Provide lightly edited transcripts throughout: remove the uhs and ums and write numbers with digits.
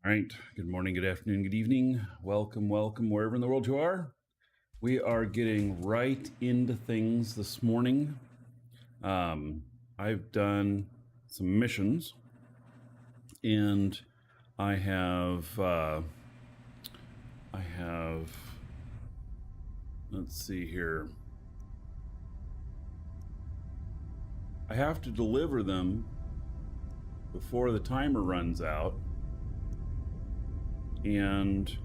All right. Good morning, good afternoon, good evening. Welcome, wherever in the world you are. We are getting right into things this morning. I've done some missions, and I have. Let's see here. I have to deliver them before the timer runs out, and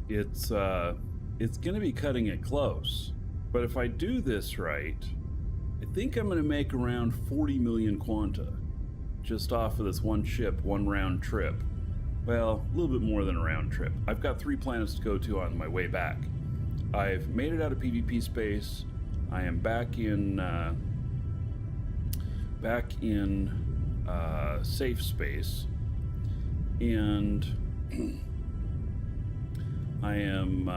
it's going to be cutting it close. But if I do this right, I think I'm going to make around 40 million Quanta just off of this one ship, one round trip. Well, a little bit more than a round trip. I've got 3 planets to go to on my way back. I've made it out of PvP space. I am back in safe space, and I am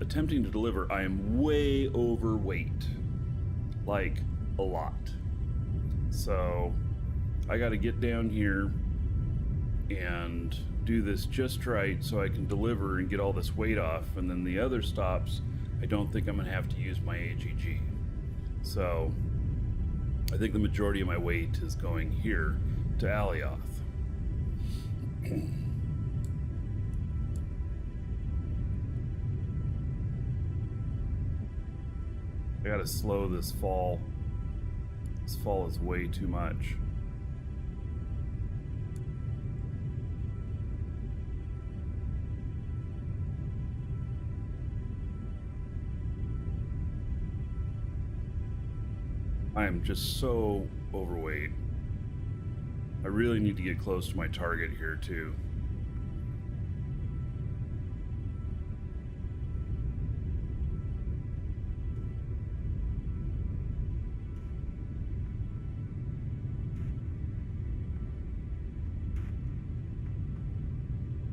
attempting to deliver. I am way overweight, like a lot. So I got to get down here and do this just right so I can deliver and get all this weight off. And then the other stops, I don't think I'm going to have to use my AGG. So I think the majority of my weight is going here to Alioth. I gotta slow this fall. This fall is way too much. I am just so overweight. I really need to get close to my target here too.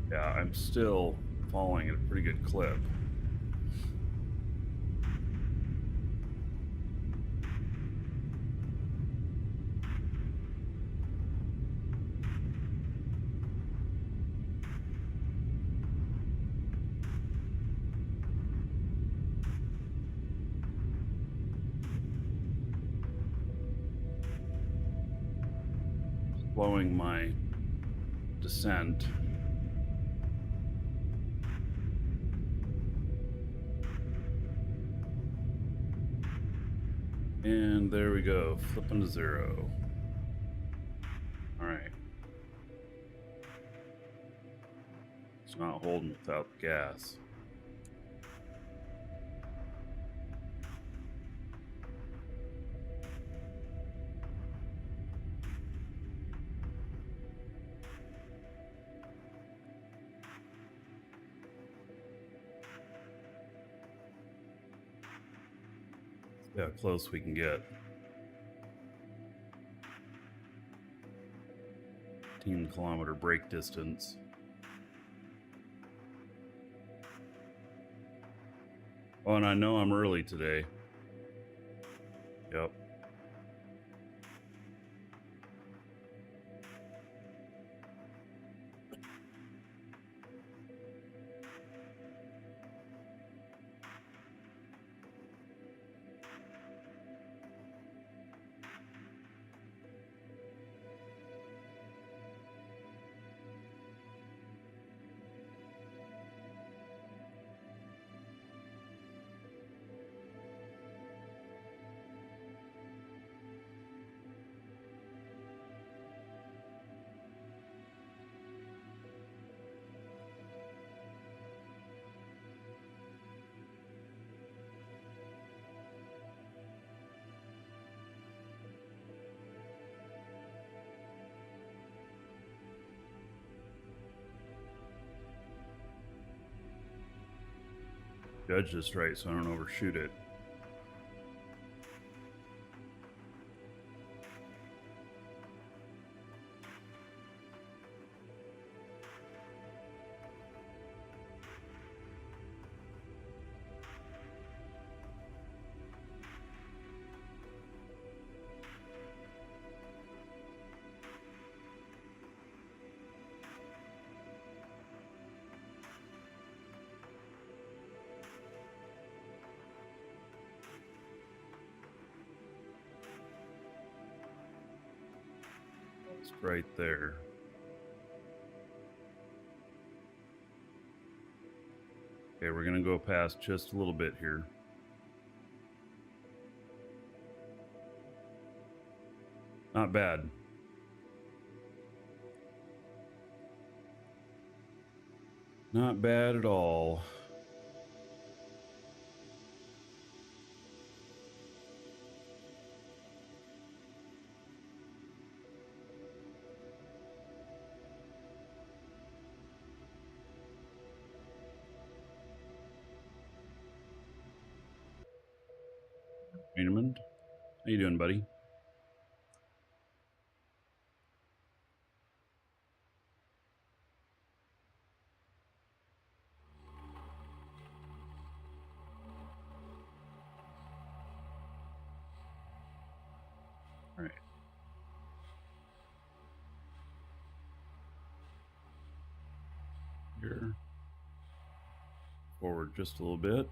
Yeah, I'm still falling at a pretty good clip. Slowing my descent. And there we go, flipping to 0. All right. It's not holding without gas. See how close we can get. 15-kilometer break distance. Oh, and I know I'm early today. Yep. Judge this right so I don't overshoot it. It's right there. Okay, we're gonna go past just a little bit here. Not bad. Not bad at all. Raymond, how you doing, buddy? All right. Here. Forward just a little bit.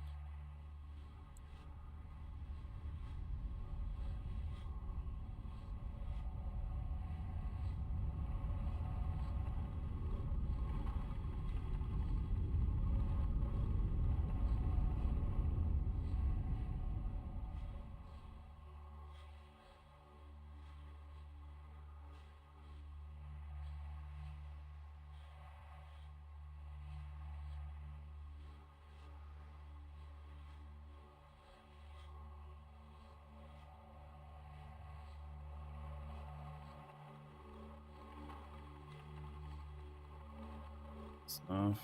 Stuff.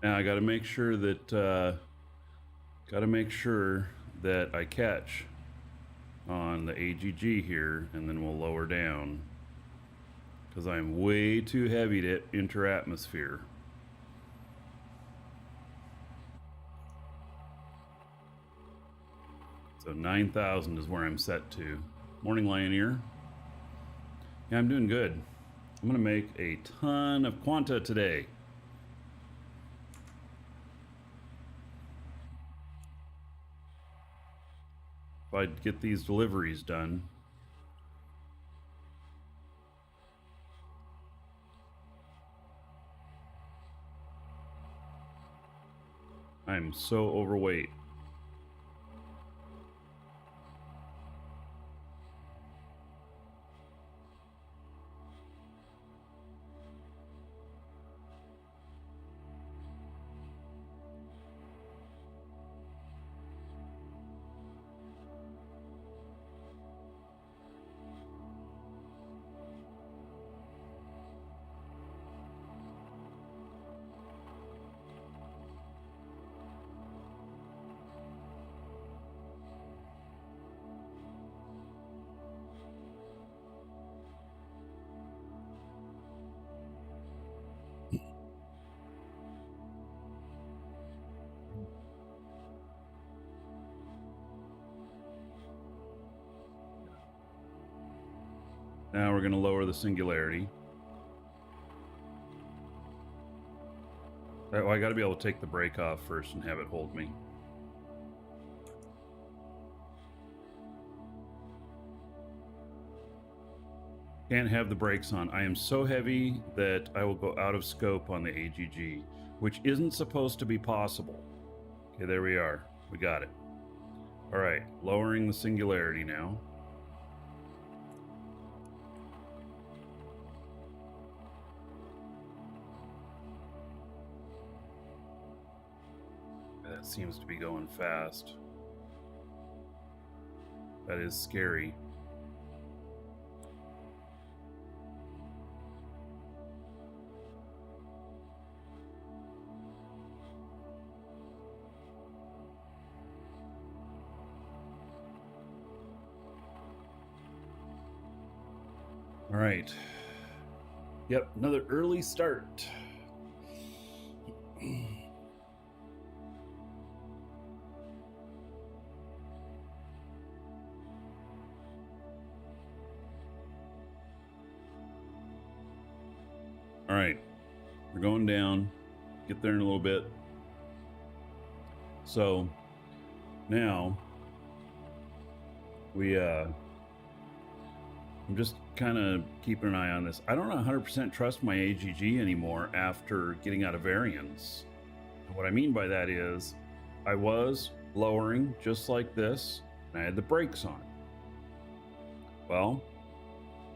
Now I got to make sure that I catch on the AGG here, and then we'll lower down because I'm way too heavy to enter atmosphere. So 9,000 is where I'm set to. Morning, Lioneer. Yeah, I'm doing good. I'm gonna make a ton of Quanta today. If I get these deliveries done. I'm so overweight. Now we're gonna lower the singularity. Oh, I gotta be able to take the brake off first and have it hold me. Can't have the brakes on. I am so heavy that I will go out of scope on the AGG, which isn't supposed to be possible. Okay, there we are. We got it. All right, lowering the singularity now. That seems to be going fast. That is scary. All right. Yep, another early start. All right, we're going down. Get there in a little bit. So now I'm just kind of keeping an eye on this. I don't 100% trust my AGG anymore after getting out of variance. And what I mean by that is I was lowering just like this, and I had the brakes on. Well,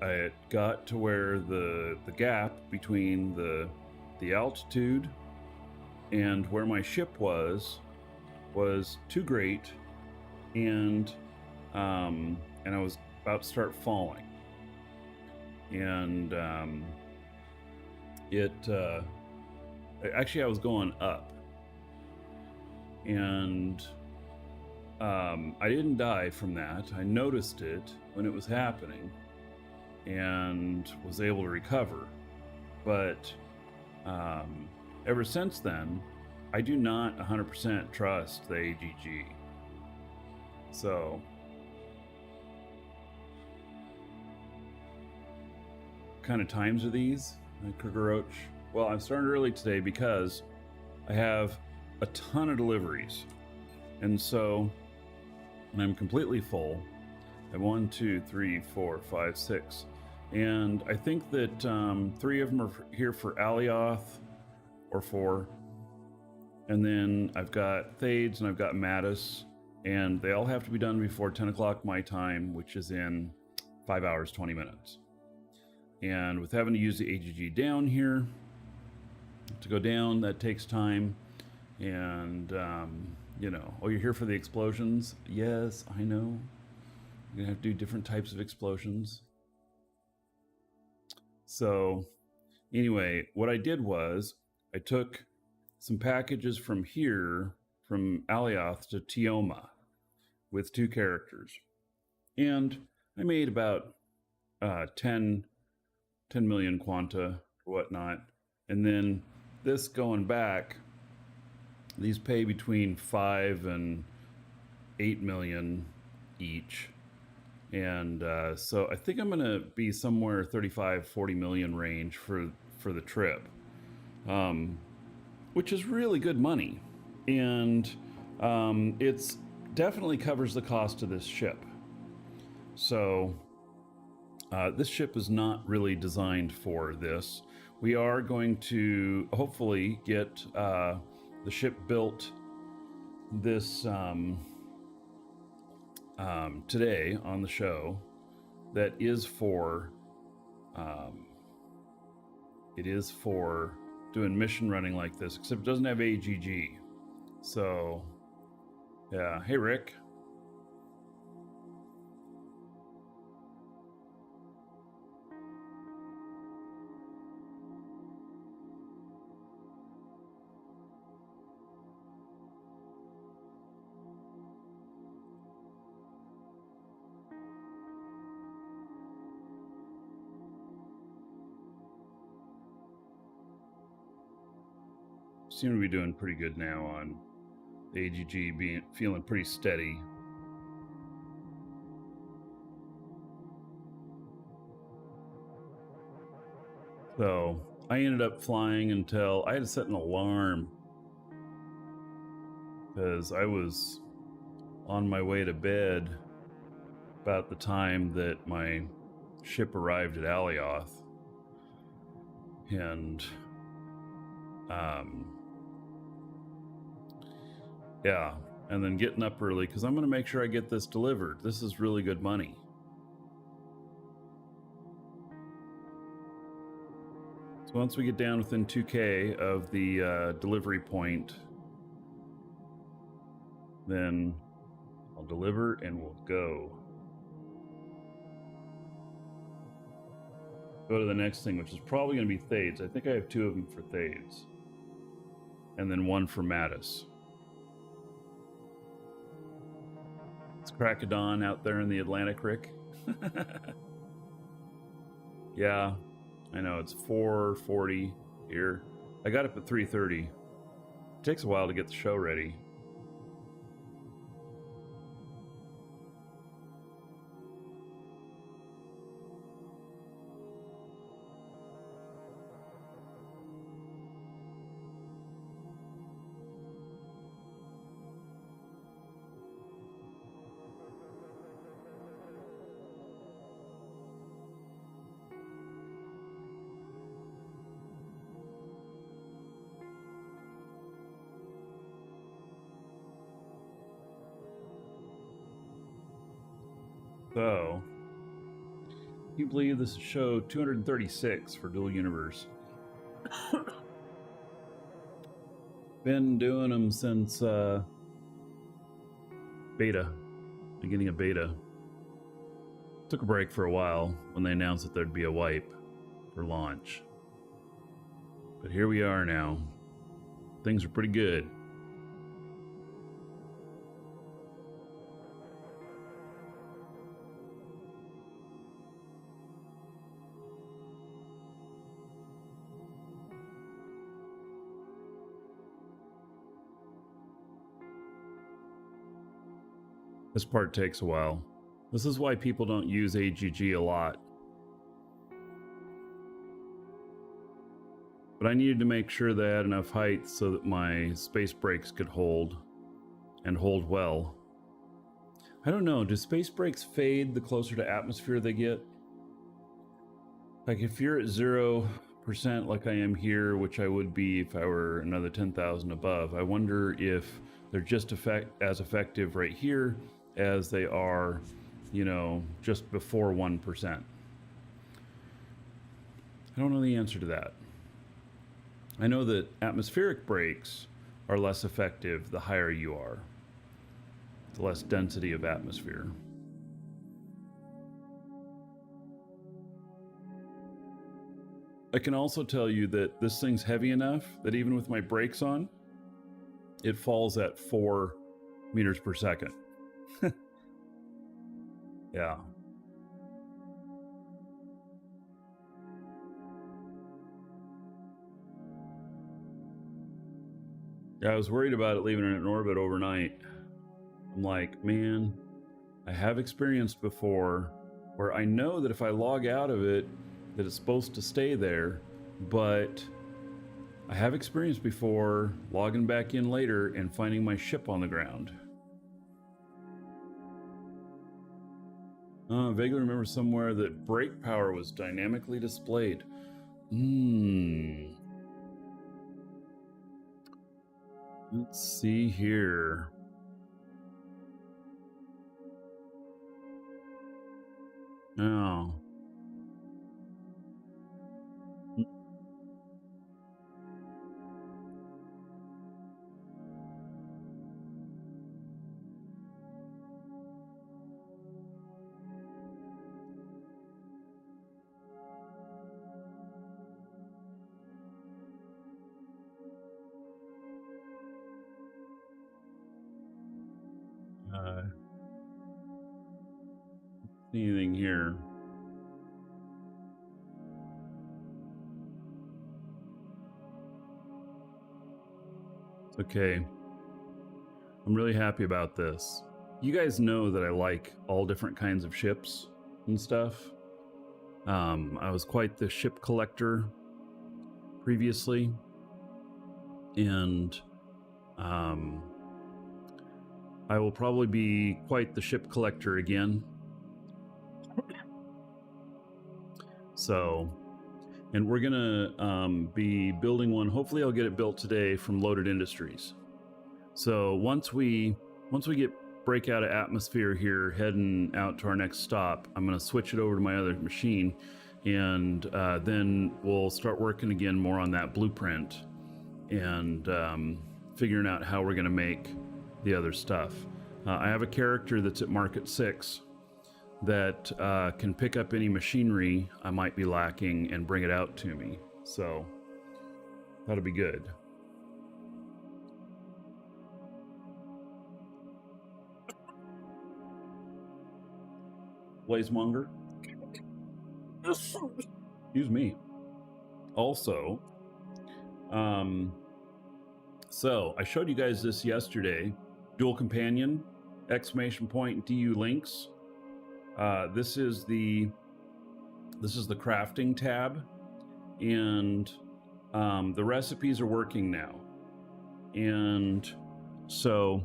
I got to where the gap between the altitude and where my ship was too great, and I was about to start falling, and actually I was going up, and I didn't die from that. I noticed it when it was happening and was able to recover, but ever since then I do not 100% trust the AGG. So what kind of times are these, Kruger Roach? Well, I'm starting early today because I have a ton of deliveries, and so I'm completely full. I have 1, 2, 3, 4, 5, 6, and I think that 3 of them are here for Alioth, or 4, and then I've got Thades and I've got Mattis, and they all have to be done before 10 o'clock my time, which is in 5 hours 20 minutes. And with having to use the AGG down here to go down, that takes time. And you know, oh, you're here for the explosions? Yes, I know. You're gonna have to do different types of explosions. So anyway, what I did was I took some packages from here, from Alioth to Tioma, with 2 characters, and I made about 10 million Quanta or whatnot. And then this going back, these pay between 5 and 8 million each, and so I think I'm gonna be somewhere 35-40 million range for the trip, which is really good money, and it's definitely covers the cost of this ship. So this ship is not really designed for this. We are going to hopefully get the ship built this today on the show. That is for doing mission running like this, except it doesn't have AGG. So yeah. Hey Rick. Seem to be doing pretty good now on the AGG, feeling pretty steady. So I ended up flying until I had to set an alarm because I was on my way to bed about the time that my ship arrived at Alioth, and yeah, and then getting up early because I'm going to make sure I get this delivered. This is really good money. So once we get down within 2K of the delivery point, then I'll deliver and we'll go to the next thing, which is probably going to be Thades. I think I have 2 of them for Thades, and then 1 for Mattis. It's crack of dawn out there in the Atlantic, Rick. Yeah, I know, it's 4:40 here. I got up at 3:30. It takes a while to get the show ready. So, can you believe this is show 236 for Dual Universe? Been doing them since beta, beginning of beta. Took a break for a while when they announced that there'd be a wipe for launch. But here we are now. Things are pretty good. This part takes a while. This is why people don't use AGG a lot. But I needed to make sure they had enough height so that my space brakes could hold, and hold well. I don't know, do space brakes fade the closer to atmosphere they get? Like if you're at 0% like I am here, which I would be if I were another 10,000 above, I wonder if they're just as effective right here as they are, you know, just before 1%. I don't know the answer to that. I know that atmospheric brakes are less effective the higher you are, the less density of atmosphere. I can also tell you that this thing's heavy enough that even with my brakes on, it falls at 4 meters per second. Yeah. Yeah, I was worried about it leaving it in orbit overnight. I'm like, man, I have experienced before where I know that if I log out of it, that it's supposed to stay there, but I have experienced before logging back in later and finding my ship on the ground. I vaguely remember somewhere that brake power was dynamically displayed. Let's see here. Oh. Anything here? Okay. I'm really happy about this. You guys know that I like all different kinds of ships and stuff. I was quite the ship collector previously, and I will probably be quite the ship collector again. So, and we're gonna be building one. Hopefully I'll get it built today from Loaded Industries. So once we get break out of atmosphere here, heading out to our next stop, I'm gonna switch it over to my other machine, and then we'll start working again more on that blueprint and figuring out how we're gonna make the other stuff. I have a character that's at Market 6 that can pick up any machinery I might be lacking and bring it out to me. So that'll be good. Blazemonger. Excuse me. Also, so I showed you guys this yesterday. Dual companion, exclamation point, DU links. This is the crafting tab, and the recipes are working now. And so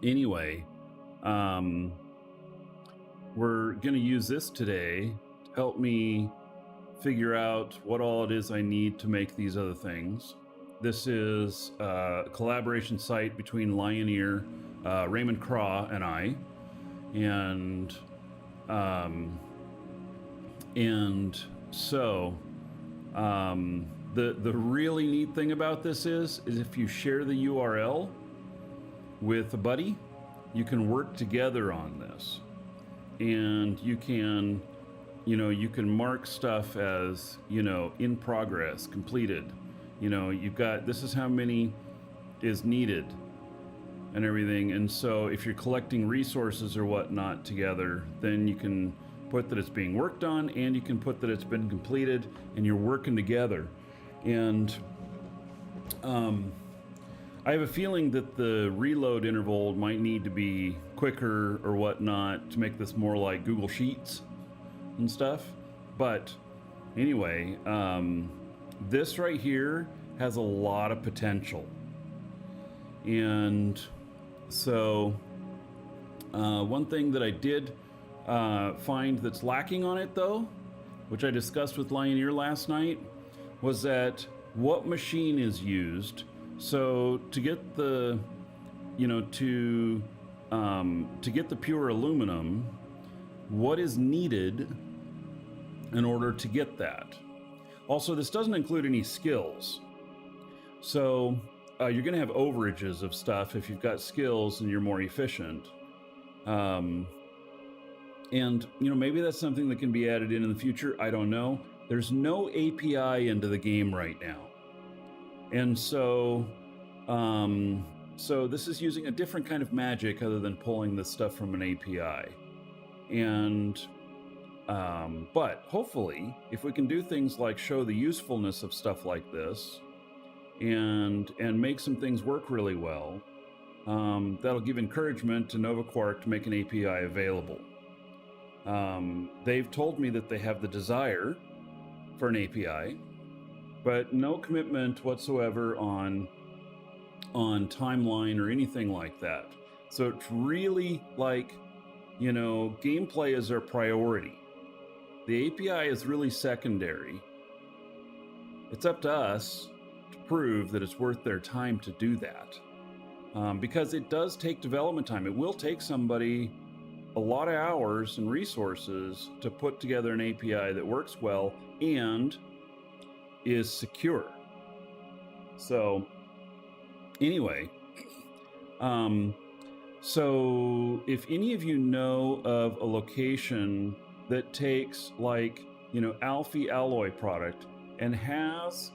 anyway, we're gonna use this today to help me figure out what all it is I need to make these other things. This is a collaboration site between Lioneer, Raymond Craw, and I. And Um, and so the really neat thing about this is if you share the URL with a buddy, you can work together on this, and you can mark stuff as in progress, completed. You've got, this is how many is needed and everything. And so if you're collecting resources or whatnot together, then you can put that it's being worked on, and you can put that it's been completed, and you're working together. And I have a feeling that the reload interval might need to be quicker or whatnot to make this more like Google Sheets and stuff. But anyway, this right here has a lot of potential. And so one thing that I did find that's lacking on it, though, which I discussed with Lioneer last night, was that what machine is used. So to get the, to get the pure aluminum, what is needed in order to get that? Also, this doesn't include any skills. So you're going to have overages of stuff if you've got skills and you're more efficient. And maybe that's something that can be added in the future. I don't know. There's no API into the game right now. And so this is using a different kind of magic other than pulling this stuff from an API. And but hopefully, if we can do things like show the usefulness of stuff like this, and make some things work really well, that'll give encouragement to NovaQuark to make an API available. They've told me that they have the desire for an API, but no commitment whatsoever on timeline or anything like that. So it's really like, gameplay is their priority. The API is really secondary. It's up to us to prove that it's worth their time to do that. Because it does take development time. It will take somebody a lot of hours and resources to put together an API that works well and is secure. So anyway, so if any of you know of a location that takes like, Alfie alloy product and has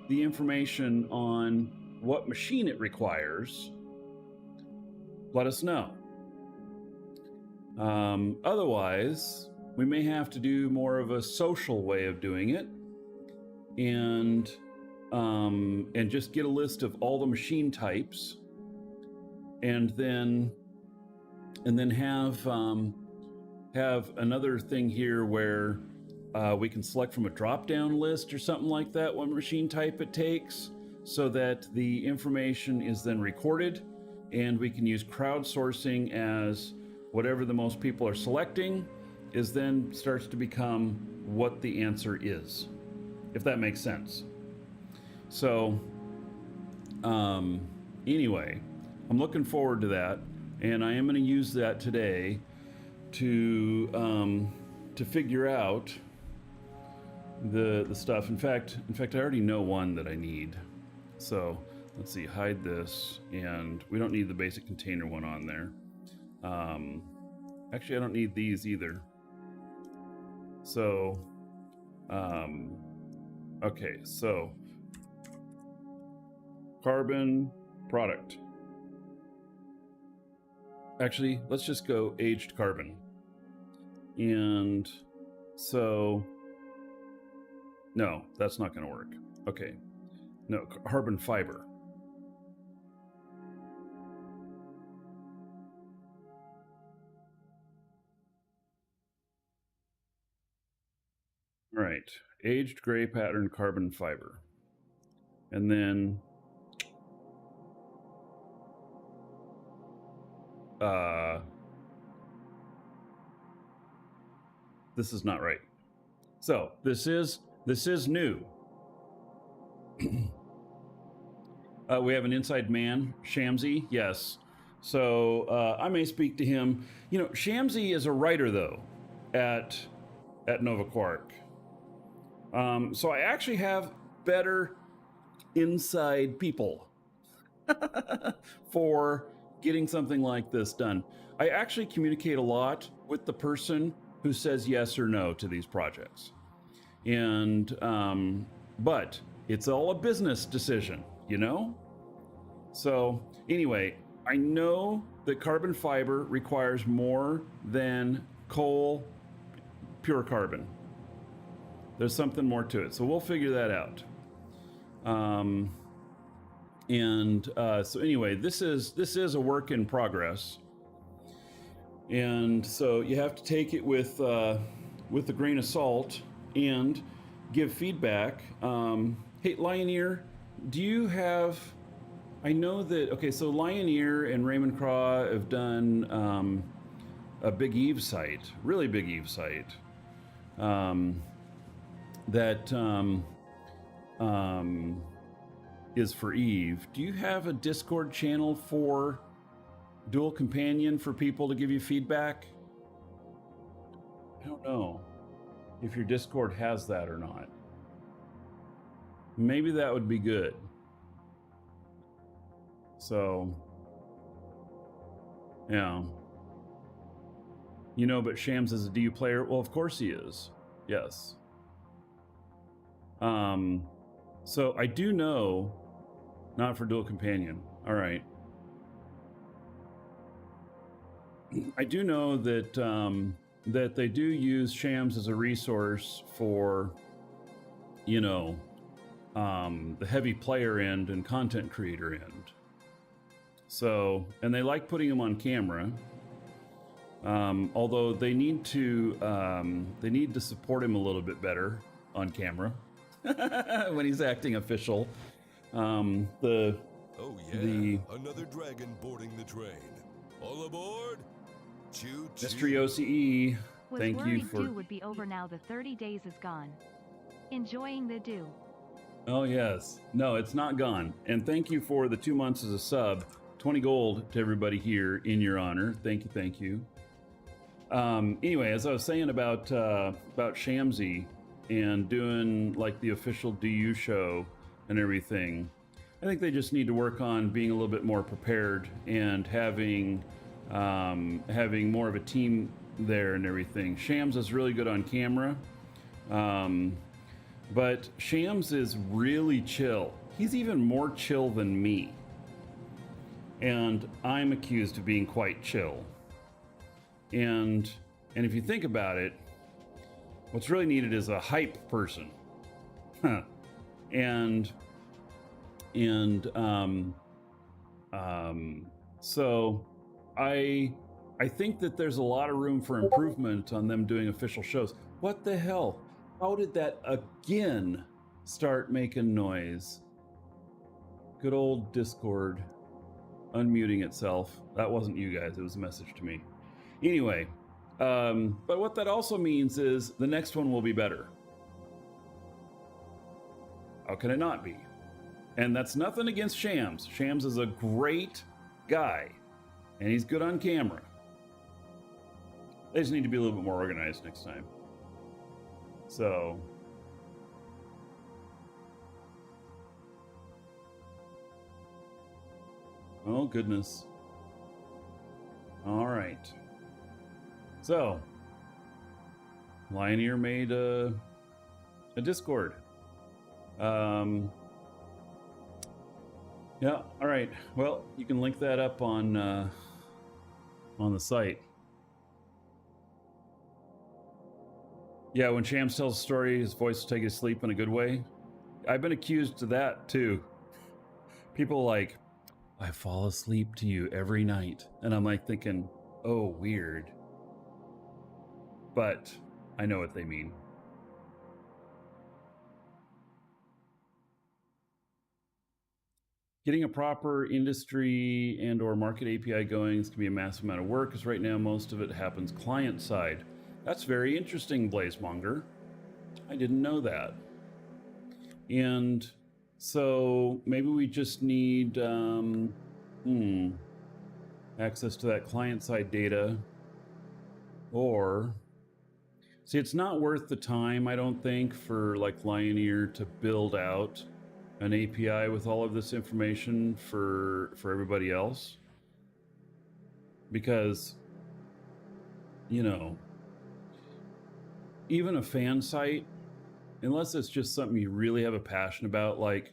the information on what machine it requires, let us know. Otherwise, we may have to do more of a social way of doing it, and just get a list of all the machine types, and then have another thing here where we can select from a drop-down list or something like that what machine type it takes, so that the information is then recorded, and we can use crowdsourcing as whatever the most people are selecting is then starts to become what the answer is, if that makes sense. So anyway, I'm looking forward to that, and I am going to use that today to figure out the stuff. In fact, I already know one that I need. So let's see, hide this, and we don't need the basic container one on there. Actually, I don't need these either. So, okay, so carbon product. Actually, let's just go aged carbon. And so, no, that's not going to work. Okay, no, carbon fiber. All right, aged gray pattern carbon fiber. And then this is not right. So this is new. We have an inside man, Shamsi. Yes. So I may speak to him. Shamsi is a writer, though. at Nova Quark. So I actually have better inside people for getting something like this done. I actually communicate a lot with the person who says yes or no to these projects. And, but it's all a business decision, you know? So, anyway, I know that carbon fiber requires more than coal, pure carbon. There's something more to it. So, we'll figure that out. So anyway, this is a work in progress, and so you have to take it with a grain of salt and give feedback. Hey, Lioneer, do you have? I know that. Okay, so Lioneer and Raymond Craw have done a Big Eve site, really Big Eve site. Is for Eve. Do you have a Discord channel for Dual Companion for people to give you feedback? I don't know if your Discord has that or not. Maybe that would be good. So, yeah. You know, but Shams is a DU player. Well, of course he is. Yes. So I do know. Not for Dual Companion. All right. I do know that that they do use Shams as a resource for, you know, the heavy player end and content creator end. So, and they like putting him on camera. Although they need to support him a little bit better on camera when he's acting official. Another dragon boarding the train. All aboard. Choo choo. Mystery OCE. Thank you for. Dew would be over now. The 30 days is gone. Enjoying the dew. Oh yes, no, it's not gone. And thank you for the 2 months as a sub. 20 gold to everybody here in your honor. Thank you, thank you. Anyway, as I was saying about Shamsy and doing like the official DU show and everything, I think they just need to work on being a little bit more prepared and having more of a team there and everything. Shams is really good on camera, but Shams is really chill. He's even more chill than me, and I'm accused of being quite chill. And if you think about it, what's really needed is a hype person. So I think that there's a lot of room for improvement on them doing official shows. What the hell? How did that again start making noise? Good old Discord unmuting itself. That wasn't you guys, it was a message to me. Anyway, but what that also means is the next one will be better. How can it not be? And that's nothing against Shams. Shams is a great guy, and he's good on camera. They just need to be a little bit more organized next time. So, oh goodness. All right. So, Lioneer made a Discord. Yeah, all right. Well, you can link that up on the site. Yeah, when Shams tells a story, his voice will take you to sleep in a good way. I've been accused of that too. People like, I fall asleep to you every night. And I'm like thinking, oh, weird. But I know what they mean. Getting a proper industry and or market API going is going to be a massive amount of work, because right now most of it happens client side. That's very interesting, Blazemonger. I didn't know that. And so maybe we just need access to that client side data, or See, it's not worth the time, I don't think, for like Lioneer to build out an API with all of this information for everybody else, because, you know, even a fan site, unless it's just something you really have a passion about, like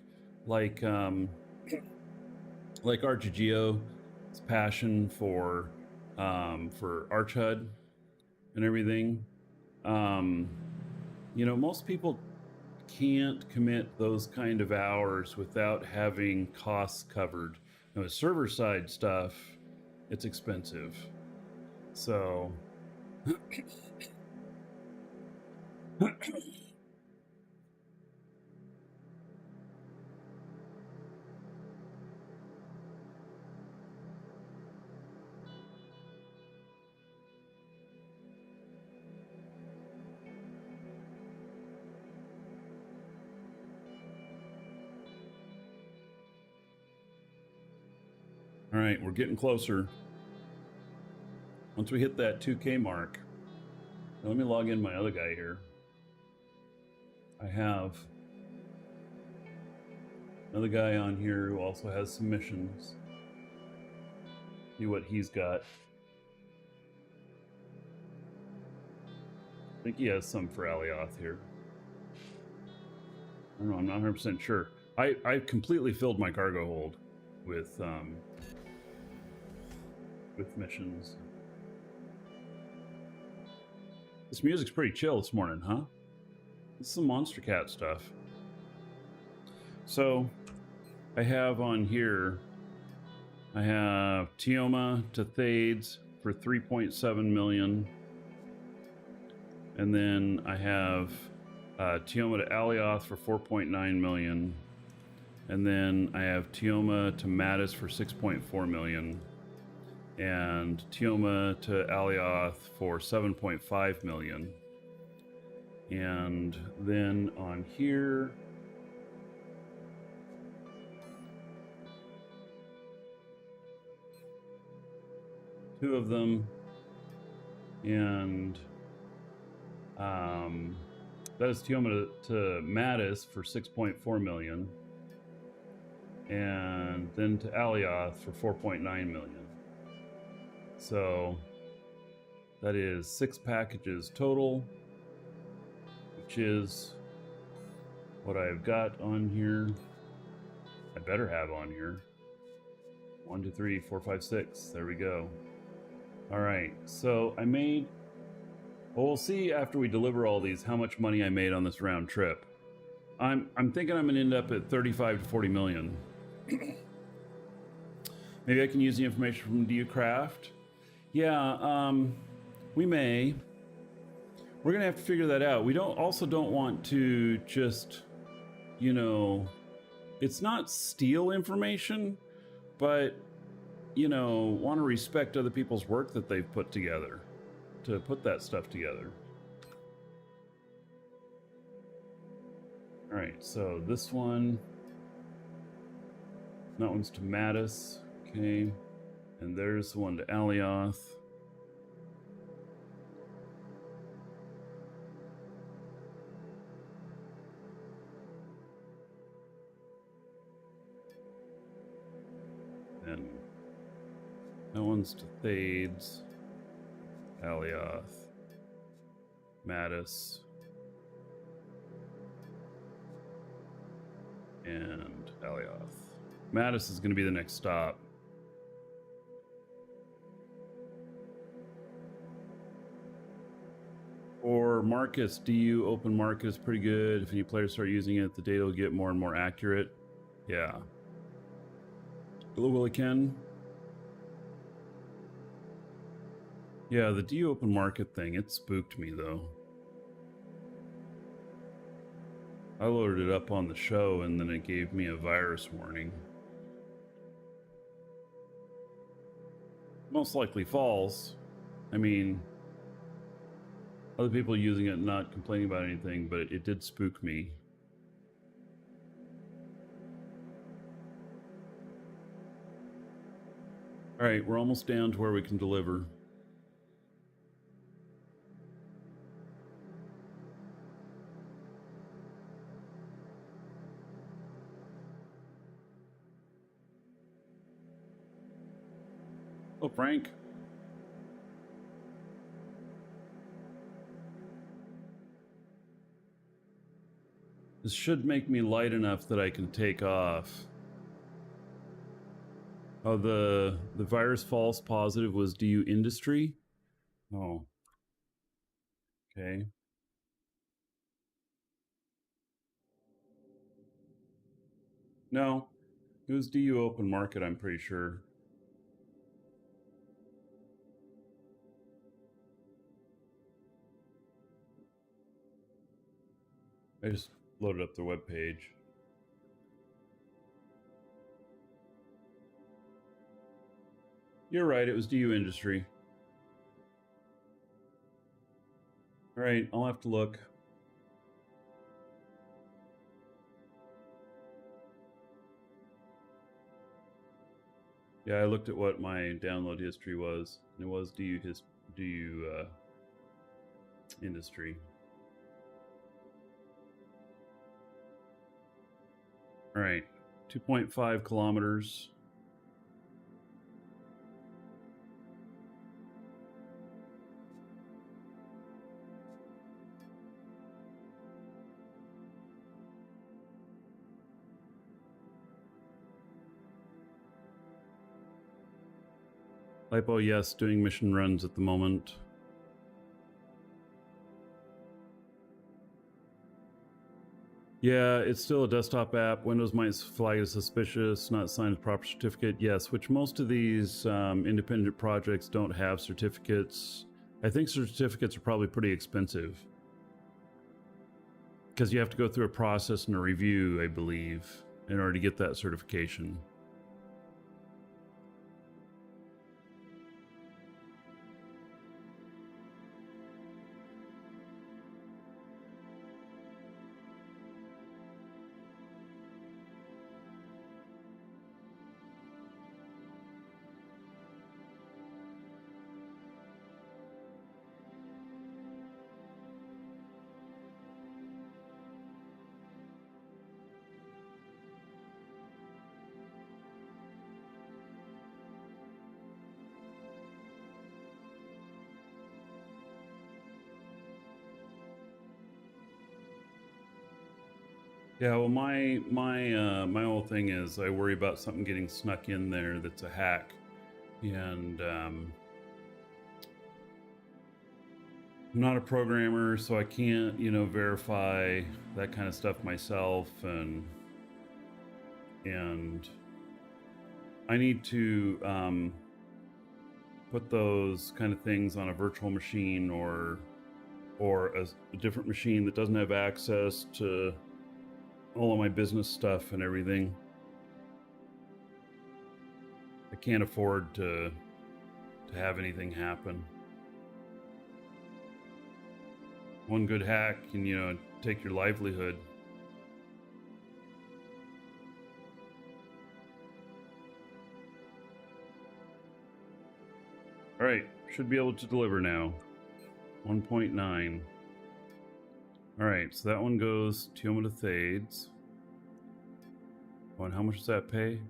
RGGO's passion for ArchHUD and everything. You know, most people can't commit those kind of hours without having costs covered. Now, with server side stuff, it's expensive. So all right, we're getting closer. Once we hit that 2K mark, now let me log in my other guy here. I have another guy on here who also has some missions. See what he's got. I think he has some for Alioth here. I don't know, I'm not 100% sure. I completely filled my cargo hold with missions. This music's pretty chill this morning, huh? This is some Monster Cat stuff. So, I have on here, I have Tioma to Thades for 3.7 million. And then I have Tioma to Alioth for 4.9 million. And then I have Tioma to Mattis for 6.4 million. And Tioma to Alioth for 7.5 million. And then on here, two of them, and that is Tioma to Mattis for 6.4 million, and then to Alioth for 4.9 million. So that is 6 packages total, which is what I've got on here. I better have on here. 1, 2, 3, 4, 5, 6. There we go. All right, so I made, well, we'll see after we deliver all these how much money I made on this round trip. I'm thinking I'm gonna end up at 35 to 40 million. Maybe I can use the information from DU Craft. Yeah, we may. We're gonna have to figure that out. We don't want to just, you know, it's not steal information, but, you know, want to respect other people's work that they've put together to put that stuff together. All right, so this one, that one's to Mattis, okay, and there's the one to Alioth. And that one's to Thades, Alioth, Mattis, and Alioth. Mattis is going to be the next stop. Or Marcus, DU open market is pretty good. If any players start using it, the data will get more and more accurate. Yeah. Hello, Willie Ken. Yeah, the DU open market thing, it spooked me though. I loaded it up on the show and then it gave me a virus warning. Most likely false. I mean, other people using it not complaining about anything, but it did spook me. All right, we're almost down to where we can deliver. Oh, Frank. This should make me light enough that I can take off. Oh, the virus false positive was DU Industry? Oh. Okay. No. It was DU Open Market, I'm pretty sure. I just loaded up their webpage. You're right, it was DU Industry. All right, I'll have to look. Yeah, I looked at what my download history was. And it was DU Industry. All right, 2.5 kilometers. Lipo, yes, doing mission runs at the moment. Yeah, it's still a desktop app. Windows might flag as suspicious, not signed with proper certificate. Yes, which most of these independent projects don't have certificates. I think certificates are probably pretty expensive because you have to go through a process and a review, I believe, in order to get that certification. Yeah, well, my whole thing is I worry about something getting snuck in there that's a hack, and I'm not a programmer, so I can't, verify that kind of stuff myself, and I need to put those kind of things on a virtual machine or a different machine that doesn't have access to all of my business stuff and everything. I can't afford to have anything happen. One good hack can, take your livelihood. All right, should be able to deliver now. 1.9. All right, so that one goes Tioma to Thades. Oh, and how much does that pay?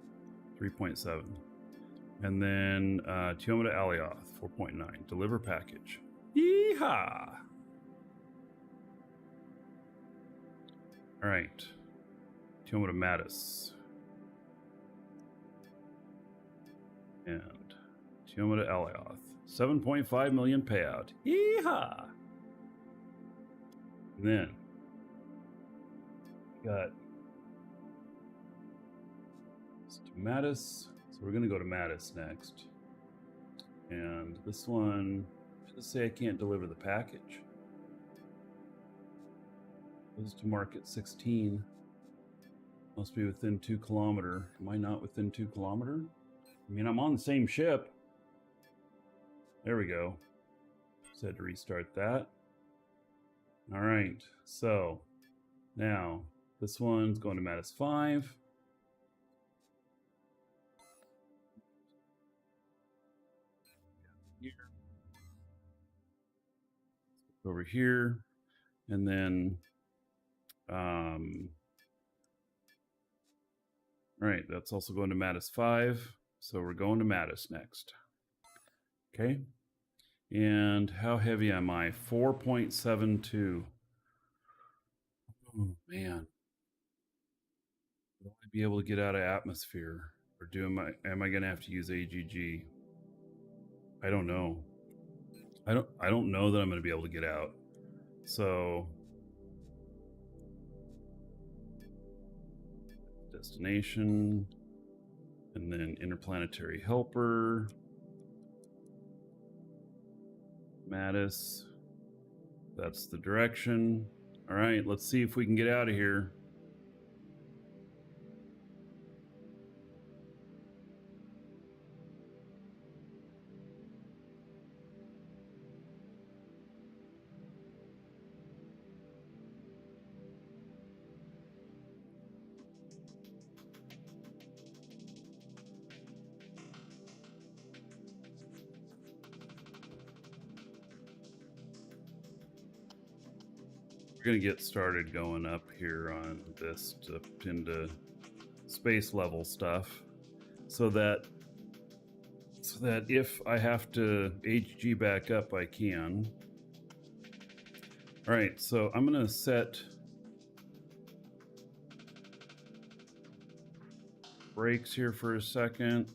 3.7. And then Tioma to Alioth, 4.9. Deliver package. Yeehaw! All right. Tioma to Mattis. And Tioma to Alioth. 7.5 million payout. Yeehaw! And then got to Mattis. So we're going to go to Mattis next. And this one, should say I can't deliver the package. Goes to market 16. Must be within 2 kilometer. Am I not within 2 kilometer? I mean, I'm on the same ship. There we go. Just had to restart that. All right, so now this one's going to Mattis 5. Here. Over here, and then all right, that's also going to Mattis 5. So we're going to Mattis next. Okay. And how heavy am I? 4.72. Oh, man. Will I be able to get out of atmosphere? Or am I going to have to use AGG? I don't know. I don't know that I'm going to be able to get out. So destination, and then interplanetary helper, Mattis. That's the direction. All right, let's see if we can get out of here. We're gonna get started going up here on this up into space level stuff, so that if I have to HG back up, I can. All right, so I'm gonna set brakes here for a second.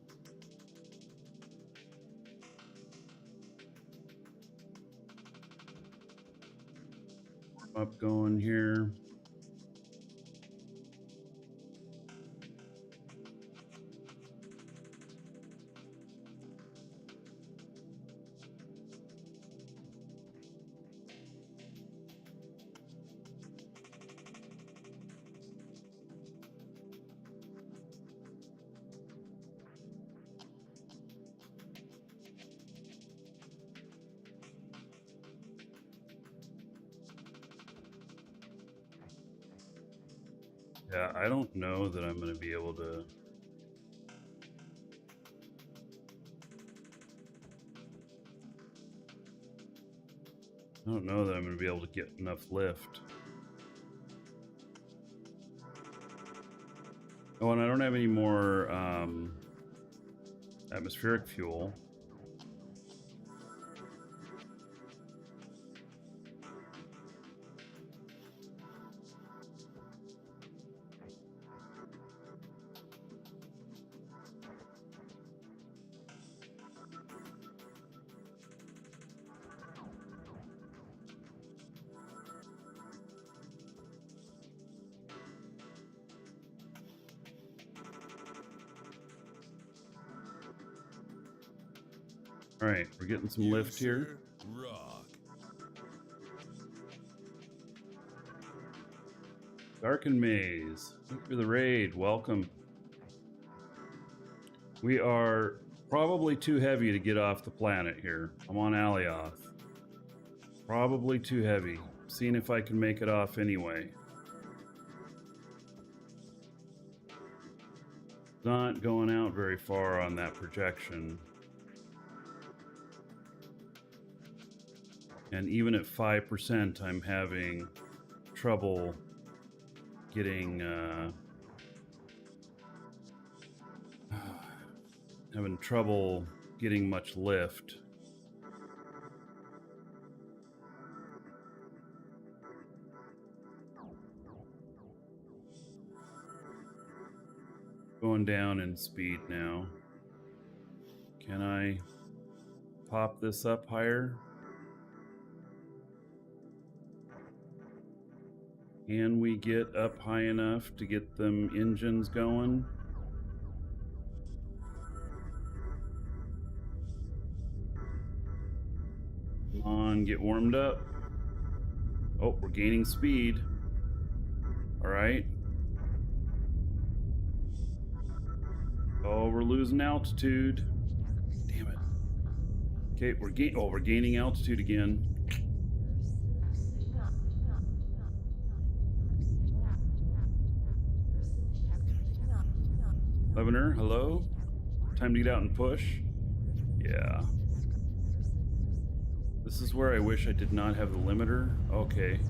Up going here. Yeah, I don't know that I'm going to be able to. I don't know that I'm going to be able to get enough lift. Oh, and I don't have any more atmospheric fuel. All right, we're getting some lift here. Rock. Darken Maze, thank you for the raid. Welcome. We are probably too heavy to get off the planet here. I'm on Alioth. Probably too heavy. Seeing if I can make it off anyway. Not going out very far on that projection. And even at 5%, I'm having trouble getting much lift. Going down in speed now. Can I pop this up higher? Can we get up high enough to get them engines going? Come on, get warmed up. Oh, we're gaining speed. All right. Oh, we're losing altitude. Damn it. Okay, we're gaining altitude again. Lebanon, hello? Time to get out and push? Yeah. This is where I wish I did not have the limiter. Okay.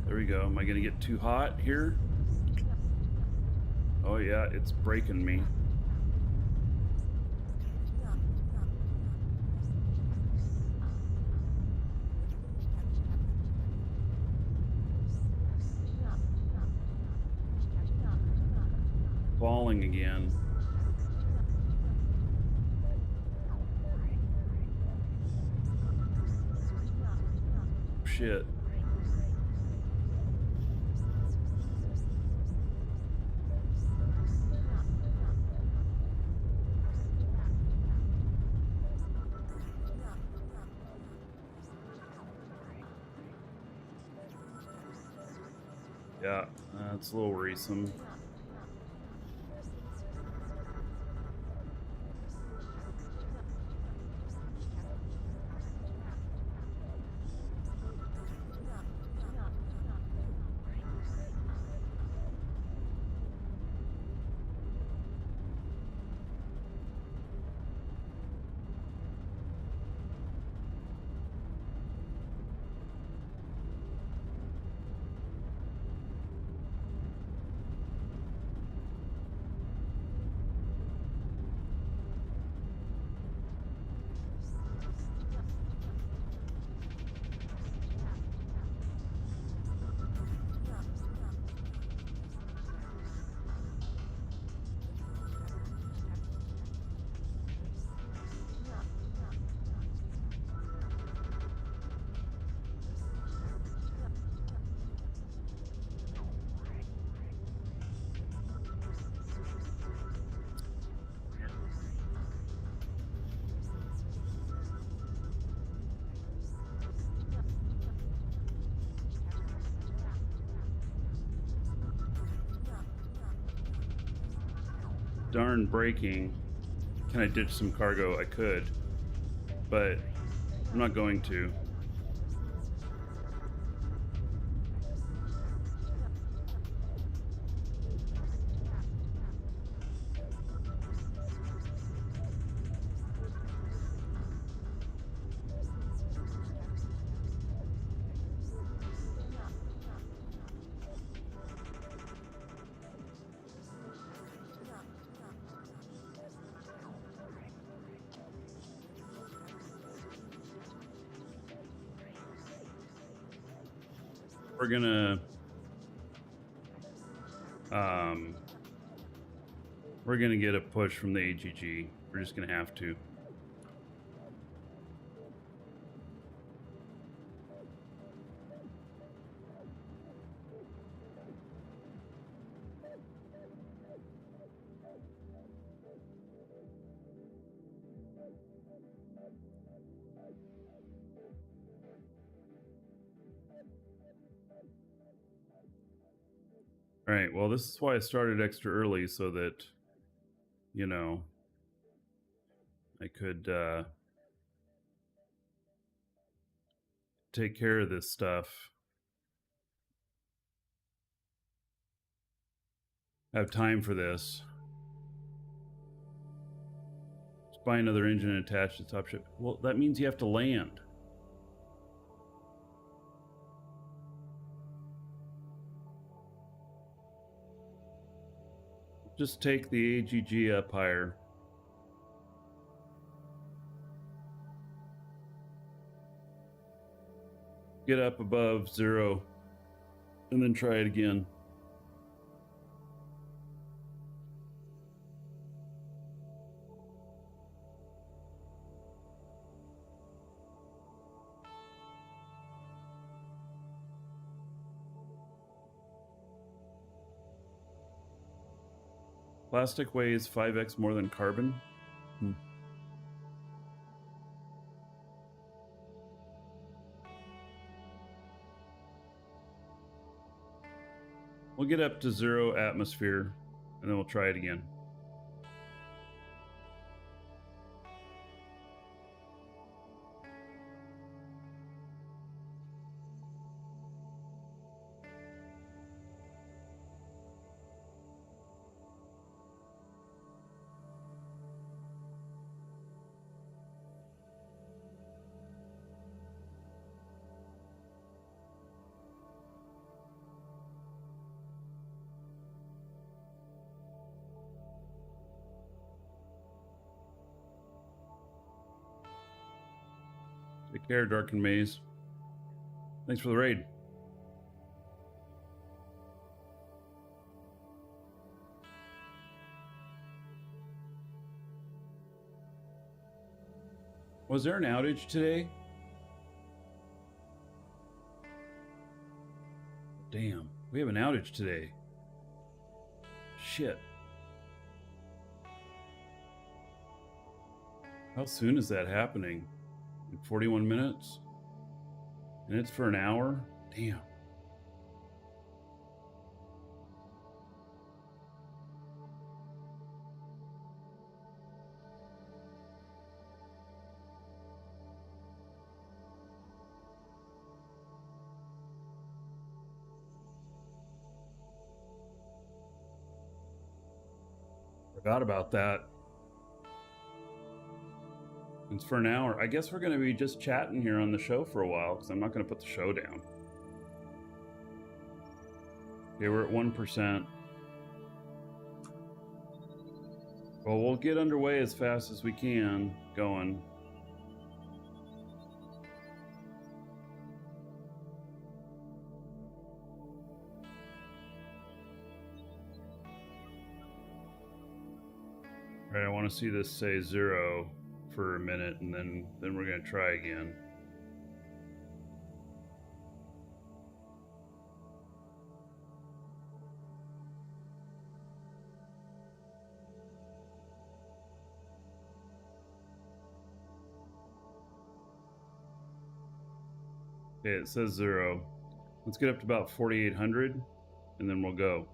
There we go. Am I gonna get too hot here? Oh yeah, it's breaking me. falling again. Shit. Yeah, it's a little worrisome. Darn braking. Can I ditch some cargo? I could, but I'm not going to. We're gonna get a push from the AGG. We're just gonna have to. All right, well, this is why I started extra early, so that, you know, I could take care of this stuff. Have time for this. Just buy another engine and attach the top ship. Well, that means you have to land. Just take the AGG up higher. Get up above 0, and then try it again. Plastic weighs 5x more than carbon. We'll get up to 0 atmosphere, and then we'll try it again. Take care, Darkened Maze. Thanks for the raid. Was there an outage today? Damn, we have an outage today. Shit. How soon is that happening? In 41 minutes? And it's for an hour? Damn. Forgot about that. It's for an hour. I guess we're going to be just chatting here on the show for a while because I'm not going to put the show down. Okay, we're at 1%. Well, we'll get underway as fast as we can going. All right, I want to see this say 0 for a minute, and then we're going to try again. Okay, it says 0. Let's get up to about 4,800, and then we'll go.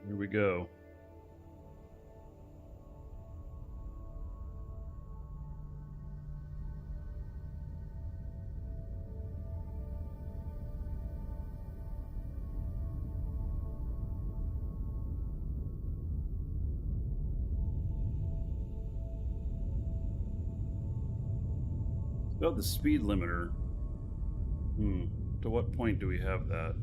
Here we go. Oh, the speed limiter. To what point do we have that?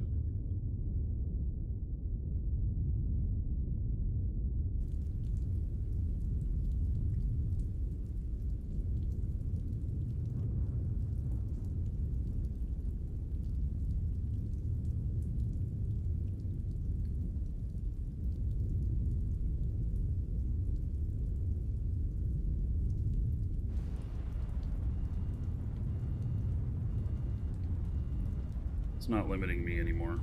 It's not limiting me anymore.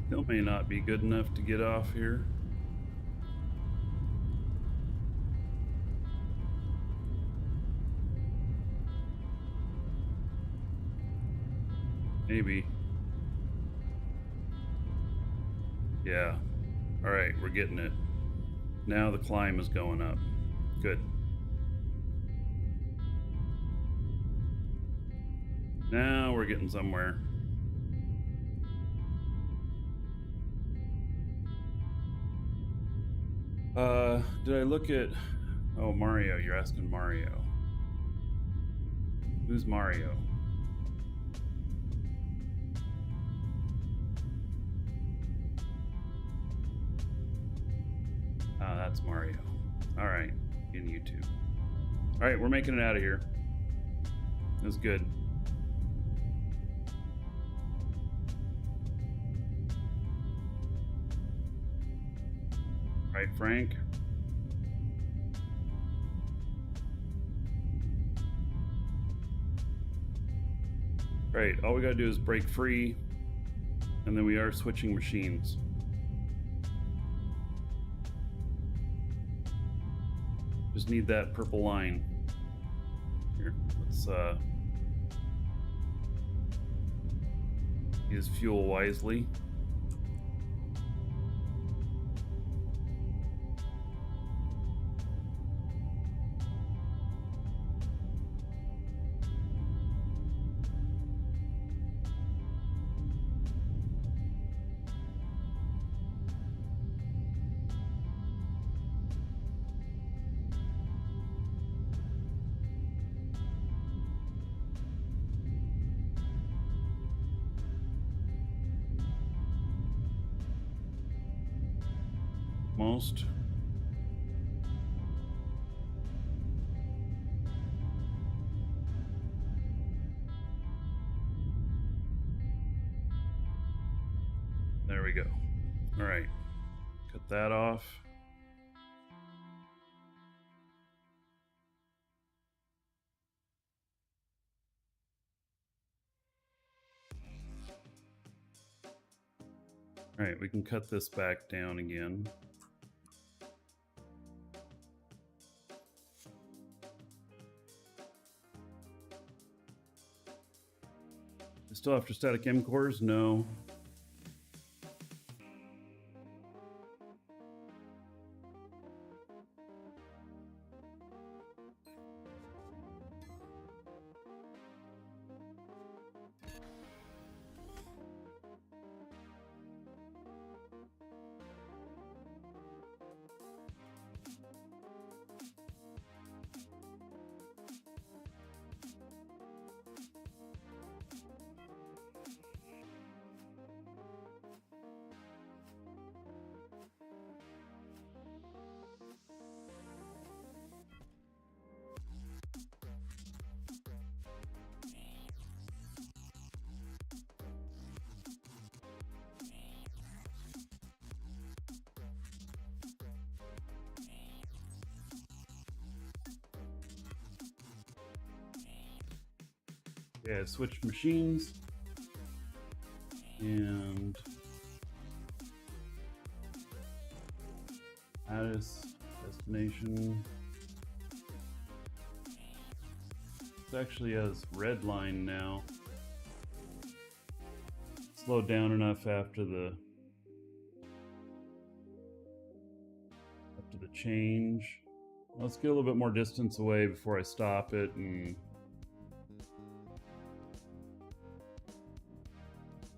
Still may not be good enough to get off here. Maybe. Yeah. All right, we're getting it. Now the climb is going up. Good. Now we're getting somewhere. Did I look at... Oh, Mario. You're asking Mario. Who's Mario? Ah, that's Mario. All right, in YouTube. All right, we're making it out of here. That's good. Right, Frank? Right, all we gotta do is break free, and then we are switching machines. Just need that purple line. Here, let's use fuel wisely. Most. There we go. All right, cut that off. All right, we can cut this back down again. Still after static M cores? No. Yeah, switch machines. And Addis destination. It actually has red line now. Slowed down enough after the change. Let's get a little bit more distance away before I stop it and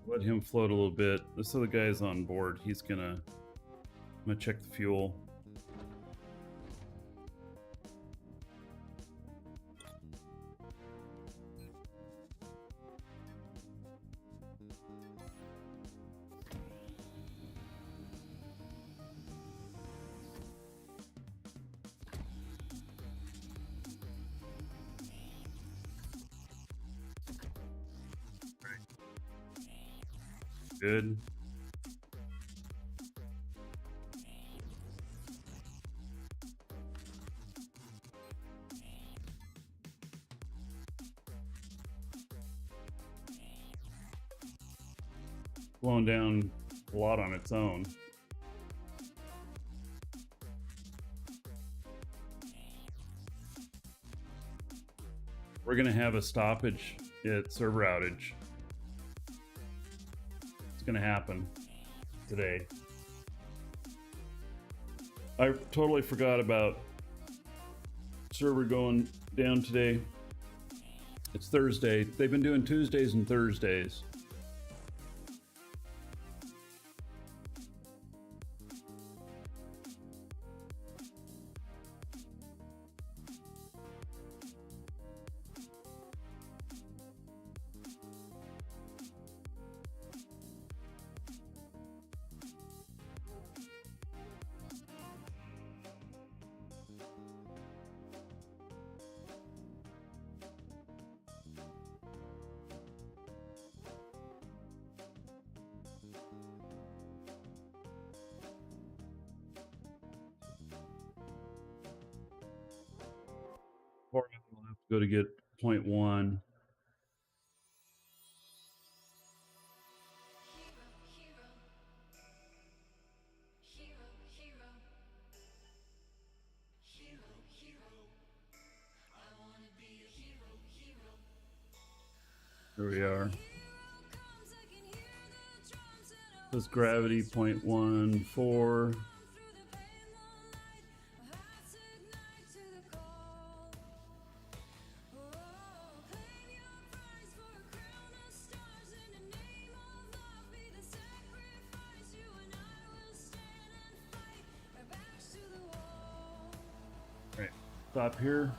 let him float a little bit. This other guy's on board. I'm gonna check the fuel. Good. Blowing down a lot on its own. We're gonna have a stoppage at server outage. It's gonna happen today. I totally forgot about server going down today. It's Thursday. They've been doing Tuesdays and Thursdays. Go to get 0.1. There we are. This gravity 0.14. Right, stop here.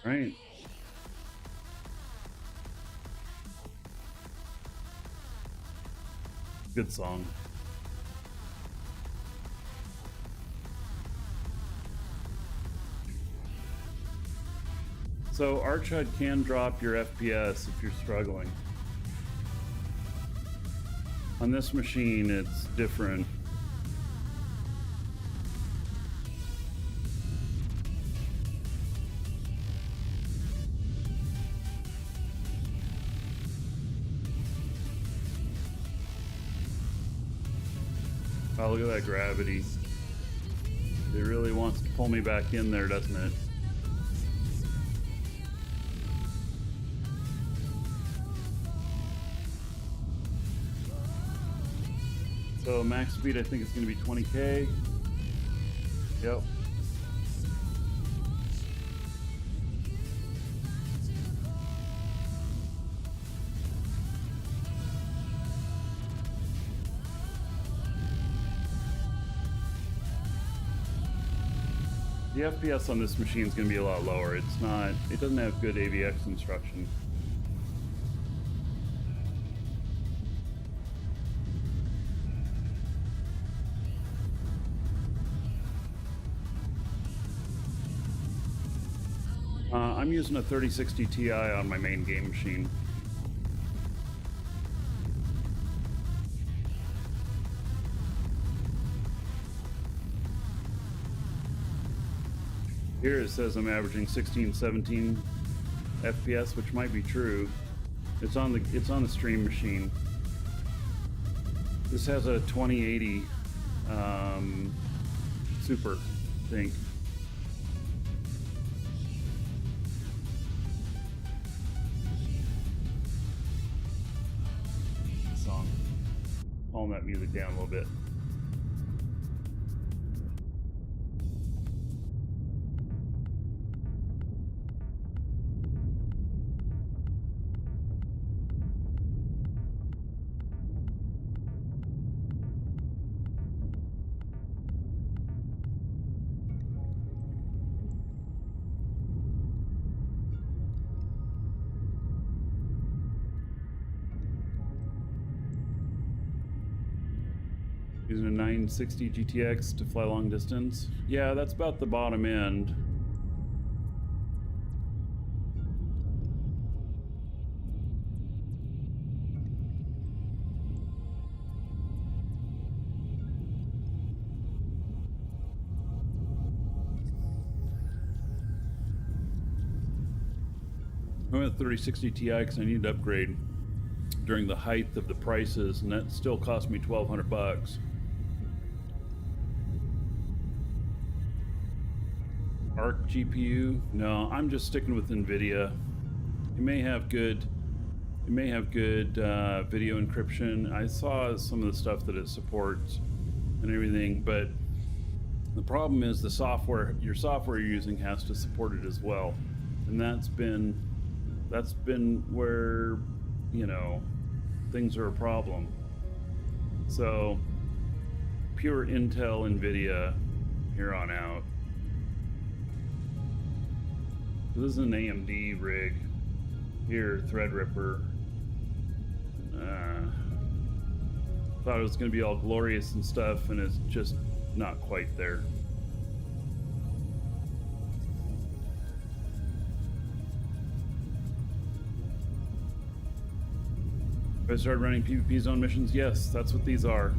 Right. Good song. So ArchHUD can drop your FPS if you're struggling. On this machine, it's different. Oh, look at that gravity. It really wants to pull me back in there, doesn't it? So max speed, I think it's going to be 20K. Yep. The FPS on this machine is going to be a lot lower. It doesn't have good AVX instruction. I'm using a 3060 Ti on my main game machine. Here it says I'm averaging 16, 17 FPS, which might be true. It's on the stream machine. This has a 2080 Super, I think. Song. Calm that music down a little bit. Using a 960 GTX to fly long distance. Yeah, that's about the bottom end. I went with 3060 Ti because I needed to upgrade during the height of the prices, and that still cost me $1,200. Arc GPU? No, I'm just sticking with NVIDIA. It may have good video encryption. I saw some of the stuff that it supports and everything, but the problem is the software, your software you're using has to support it as well. And that's been where, you know, things are a problem. So pure Intel NVIDIA here on out. This is an AMD rig here, Threadripper. Thought it was going to be all glorious and stuff, and it's just not quite there. Have I started running PvP zone missions? Yes, that's what these are.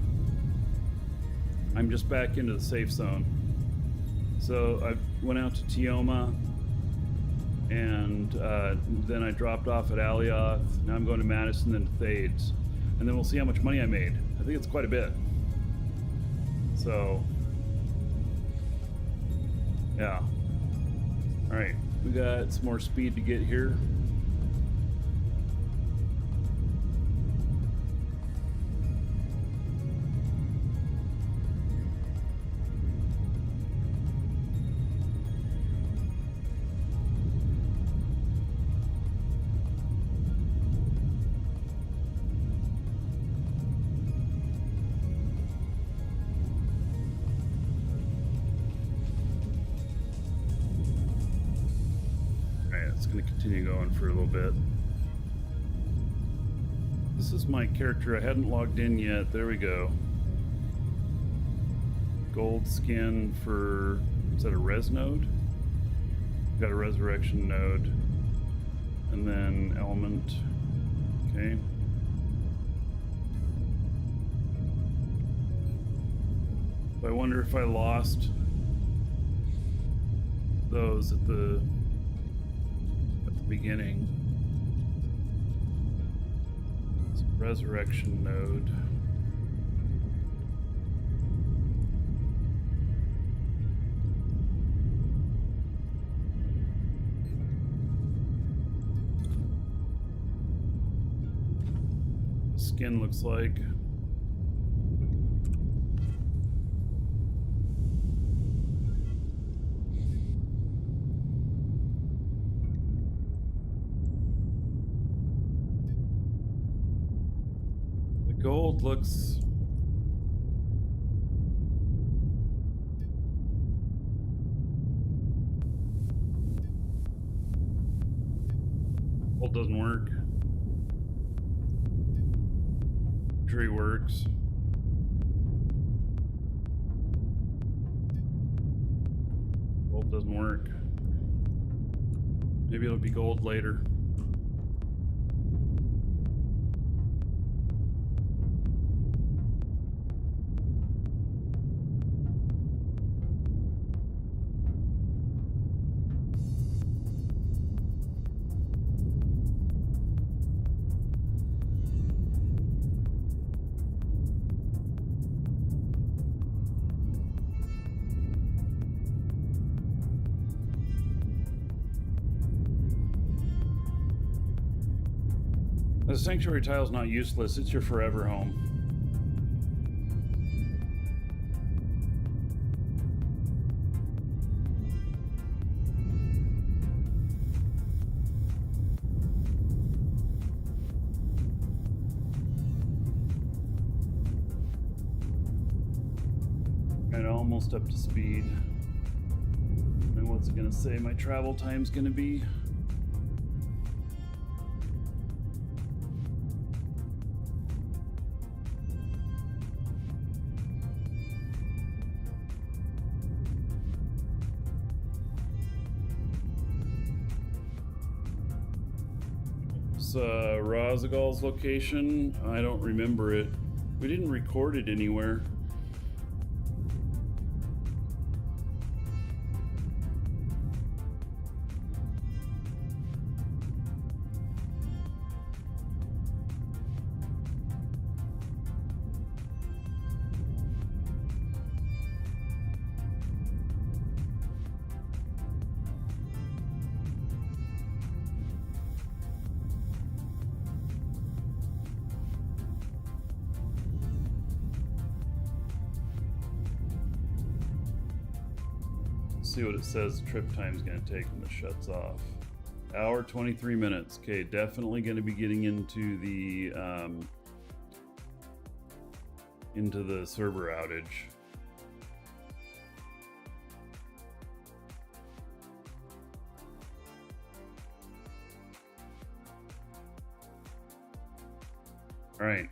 I'm just back into the safe zone. So I went out to Tioma, and then I dropped off at Alioth. Now I'm going to Madison and Thades. And then we'll see how much money I made. I think it's quite a bit. So, yeah. All right, we got some more speed to get here. Going to continue going for a little bit. This is my character. I hadn't logged in yet. There we go. Gold skin for, is that a res node? Got a resurrection node. And then element. Okay. I wonder if I lost those at the beginning. It's a resurrection node. Skin looks like. Gold looks gold doesn't work. Tree works. Gold doesn't work. Maybe it'll be gold later. The sanctuary tile is not useless, it's your forever home. And almost up to speed. And what's it gonna say my travel time's gonna be? Rozagal's location. I don't remember it. We didn't record it anywhere. See what it says the trip time is going to take when it shuts off. Hour 23 minutes. Okay, definitely going to be getting into the server outage. All right.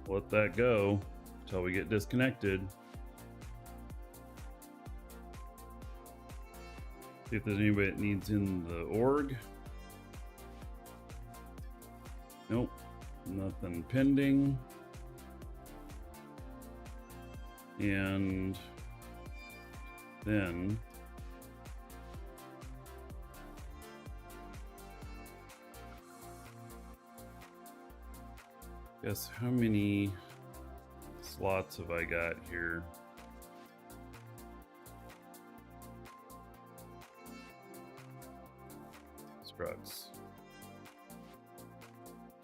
let that go until we get disconnected. See if there's anybody that needs in the org. Nope, nothing pending. And then guess how many slots have I got here? Constructs.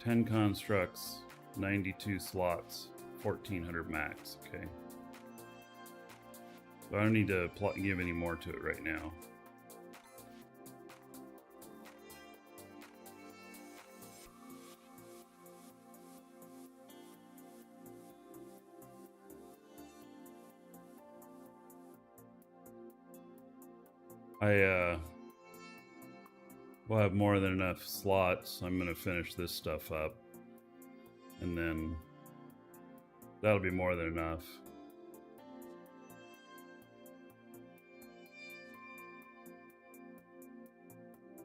10 constructs, 92 slots, 1400 max. Okay. So I don't need to give any more to it right now. We'll have more than enough slots. I'm gonna finish this stuff up, and then that'll be more than enough.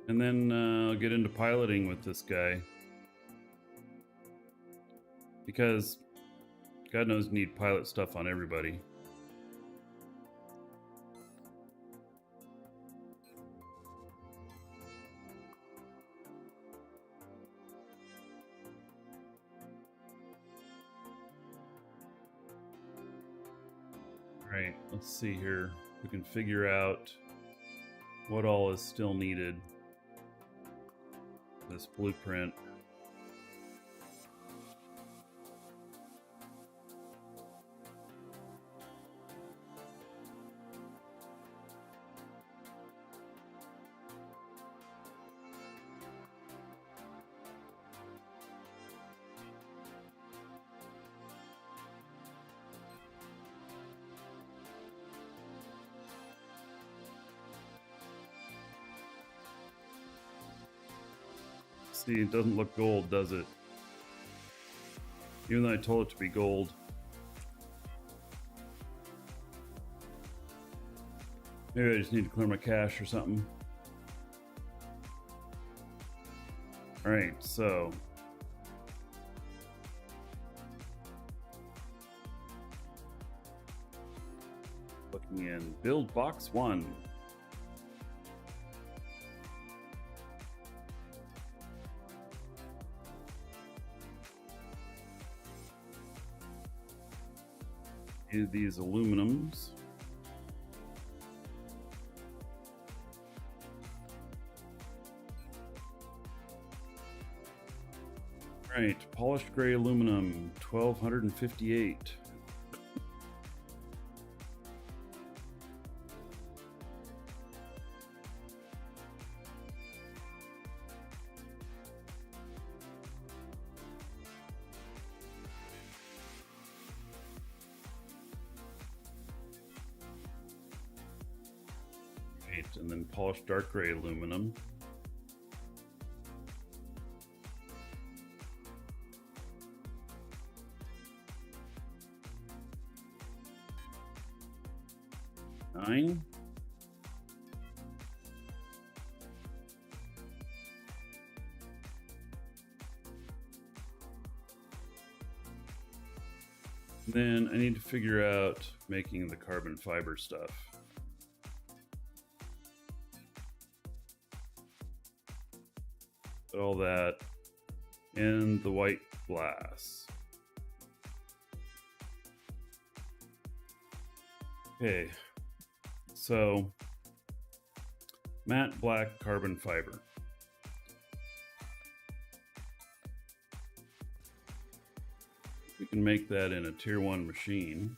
And then I'll get into piloting with this guy, because God knows you need pilot stuff on everybody. Alright, let's see here. We can figure out what all is still needed. This blueprint. See, it doesn't look gold, does it? Even though I told it to be gold. Maybe I just need to clear my cache or something. Alright, so looking in build box 1. These aluminums. Right, polished gray aluminum, 1258. And then polished dark gray aluminum. $9. Then I need to figure out making the carbon fiber stuff. Put all that in the white glass. Okay, so matte black carbon fiber. We can make that in a tier 1 machine.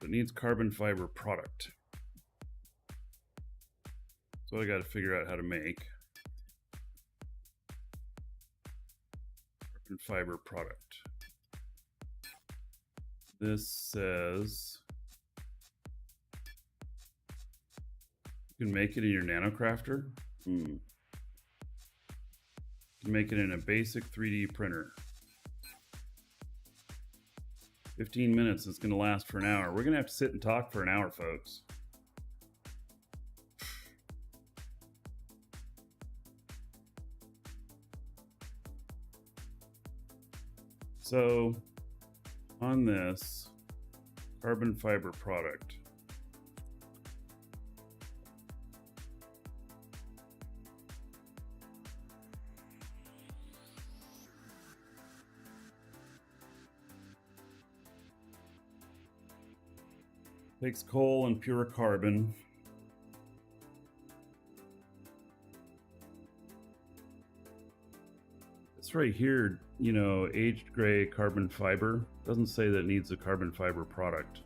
It needs carbon fiber product. So I got to figure out how to make carbon fiber product. This says you can make it in your nanocrafter. You can make it in a basic 3D printer. 15 minutes. It's going to last for an hour. We're going to have to sit and talk for an hour, folks. So on this carbon fiber product, takes coal and pure carbon. This right here, you know, aged gray carbon fiber, doesn't say that it needs a carbon fiber product.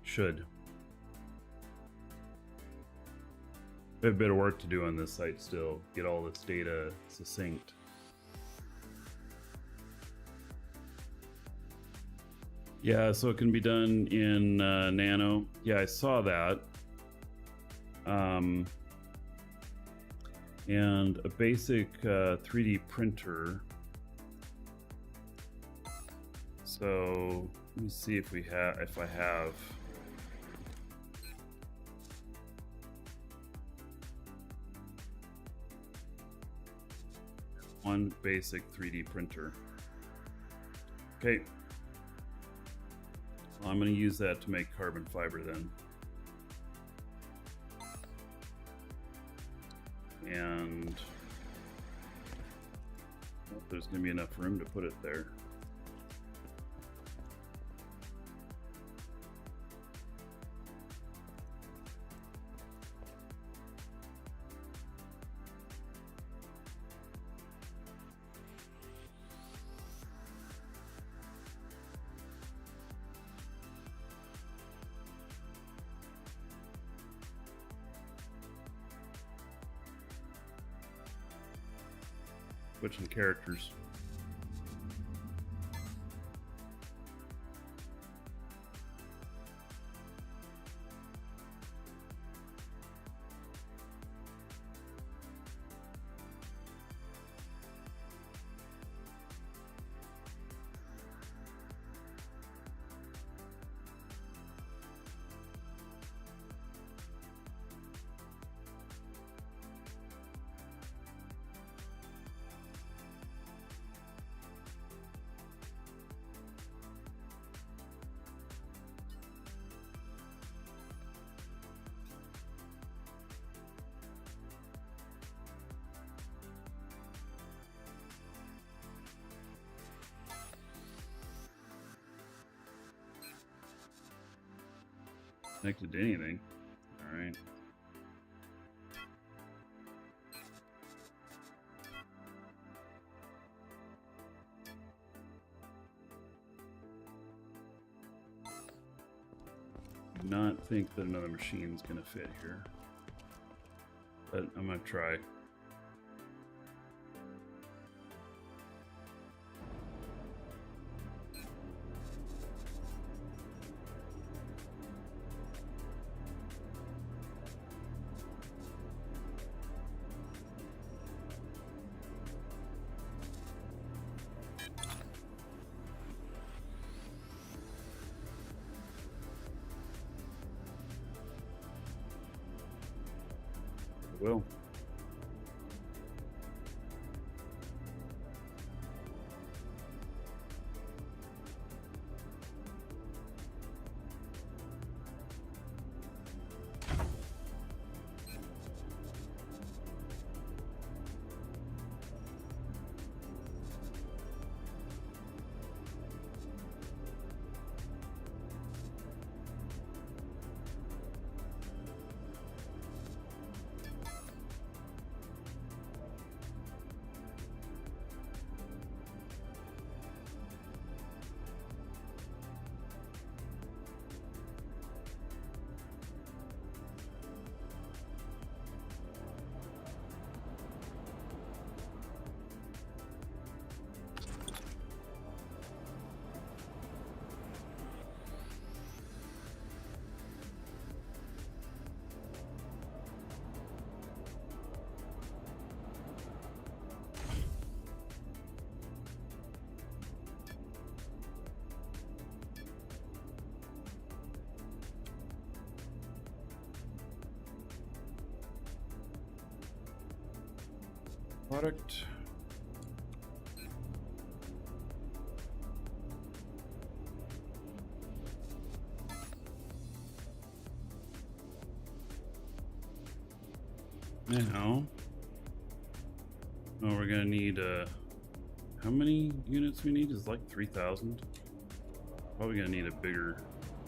Should. We have a bit of work to do on this site still, get all this data succinct. Yeah, so it can be done in nano. Yeah, I saw that. And a basic 3D printer. So let me see if I have. One basic 3D printer. Okay. Well, I'm going to use that to make carbon fiber then. And well, there's going to be enough room to put it there. Switching characters. Connected to anything. All right. Do not think that another machine's gonna fit here, but I'm gonna try. Will. Product. Now, oh, we're gonna need how many units we need is like 3,000. Probably gonna need a bigger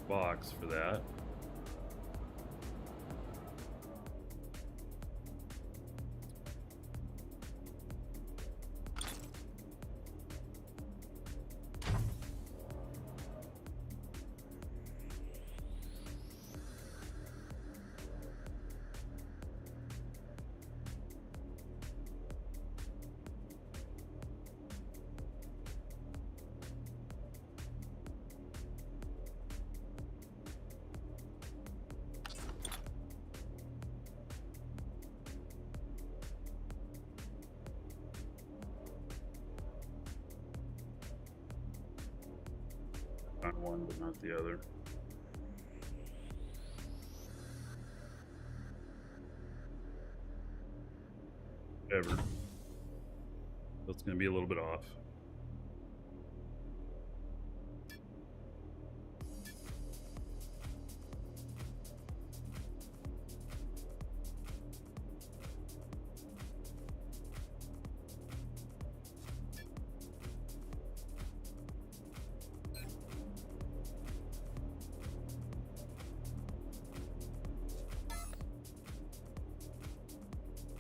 box for that. On one, but not the other. Whatever. That's going to be a little bit off.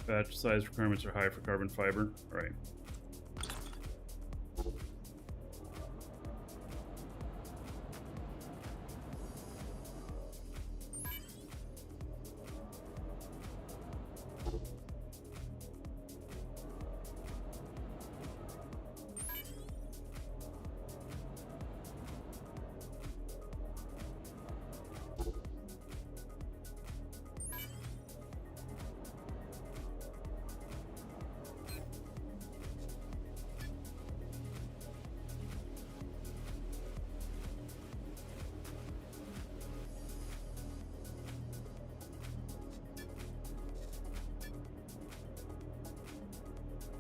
Batch size requirements are high for carbon fiber. All right.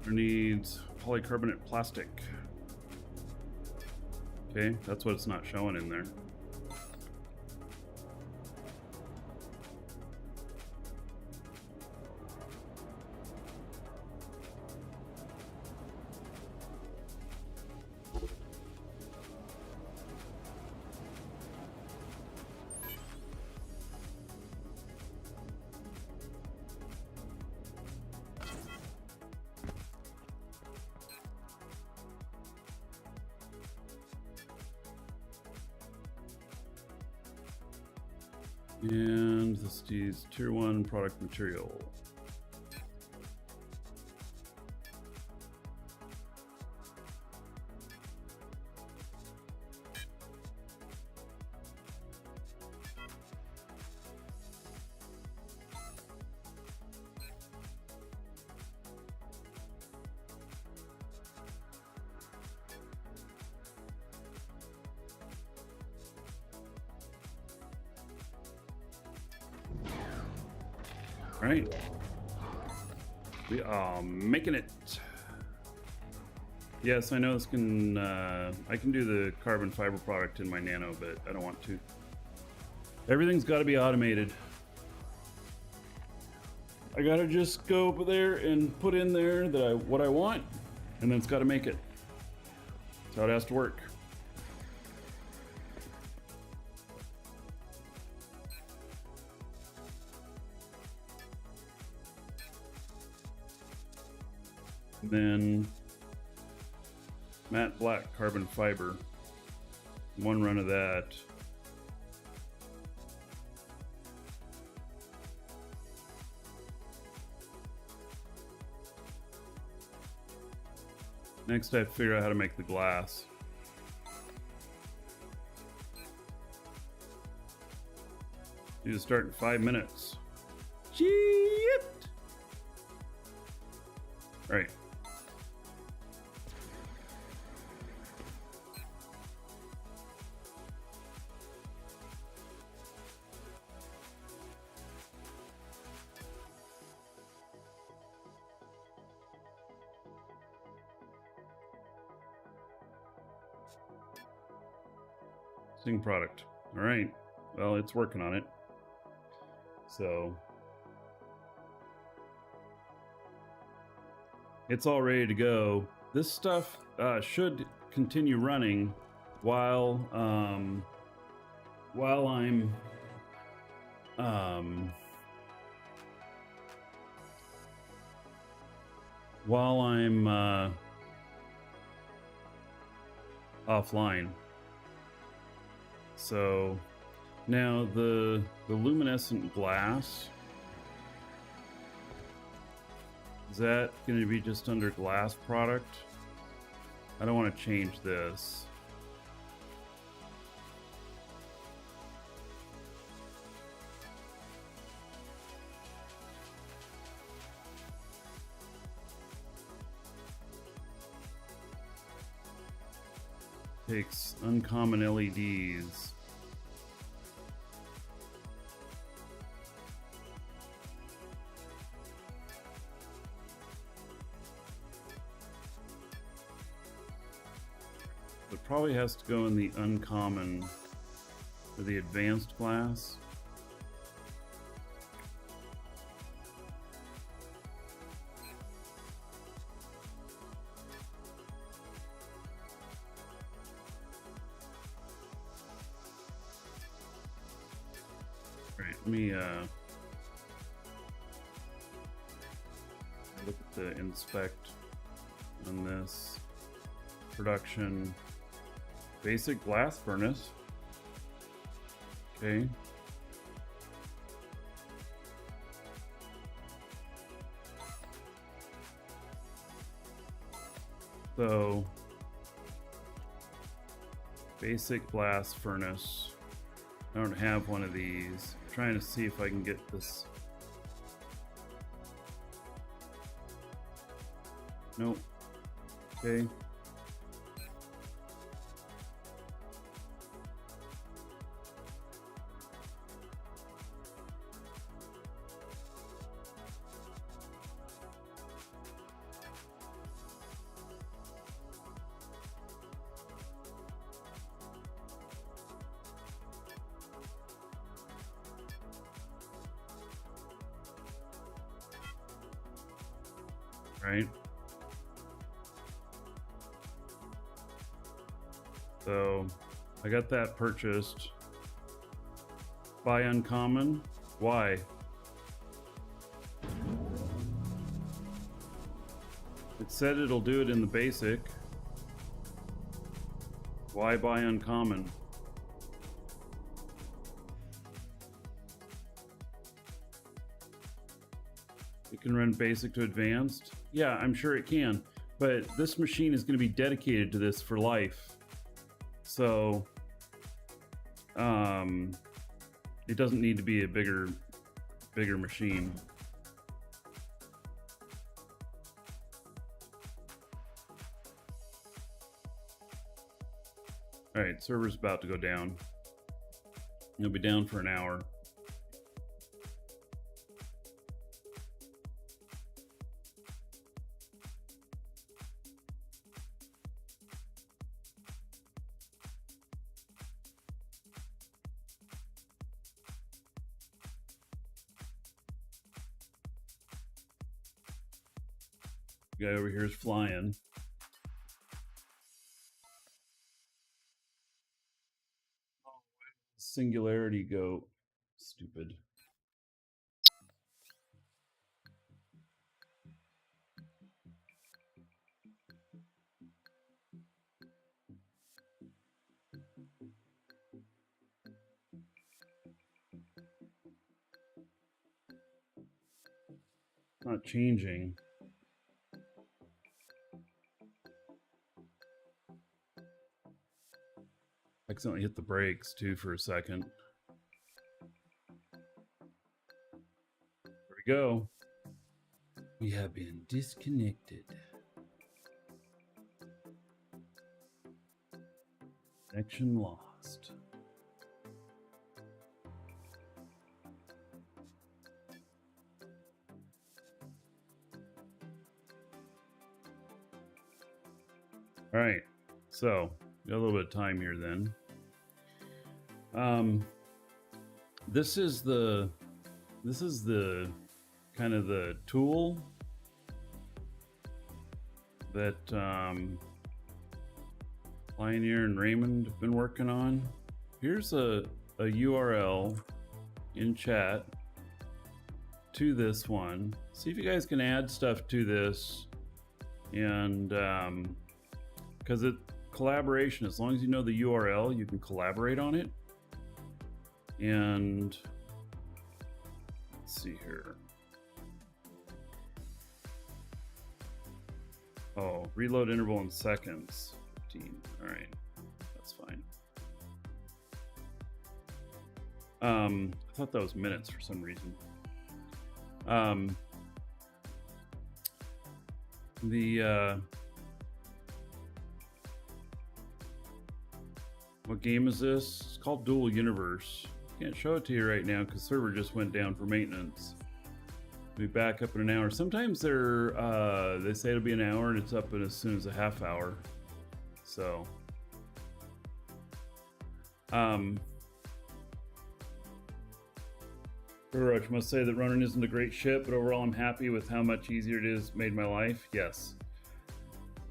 Needs polycarbonate plastic. Okay, that's what it's not showing in there. And this is tier 1 product material. All right, we are making it. Yes, I know this can, I can do the carbon fiber product in my nano, but I don't want to. Everything's got to be automated. I got to just go over there and put in there that what I want, and then it's got to make it. That's how it has to work. Then matte black carbon fiber, one run of that. Next I have to figure out how to make the glass. Need to start in 5 minutes. Shit! All right. Testing product. All right. Well, it's working on it. So it's all ready to go. This stuff should continue running while I'm offline. So now the luminescent glass, is that going to be just under glass product? I don't want to change this. Takes uncommon LEDs. It probably has to go in the uncommon or the advanced glass. Right, let me look at the inspect on this. Production, basic glass furnace. Okay. So, basic glass furnace. I don't have one of these. I'm trying to see if I can get this. Nope. Okay. Right. So I got that purchased. Buy uncommon. Why? It said it'll do it in the basic. Why buy uncommon? It can run basic to advanced. Yeah, I'm sure it can, but this machine is going to be dedicated to this for life. So, it doesn't need to be a bigger machine. All right, server's about to go down. It'll be down for an hour. The guy over here is flying. Singularity go stupid. Not changing. Accidentally hit the brakes too for a second. There we go. We have been disconnected. Connection lost. All right, so got a little bit of time here then. This is the kind of the tool that Pioneer and Raymond have been working on. Here's a URL in chat to this one. See if you guys can add stuff to this, and because it collaboration, as long as you know the URL, you can collaborate on it. And let's see here. Oh, reload interval in seconds. 15. All right, that's fine. I thought that was minutes for some reason. What game is this? It's called Dual Universe. Can't show it to you right now because server just went down for maintenance. Be back up in an hour. Sometimes they say it'll be an hour and it's up in as soon as a half hour. So Roach must say that Ronin isn't a great ship, but overall I'm happy with how much easier it is made my life. Yes.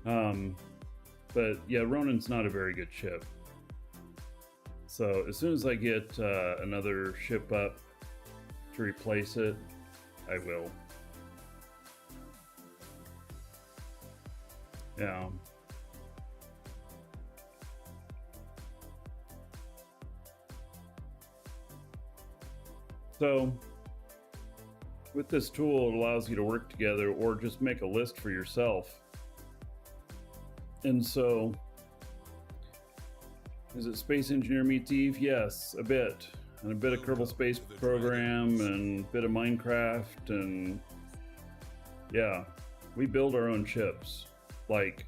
But yeah, Ronin's not a very good ship. So as soon as I get another ship up to replace it, I will. Yeah. So with this tool, it allows you to work together or just make a list for yourself. And so, is it Space Engineer meets Eve? Yes, a bit. And a bit of Kerbal Space Program and a bit of Minecraft, and yeah, we build our own ships, like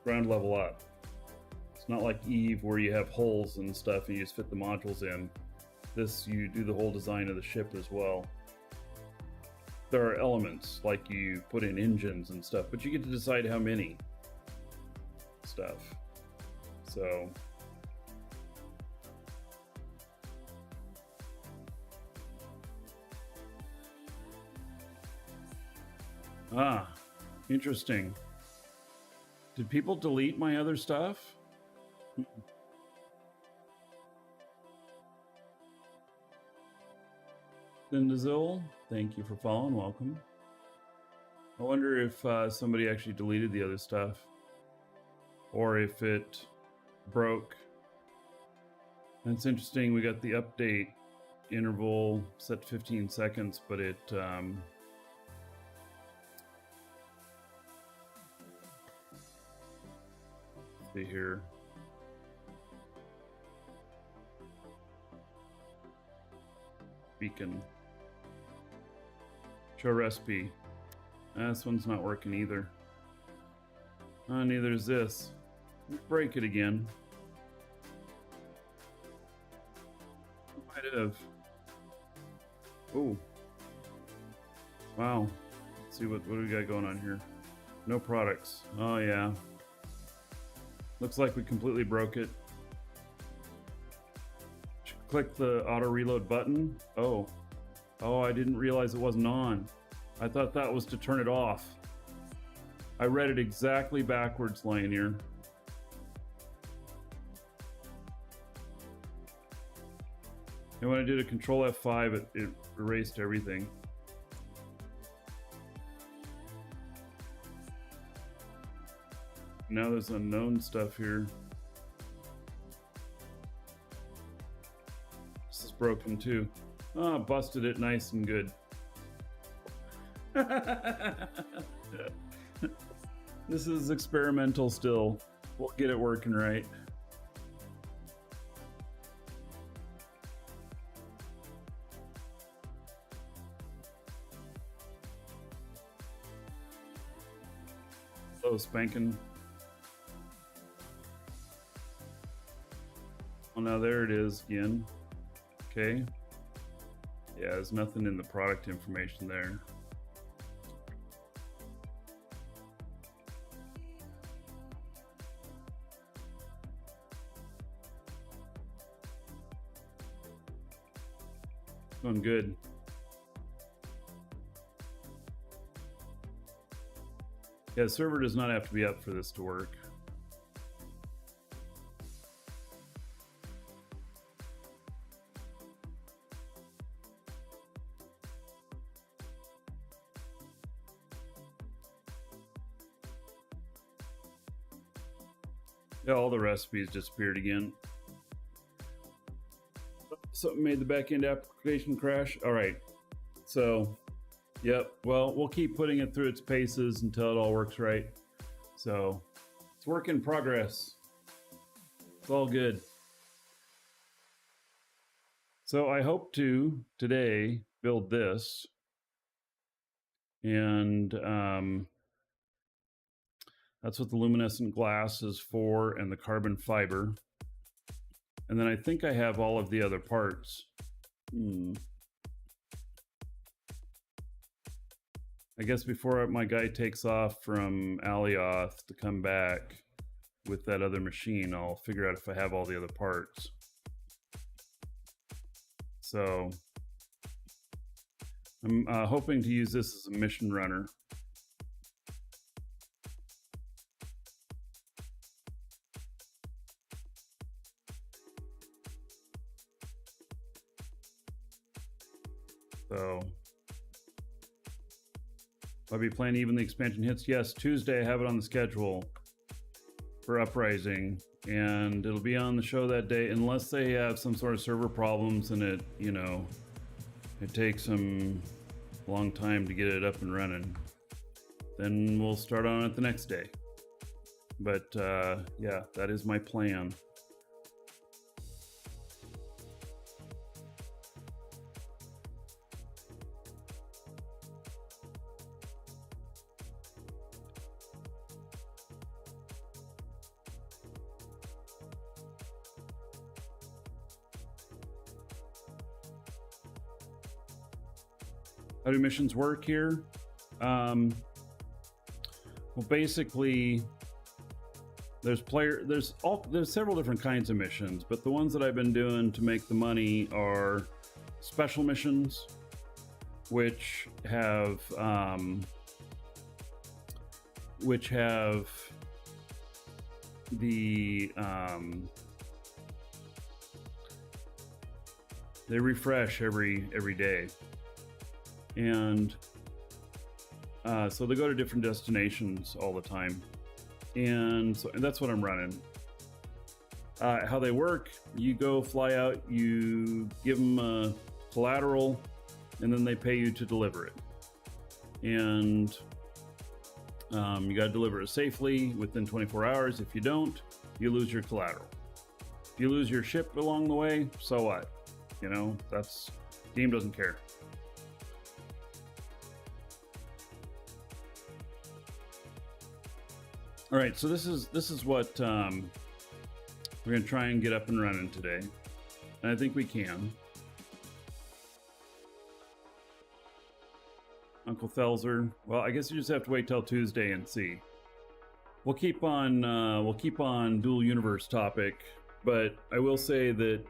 ground level up. It's not like Eve where you have holes and stuff and you just fit the modules in. This, you do the whole design of the ship as well. There are elements, like you put in engines and stuff, but you get to decide how many stuff. So interesting. Did people delete my other stuff? Dindazil, thank you for following. Welcome. I wonder if somebody actually deleted the other stuff, or if it broke. That's interesting. We got the update interval set to 15 seconds, but it let's see here. Beacon. Show recipe. This one's not working either. Neither is this. Let's break it again. Might have. Oh. Wow. Let's see what do we got going on here. No products. Oh yeah. Looks like we completely broke it. Click the auto reload button. Oh, I didn't realize it wasn't on. I thought that was to turn it off. I read it exactly backwards, Lioneer. And when I did a control F5, it erased everything. Now there's unknown stuff here. This is broken too. Oh, busted it nice and good. This is experimental still. We'll get it working right. Hello, Spankin'. Well, now there it is again. Okay. Yeah, there's nothing in the product information there. Going good. Yeah, the server does not have to be up for this to work. Yeah, all the recipes disappeared again. Something made the backend application crash. All right. So, yep. Well, we'll keep putting it through its paces until it all works right. So, it's work in progress. It's all good. So, I hope to today build this. And that's what the luminescent glass is for, and the carbon fiber. And then I think I have all of the other parts. I guess before my guy takes off from Alioth to come back with that other machine, I'll figure out if I have all the other parts. So I'm hoping to use this as a mission runner. So I'll be playing even the expansion hits. Yes, Tuesday I have it on the schedule for Uprising, and it'll be on the show that day unless they have some sort of server problems and it, you know, it takes them a long time to get it up and running. Then we'll start on it the next day. But yeah, that is my plan. How do missions work here? Well, basically, there's several different kinds of missions, but the ones that I've been doing to make the money are special missions, which have the they refresh every day. And so they go to different destinations all the time, and that's what I'm running. How they work: you go fly out, you give them a collateral, and then they pay you to deliver it. And you got to deliver it safely within 24 hours. If you don't, you lose your collateral. If you lose your ship along the way, so what? You know, that's game doesn't care. All right, so this is what we're gonna try and get up and running today, and I think we can. Uncle Thelzer. Well, I guess you just have to wait till Tuesday and see. We'll keep on dual universe topic, but I will say that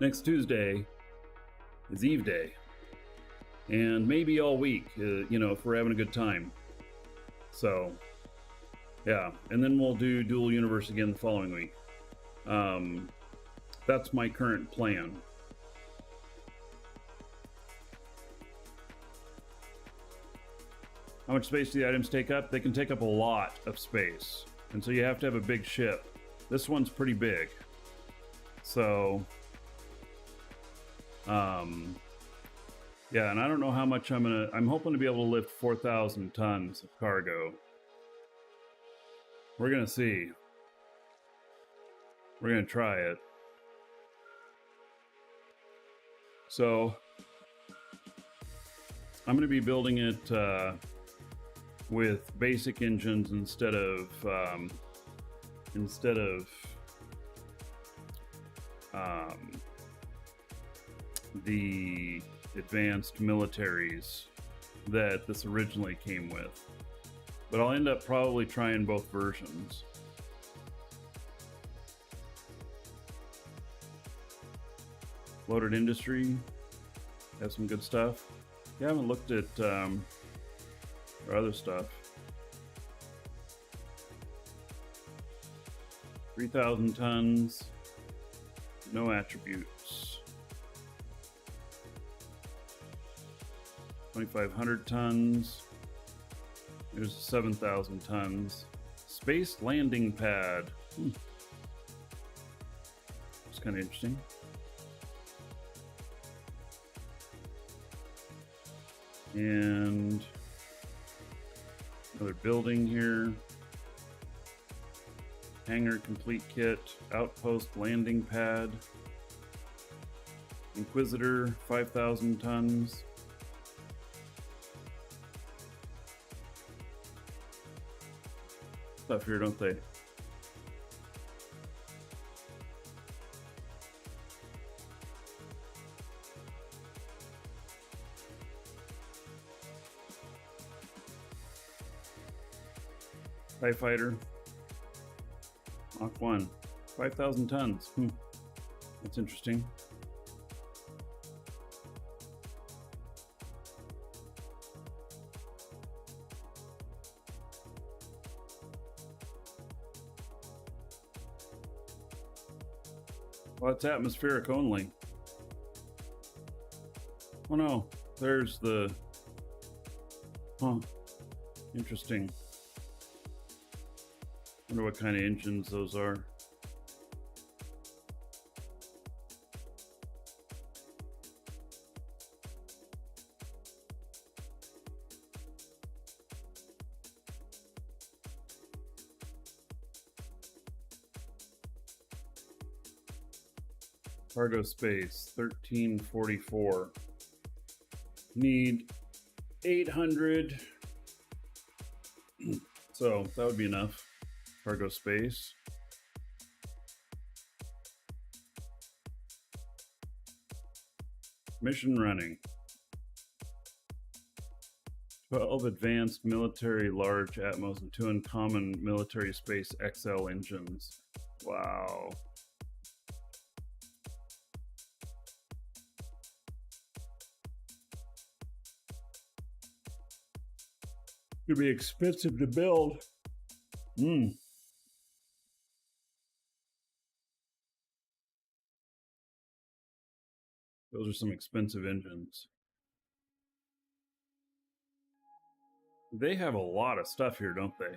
next Tuesday is Eve Day, and maybe all week, you know, if we're having a good time. So. Yeah, and then we'll do dual universe again the following week. That's my current plan. How much space do the items take up? They can take up a lot of space, and so you have to have a big ship. This one's pretty big. So, yeah, and I don't know how much I'm hoping to be able to lift 4,000 tons of cargo. We're gonna see. We're gonna try it. So I'm gonna be building it with basic engines instead of the advanced militaries that this originally came with. But I'll end up probably trying both versions. Loaded industry. Have some good stuff. You haven't looked at our other stuff. 3,000 tons. No attributes. 2,500 tons. There's 7,000 tons. Space landing pad. It's kind of interesting. And another building here. Hangar complete kit. Outpost landing pad. Inquisitor, 5,000 tons. Stuff here, don't they? TIE fighter. Mach 1. 5,000 tons. That's interesting. Well, it's atmospheric only. Oh no, there's the... Interesting. Wonder what kind of engines those are. Cargo space, 1344. Need 800. So that would be enough. Cargo space. Mission running. 12 advanced military large Atmos and 2 uncommon military space XL engines. Wow. Could be expensive to build. Those are some expensive engines. They have a lot of stuff here, don't they?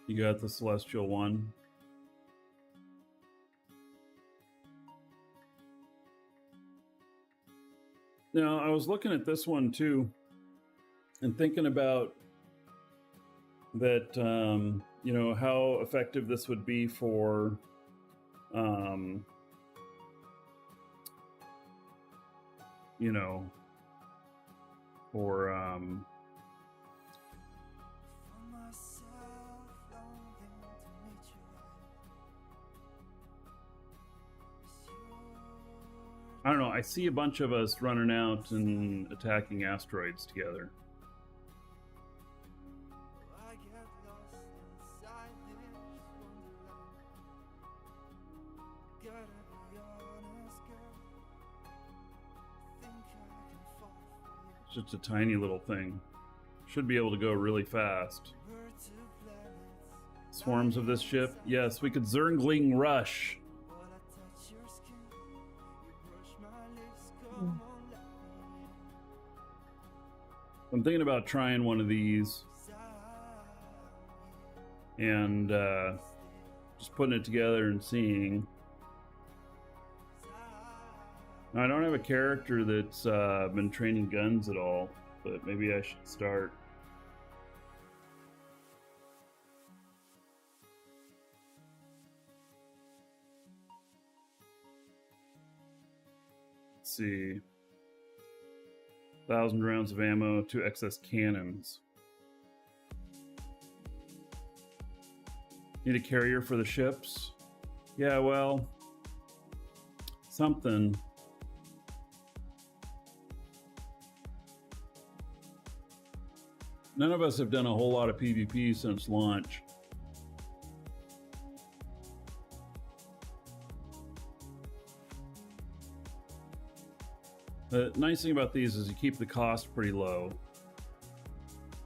You got the Celestial one. Now, I was looking at this one too and thinking about that, you know, how effective this would be for, you know, for, I don't know, I see a bunch of us running out and attacking asteroids together. It's just a tiny little thing. Should be able to go really fast. Swarms of this ship? Yes, we could Zergling rush. I'm thinking about trying one of these and just putting it together and seeing. Now, I don't have a character that's been training guns at all, but maybe I should start. Let's see. 1,000 rounds of ammo, 2 excess cannons. Need a carrier for the ships? Yeah, well, something. None of us have done a whole lot of PvP since launch. The nice thing about these is you keep the cost pretty low.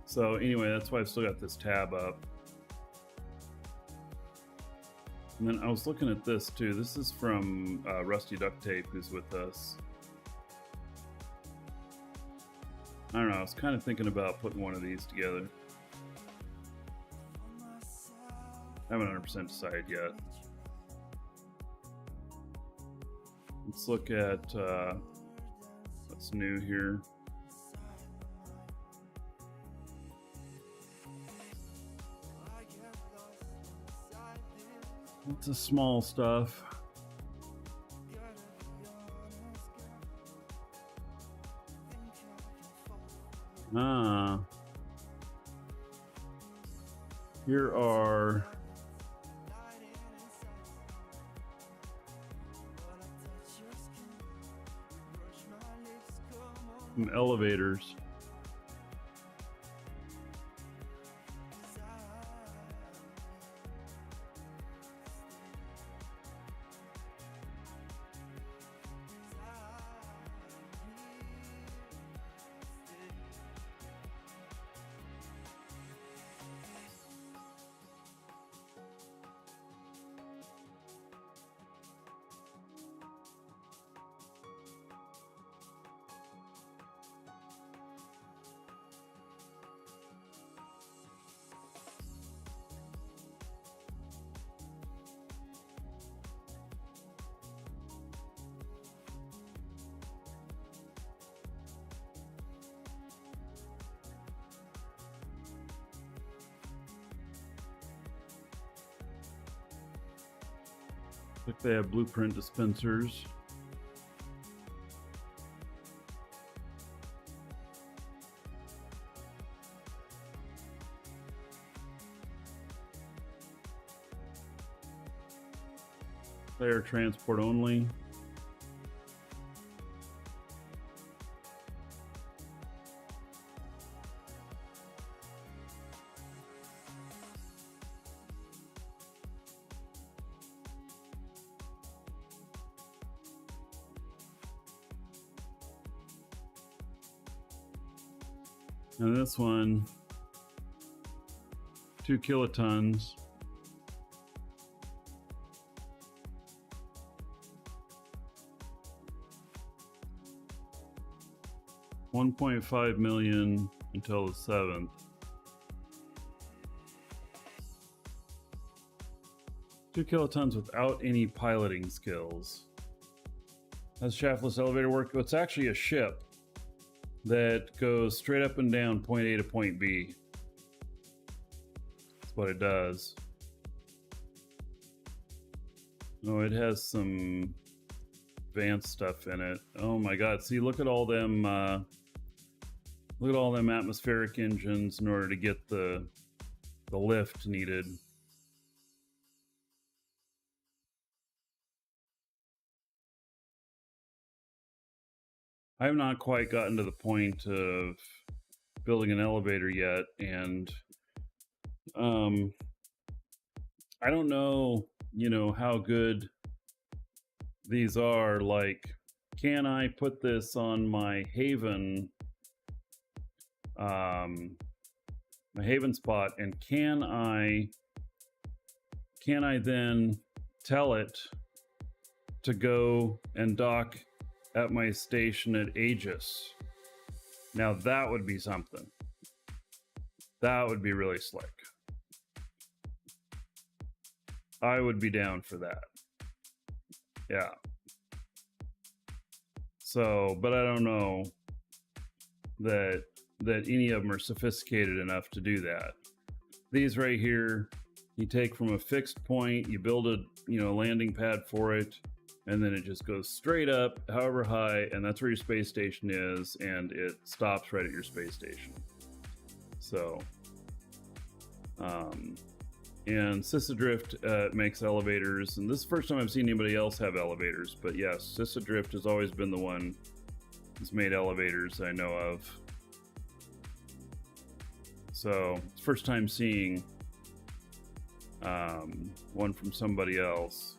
So anyway, that's why I've still got this tab up. And then I was looking at this too. This is from Rusty Duct Tape, who's with us. I don't know, I was kind of thinking about putting one of these together. I haven't 100% decided yet. Let's look at what's new here. It's a small stuff. Here are some elevators. Like they have blueprint dispensers. Player transport only. And this one, 2 kilotons. $1.5 million until the 7th. Two kilotons without any piloting skills. How's shaftless elevator work? Well, it's actually a ship that goes straight up and down point A to point B. That's what it does. Oh, it has some advanced stuff in it. Oh my god, see, look at all them atmospheric engines in order to get the lift needed. I have not quite gotten to the point of building an elevator yet, and I don't know, how good these are. Like, can I put this on my Haven, spot, and can I then tell it to go and dock at my station at Aegis? Now that would be something. That would be really slick. I would be down for that. Yeah. So, but I don't know that any of them are sophisticated enough to do that. These right here, you take from a fixed point, you build a landing pad for it, and then it just goes straight up, however high, and that's where your space station is, and it stops right at your space station. So, And Sysadrift makes elevators, and this is the first time I've seen anybody else have elevators. But yes, Sysadrift has always been the one that's made elevators I know of. So it's first time seeing one from somebody else.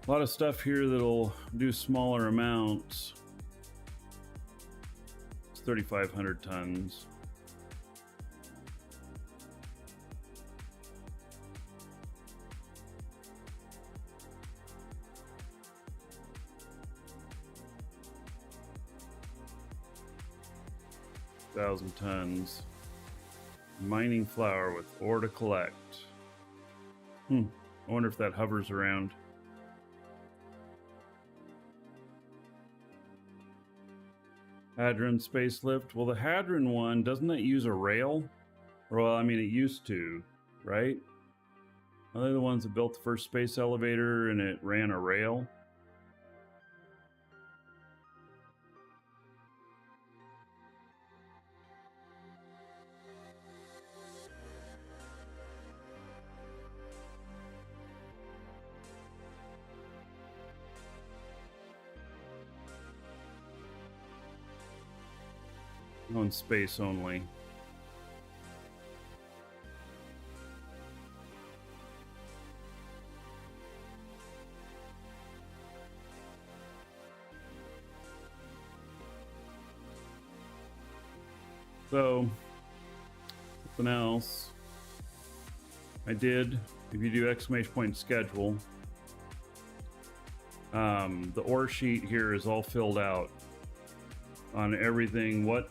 A lot of stuff here that'll do smaller amounts. It's 3,500 tons. Thousand tons. Mining flour with ore to collect. I wonder if that hovers around. Hadron space lift. Well, the Hadron one, doesn't that use a rail? Well, I mean, it used to, right? Are they the ones that built the first space elevator and it ran a rail? On space only. So, something else I did, if you do exclamation point schedule, the ore sheet here is all filled out on everything, what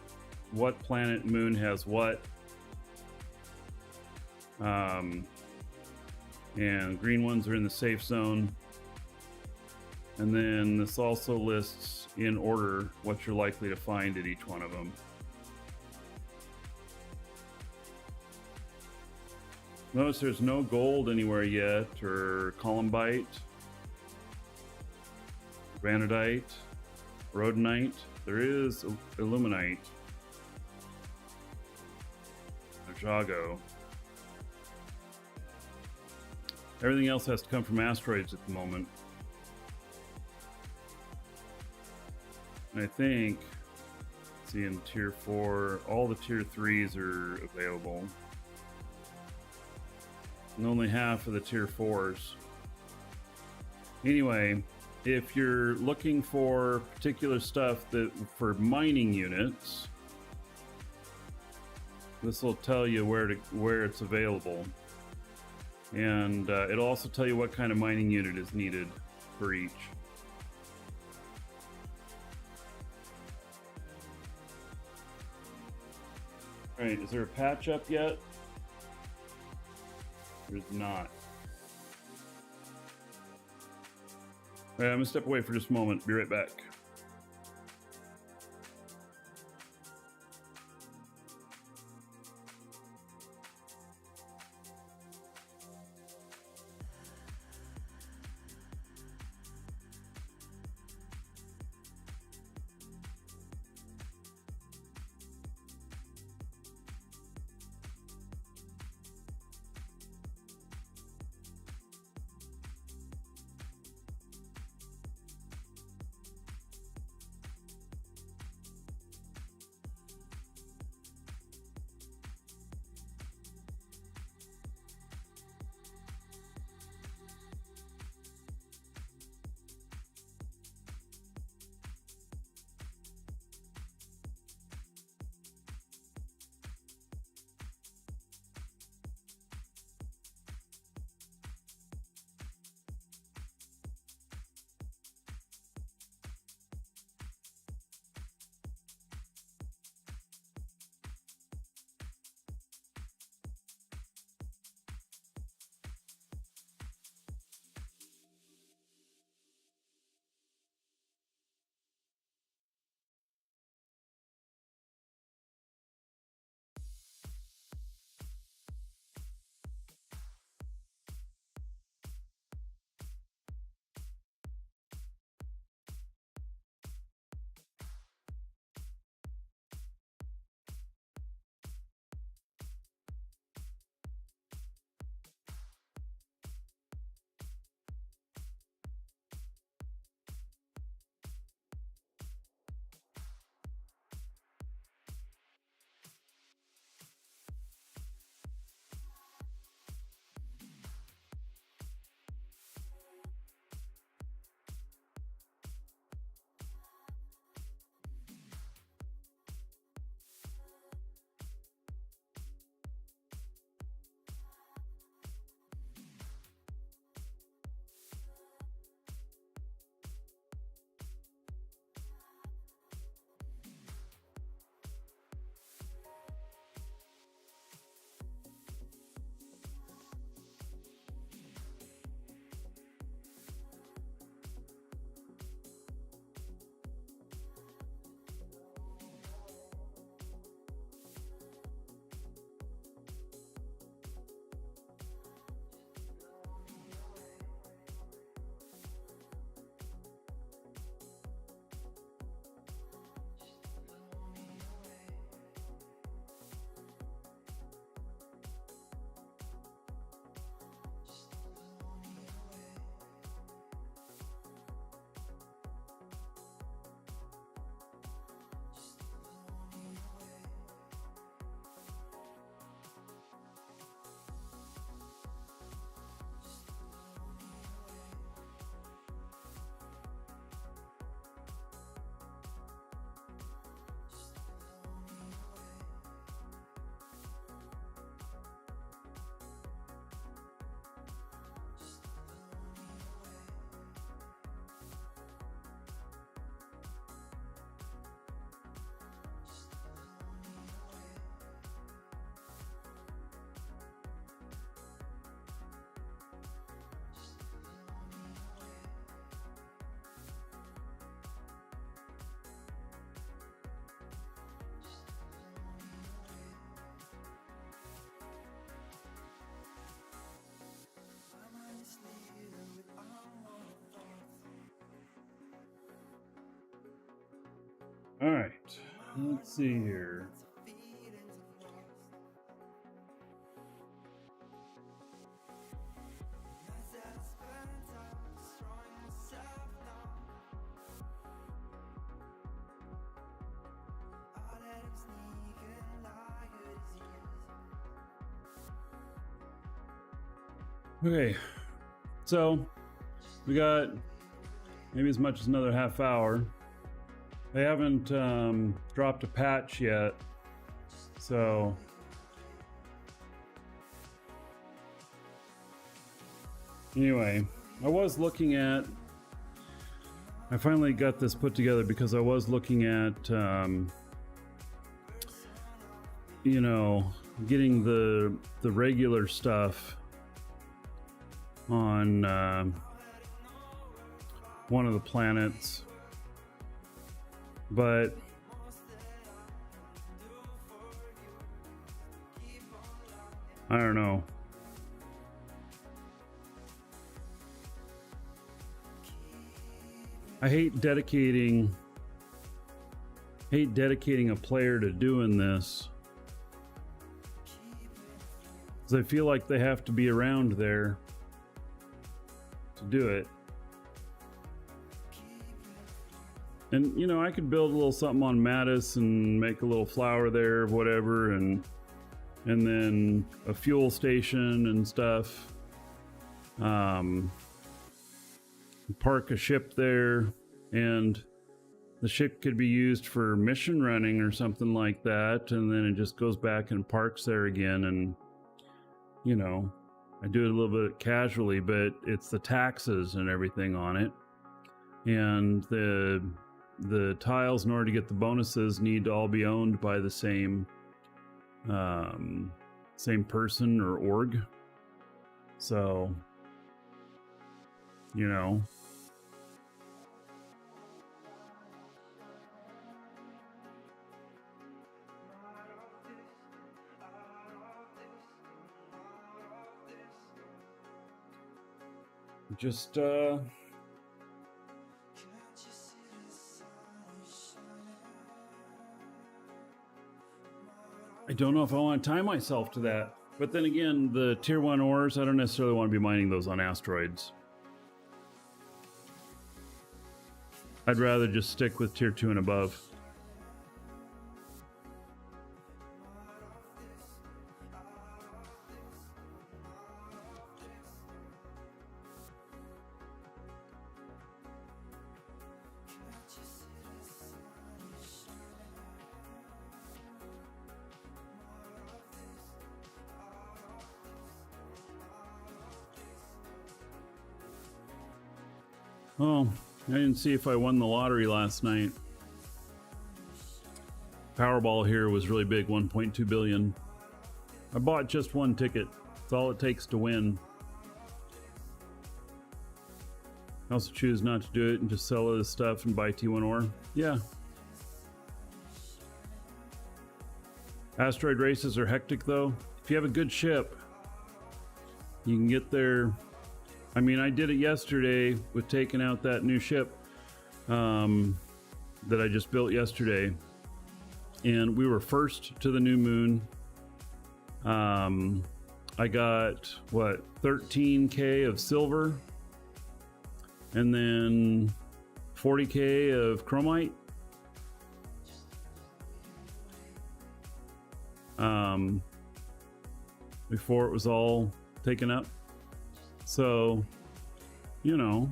planet moon has what, and green ones are in the safe zone. And then this also lists in order what you're likely to find at each one of them. Notice there's no gold anywhere yet, or columbite, vanadite, rhodonite. There is illuminite. Jago. Everything else has to come from asteroids at the moment. And I think, see, in tier 4, all the tier 3s are available. And only half of the tier 4s. Anyway, if you're looking for particular stuff that for mining units, this will tell you where it's available, and it'll also tell you what kind of mining unit is needed for each. All right, is there a patch up yet? There's not. All right, I'm gonna step away for just a moment. Be right back. All right. Let's see here. Okay, so we got maybe as much as another half hour. They haven't dropped a patch yet, so anyway, I finally got this put together because I was looking at you know, getting the regular stuff on one of the planets, but I don't know. I hate dedicating a player to doing this, because I feel like they have to be around there to do it. And you know, I could build a little something on Mattis and make a little flower there or whatever, and then a fuel station and stuff. Park a ship there, and the ship could be used for mission running or something like that, and then it just goes back and parks there again. And you know, I do it a little bit casually, but it's the taxes and everything on it, and the tiles in order to get the bonuses need to all be owned by the same person or org. So, you know, just I don't know if I want to tie myself to that. But then again, the tier 1 ores, I don't necessarily want to be mining those on asteroids. I'd rather just stick with tier 2 and above. Oh, I didn't see if I won the lottery last night. Powerball here was really big, 1.2 billion. I bought just one ticket. That's all it takes to win. I also choose not to do it and just sell this stuff and buy T1 ore. Yeah. Asteroid races are hectic though. If you have a good ship, you can get there. I mean, I did it yesterday with taking out that new ship that I just built yesterday. And we were first to the new moon. I got, what, 13K of silver. And then 40K of chromite. Before it was all taken up. So, you know,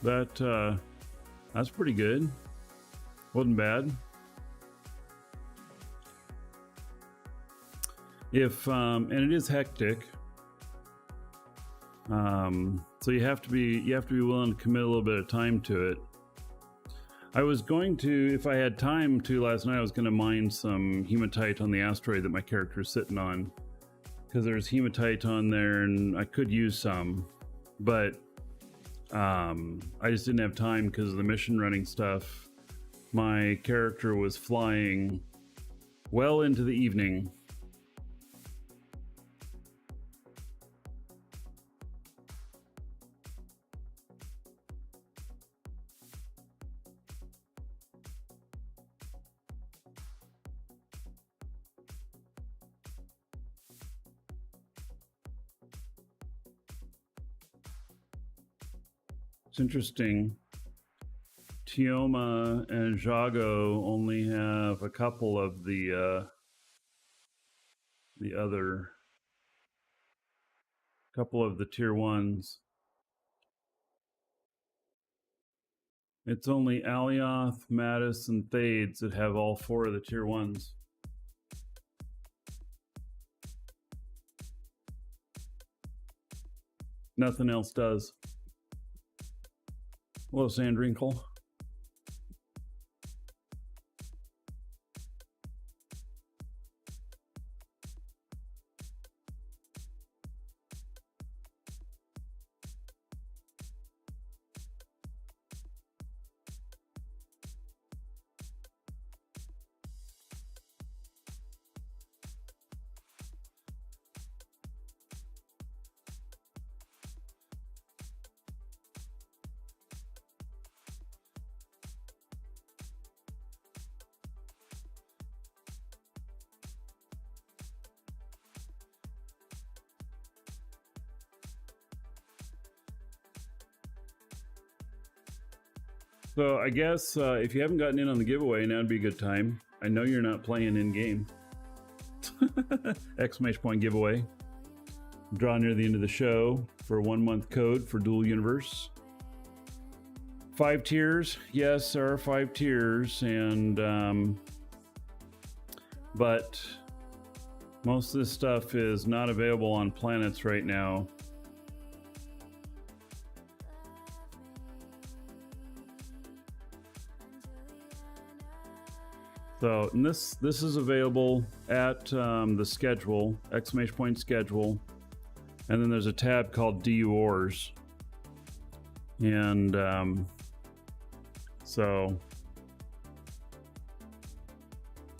that's pretty good. Wasn't bad. And it is hectic. So you have to be willing to commit a little bit of time to it. I was going to, if I had time to last night, I was going to mine some hematite on the asteroid that my character is sitting on, because there's hematite on there and I could use some, but I just didn't have time because of the mission running stuff. My character was flying well into the evening. It's interesting. Tioma and Jago only have a couple of the tier ones. It's only Alioth, Mattis, and Thades that have all 4 of the tier ones. Nothing else does. Hello, Sandrinkle. So I guess if you haven't gotten in on the giveaway, now would be a good time. I know you're not playing in-game. Exclamation point giveaway. Draw near the end of the show for a 1-month code for Dual Universe. 5 tiers. Yes, there are 5 tiers, and but most of this stuff is not available on planets right now. So, and this is available at the schedule, exclamation point schedule, and then there's a tab called DU Ors, and so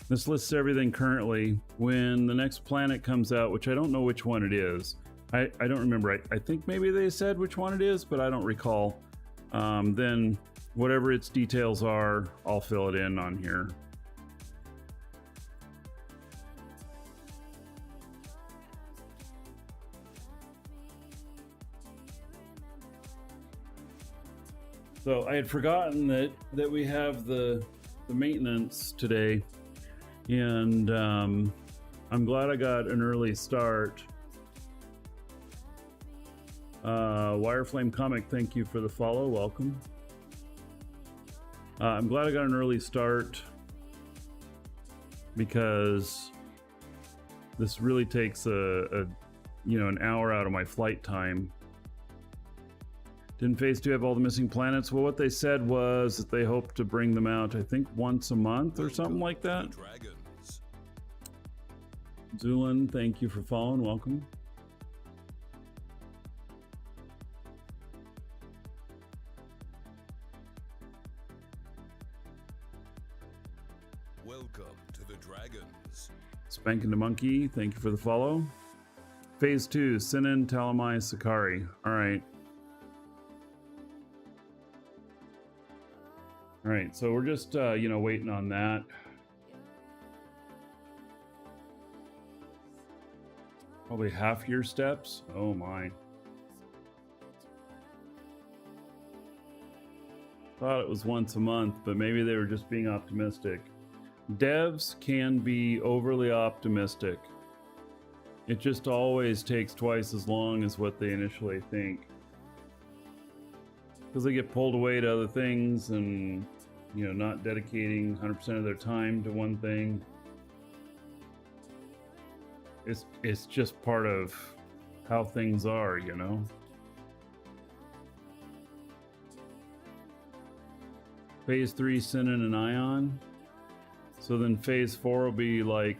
this lists everything currently. When the next planet comes out, which I don't know which one it is, I don't remember. I think maybe they said which one it is, but I don't recall. Then whatever its details are, I'll fill it in on here. So I had forgotten that we have the maintenance today, and I'm glad I got an early start. Wireflame Comic, thank you for the follow. Welcome. I'm glad I got an early start because this really takes an hour out of my flight time. Didn't Phase 2 have all the missing planets? Well, what they said was that they hope to bring them out, I think, once a month or something like that. Zulin, thank you for following. Welcome. Welcome to the Dragons. Spanking the Monkey, thank you for the follow. Phase 2, Sinan, Talamai, Sakari. All right. All right, so we're just, waiting on that. Probably half year steps. Oh my. Thought it was once a month, but maybe they were just being optimistic. Devs can be overly optimistic. It just always takes twice as long as what they initially think. Because they get pulled away to other things and, not dedicating 100% of their time to one thing. It's just part of how things are, Phase 3, Sinan and Ion. So then Phase 4 will be like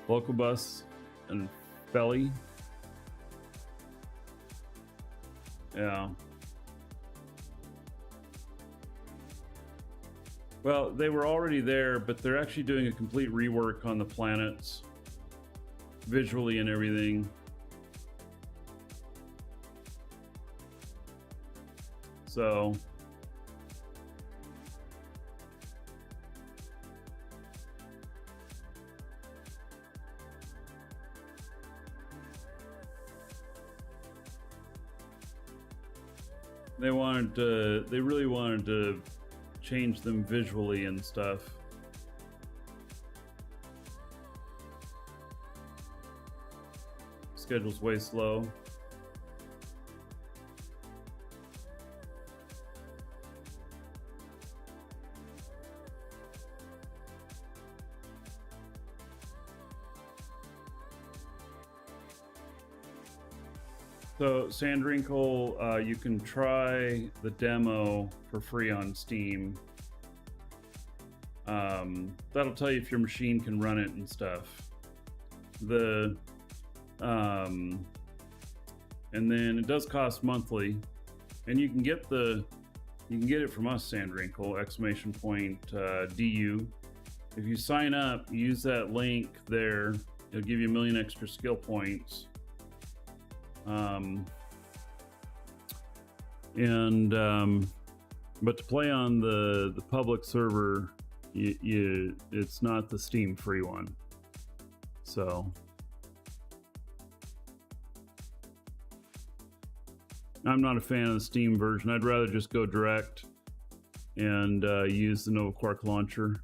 Locobus and Felly. Yeah. Well, they were already there, but they're actually doing a complete rework on the planets, visually and everything. So They really wanted to change them visually and stuff. Schedule's way slow. So, Sandrinkle, you can try the demo for free on Steam. That'll tell you if your machine can run it and stuff. And then it does cost monthly, and you can get it from us, Sandrinkle, !DU. If you sign up, use that link there. It'll give you 1,000,000 extra skill points. But to play on the public server, it's not the Steam free one. So I'm not a fan of the Steam version. I'd rather just go direct and use the Nova Quark launcher.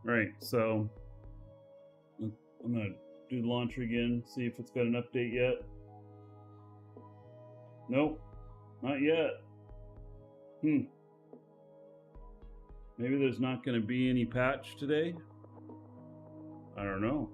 Right, so I'm gonna do the launcher again, see if it's got an update yet. Nope, not yet. Maybe there's not gonna be any patch today? I don't know.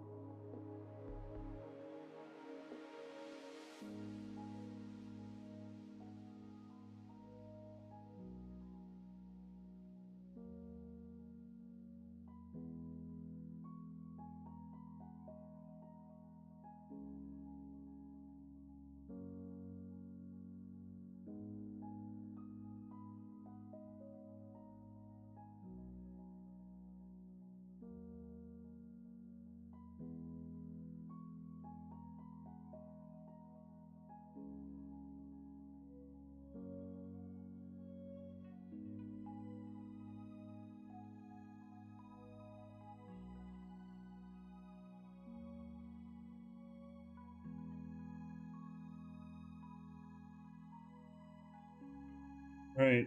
Right.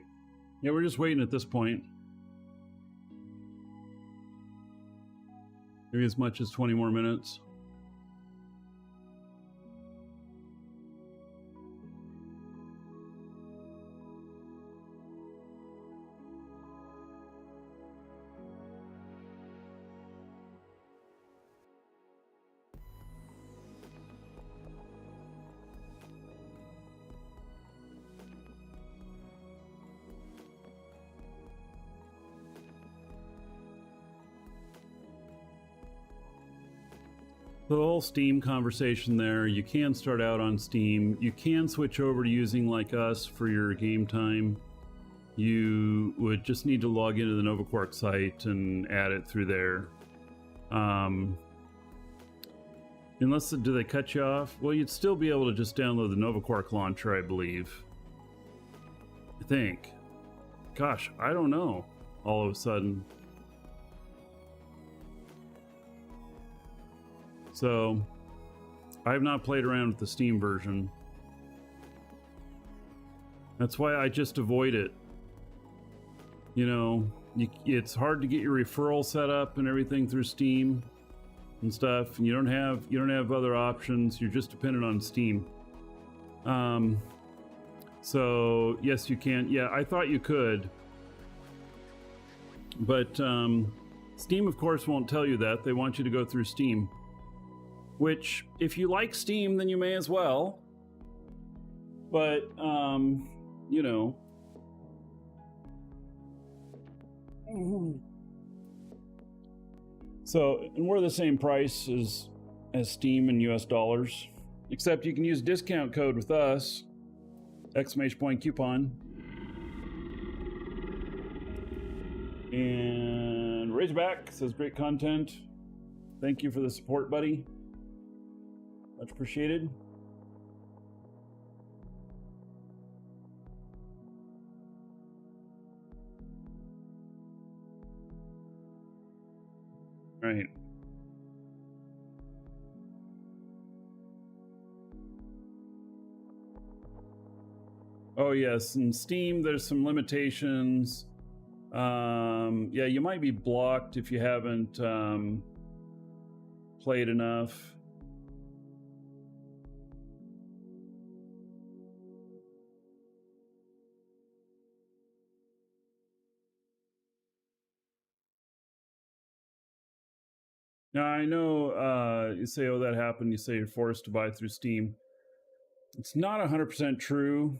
Yeah, we're just waiting at this point. Maybe as much as 20 more minutes. The whole Steam conversation there, you can start out on Steam. You can switch over to using like us for your game time. You would just need to log into the Nova Quark site and add it through there. Unless, do they cut you off? Well, you'd still be able to just download the Nova Quark launcher, I believe. I think. Gosh, I don't know. All of a sudden. So, I have not played around with the Steam version. That's why I just avoid it. it's hard to get your referral set up and everything through Steam and stuff, and you don't have other options. You're just dependent on Steam. So yes, you can. Yeah, I thought you could, but Steam, of course, won't tell you that. They want you to go through Steam, which, if you like Steam, then you may as well. But So, and we're the same price as Steam in US dollars, except you can use discount code with us, !coupon. And Razorback says great content. Thank you for the support, buddy. Much appreciated. Right. Oh yes, in Steam there's some limitations. Yeah, you might be blocked if you haven't played enough. Now, I know you say, oh, that happened. You say you're forced to buy through Steam. It's not 100% true.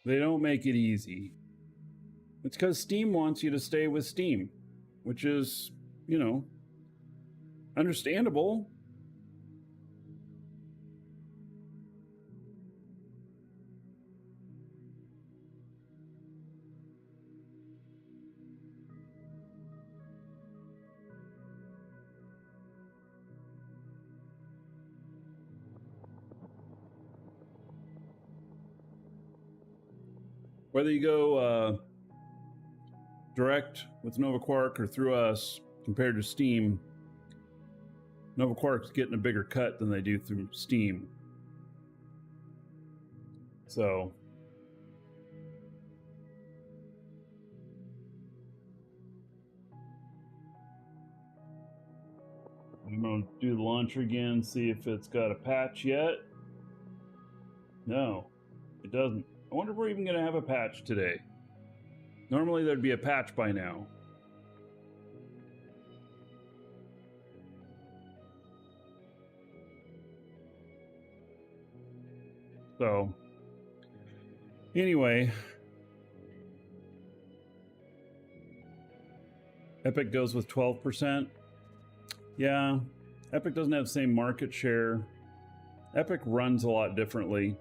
They don't make it easy. It's because Steam wants you to stay with Steam, which is, understandable. Whether you go direct with Nova Quark or through us, compared to Steam, Nova Quark's getting a bigger cut than they do through Steam. So, I'm going to do the launcher again, see if it's got a patch yet. No, it doesn't. I wonder if we're even going to have a patch today. Normally there'd be a patch by now. So, anyway, Epic goes with 12%. Yeah, Epic doesn't have the same market share. Epic runs a lot differently.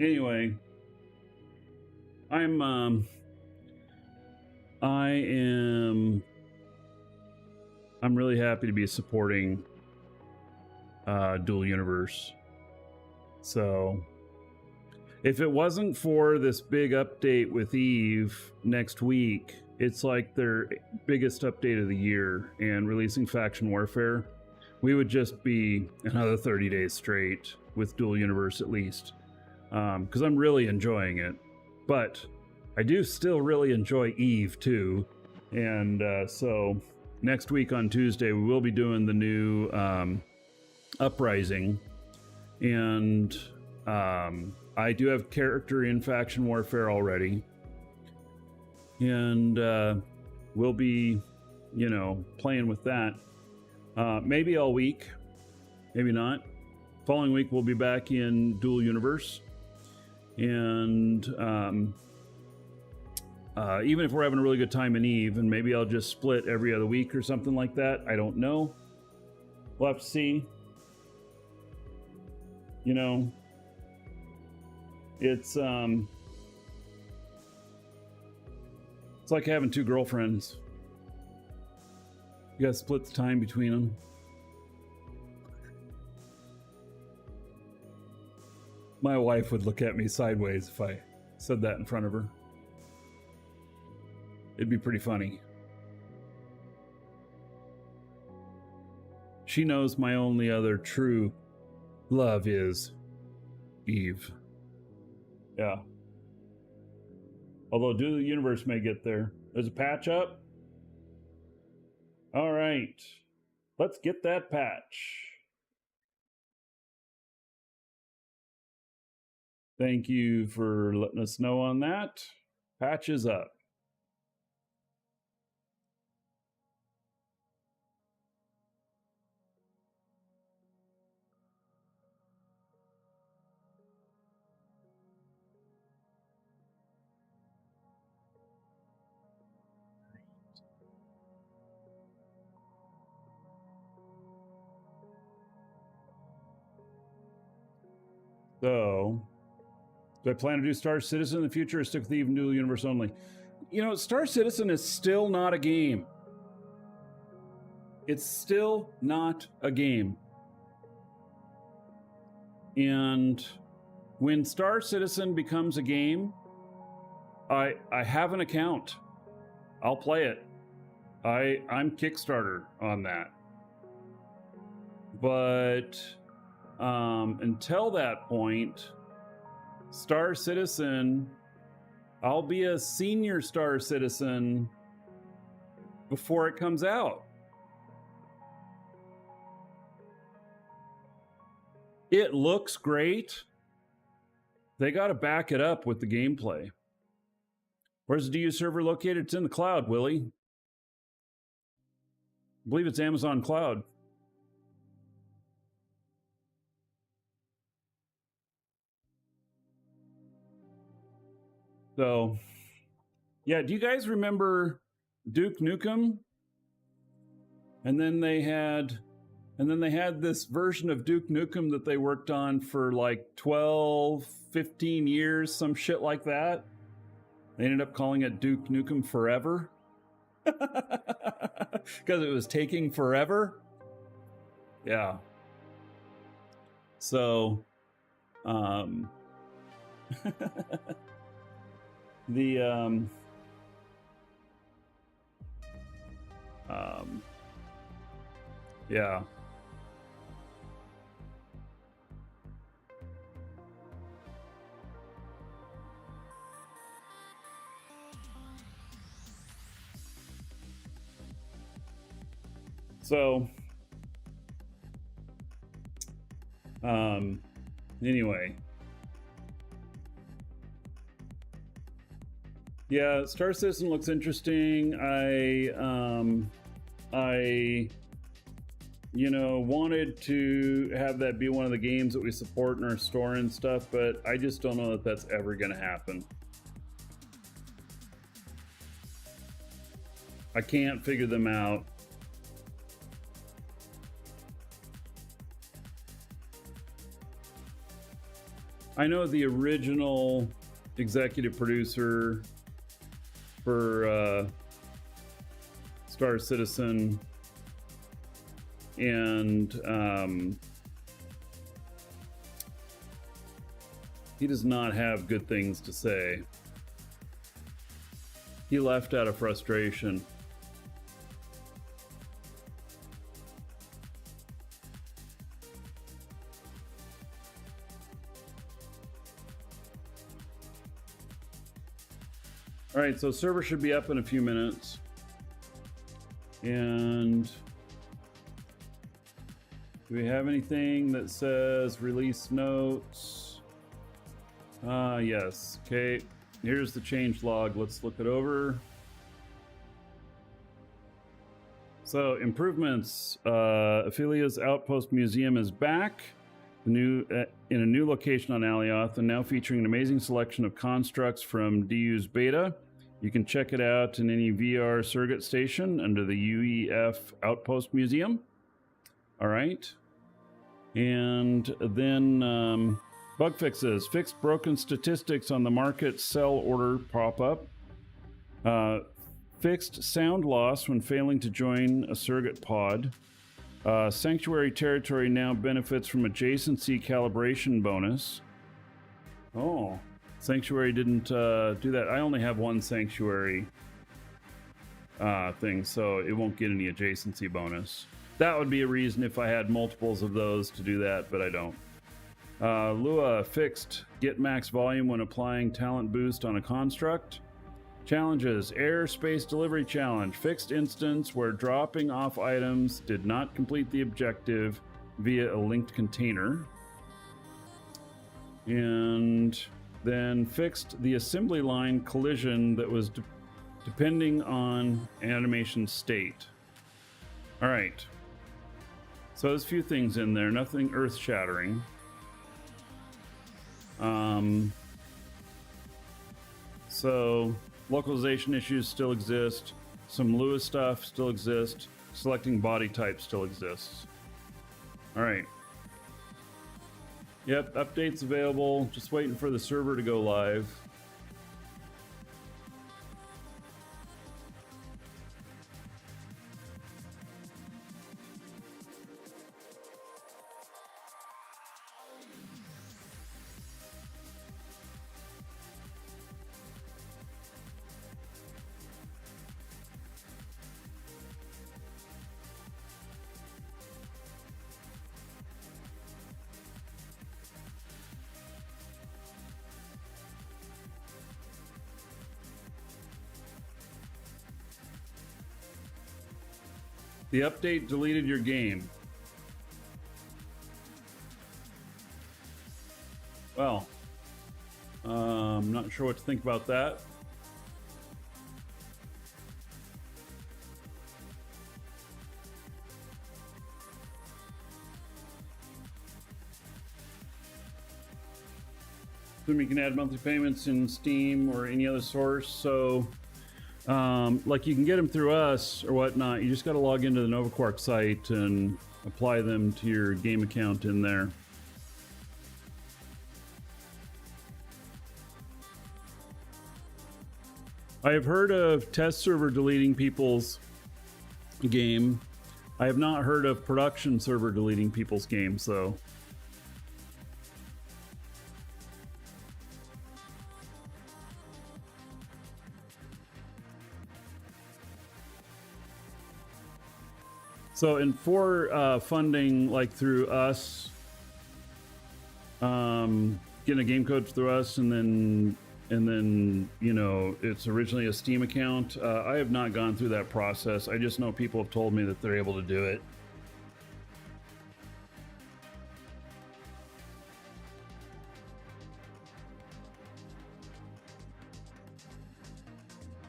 Anyway, I'm really happy to be supporting Dual Universe. So, if it wasn't for this big update with Eve next week, it's like their biggest update of the year, and releasing Faction Warfare, we would just be another 30 days straight with Dual Universe at least. Because I'm really enjoying it. But I do still really enjoy Eve too. And so next week on Tuesday, we will be doing the new Uprising. And I do have character in Faction Warfare already. And we'll be, playing with that. Maybe all week, maybe not. Following week, we'll be back in Dual Universe. And even if we're having a really good time in Eve, and maybe I'll just split every other week or something like that, I don't know. We'll have to see. It's like having two girlfriends. You gotta split the time between them. My wife would look at me sideways if I said that in front of her. It'd be pretty funny. She knows my only other true love is Eve. Yeah. Although Do the Universe may get there. There's a patch up. All right. Let's get that patch. Thank you for letting us know on that. Patch is up. So, do I plan to do Star Citizen in the future or stick with Even Dual Universe only? You know, Star Citizen is still not a game. It's still not a game. And when Star Citizen becomes a game, I have an account. I'll play it. I'm Kickstarter on that. But until that point, Star Citizen, I'll be a senior Star Citizen before it comes out. It looks great. They got to back it up with the gameplay. Where's the DU server located? It's in the cloud, Willie. I believe it's Amazon Cloud. So, yeah, do you guys remember Duke Nukem? And then they had this version of Duke Nukem that they worked on for like 12, 15 years, some shit like that. They ended up calling it Duke Nukem Forever. Because it was taking forever. Yeah. So, yeah. So, anyway. Yeah, Star Citizen looks interesting. I wanted to have that be one of the games that we support in our store and stuff, but I just don't know that that's ever going to happen. I can't figure them out. I know the original executive producer for Star Citizen, and he does not have good things to say. He left out of frustration. All right, so server should be up in a few minutes. And do we have anything that says release notes? Yes. Okay, here's the change log. Let's look it over. So improvements. Ophelia's Outpost Museum is back. In a new location on Alioth, and now featuring an amazing selection of constructs from DU's beta. You can check it out in any VR surrogate station under the UEF Outpost Museum. All right. And then bug fixes. Fixed broken statistics on the market sell order pop-up. Fixed sound loss when failing to join a surrogate pod. Sanctuary territory now benefits from adjacency calibration bonus. Oh, Sanctuary didn't do that. I only have one Sanctuary thing, so it won't get any adjacency bonus. That would be a reason if I had multiples of those to do that, but I don't. Lua fixed get max volume when applying talent boost on a construct. Challenges: airspace delivery challenge, fixed instance where dropping off items did not complete the objective via a linked container. And then fixed the assembly line collision that was depending on animation state. All right. So there's a few things in there, nothing earth-shattering. So localization issues still exist. Some Lua stuff still exists. Selecting body type still exists. All right. Yep, updates available. Just waiting for the server to go live. The update deleted your game. Well, I'm not sure what to think about that. Then we can add monthly payments in Steam or any other source. So like you can get them through us or whatnot. You just got to log into the NovaQuark site and apply them to your game account in there. I have heard of test server deleting people's game. I have not heard of production server deleting people's games, though. So, and for funding, like through us, getting a game code through us, and then you know it's originally a Steam account. I have not gone through that process. I just know people have told me that they're able to do it.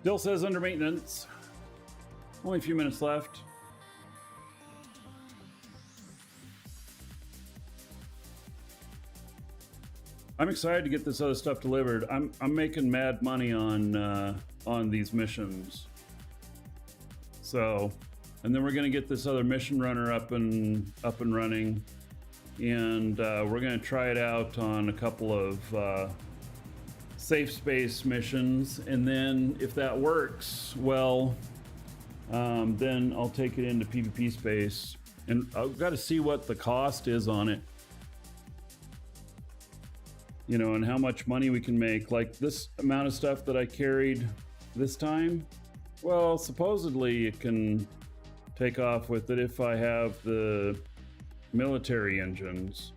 Still says under maintenance. Only a few minutes left. I'm excited to get this other stuff delivered. I'm making mad money on these missions. So, and then we're gonna get this other mission runner up and running, and we're gonna try it out on a couple of safe space missions, and then if that works well, then I'll take it into PvP space, and I've got to see what the cost is on it. You know, and how much money we can make. Like this amount of stuff that I carried this time, well, supposedly it can take off with it if I have the military engines.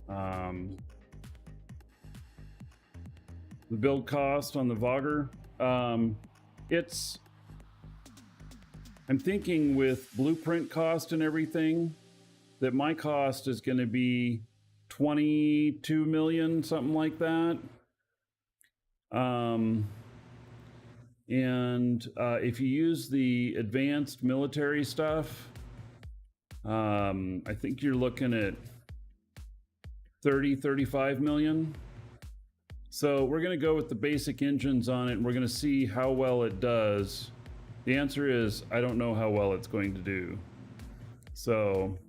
The build cost on the Vogger, I'm thinking with blueprint cost and everything that my cost is going to be 22 million, something like that. If you use the advanced military stuff, I think you're looking at 35 million. So we're going to go with the basic engines on it, and we're going to see how well it does. The answer is, I don't know how well it's going to do. So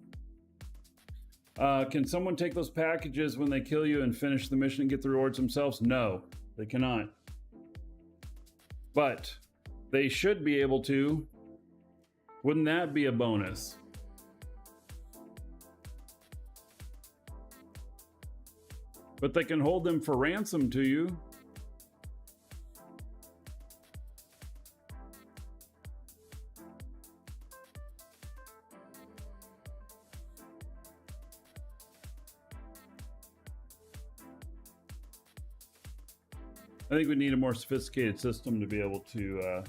can someone take those packages when they kill you and finish the mission and get the rewards themselves? No, they cannot. But they should be able to. Wouldn't that be a bonus? But they can hold them for ransom to you. I think we need a more sophisticated system to be able to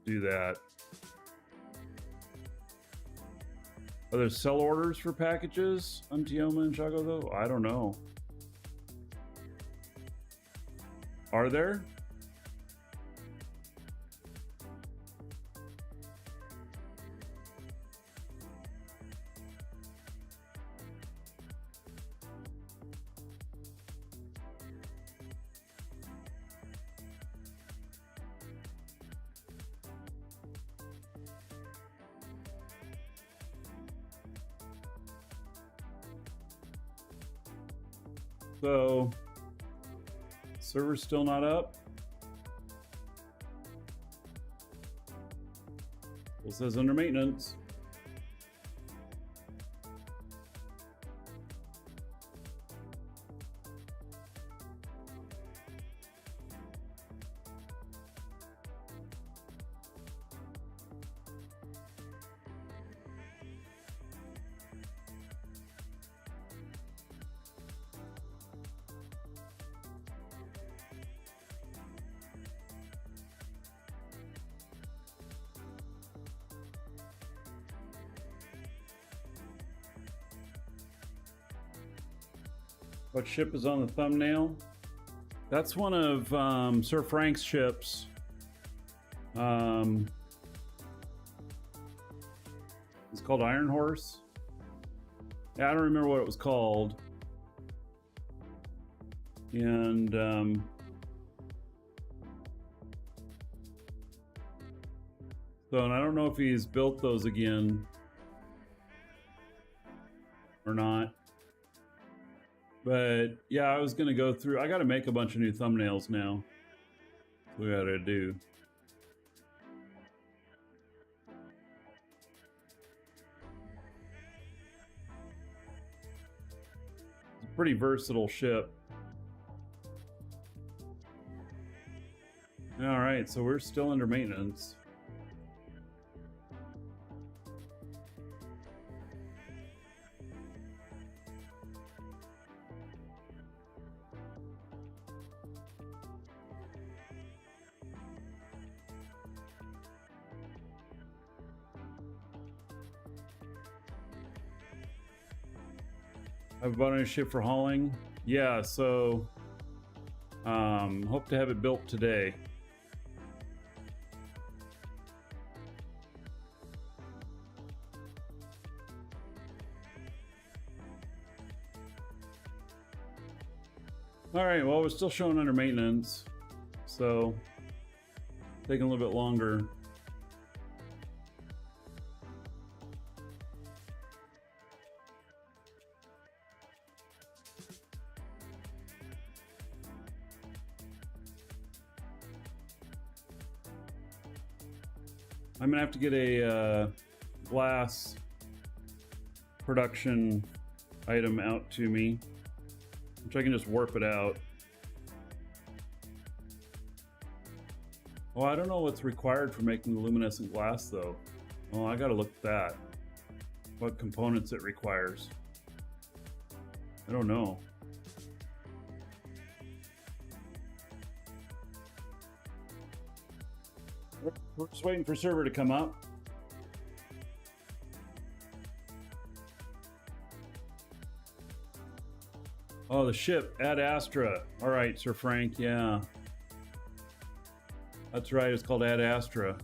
do that. Are there sell orders for packages on Tioma and Chago though? I don't know. Are there? So, server's still not up. It says under maintenance. What ship is on the thumbnail? That's one of Sir Frank's ships. It's called Iron Horse. Yeah, I don't remember what it was called. And so, and I don't know if he's built those again or not. But yeah, I was gonna go through. I got to make a bunch of new thumbnails now. That's what we gotta do. It's a pretty versatile ship. All right, so we're still under maintenance. I've bought a new ship for hauling. Yeah, so hope to have it built today. All right, well, we're still showing under maintenance, so taking a little bit longer. I'm gonna have to get a glass production item out to me, which I can just warp it out. Oh, I don't know what's required for making the luminescent glass though. Oh, I gotta look at that. What components it requires. I don't know. We're just waiting for server to come up. Oh, the ship, Ad Astra. All right, Sir Frank, yeah. That's right, it's called Ad Astra.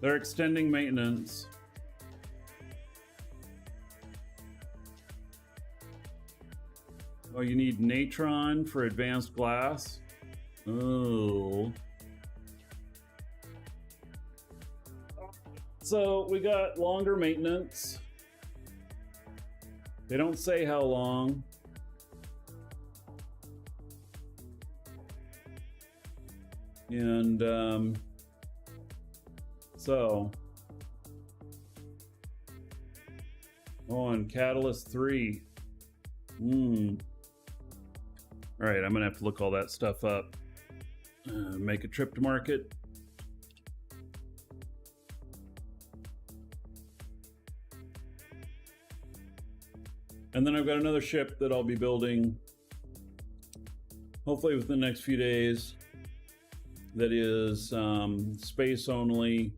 They're extending maintenance. Oh, you need natron for advanced glass? Oh. So we got longer maintenance. They don't say how long. And so. Oh, and Catalyst 3. All right, I'm gonna have to look all that stuff up. Make a trip to market. And then I've got another ship that I'll be building, hopefully within the next few days, that is space only,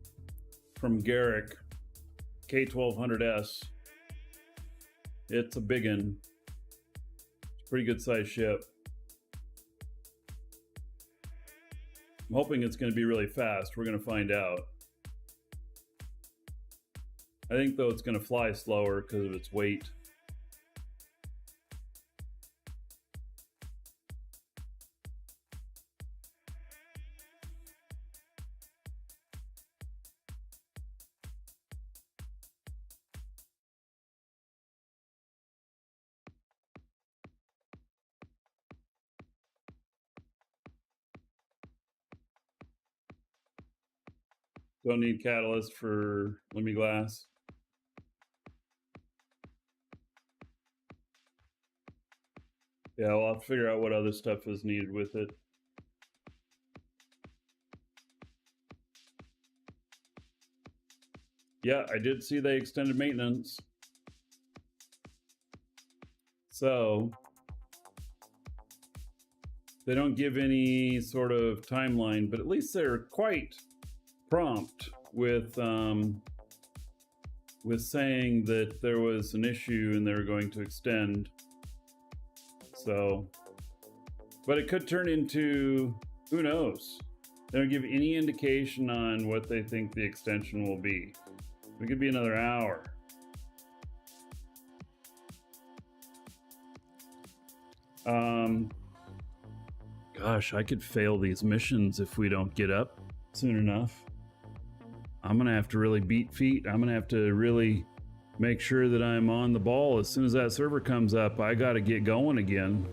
from Garrick, K1200S. It's a big one. It's a pretty good sized ship. I'm hoping it's going to be really fast. We're going to find out. I think, though, it's going to fly slower because of its weight. Don't need catalyst for Lemmy Glass. Yeah, I'll have to figure out what other stuff is needed with it. Yeah, I did see they extended maintenance. So they don't give any sort of timeline, but at least they're quite prompt with saying that there was an issue and they were going to extend. So, but it could turn into, who knows? They don't give any indication on what they think the extension will be. It could be another hour. Gosh, I could fail these missions if we don't get up soon enough. I'm gonna have to really beat feet. I'm gonna have to really make sure that I'm on the ball. As soon as that server comes up, I gotta get going again.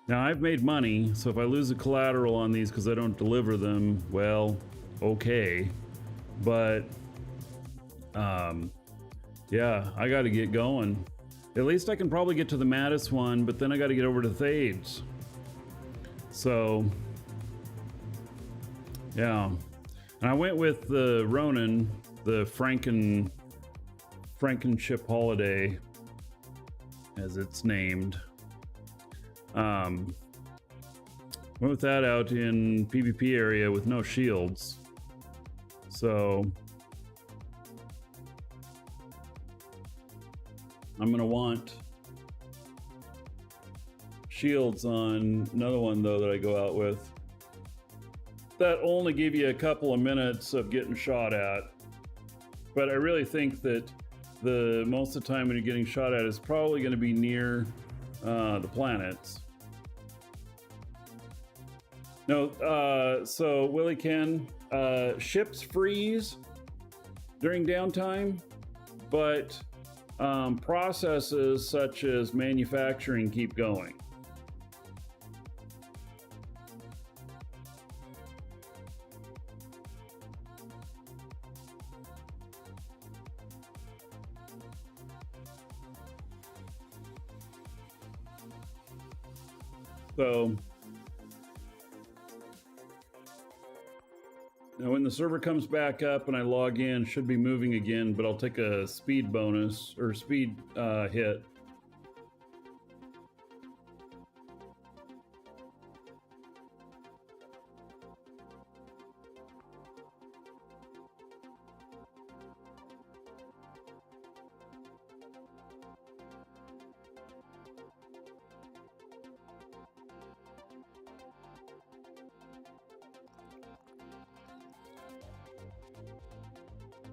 Now, I've made money, so if I lose the collateral on these because I don't deliver them, well, okay. But, yeah, I gotta get going. At least I can probably get to the Mattis one, but then I gotta get over to Thades. So, yeah. And I went with the Ronin, the Frankenship Holiday, as it's named. Went with that out in PvP area with no shields. So I'm gonna want shields on another one though that I go out with. That only give you a couple of minutes of getting shot at. But I really think that the most of the time when you're getting shot at is probably going to be near the planets. No, so Willie Ken, ships freeze during downtime, but processes such as manufacturing keep going. So now when the server comes back up and I log in, should be moving again, but I'll take a speed bonus or speed hit.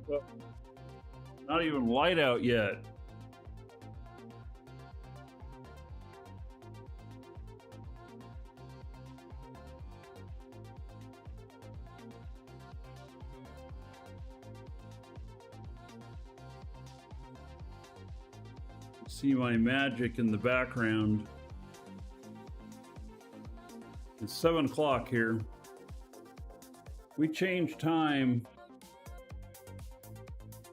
Well, not even light out yet. See my magic in the background. It's 7 o'clock here. We changed time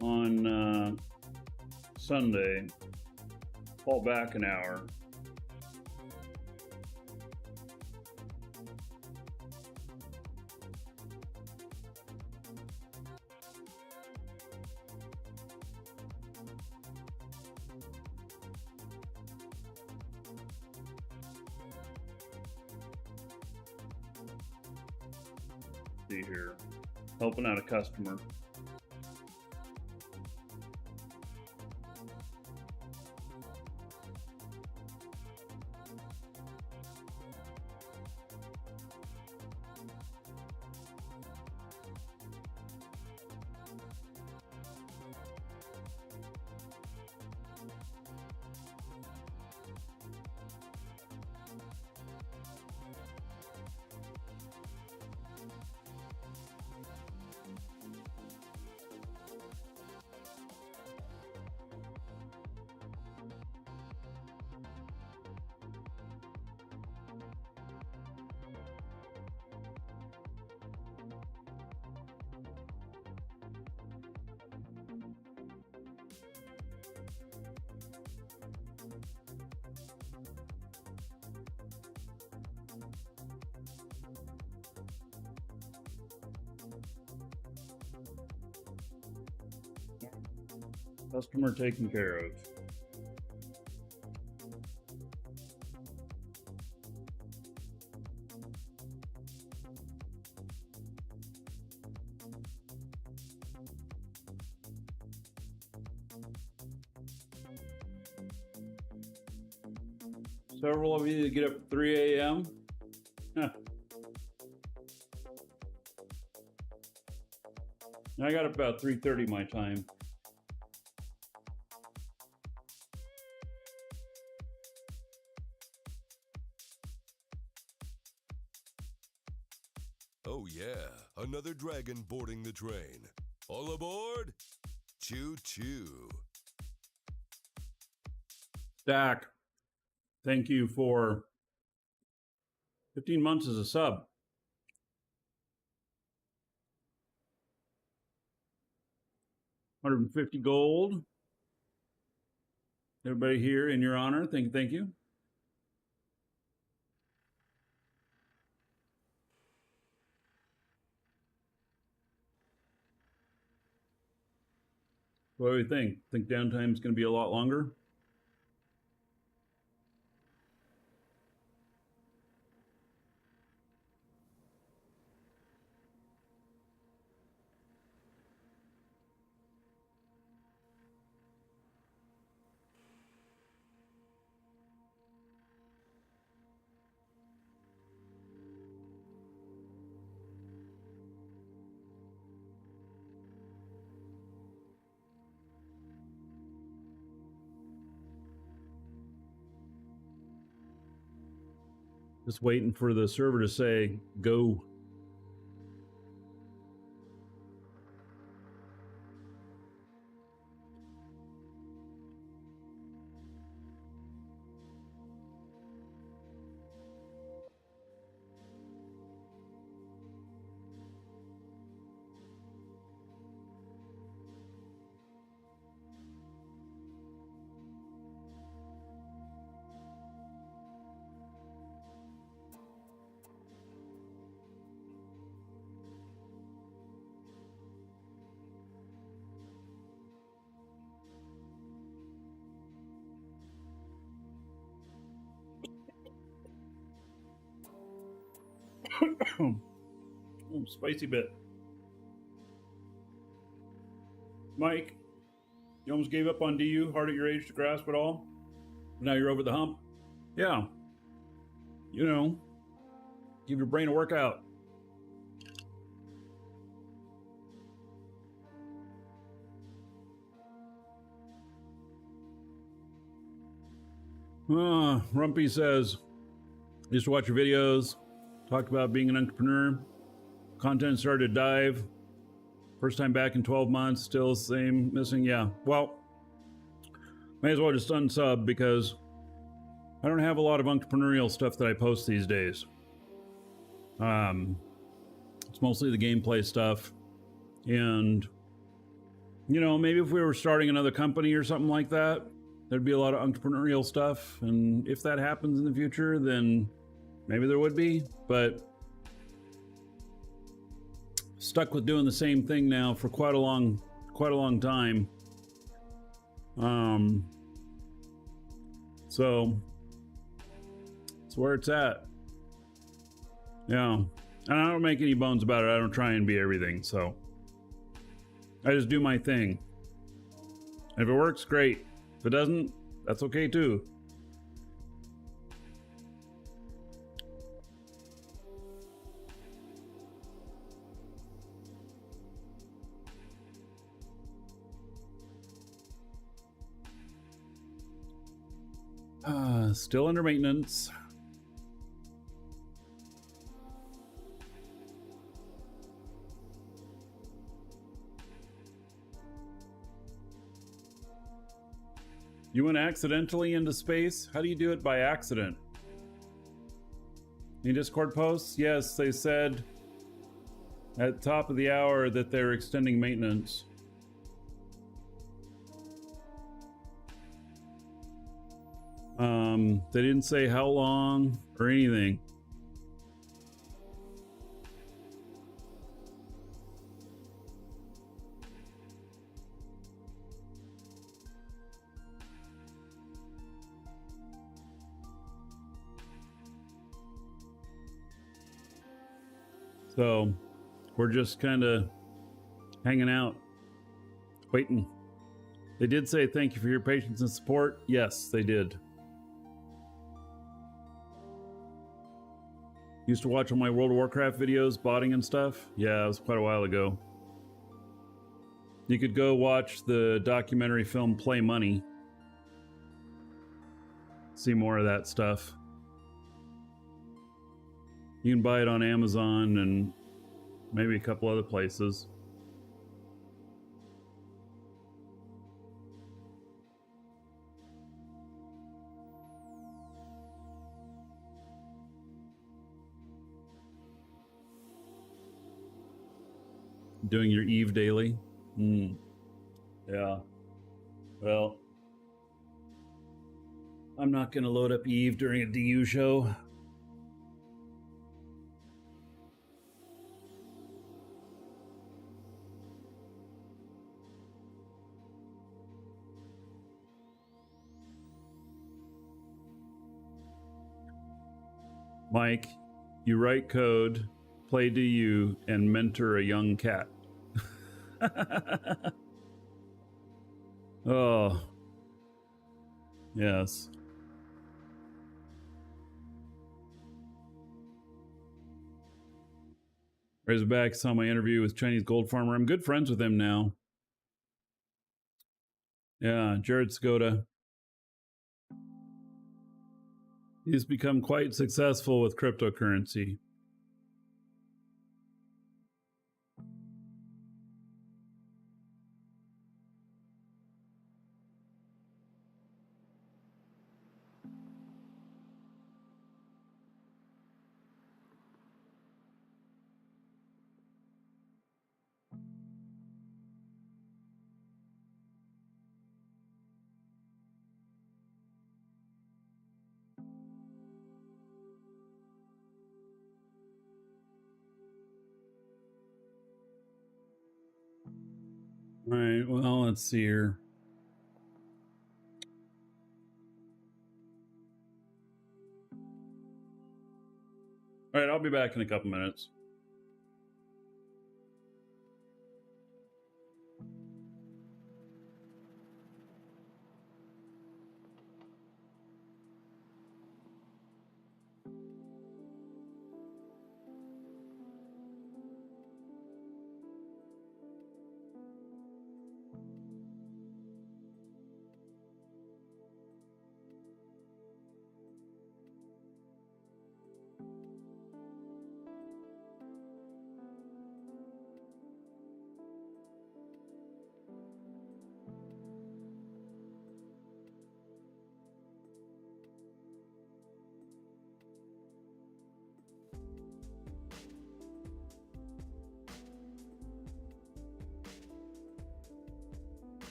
on Sunday. Fall back an hour. see here. Helping out a customer. Customer taken care of. Several of you get up at 3 a.m. Huh. I got up about 3:30 my time. Oh yeah, another dragon boarding the train. All aboard? Choo-choo. Stack, thank you for 15 months as a sub. $150 gold. Everybody here in your honor, thank you. What do you think? Think downtime is going to be a lot longer? Just waiting for the server to say, go. Oh, spicy bit. Mike, you almost gave up on DU, hard at your age to grasp it all. Now you're over the hump. Yeah. You know, give your brain a workout. Rumpy says, used to watch your videos, talked about being an entrepreneur. Content started to dive. First time back in 12 months, still same, missing. Yeah, well, may as well just unsub because I don't have a lot of entrepreneurial stuff that I post these days. It's mostly the gameplay stuff. And, you know, maybe if we were starting another company or something like that, there'd be a lot of entrepreneurial stuff. And if that happens in the future, then maybe there would be, but stuck with doing the same thing now for quite a long time. So it's where it's at. Yeah. And I don't make any bones about it. I don't try and be everything, so I just do my thing. If it works, great. If it doesn't, that's okay too. Still under maintenance. You went accidentally into space? How do you do it by accident? Any Discord posts? Yes, they said at the top of the hour that they're extending maintenance. They didn't say how long or anything. So we're just kind of hanging out, waiting. They did say thank you for your patience and support. Yes, they did. Used to watch all my World of Warcraft videos, botting and stuff. Yeah, it was quite a while ago. You could go watch the documentary film Play Money. See more of that stuff. You can buy it on Amazon and maybe a couple other places. Doing your Eve daily? Yeah. Well, I'm not going to load up Eve during a DU show. Mike, you write code, play DU, and mentor a young cat. Oh. Yes. Razorback saw my interview with Chinese gold farmer. I'm good friends with him now. Yeah, Jared Skoda. He's become quite successful with cryptocurrency. All right, well, let's see here. All right, I'll be back in a couple minutes.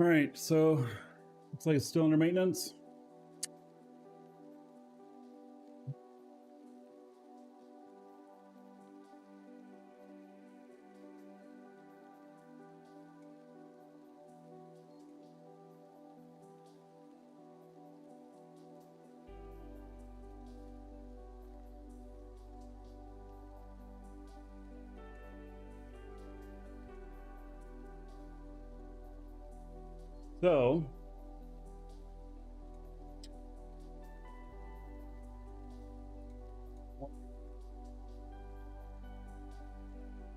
All right, so looks like it's still under maintenance. So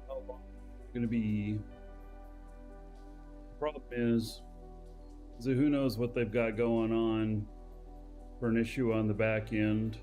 how long it's going to be? The problem is who knows what they've got going on for an issue on the back end.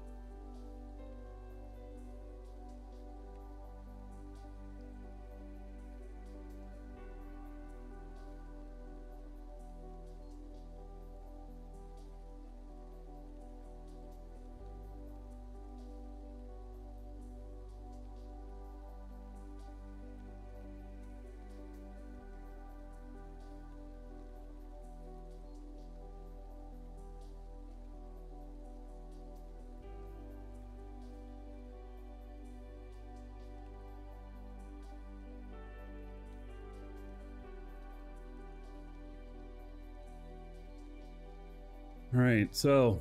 All right, so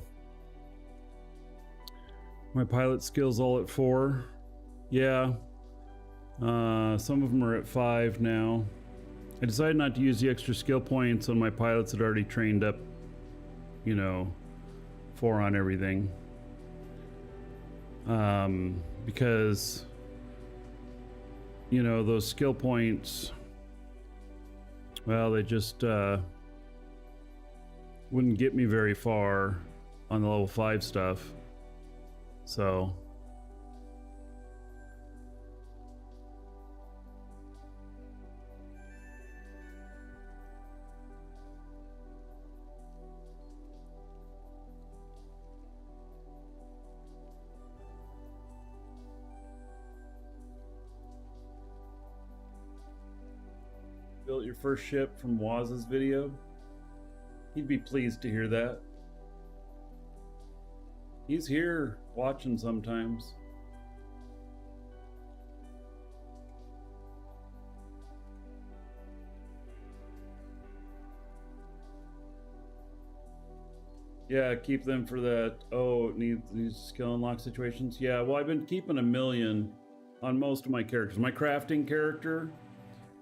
my pilot skills all at 4. Yeah, some of them are at 5 now. I decided not to use the extra skill points on my pilots that already trained up, 4 on everything. Because, those skill points, well, they just wouldn't get me very far on the level 5 stuff. So built your first ship from Waz's video? He'd be pleased to hear that. He's here watching sometimes. Yeah, keep them for that. Oh, it needs these skill unlock situations. Yeah, well, I've been keeping 1,000,000 on most of my characters. My crafting character,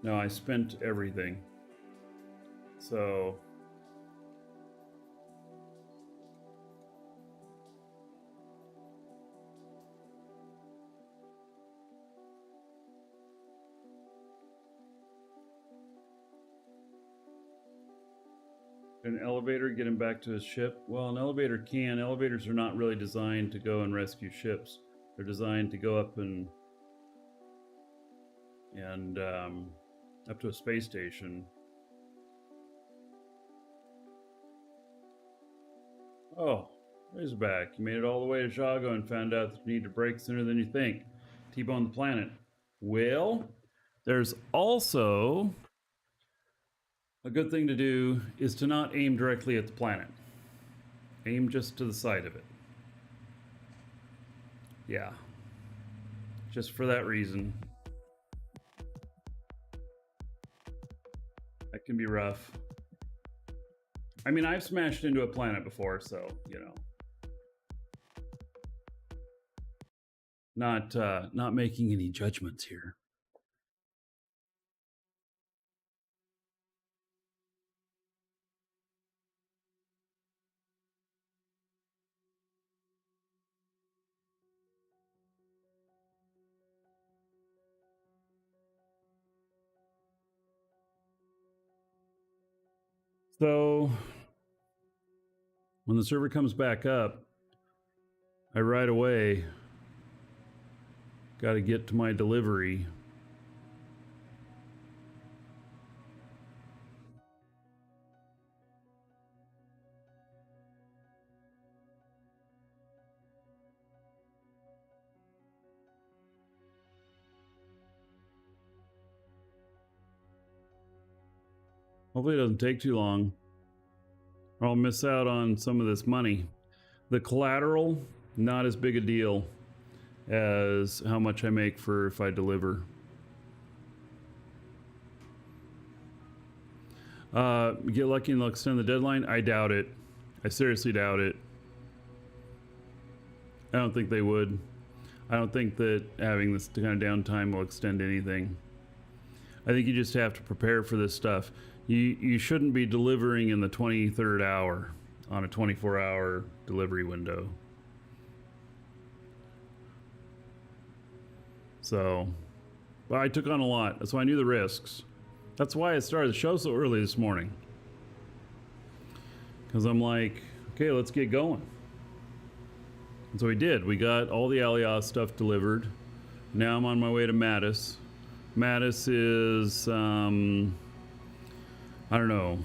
no, I spent everything. So an elevator get him back to his ship? Well, an elevator can. Elevators are not really designed to go and rescue ships. They're designed to go up and up to a space station. Oh, Razorback, you made it all the way to Jago and found out that you need to break sooner than you think. T-bone the planet. Well, there's also a good thing to do is to not aim directly at the planet. Aim just to the side of it. Yeah. Just for that reason. That can be rough. I mean, I've smashed into a planet before, so, not making any judgments here. So when the server comes back up, I right away got to get to my delivery. Hopefully it doesn't take too long, or I'll miss out on some of this money. The collateral, not as big a deal as how much I make for if I deliver. Get lucky and they'll extend the deadline. I doubt it. I seriously doubt it. I don't think they would. I don't think that having this kind of downtime will extend anything. I think you just have to prepare for this stuff. You shouldn't be delivering in the 23rd hour on a 24-hour delivery window. So, but I took on a lot. That's why I knew the risks. That's why I started the show so early this morning. Because I'm like, okay, let's get going. And so we did. We got all the Alias stuff delivered. Now I'm on my way to Mattis. Mattis is, I don't know.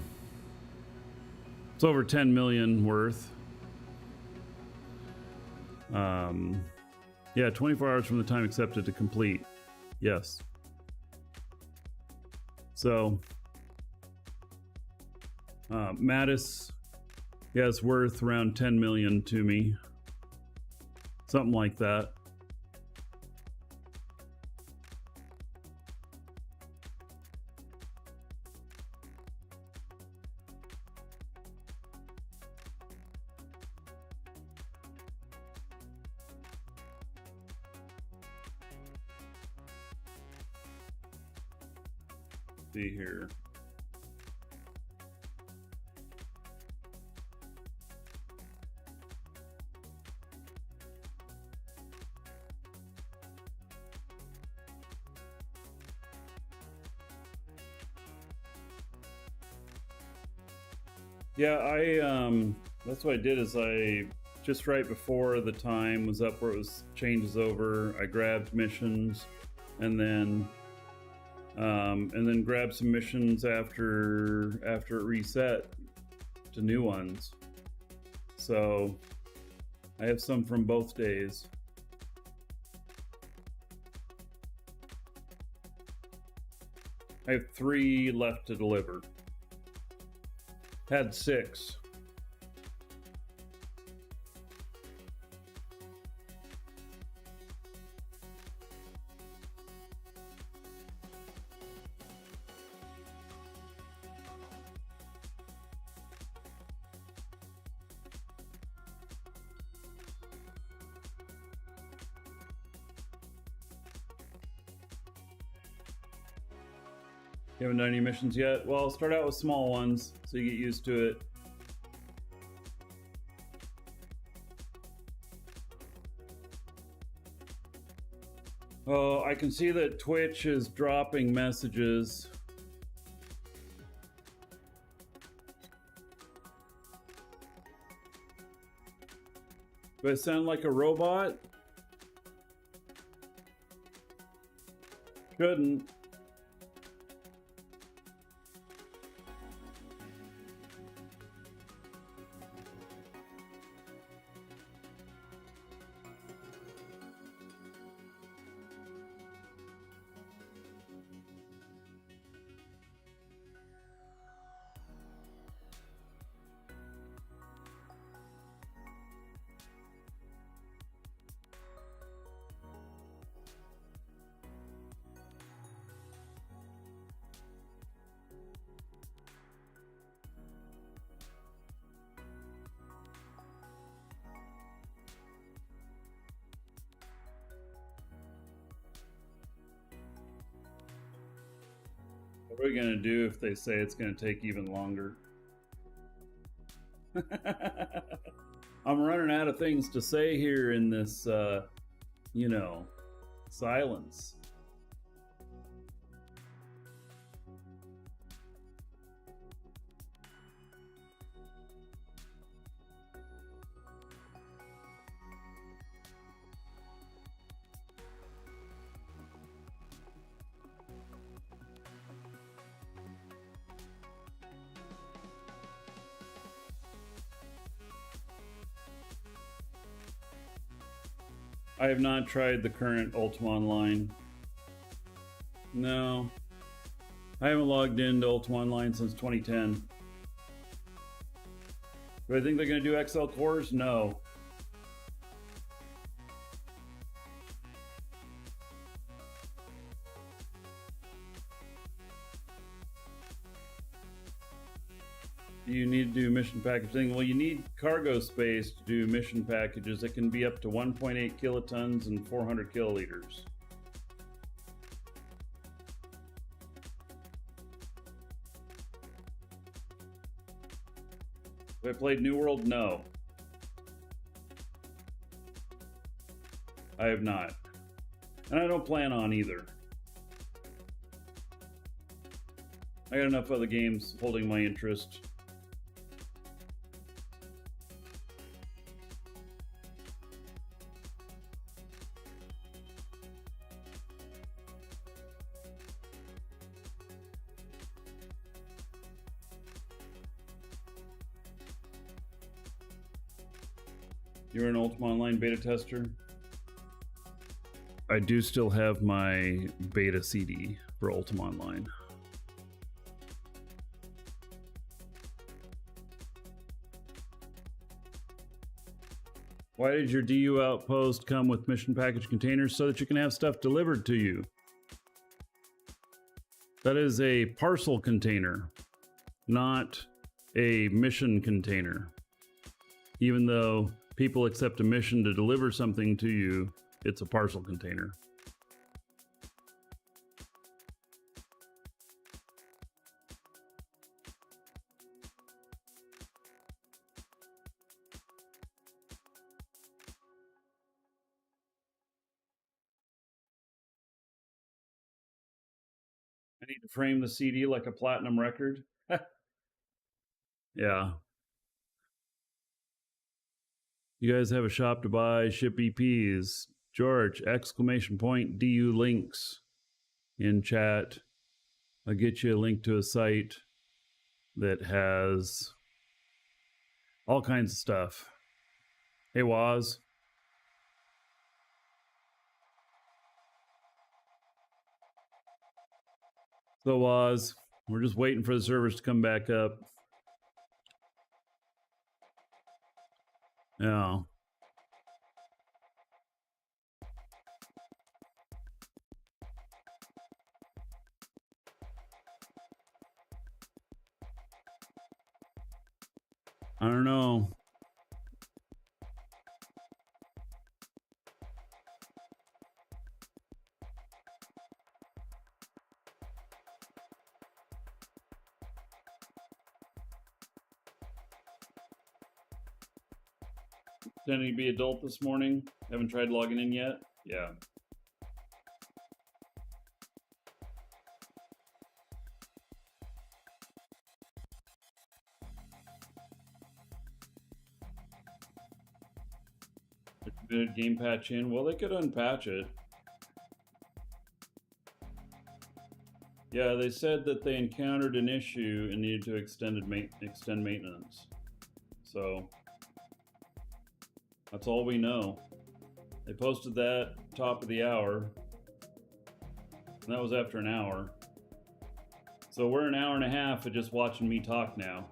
It's over 10 million worth. Yeah, 24 hours from the time accepted to complete. Yes. So, Mattis, yeah, it's worth around 10 million to me. Something like that. See here. Yeah, that's what I did is I just right before the time was up where it was changes over, I grabbed missions and then grabbed some missions after it reset to new ones. So I have some from both days. I have 3 left to deliver. Had 6. You haven't done any missions yet? Well, I'll start out with small ones so you get used to it. Oh, I can see that Twitch is dropping messages. Do I sound like a robot? Shouldn't. What are we gonna do if they say it's gonna take even longer? I'm running out of things to say here in this, silence. I have not tried the current Ultima Online. No. I haven't logged into Ultima Online since 2010. Do I think they're going to do XL cores? No. You need to do mission packaging. Well, you need cargo space to do mission packages that can be up to 1.8 kilotons and 400 kiloliters. Have I played New World? No. I have not. And I don't plan on either. I got enough other games holding my interest. You're an Ultima Online beta tester? I do still have my beta CD for Ultima Online. Why did your DU outpost come with mission package containers? So that you can have stuff delivered to you. That is a parcel container, not a mission container. Even though people accept a mission to deliver something to you, it's a parcel container. I need to frame the CD like a platinum record. Yeah. You guys have a shop to buy, ship EPs. George, exclamation point, DU links in chat. I'll get you a link to a site that has all kinds of stuff. Hey, Waz. So, Waz, we're just waiting for the servers to come back up. Yeah. I don't know. Pretending to be adult this morning. Haven't tried logging in yet? Yeah. Did game patch in? Well, they could unpatch it. Yeah, they said that they encountered an issue and needed to extend maintenance. So that's all we know. They posted that top of the hour, and that was after an hour. So we're an hour and a half of just watching me talk now.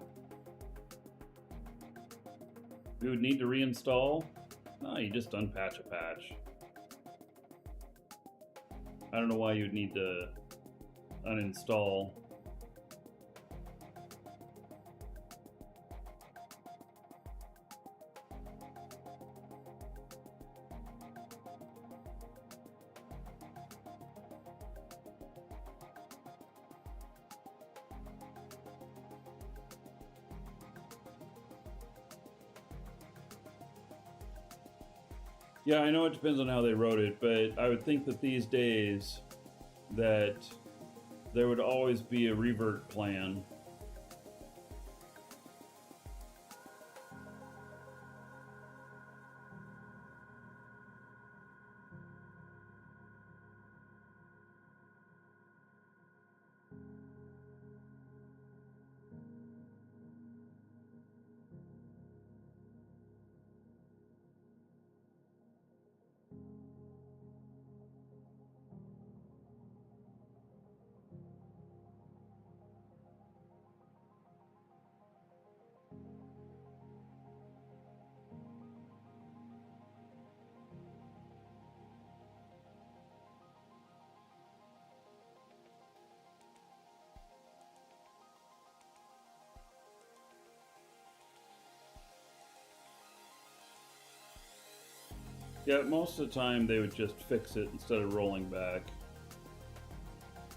We would need to reinstall. No, you just unpatch a patch. I don't know why you'd need to uninstall. Yeah, I know it depends on how they wrote it, but I would think that these days that there would always be a revert plan. Yeah, most of the time they would just fix it instead of rolling back.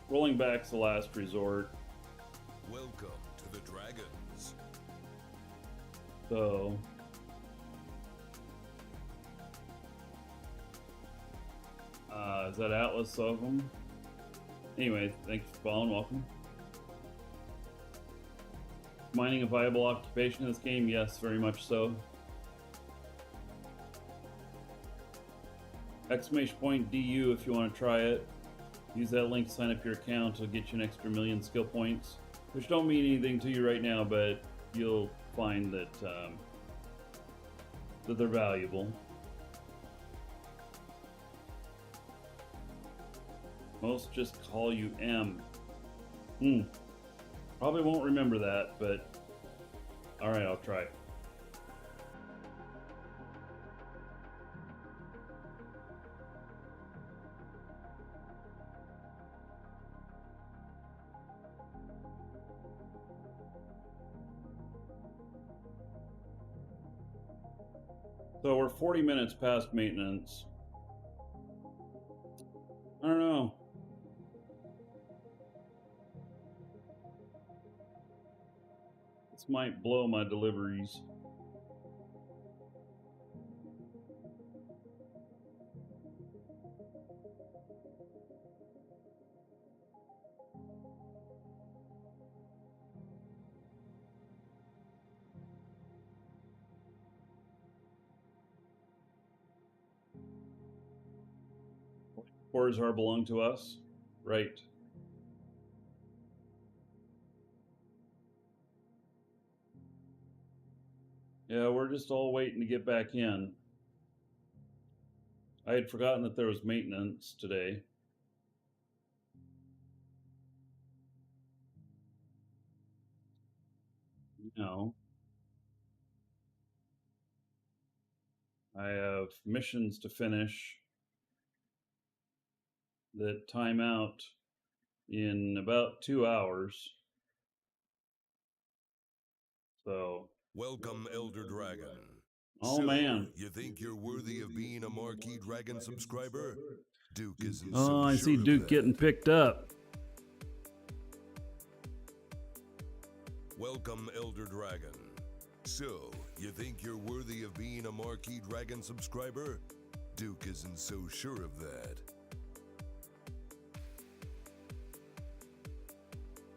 Rolling back's the last resort. Welcome to the Dragons. So is that Atlas of them? Anyway, thanks for following. Welcome. Mining a viable occupation in this game? Yes, very much so. Exclamation point DU if you want to try it. Use that link to sign up your account. It'll get you an extra 1,000,000 skill points, which don't mean anything to you right now, but you'll find that that they're valuable. Most just call you M. Probably won't remember that, but alright, I'll try. So we're 40 minutes past maintenance. I don't know. This might blow my deliveries. Corsar belong to us? Right. Yeah, we're just all waiting to get back in. I had forgotten that there was maintenance today. No. I have missions to finish that time out in about 2 hours. So. Welcome, Elder Dragon. Oh, so, man. You think you're worthy of being a Marquee Dragon subscriber? Duke isn't Oh, so I sure see of Duke that. getting picked up. Welcome, Elder Dragon. So, you think you're worthy of being a Marquee Dragon subscriber? Duke isn't so sure of that.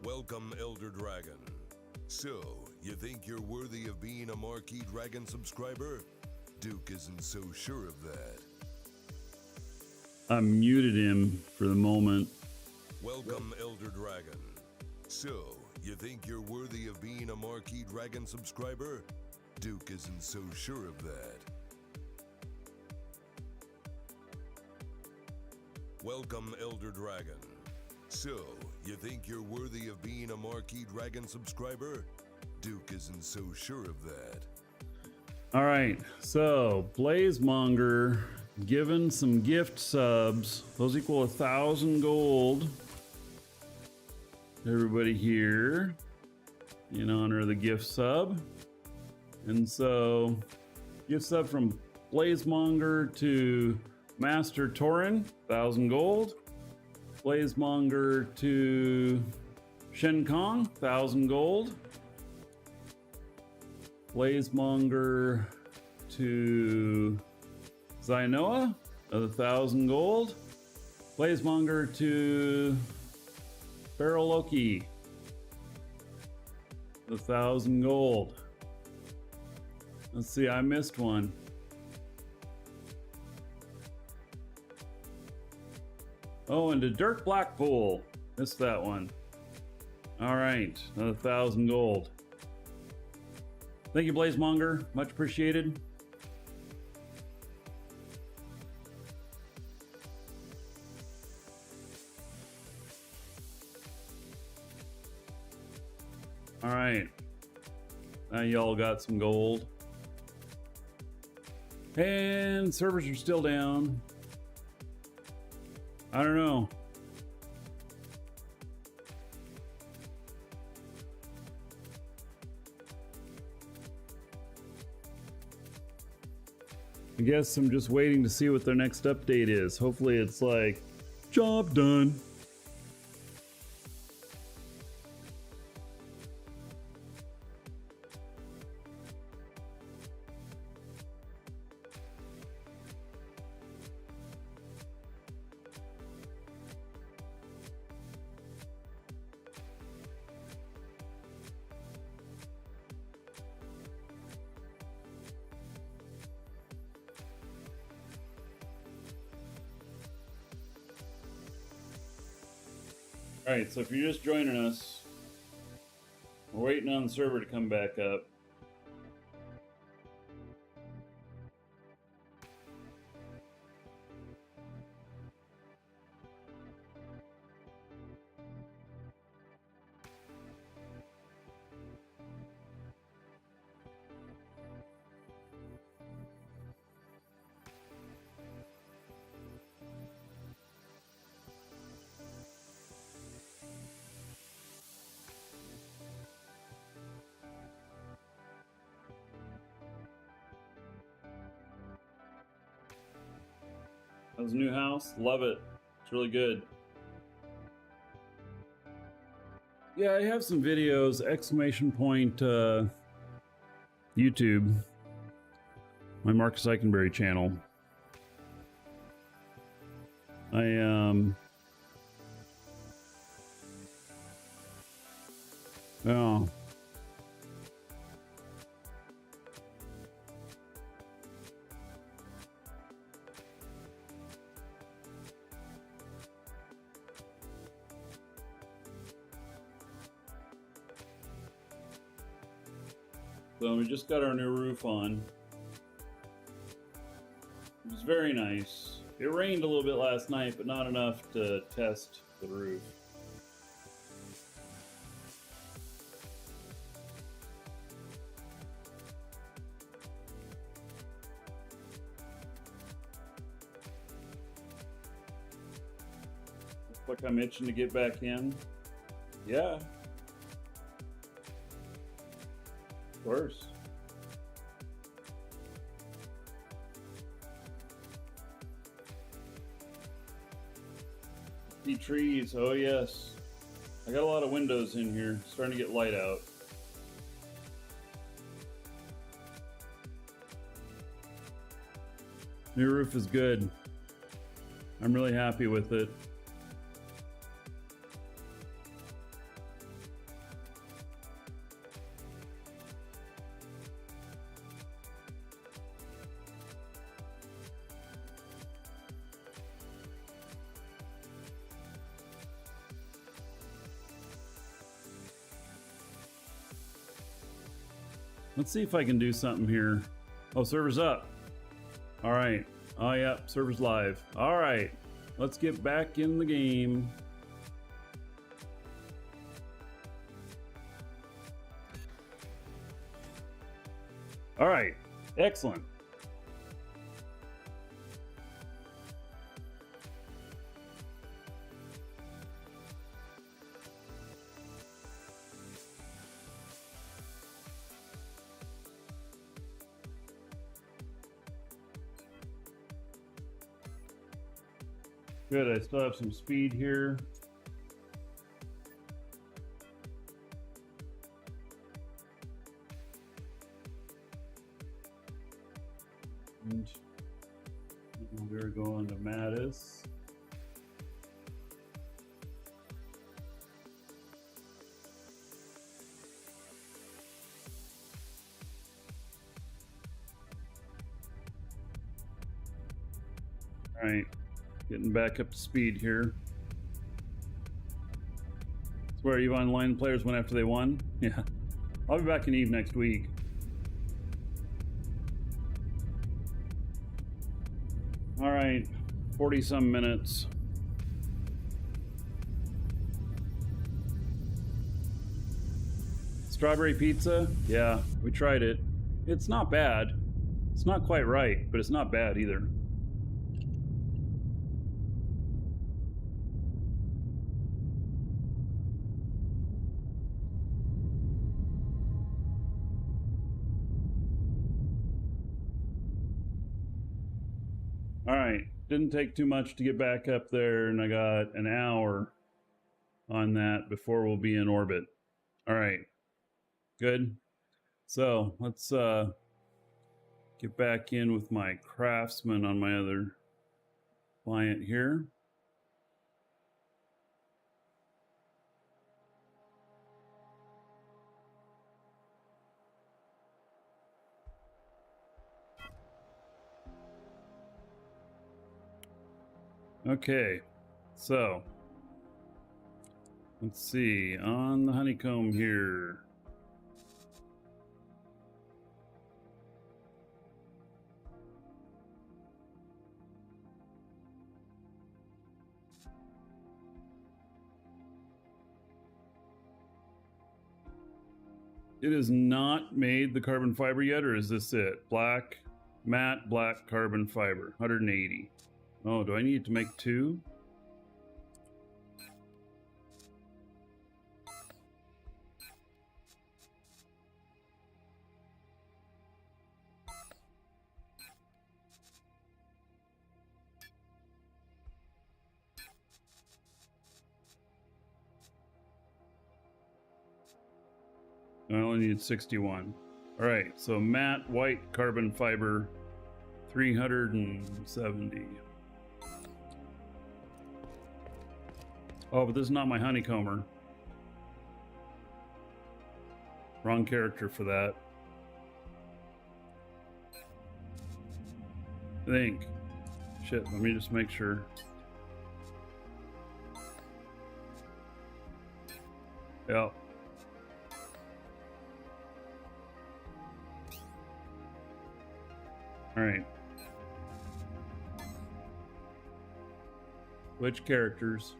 Welcome, Elder Dragon. So, you think you're worthy of being a Marquee Dragon subscriber? Duke isn't so sure of that. I muted him for the moment. Welcome, Elder Dragon. So, you think you're worthy of being a Marquee Dragon subscriber? Duke isn't so sure of that. Welcome, Elder Dragon. So, you think you're worthy of being a Marquee Dragon subscriber? Duke isn't so sure of that. All right, so Blazemonger given some gift subs. Those equal 1,000 gold. Everybody here in honor of the gift sub. And so, gift sub from Blazemonger to Master Torin, 1,000 gold. Blazemonger to Shen Kong, 1,000 gold. Blazemonger to Zainoa, 1,000 gold. Blazemonger to Feral Loki, 1,000 gold. Let's see, I missed one. Oh, and to Dirk Blackpool. Missed that one. All right, another 1,000 gold. Thank you, Blazemonger. Much appreciated. All right. Now y'all got some gold. And servers are still down. I don't know. I guess I'm just waiting to see what their next update is. Hopefully it's like, job done. Alright, so if you're just joining us, we're waiting on the server to come back up. How's the new house? Love it. It's really good. Yeah, I have some videos, exclamation point, YouTube. My Marcus Eichenberry channel. Oh. So we just got our new roof on. It was very nice. It rained a little bit last night, but not enough to test the roof. Looks like I'm itching to get back in. Yeah. Of course. See trees, oh yes. I got a lot of windows in here, starting to get light out. New roof is good. I'm really happy with it. Let's see if I can do something here. Oh, server's up. All right. Oh, yeah, server's live. All right. Let's get back in the game. All right. Excellent. Good, I still have some speed here. And we're going to Mattis. All right. Getting back up to speed here. Swear, you online players went after they won? Yeah. I'll be back in Eve next week. All right, 40 some minutes. Strawberry pizza? Yeah, we tried it. It's not bad. It's not quite right, but it's not bad either. All right, didn't take too much to get back up there, and I got an hour on that before we'll be in orbit. All right, good. So let's get back in with my craftsman on my other client here. Okay, so let's see on the honeycomb here. It is not made the carbon fiber yet, or is this it? Black, matte black carbon fiber, 180. Oh, do I need to make two? I only need 61. All right, so matte white carbon fiber, 370. Oh, but this is not my honeycomber. Wrong character for that. I think. Shit, let me just make sure. Yep. All right. Which characters?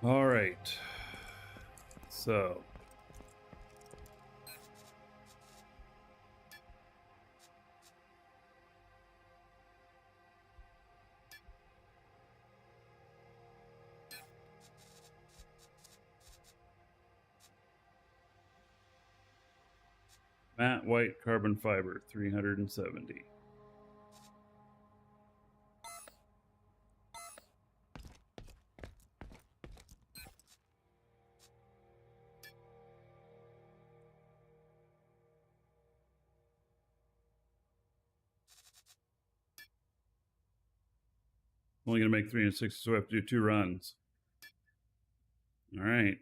All right. So. Matte white carbon fiber, 370. Only gonna make 360, so I have to do 2 runs. All right.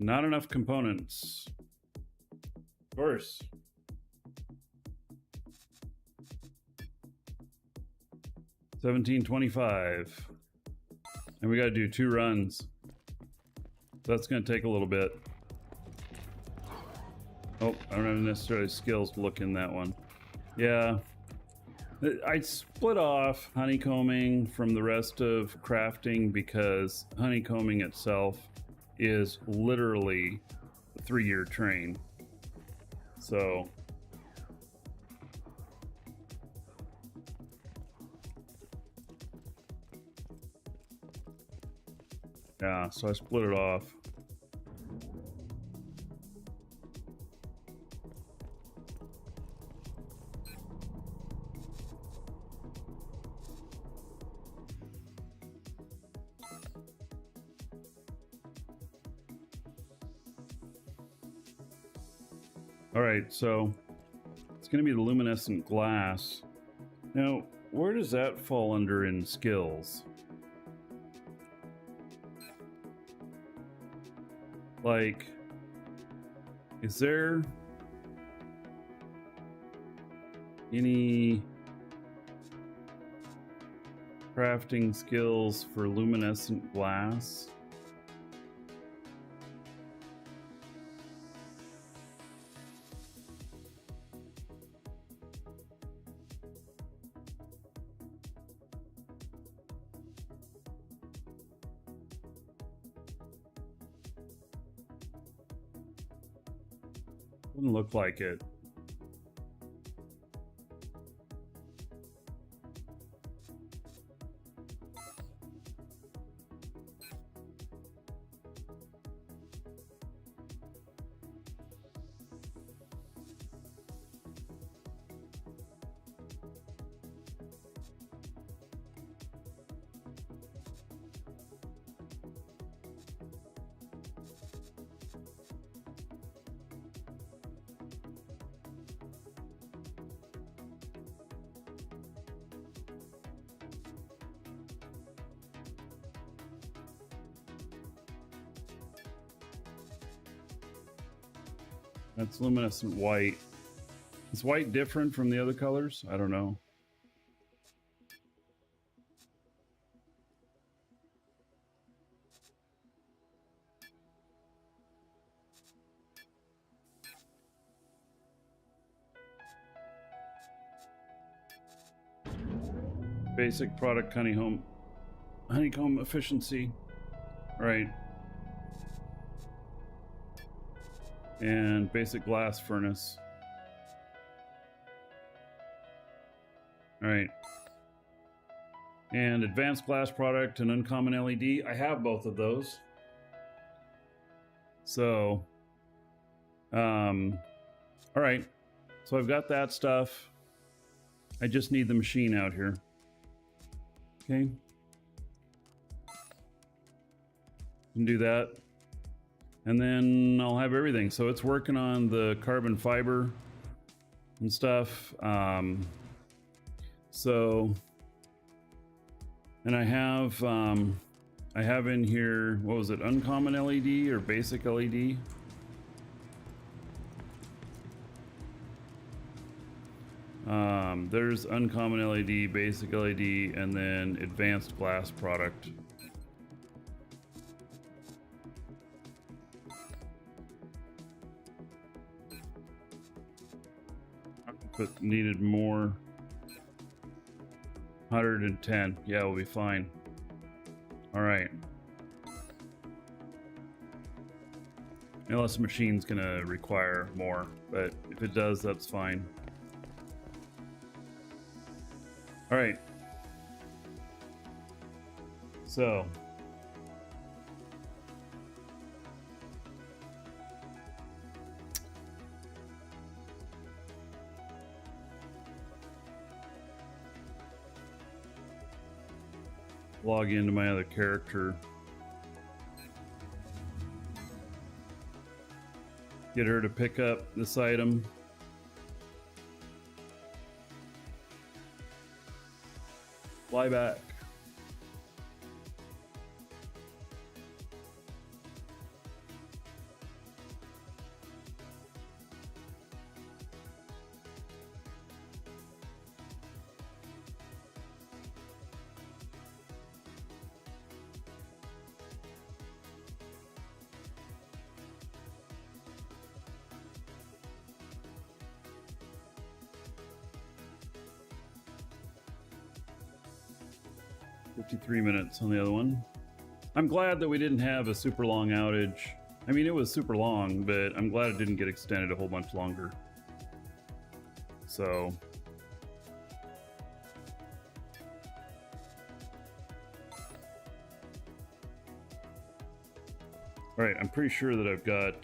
Not enough components. Of course. $17.25. And we got to do 2 runs. That's going to take a little bit. Oh, I don't have necessarily skills to look in that one. Yeah. I split off honeycombing from the rest of crafting because honeycombing itself is literally a 3-year train. So yeah, so I split it off. All right, so it's going to be the luminescent glass. Now, where does that fall under in skills? Like, is there any crafting skills for luminescent glass? Doesn't look like it. That's luminescent white. Is white different from the other colors? I don't know. Basic product honeycomb efficiency. Right. And basic glass furnace. All right. And advanced glass product and uncommon LED. I have both of those. So, all right. So I've got that stuff. I just need the machine out here. Okay. Can do that. And then I'll have everything. So it's working on the carbon fiber and stuff. And I have in here, what was it? Uncommon LED or basic LED? There's uncommon LED, basic LED, and then advanced glass product. But needed more. 110. Yeah, we'll be fine. All right. Unless the machine's gonna require more, but if it does, that's fine. All right. So. Log into my other character. Get her to pick up this item. Fly back. $53 minutes on the other one. I'm glad that we didn't have a super long outage. I mean, it was super long, but I'm glad it didn't get extended a whole bunch longer. So. All right, I'm pretty sure that I've got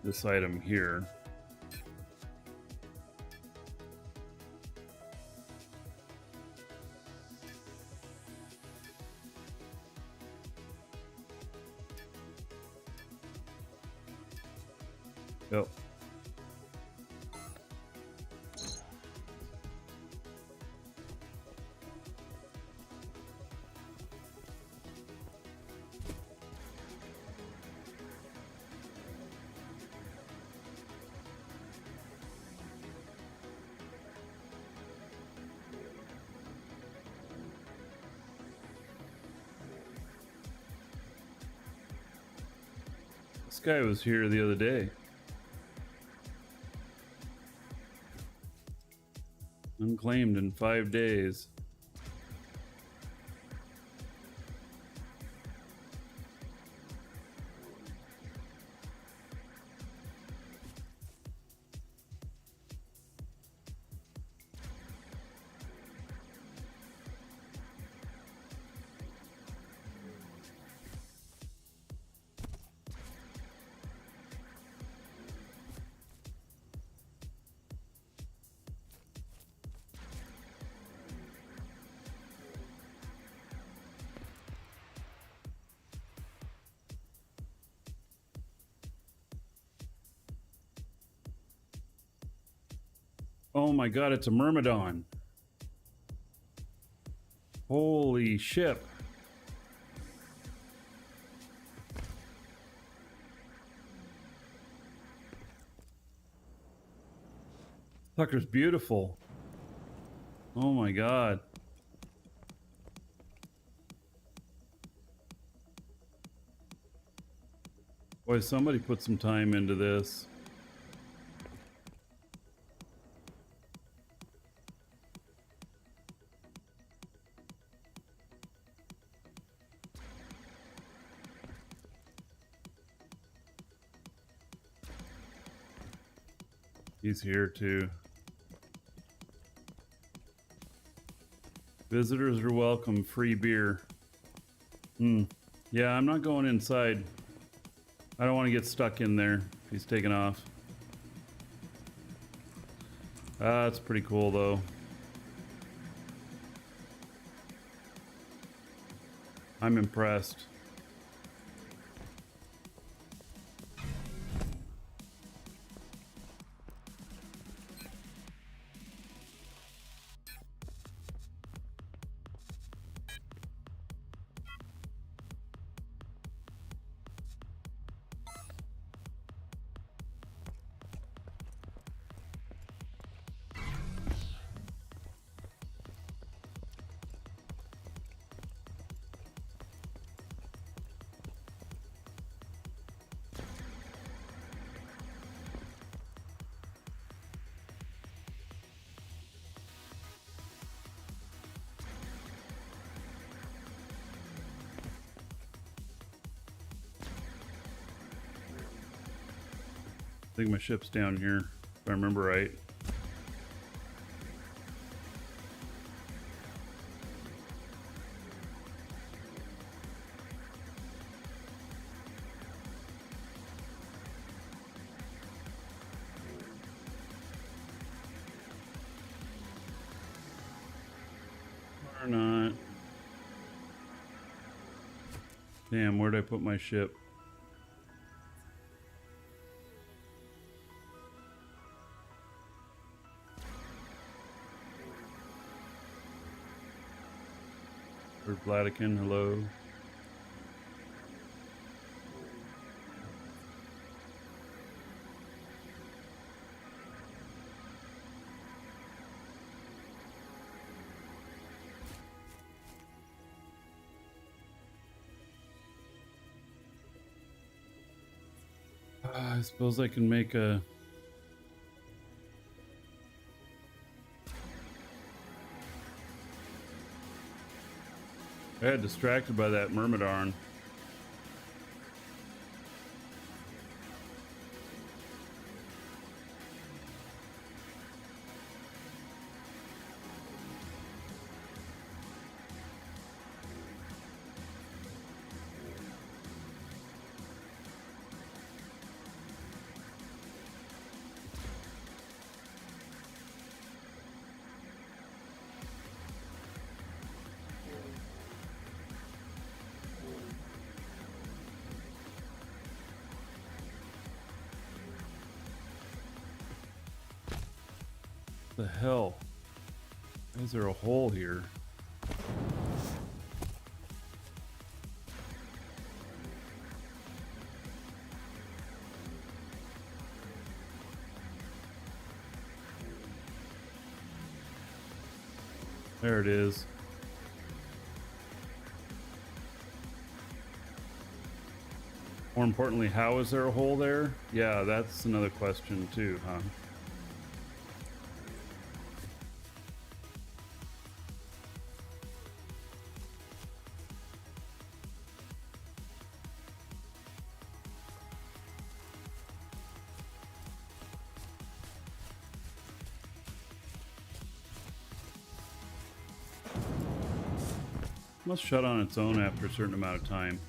this item here. Yep. This guy was here the other day. Unclaimed in 5 days. Oh my god, it's a myrmidon. Holy shit. Sucker's beautiful. Oh my god. Boy, somebody put some time into this. He's here too. Visitors are welcome. Free beer. Yeah, I'm not going inside. I don't want to get stuck in there. He's taking off. That's pretty cool though. I'm impressed. I think my ship's down here, if I remember right. Or not. Damn, where'd I put my ship? Lord Vladican, hello. I suppose I can make a... I got distracted by that myrmidon. The hell? Is there a hole here? There it is. More importantly, how is there a hole there? Yeah, that's another question too, huh? Must shut on its own after a certain amount of time.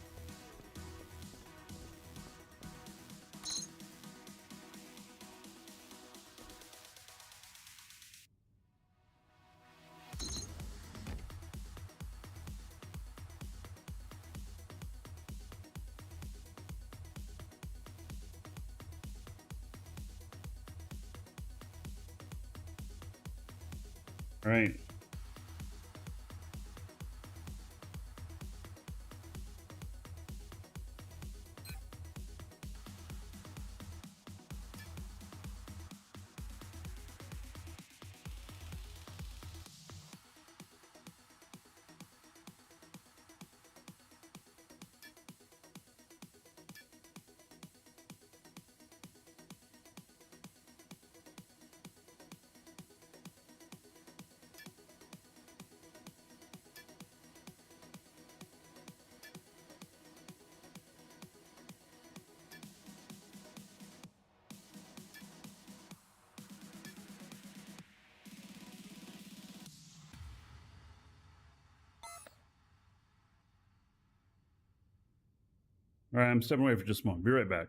All right. All right, I'm stepping away for just a moment. Be right back.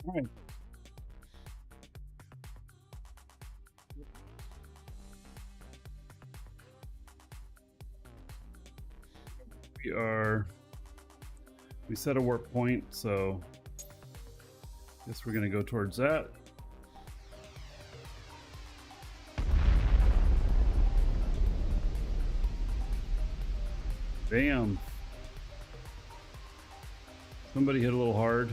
All right. We set a warp point, so I guess we're going to go towards that. Damn. Somebody hit a little hard.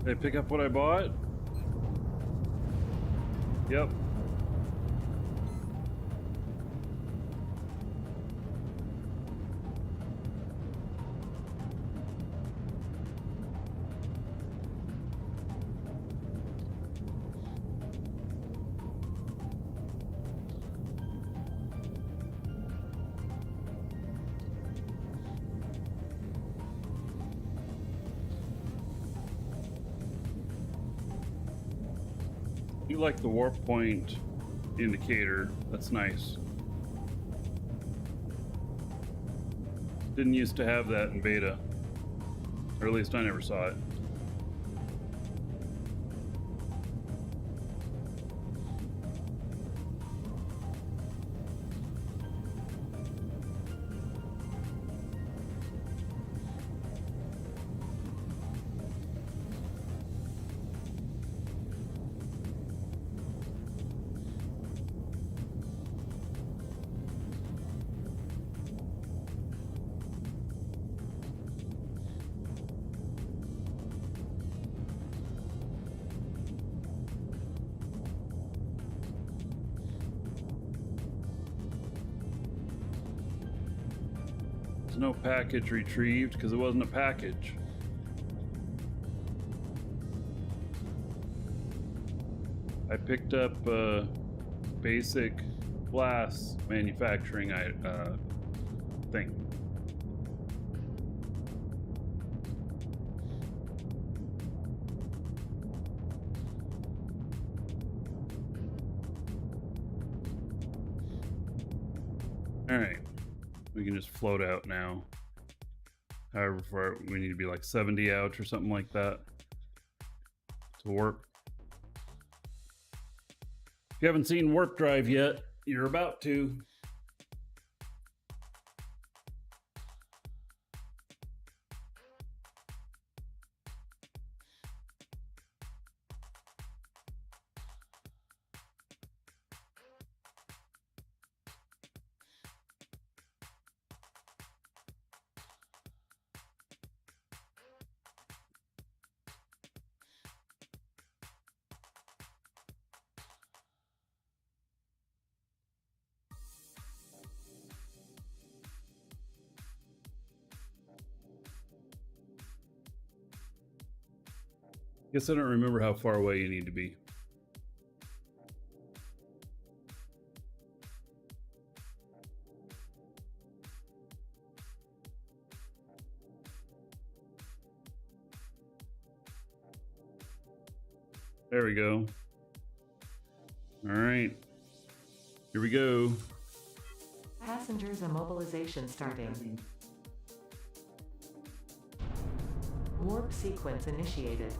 Did I pick up what I bought? Yep. You like the warp point indicator. That's nice. Didn't used to have that in beta. Or at least I never saw it. There's no package retrieved because it wasn't a package. I picked up a basic glass manufacturing thing. All right. We can just float out now. However far we need to be like 70 out or something like that to warp. If you haven't seen Warp Drive yet, you're about to. Guess I don't remember how far away you need to be. There we go. All right. Here we go. Passengers immobilization starting. Warp sequence initiated.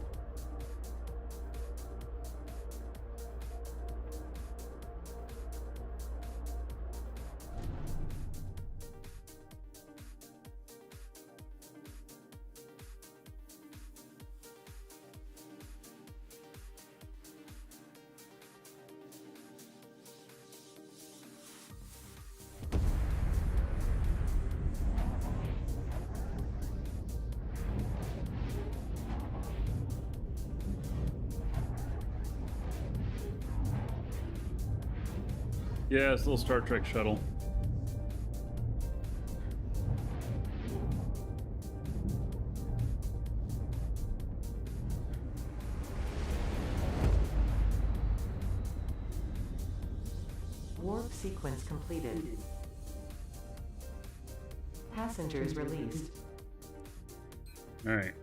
Yeah, it's a little Star Trek shuttle. Warp sequence completed. Passengers released. All right.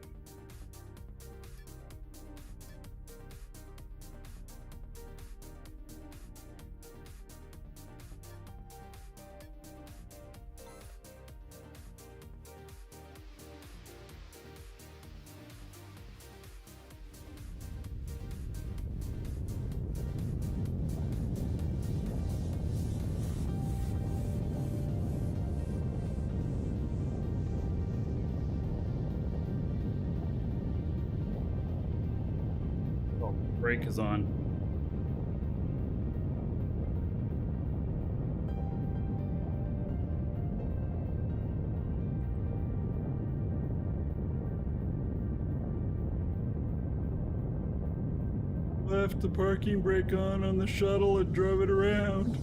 Brake is on. left the parking brake on the shuttle and drove it around.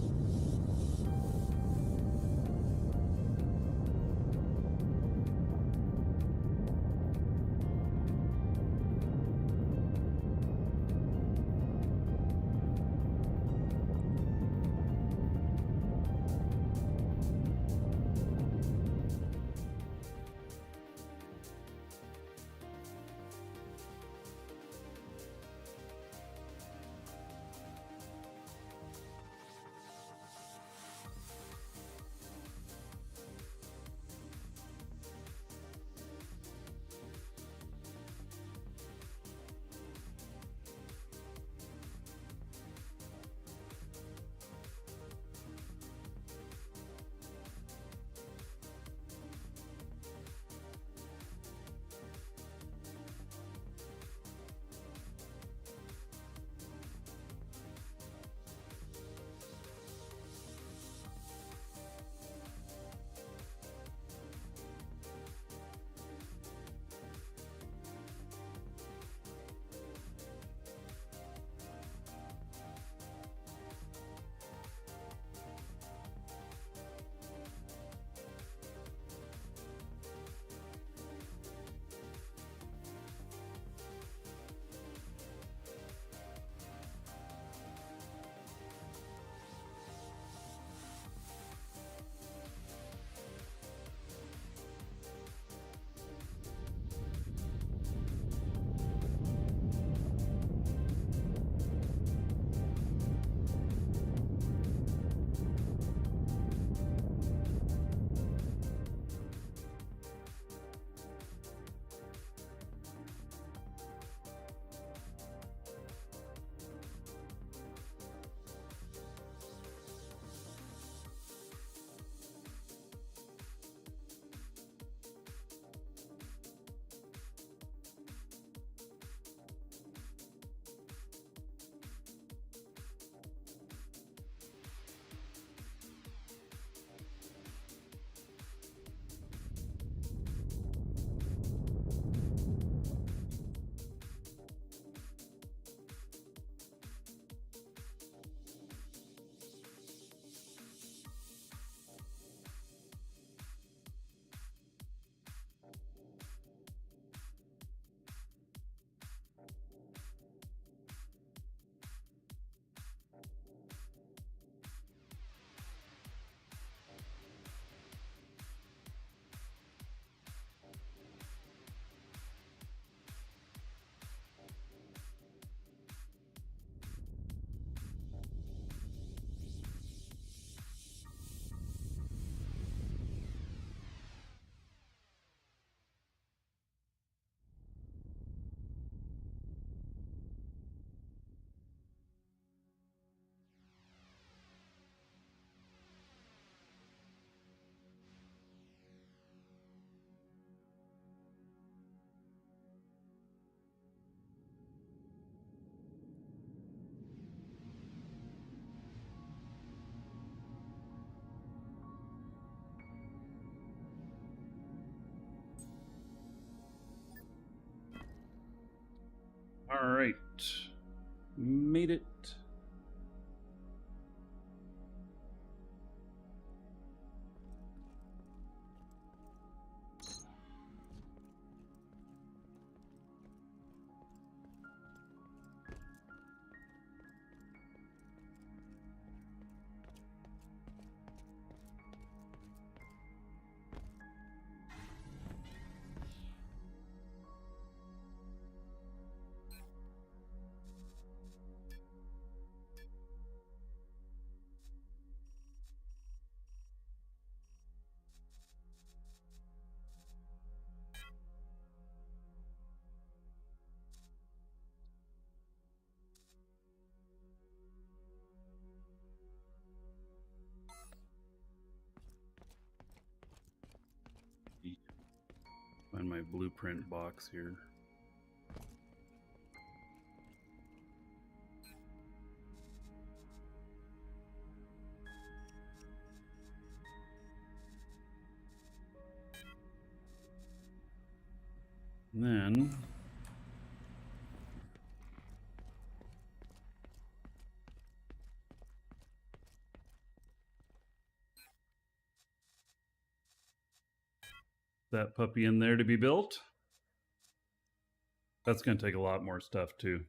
All right. Made it. Find my blueprint box here. And then that puppy in there to be built. That's going to take a lot more stuff too.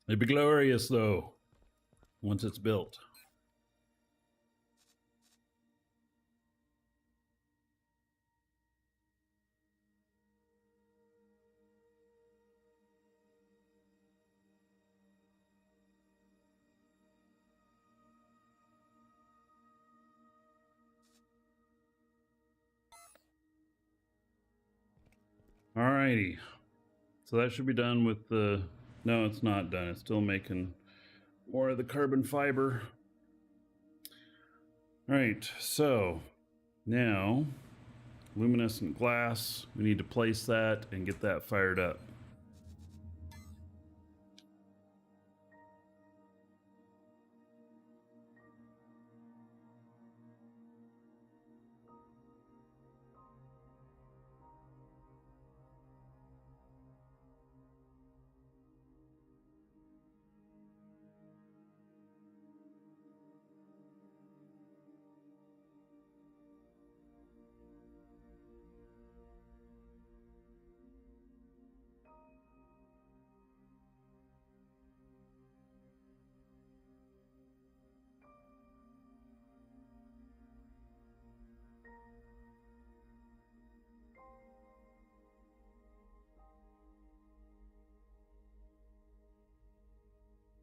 It'd be glorious though, once it's built. Alrighty, so that should be done with the, no, it's not done. It's still making more of the carbon fiber. All right, so now luminescent glass, we need to place that and get that fired up.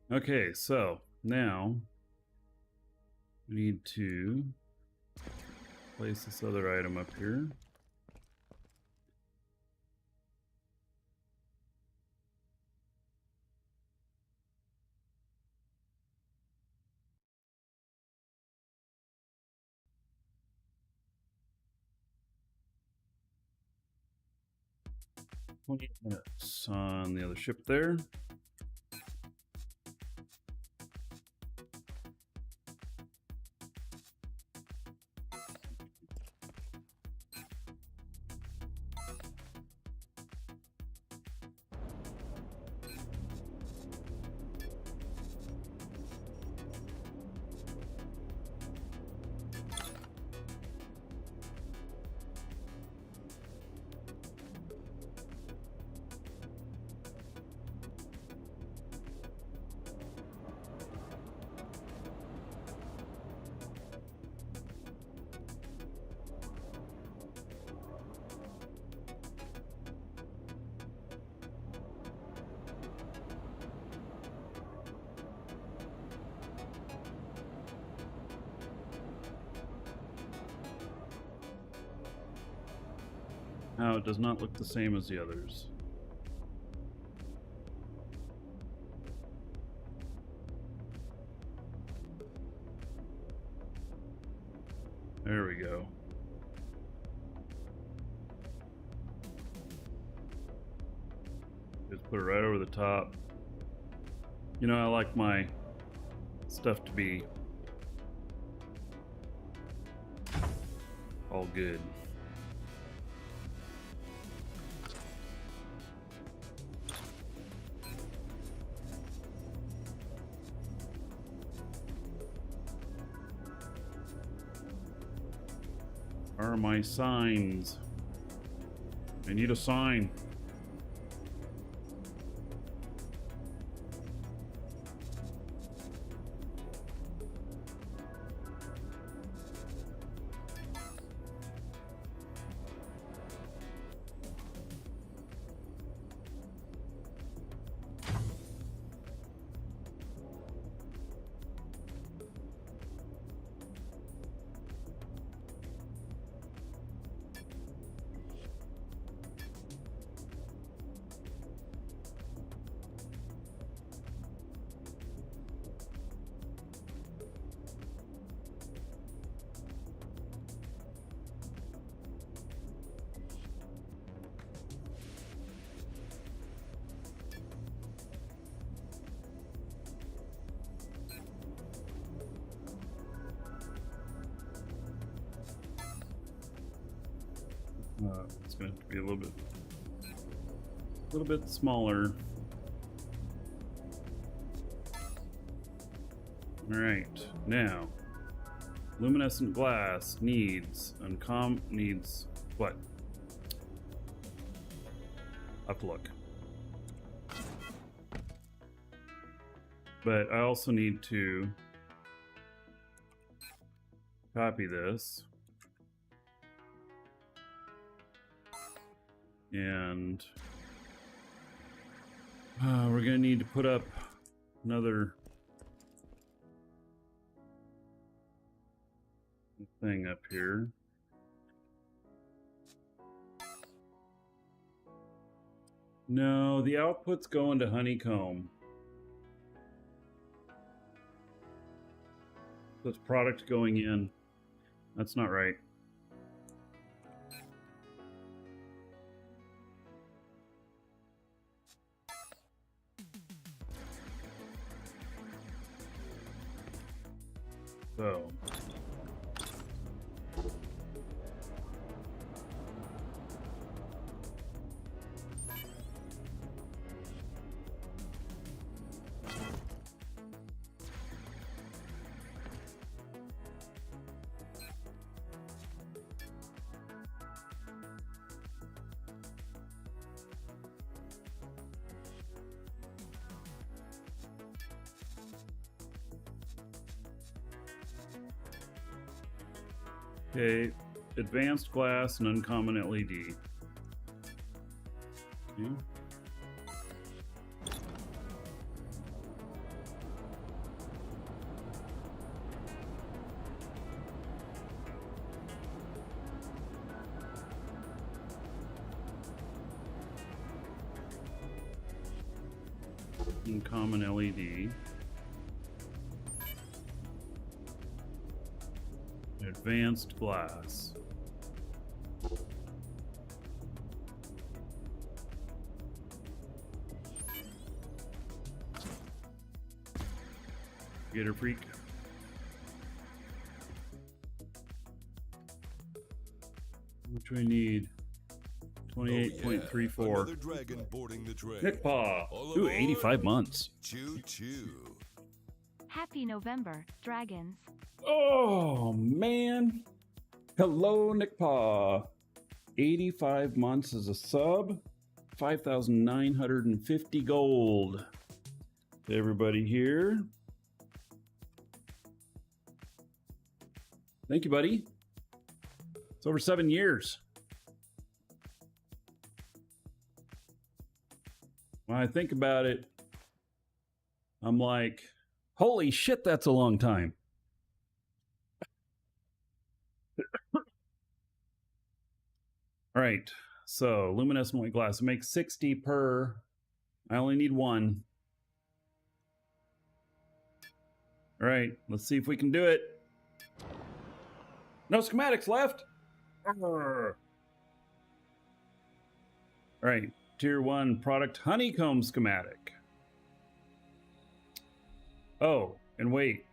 Okay, so now we need to place this other item up here. It's on the other ship there. Now it does not look the same as the others. There we go. Just put it right over the top. You know, I like my stuff to be all good. Where are my signs? I need a sign. It's going to be a little bit smaller. All right, now luminescent glass needs needs what? I'll have to look. But I also need to copy this and we're gonna need to put up another thing up here. No, the output's going to honeycomb. So it's product going in. That's not right. So okay, advanced glass and uncommon LED. Okay. Uncommon LED. Advanced glass. Gator freak. Which we need 28.34. Another dragon boarding the train. Nick Paw. All Ooh, aboard. 85 months. Choo choo. Happy November, dragons. Oh, man. Hello, Nick Paw. 85 months as a sub. 5,950 gold. To everybody here. Thank you, buddy. It's over 7 years. When I think about it, I'm like, holy shit, that's a long time. All right, so luminescent white glass. It makes 60 per. I only need one. All right, let's see if we can do it. No schematics left. All right, tier 1 product honeycomb schematic. Oh, and wait.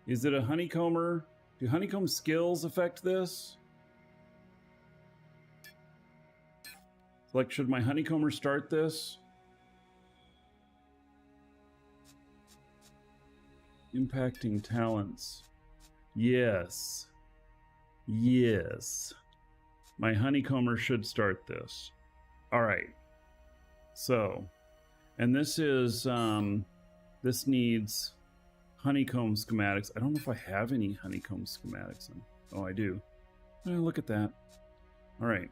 Is it a honeycomber? Do honeycomb skills affect this? Like, should my honeycomber start this? Impacting talents. Yes. Yes. My honeycomber should start this. All right. So, and this is, this needs honeycomb schematics. I don't know if I have any honeycomb schematics. Oh, I do. Oh, look at that. All right.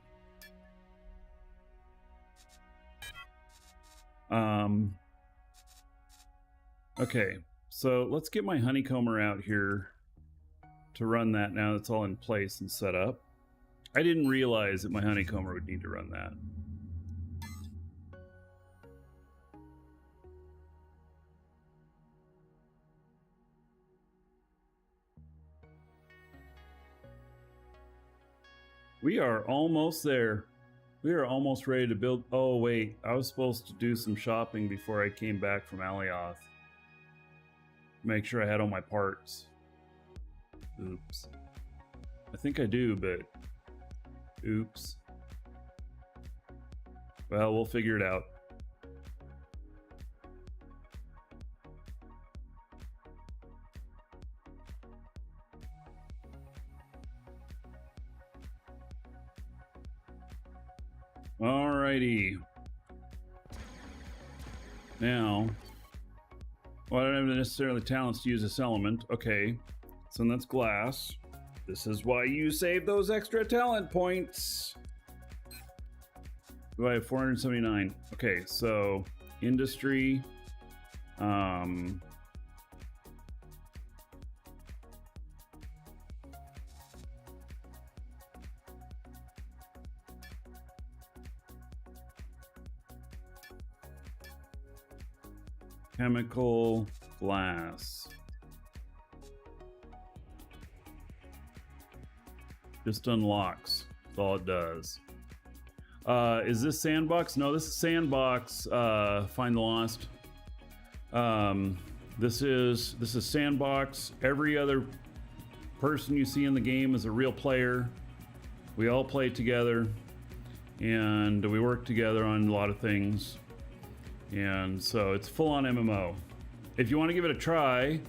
Okay, so let's get my honeycomber out here to run that now that's all in place and set up. I didn't realize that my honeycomber would need to run that. We are almost there. We are almost ready to build. Oh, wait. I was supposed to do some shopping before I came back from Alioth. Make sure I had all my parts. Oops. I think I do, but... Oops. Well, we'll figure it out. Alrighty. Now, well, I don't have necessarily talents to use this element. Okay, so that's glass. This is why you save those extra talent points. Do I have 479? Okay, so industry. Chemical glass. Just unlocks. That's all it does. Is this sandbox? No, this is sandbox. Find the lost. This is sandbox. Every other person you see in the game is a real player. We all play together, and we work together on a lot of things. And so it's full on MMO. If you want to give it a try,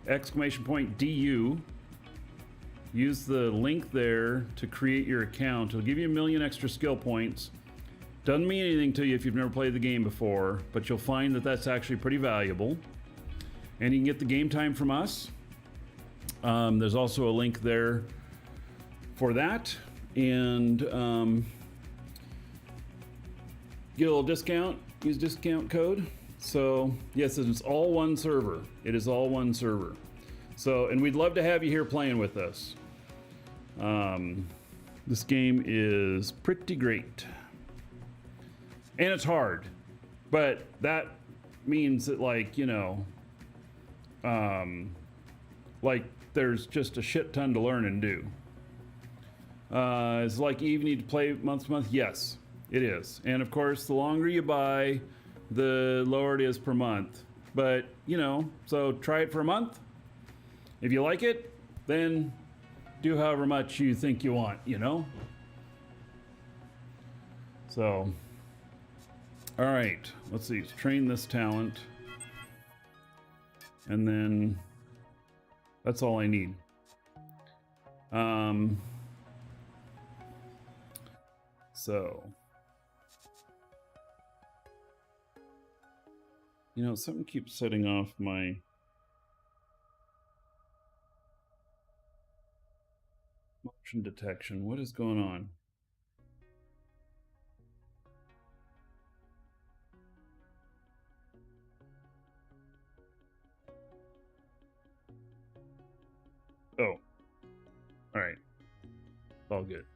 !DU. Use the link there to create your account. It'll give you 1 million extra skill points. Doesn't mean anything to you if you've never played the game before, but you'll find that that's actually pretty valuable. And you can get the game time from us. There's also a link there for that. And get a little discount. Use discount code. So yes, it's all one server. It is all one server. So, and we'd love to have you here playing with us. This game is pretty great. And it's hard. But that means that, like, you know, like there's just a shit ton to learn and do. It's like you need to play month to month. Yes, it is. And of course, the longer you buy, the lower it is per month. But, you know, so try it for a month. If you like it, then do however much you think you want, you know? So, all right, let's see, let's train this talent. And then that's all I need. So, you know, something keeps setting off my motion detection. What is going on? Oh, all right. All good.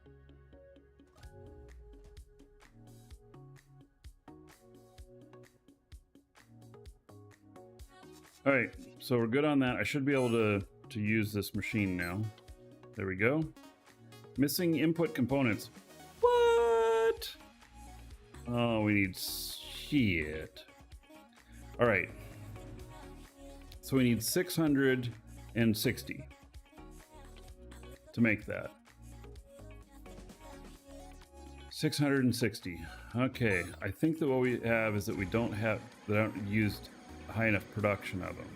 All right, so we're good on that. I should be able to use this machine now. There we go. Missing input components. What? Oh, we need shit. All right. So we need 660 to make that. 660. Okay, I think that what we have is that we don't have, that I haven't used high enough production of them.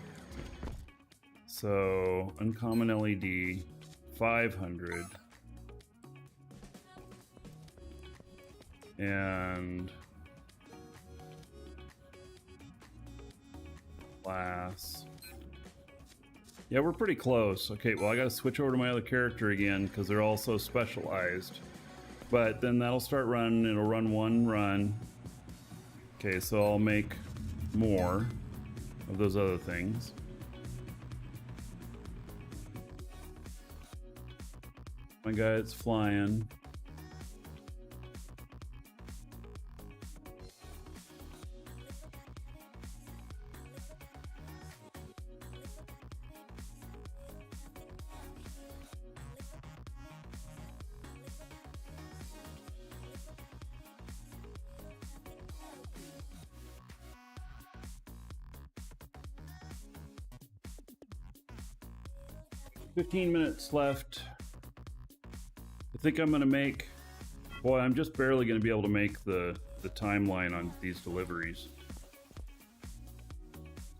So uncommon LED 500 and glass. Yeah, we're pretty close. Okay, well, I gotta switch over to my other character again because they're all so specialized. But then that'll start running. It'll run one run. Okay, so I'll make more of those other things. My guy that's flying. $15 minutes left. I think I'm gonna make, boy, I'm just barely gonna be able to make the timeline on these deliveries.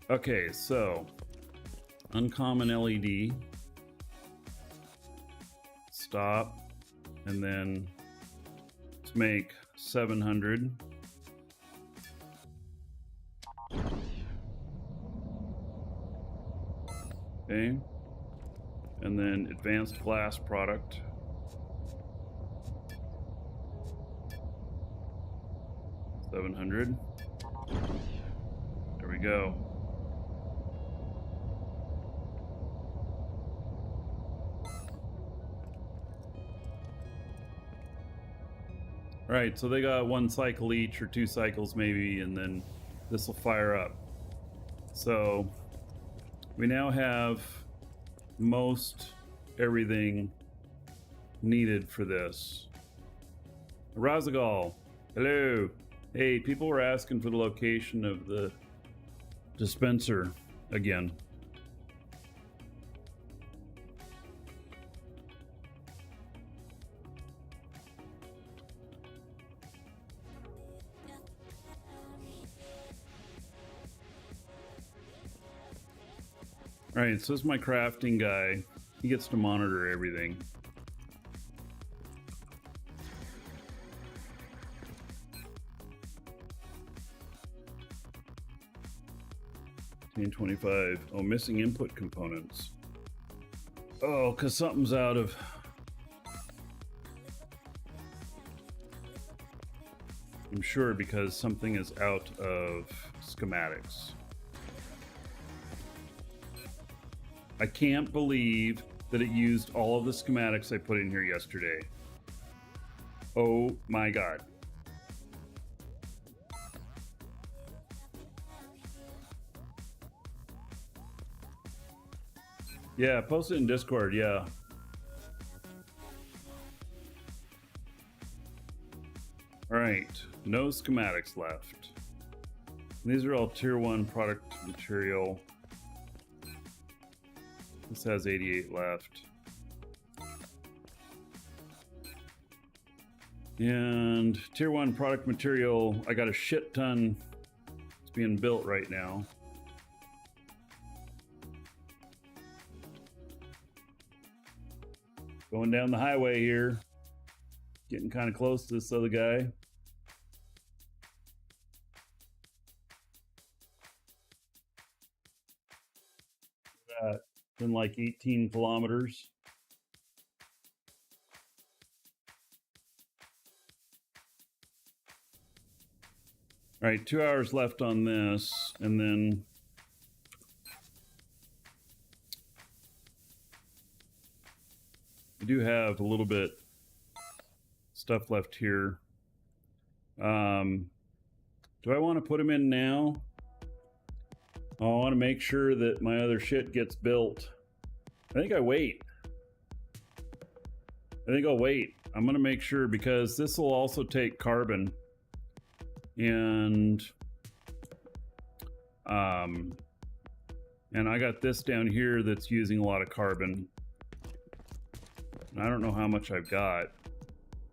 Okay, so uncommon LED, stop, and then let's let's make 700. Okay. And then advanced glass product. $700. There we go. All right, so they got 1 cycle each or 2 cycles maybe, and then this will fire up. So we now have most everything needed for this. Razagal, hello. Hey, people were asking for the location of the dispenser again. All right, so this is my crafting guy. He gets to monitor everything. $25. Oh, missing input components. Oh, because something's out of... I'm sure because something is out of schematics. I can't believe that it used all of the schematics I put in here yesterday. Oh my God. Yeah, post it in Discord, yeah. All right, no schematics left. These are all tier 1 product material. This has 88 left. And tier 1 product material, I got a shit ton. It's being built right now. Going down the highway here. Getting kind of close to this other guy. Been like 18 kilometers. All right, 2 hours left on this, and then I do have a little bit stuff left here. Do I want to put them in now? I want to make sure that my other shit gets built. I think I wait. I'll wait. I'm going to make sure because this will also take carbon. And I got this down here that's using a lot of carbon. And I don't know how much I've got.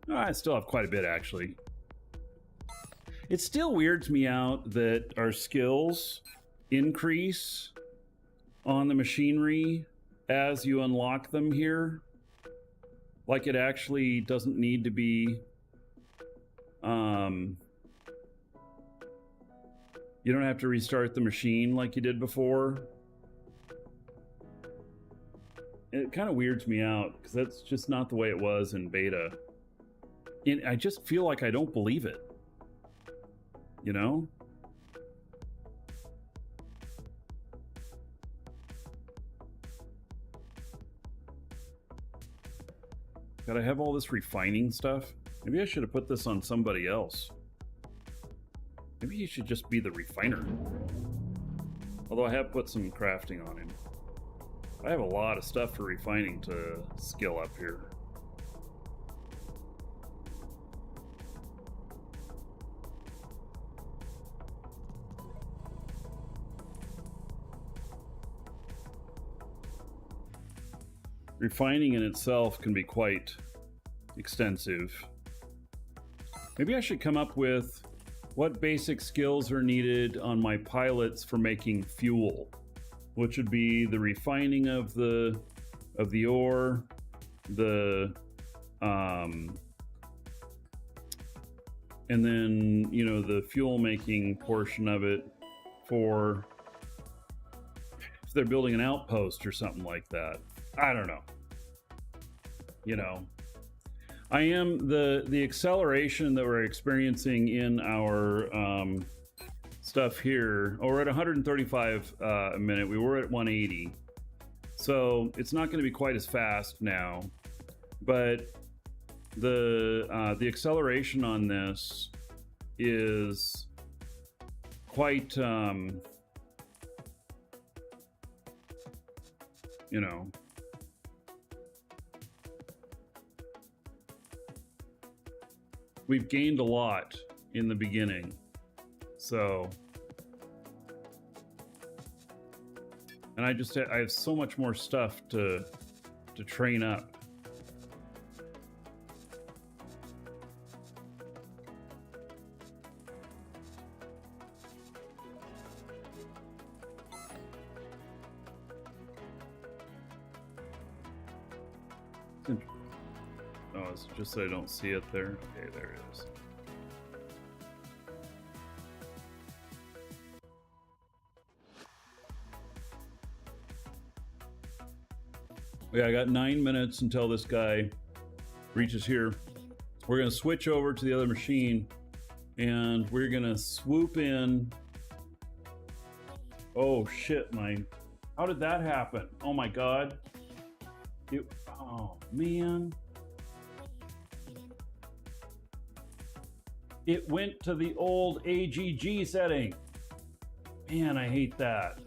I still have quite a bit actually. It still weirds me out that our skills increase on the machinery as you unlock them here. Like it actually doesn't need to be you don't have to restart the machine like you did before. It kind of weirds me out because that's just not the way it was in beta. And I just feel like I don't believe it. You know? Gotta have all this refining stuff. Maybe I should have put this on somebody else. Maybe he should just be the refiner. Although I have put some crafting on him. I have a lot of stuff for refining to skill up here. Refining in itself can be quite extensive. Maybe I should come up with what basic skills are needed on my pilots for making fuel, which would be the refining of the ore, the and then, you know, the fuel making portion of it for if they're building an outpost or something like that. I don't know. You know, I am the acceleration that we're experiencing in our stuff here. Oh, we're at 135 a minute. We were at 180. So it's not going to be quite as fast now, but the acceleration on this is quite, you know, we've gained a lot in the beginning. So, and I have so much more stuff to train up. Oh, it's just that I don't see it there. Okay, there it is. Yeah, I got 9 minutes until this guy reaches here. We're gonna switch over to the other machine and we're gonna swoop in. Oh shit, how did that happen? Oh my God. Oh man. It went to the old AGG setting. Man, I hate that.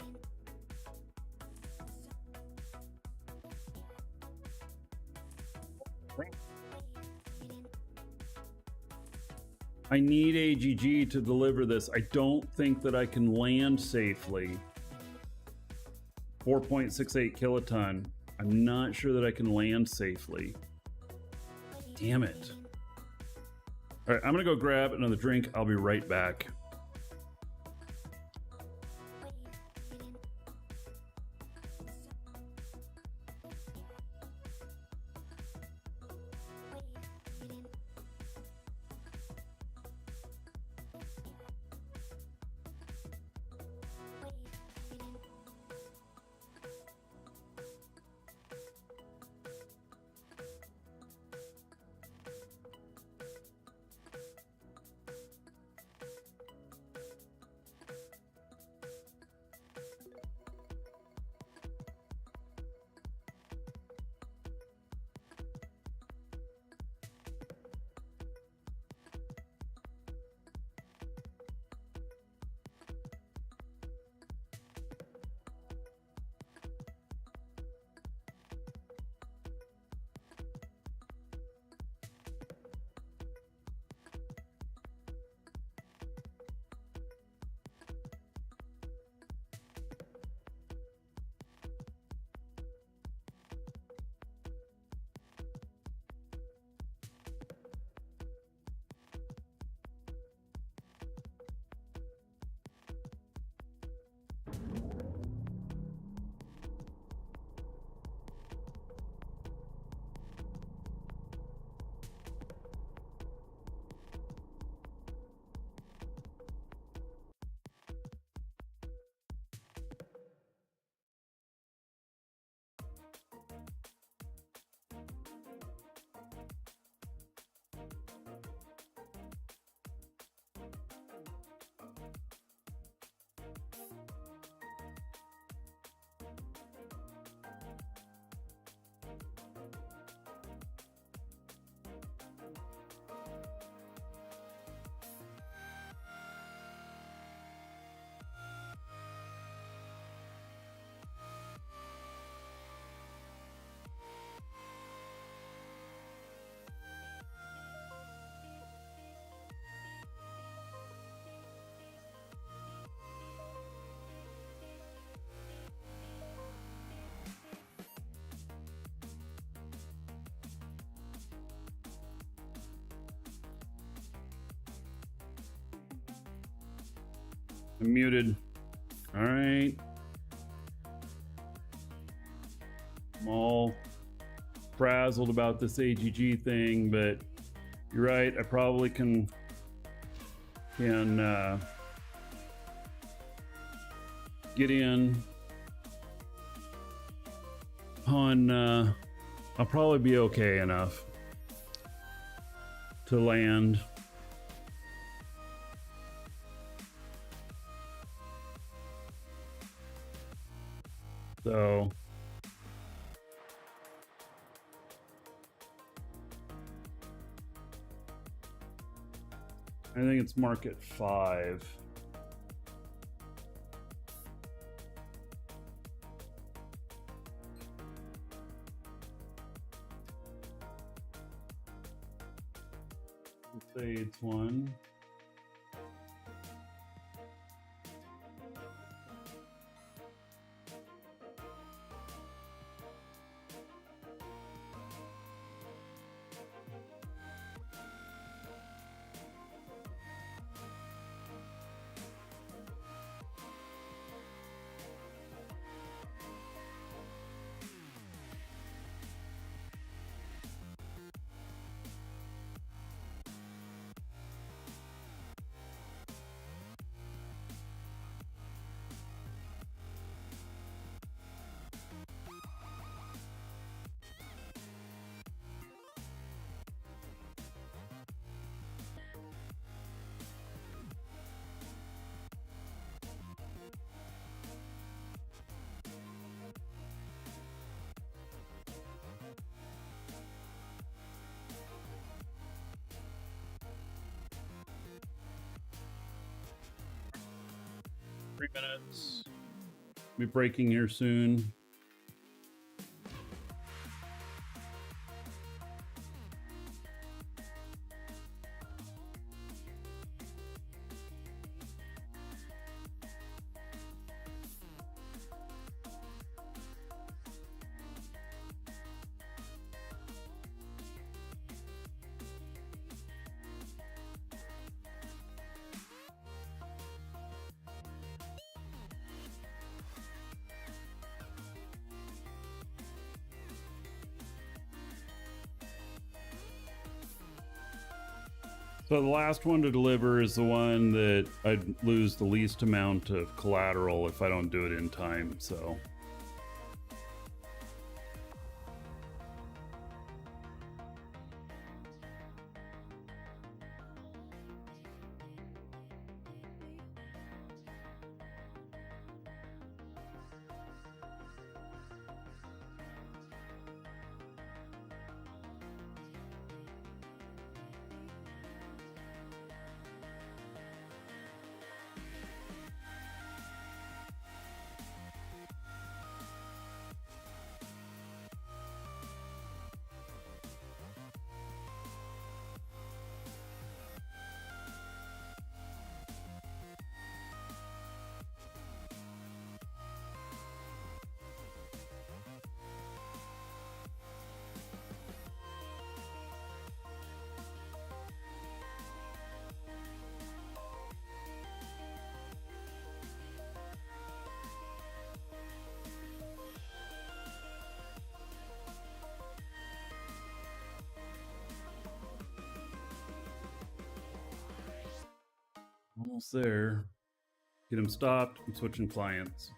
I need AGG to deliver this. I don't think that I can land safely. 4.68 kiloton. I'm not sure that I can land safely. Damn it. All right, I'm gonna go grab another drink. I'll be right back. I'm muted. All right. I'm all frazzled about this AGG thing, but you're right. I probably can can get in on, I'll probably be okay enough to land. So I think it's market 5. Let's say it's 1. Three minutes. Be breaking here soon. So the last one to deliver is the one that I'd lose the least amount of collateral if I don't do it in time, so. Almost there. Get them stopped. I'm switching clients.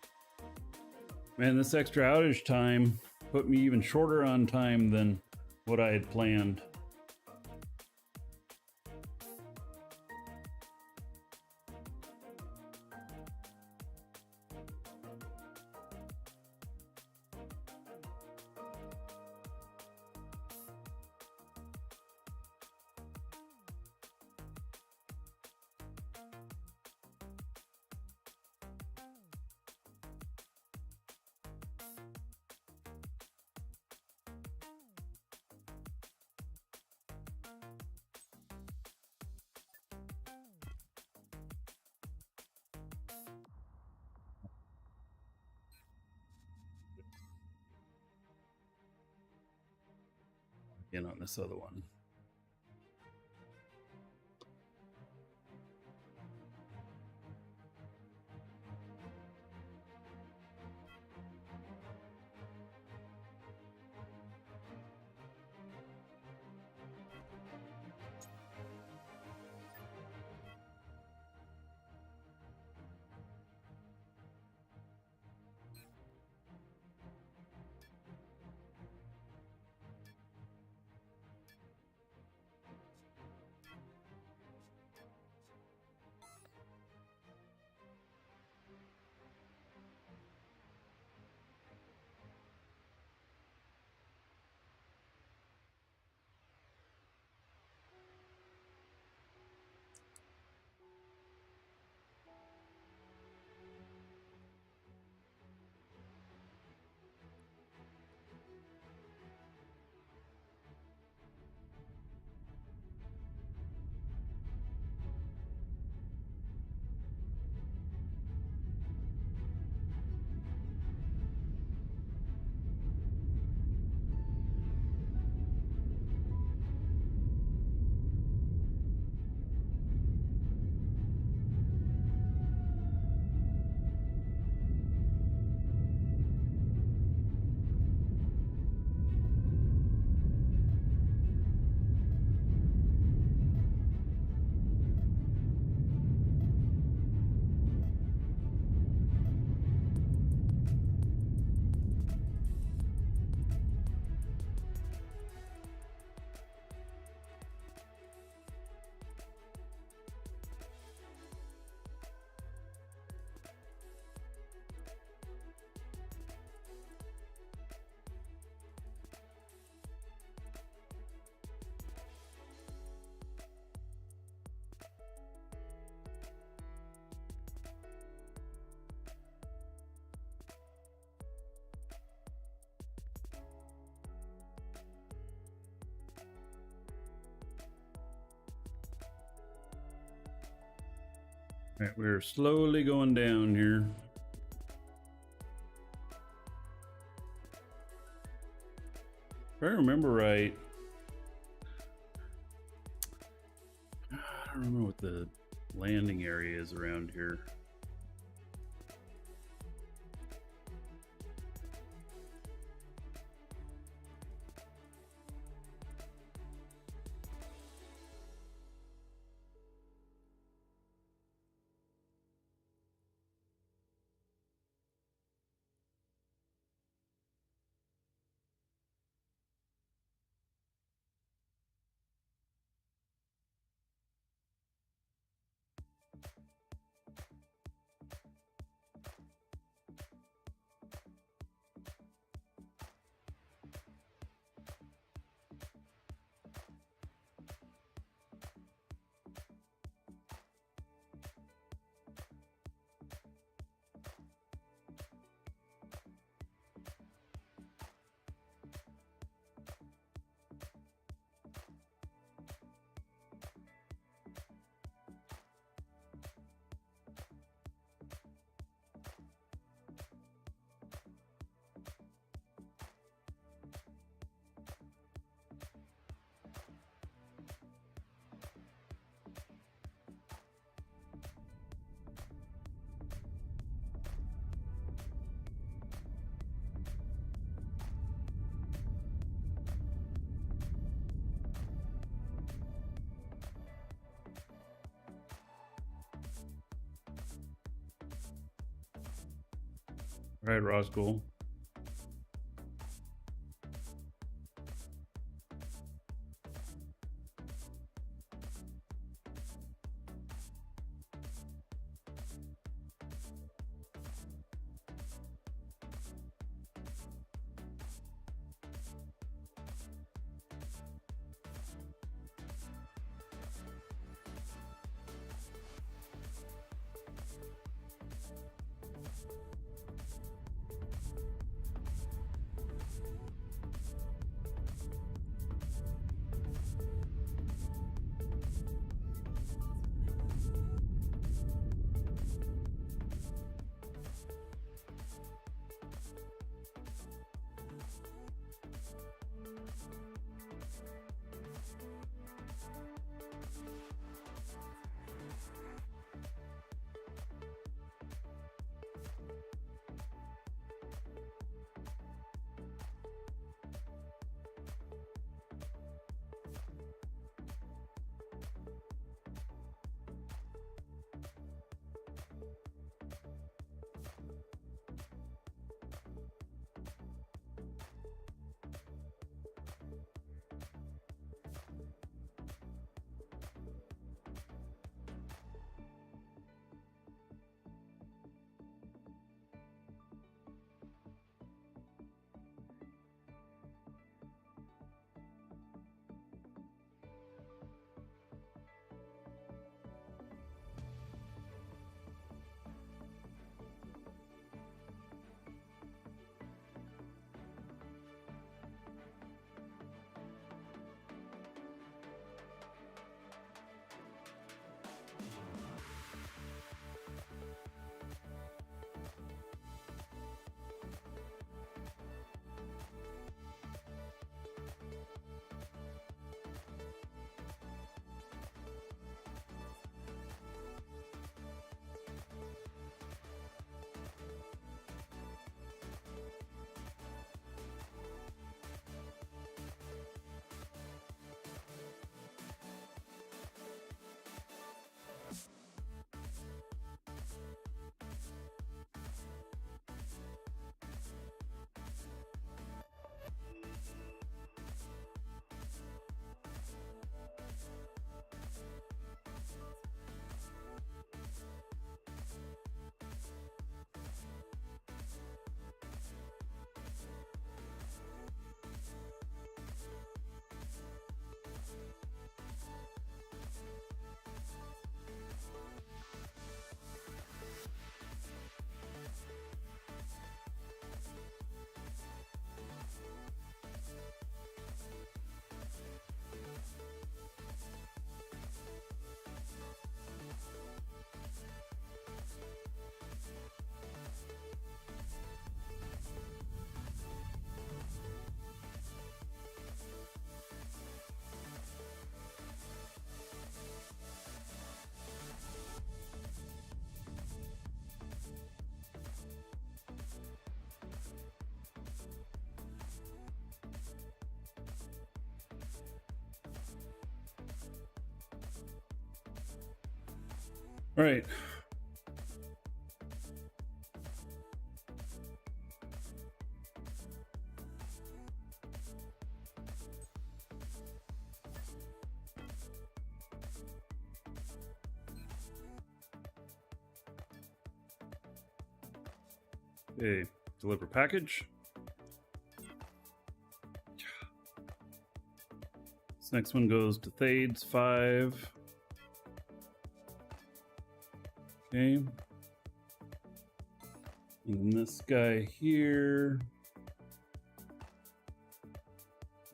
Man, this extra outage time put me even shorter on time than what I had planned. In on this other one. All right, we're slowly going down here. If I remember right, I don't remember what the landing area is around here. All right, Roscoe. All right. Okay, deliver package. This next one goes to Thades 5. Okay. And this guy here.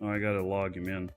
Oh, I gotta log him in.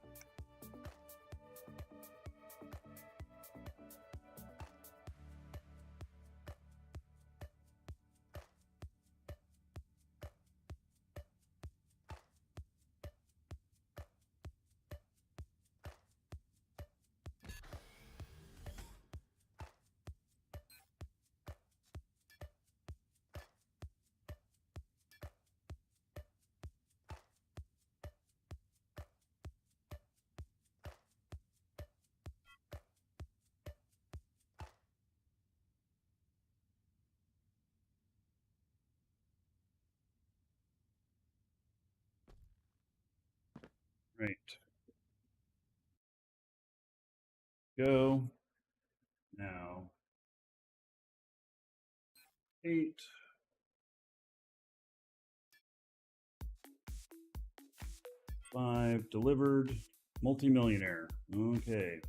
Right. Go. Now. 8. Five delivered. Multimillionaire. Okay.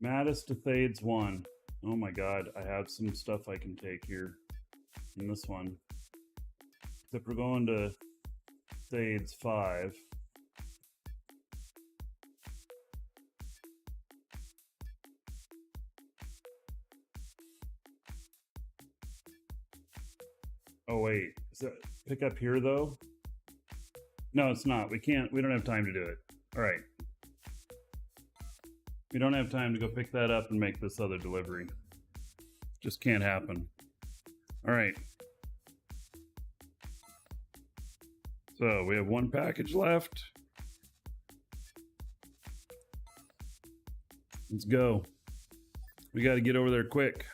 Mattis to Thades 1. Oh my god, I have some stuff I can take here in this one. Except we're going to Thades 5. Oh wait, is that pick up here though? No, it's not. We don't have time to do it. All right. We don't have time to go pick that up and make this other delivery. Just can't happen. All right. So we have one package left. Let's go. We got to get over there quick.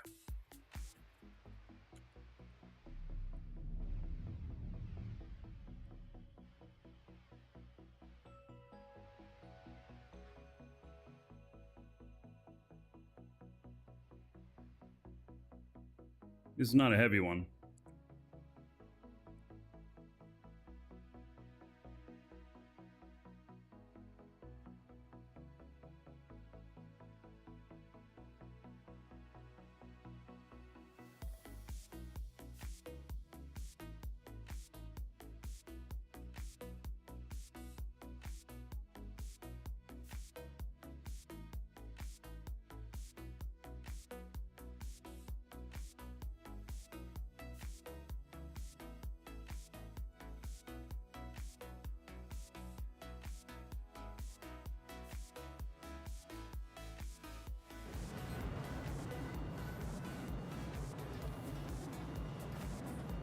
This is not a heavy one.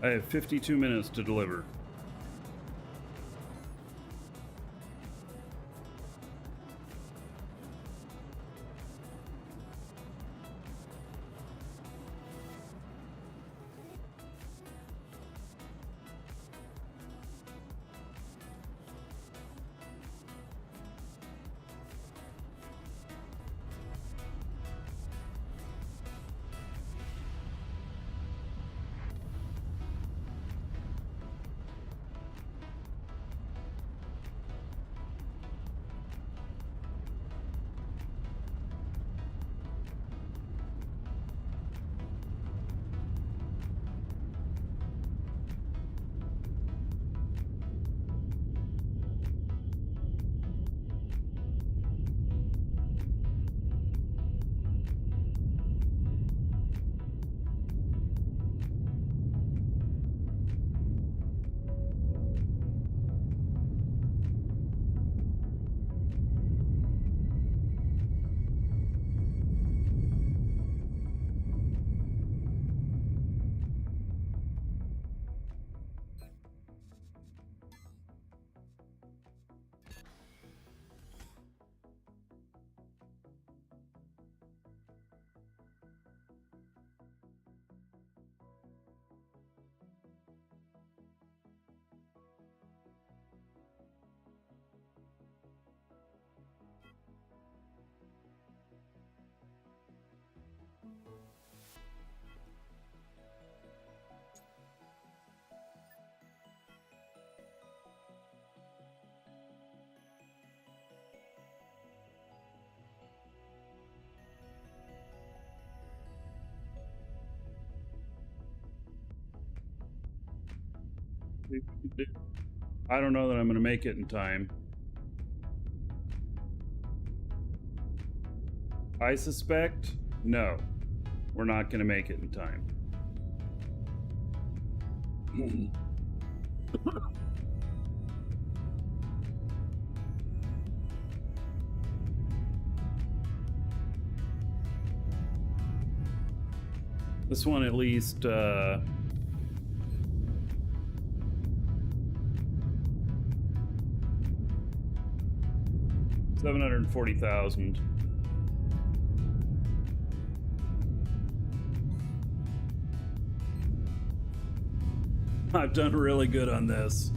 I have 52 minutes to deliver. See what we can do. I don't know that I'm going to make it in time. I suspect, no, we're not going to make it in time. This one at least, 740,000. I've done really good on this.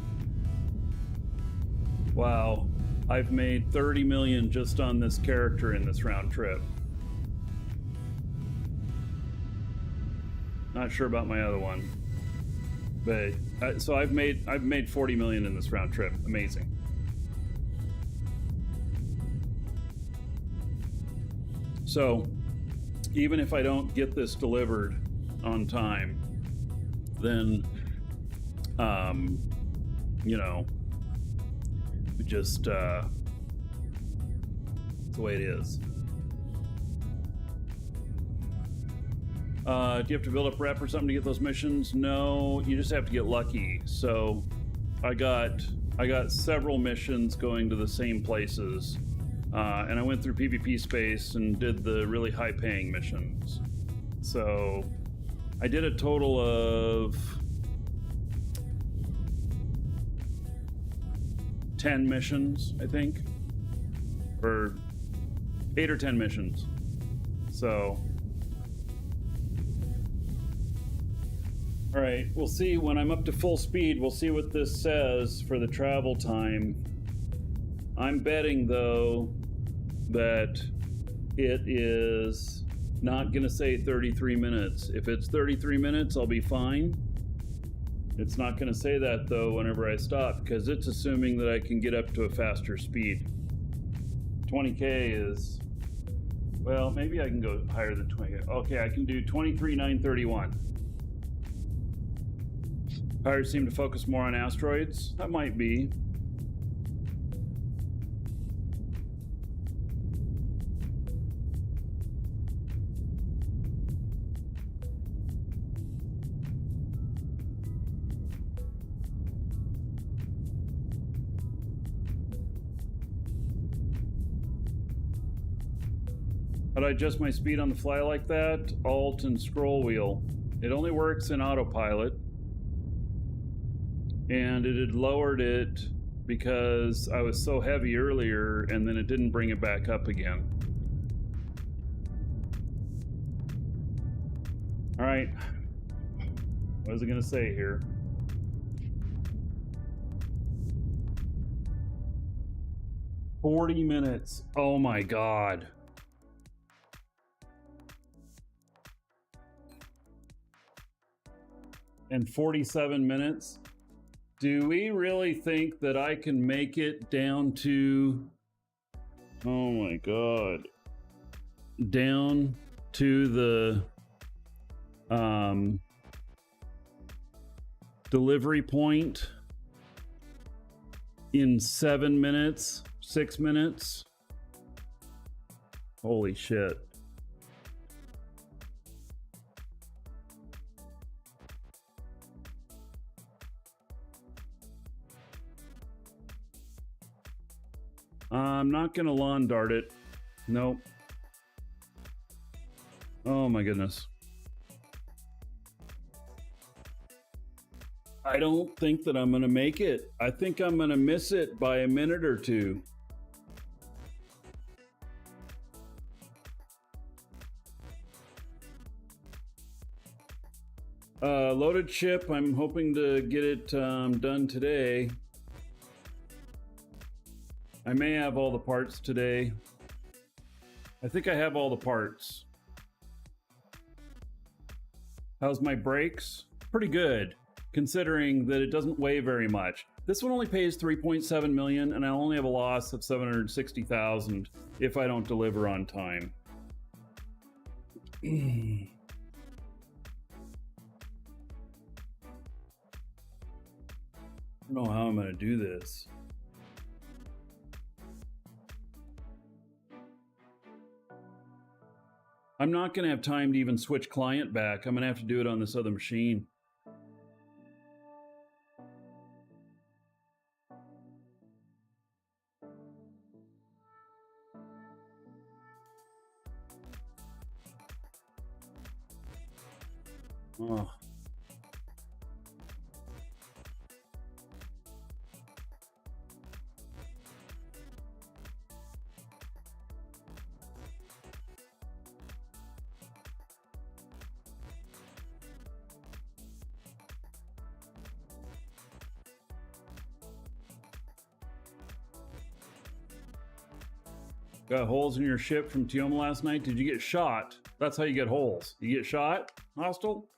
Wow. I've made 30 million just on this character in this round trip. Not sure about my other one. But so I've made 40 million in this round trip. Amazing. So even if I don't get this delivered on time, then you know, just it's the way it is. Do you have to build up rep or something to get those missions? No, you just have to get lucky. So I got several missions going to the same places, and I went through PvP space and did the really high paying missions. So I did a total of 10 missions, I think, or 8 or 10 missions. So all right, we'll see when I'm up to full speed. We'll see what this says for the travel time. I'm betting, though, that it is not going to say 33 minutes. If it's 33 minutes, I'll be fine. It's not going to say that, though, whenever I stop, because it's assuming that I can get up to a faster speed. 20K is... well, maybe I can go higher than 20K. Okay, I can do 23,931. Pirates seem to focus more on asteroids. That might be. How do I adjust my speed on the fly like that? Alt and scroll wheel. It only works in autopilot. And it had lowered it because I was so heavy earlier, and then it didn't bring it back up again. All right. What is it going to say here? "40 minutes. Oh my God. And 47 minutes. Do we really think that I can make it down to... oh my God. Down to the delivery point in 7 minutes, 6 minutes? Holy shit. I'm not gonna lawn dart it. Nope. Oh my goodness. I don't think that I'm gonna make it. I think I'm gonna miss it by a minute or two. Loaded ship. I'm hoping to get it done today. I may have all the parts today. I think I have all the parts. How's my brakes? Pretty good, considering that it doesn't weigh very much. This one only pays 3.7 million, and I'll only have a loss of 760,000 if I don't deliver on time. I don't know how I'm going to do this. I'm not going to have time to even switch client back. I'm going to have to do it on this other machine. Oh. Got holes in your ship from Tioma last night? Did you get shot? That's how you get holes. You get shot? Hostile?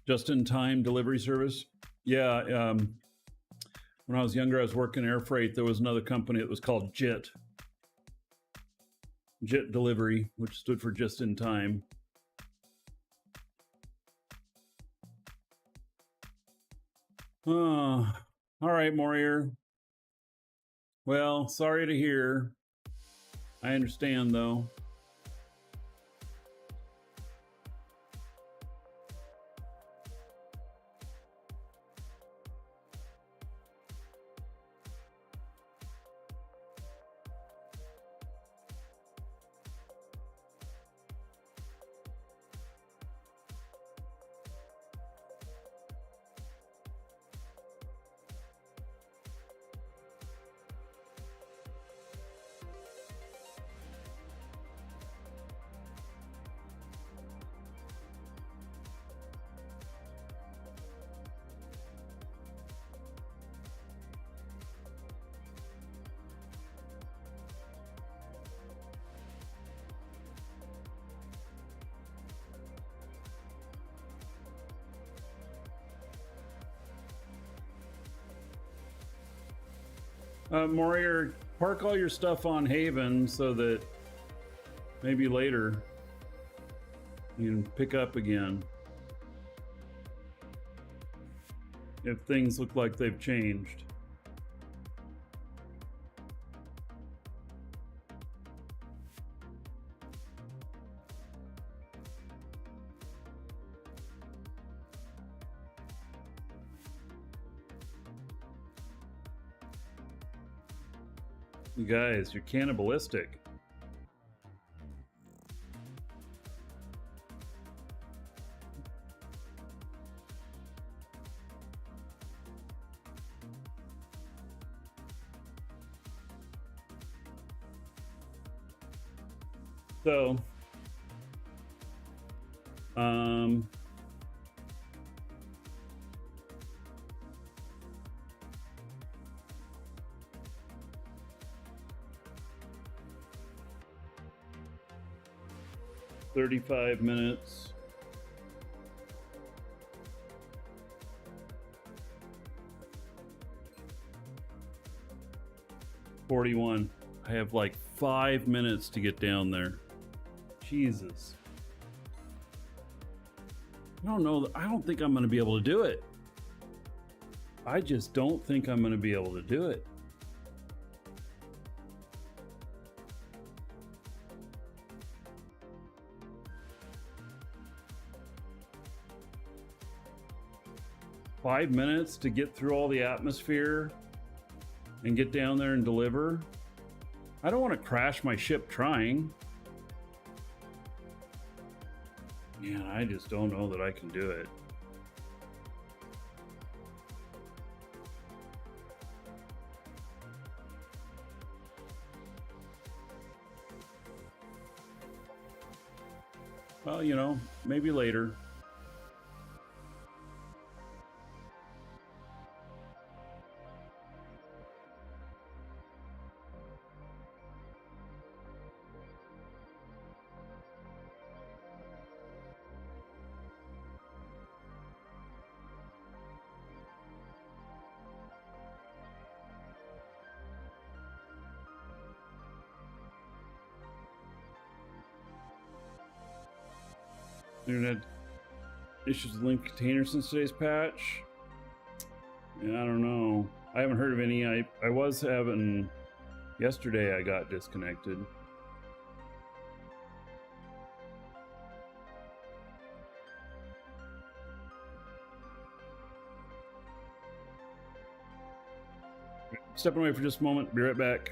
Just-in-time delivery service? Yeah, when I was younger, I was working air freight. There was another company that was called JIT. JIT Delivery, which stood for just-in-time. All right, Morier. Well, sorry to hear. I understand, though. Morier, park all your stuff on Haven so that maybe later you can pick up again. If things look like they've changed. You guys, you're cannibalistic. So, 35 minutes. $41. I have like 5 minutes to get down there. Jesus. I don't know. I don't think I'm going to be able to do it. I just don't think I'm going to be able to do it. Five minutes to get through all the atmosphere and get down there and deliver. I don't want to crash my ship trying. Man, I just don't know that I can do it. Well, you know, maybe later. Internet issues with link containers since today's patch. Yeah, I don't know. I haven't heard of any. I was having yesterday. I got disconnected. Stepping away for just a moment. Be right back.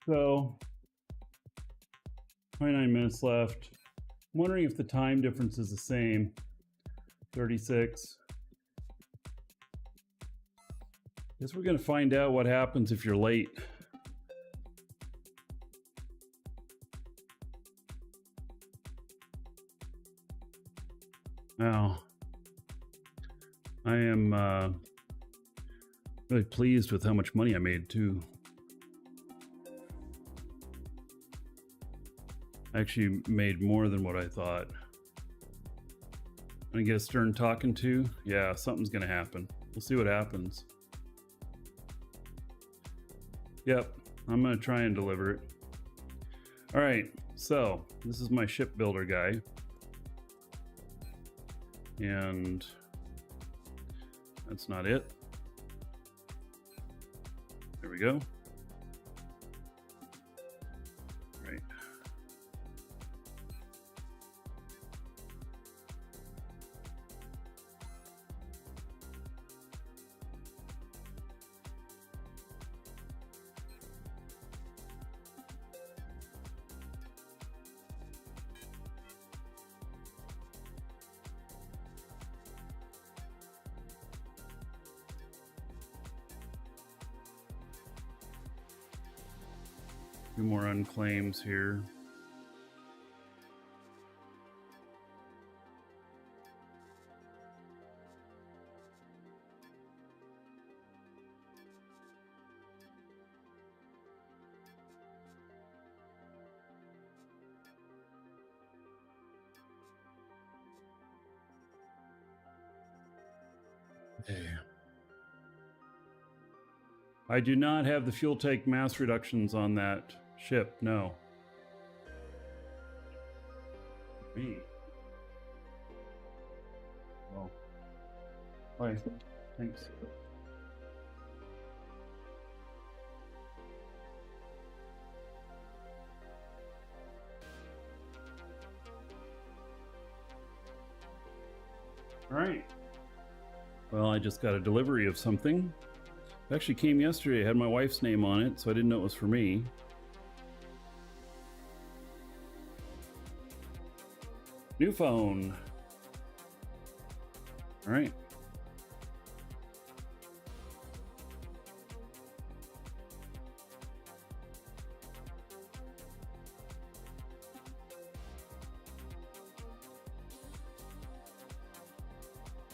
So, 29 minutes left. I'm wondering if the time difference is the same. 36. Guess we're going to find out what happens if you're late. Now, I am really pleased with how much money I made too. I actually made more than what I thought. I'm gonna get a Stern talking to. Yeah, something's gonna happen. We'll see what happens. Yep, I'm gonna try and deliver it. All right, so this is my shipbuilder guy, and that's not it. There we go. Right. Few more unclaims here. I do not have the fuel tank mass reductions on that ship, no. Me. Oh. Why? Thanks. All right. Well, I just got a delivery of something. It actually came yesterday. It had my wife's name on it, so I didn't know it was for me. New phone. All right.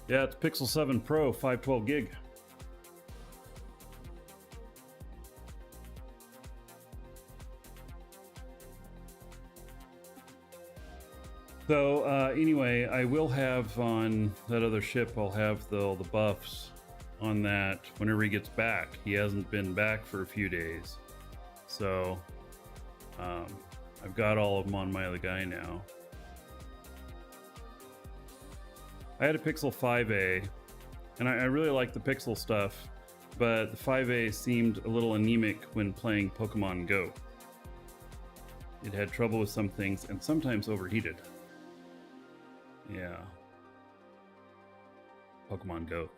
Yeah, it's Pixel 7 Pro, 512 gig. So anyway, I will have on that other ship, I'll have all the buffs on that whenever he gets back. He hasn't been back for a few days. So I've got all of them on my other guy now. I had a Pixel 5a, and I really like the Pixel stuff, but the 5a seemed a little anemic when playing Pokemon Go. It had trouble with some things and sometimes overheated. Yeah. Pokemon Go.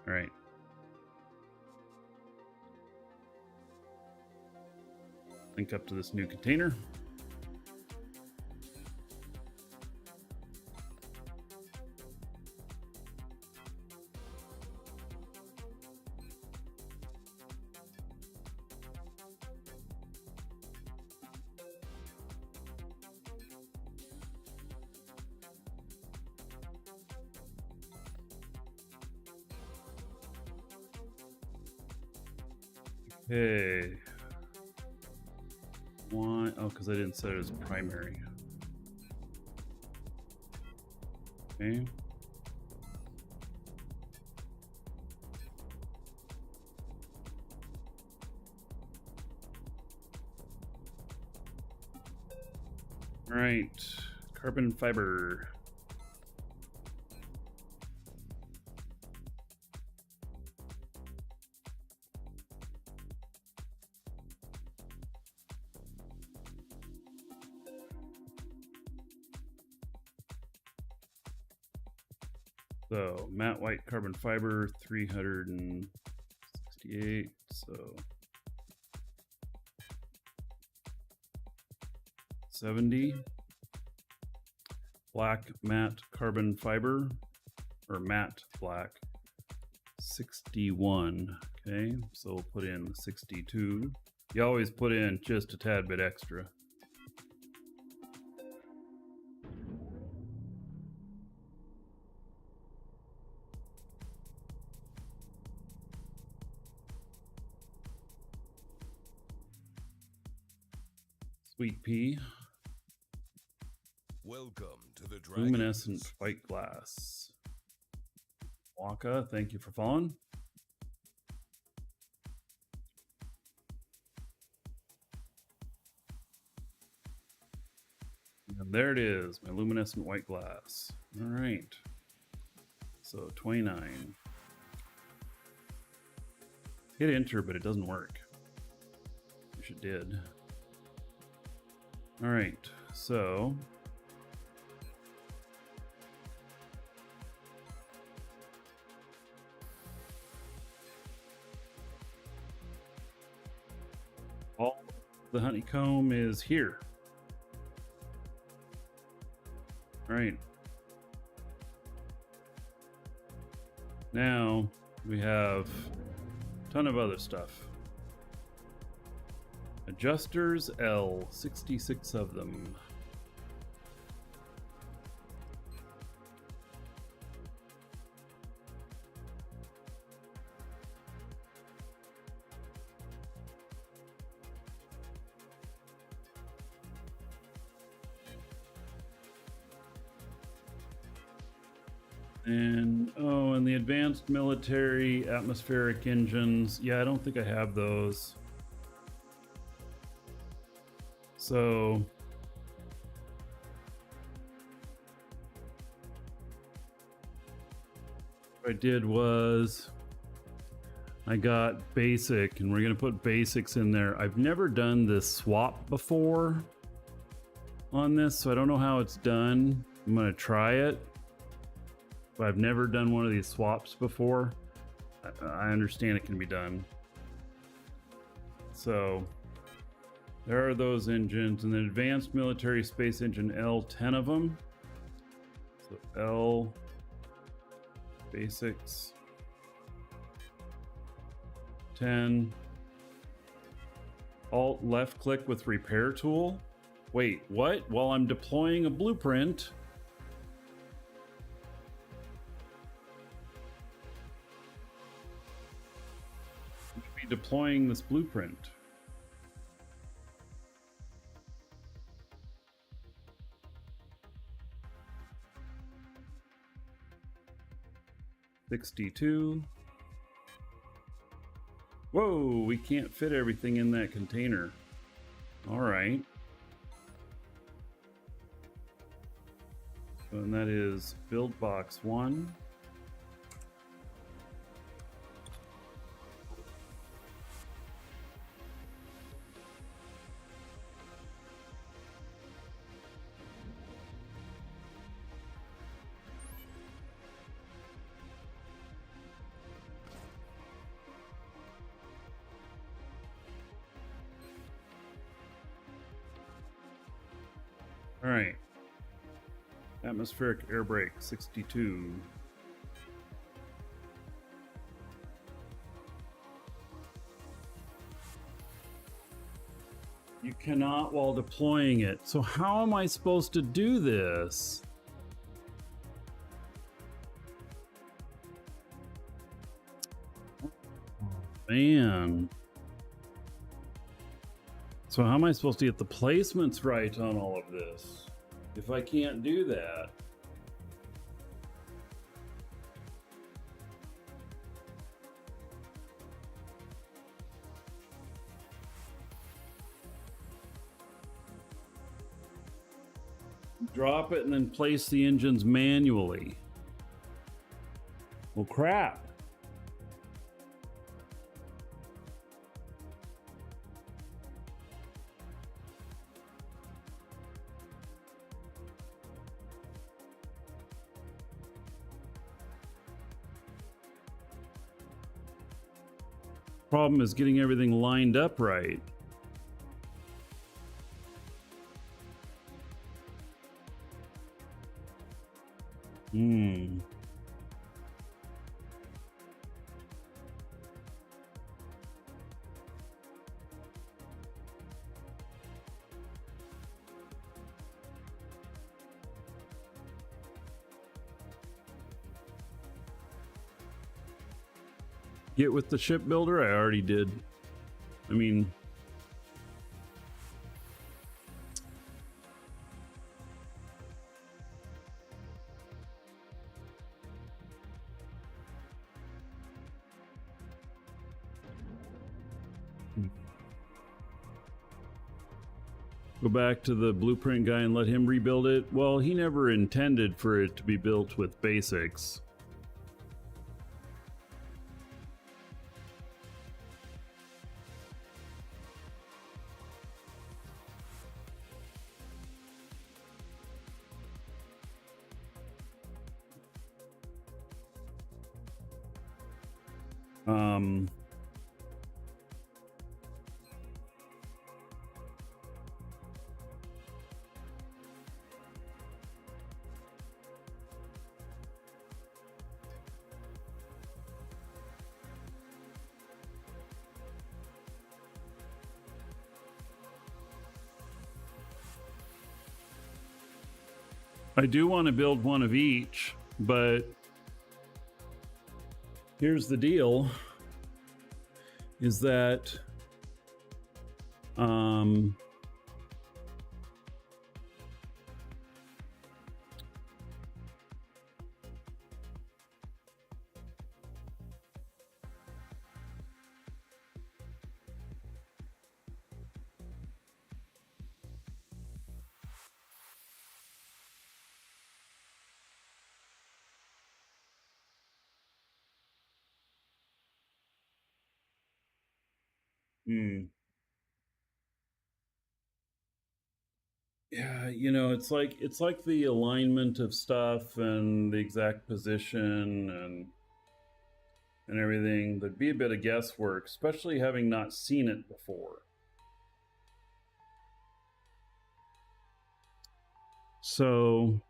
All right. Link up to this new container. Okay. Why? Oh, because I didn't set it as primary. Okay. All right. Carbon fiber. So matte white carbon fiber, 368. So 70. Black matte carbon fiber, or matte black, 61. Okay, so we'll put in 62. You always put in just a tad bit extra. Sweet pea. Welcome to the Dragon. Luminescent white glass. Waka, thank you for following. There it is, my luminescent white glass. All right. So 29. Hit enter, but it doesn't work. Wish it did. All right, so all the honeycomb is here. All right. Now we have a ton of other stuff. Adjusters L, 66 of them. And oh, and the advanced military atmospheric engines. Yeah, I don't think I have those. So what I did was I got basic, and we're gonna put basics in there. I've never done this swap before on this, so I don't know how it's done. I'm gonna try it. But I've never done one of these swaps before. I understand it can be done. So there are those engines, and the advanced military space engine L, 10 of them. So L basics 10. Alt left click with repair tool. Wait, what? While I'm deploying a blueprint. Deploying this blueprint. $62. Whoa, we can't fit everything in that container. All right. And that is build box 1. All right. Atmospheric air brake 62. You cannot while deploying it. So how am I supposed to do this? Man. So how am I supposed to get the placements right on all of this if I can't do that? Drop it and then place the engines manually. Well, crap. Problem is getting everything lined up right. Get with the shipbuilder? I already did. I mean, Go back to the blueprint guy and let him rebuild it. Well, he never intended for it to be built with basics. I do want to build one of each, but here's the deal, is that yeah, you know, it's like the alignment of stuff and the exact position and everything. There'd be a bit of guesswork, especially having not seen it before. So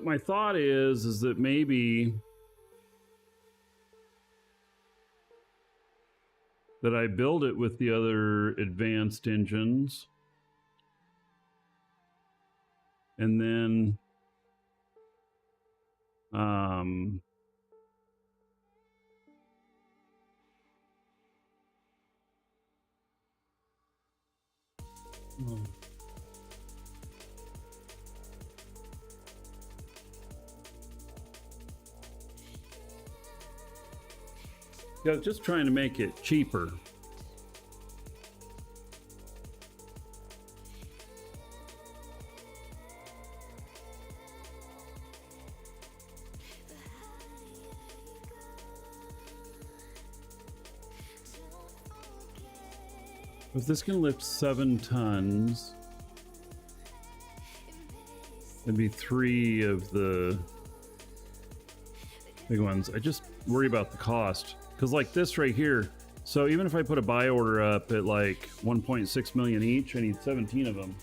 my thought is that maybe that I build it with the other advanced engines, and then yeah, just trying to make it cheaper. If this can lift 7 tons, it'd be 3 of the big ones. I just worry about the cost, because like this right here, so even if I put a buy order up at like 1.6 million each, I need 17 of them.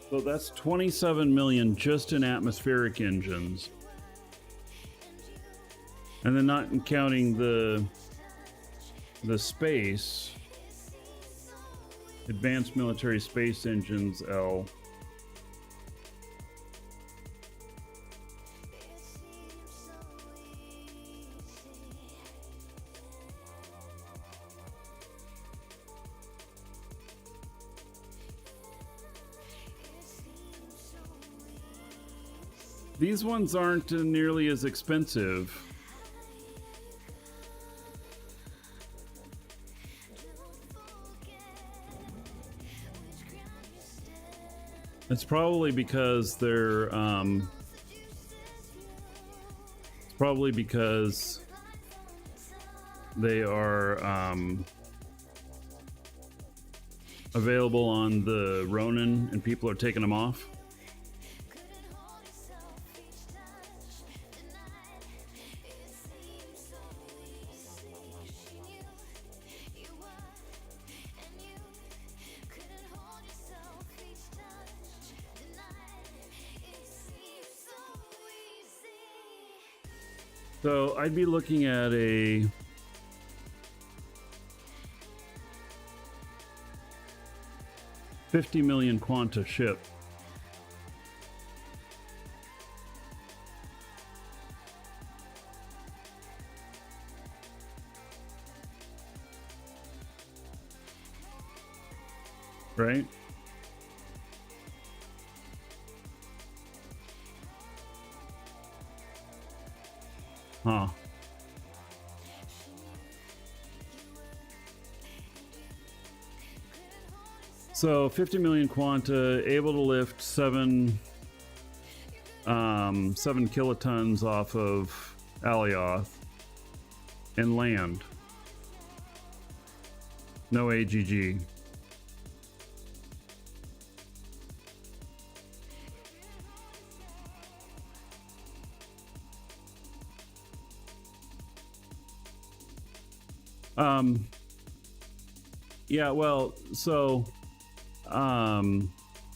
So that's 27 million just in atmospheric engines. And then not counting the space, advanced military space engines, L. These ones aren't nearly as expensive. It's probably because they're it's probably because they are available on the Ronin and people are taking them off. So I'd be looking at a 50 million Quanta ship. Right? Huh. So 50 million Quanta, able to lift 7 kilotons off of Alioth and land. No AGG. Yeah, well, so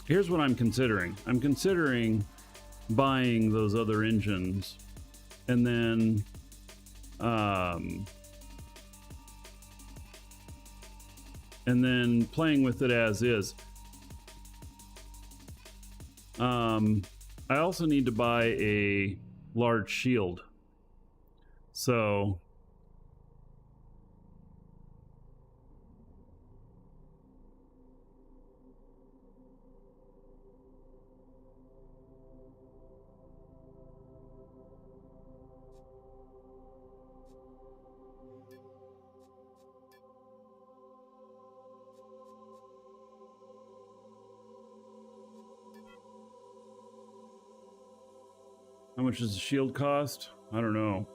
here's what I'm considering. I'm considering buying those other engines and then playing with it as is. I also need to buy a large shield. So how much does the shield cost? I don't know.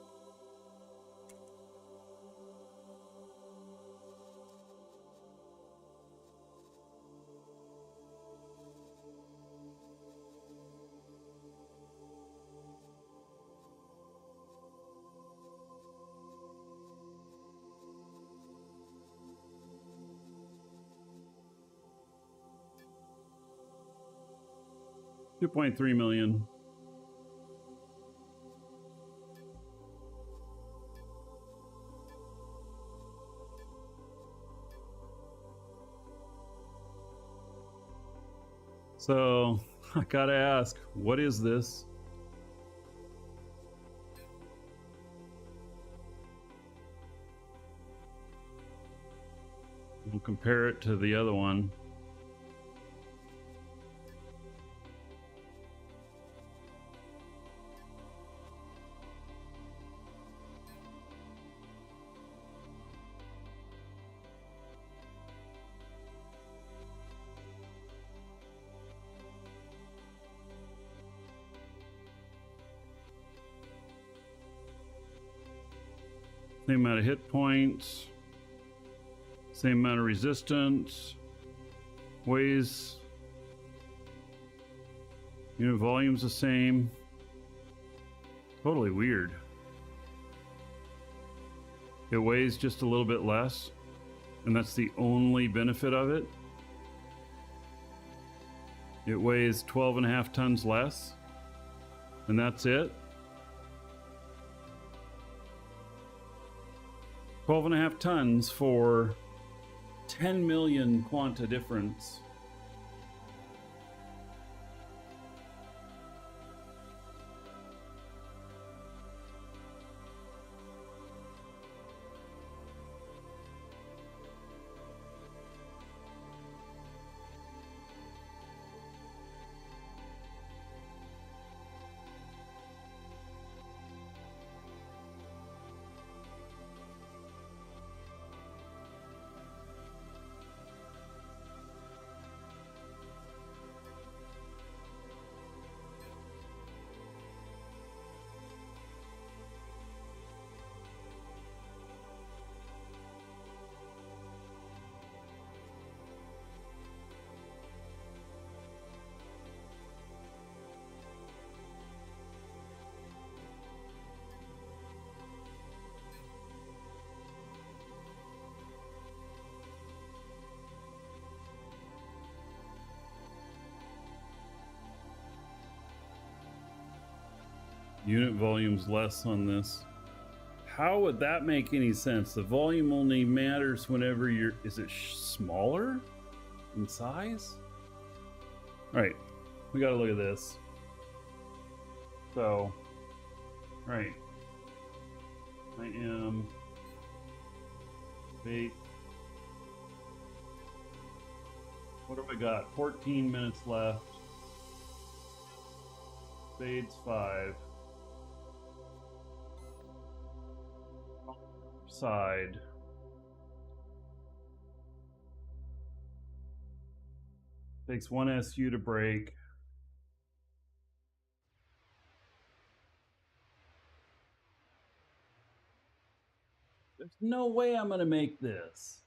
$2.3 million. So I gotta ask, what is this? We'll compare it to the other one. Same amount of hit points, same amount of resistance, weighs, unit volume's the same. Totally weird. It weighs just a little bit less, and that's the only benefit of it. It weighs 12.5 tons less, and that's it. 12.5 tons for 10 million Quanta difference. Unit volume's less on this. How would that make any sense? The volume only matters whenever you're... Is it smaller in size? All right, we got to look at this. So, all right, I am bait. What have I got? 14 minutes left. Spades 5. Side. Takes 1 SU to break. There's no way I'm going to make this.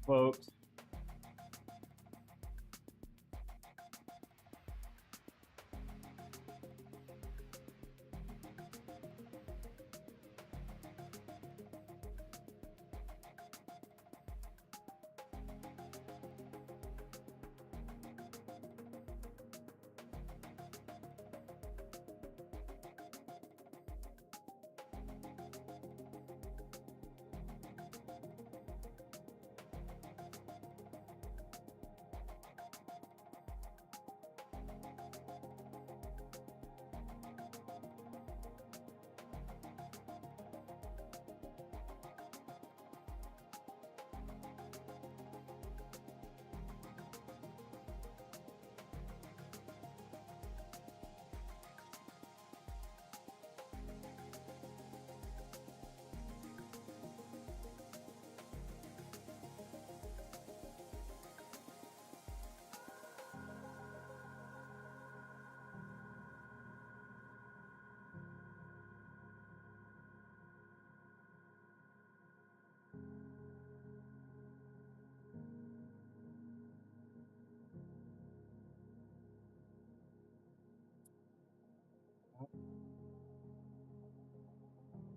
Folks.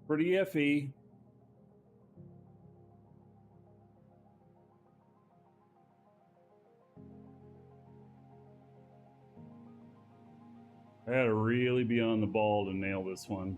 Pretty iffy. I had to really be on the ball to nail this one.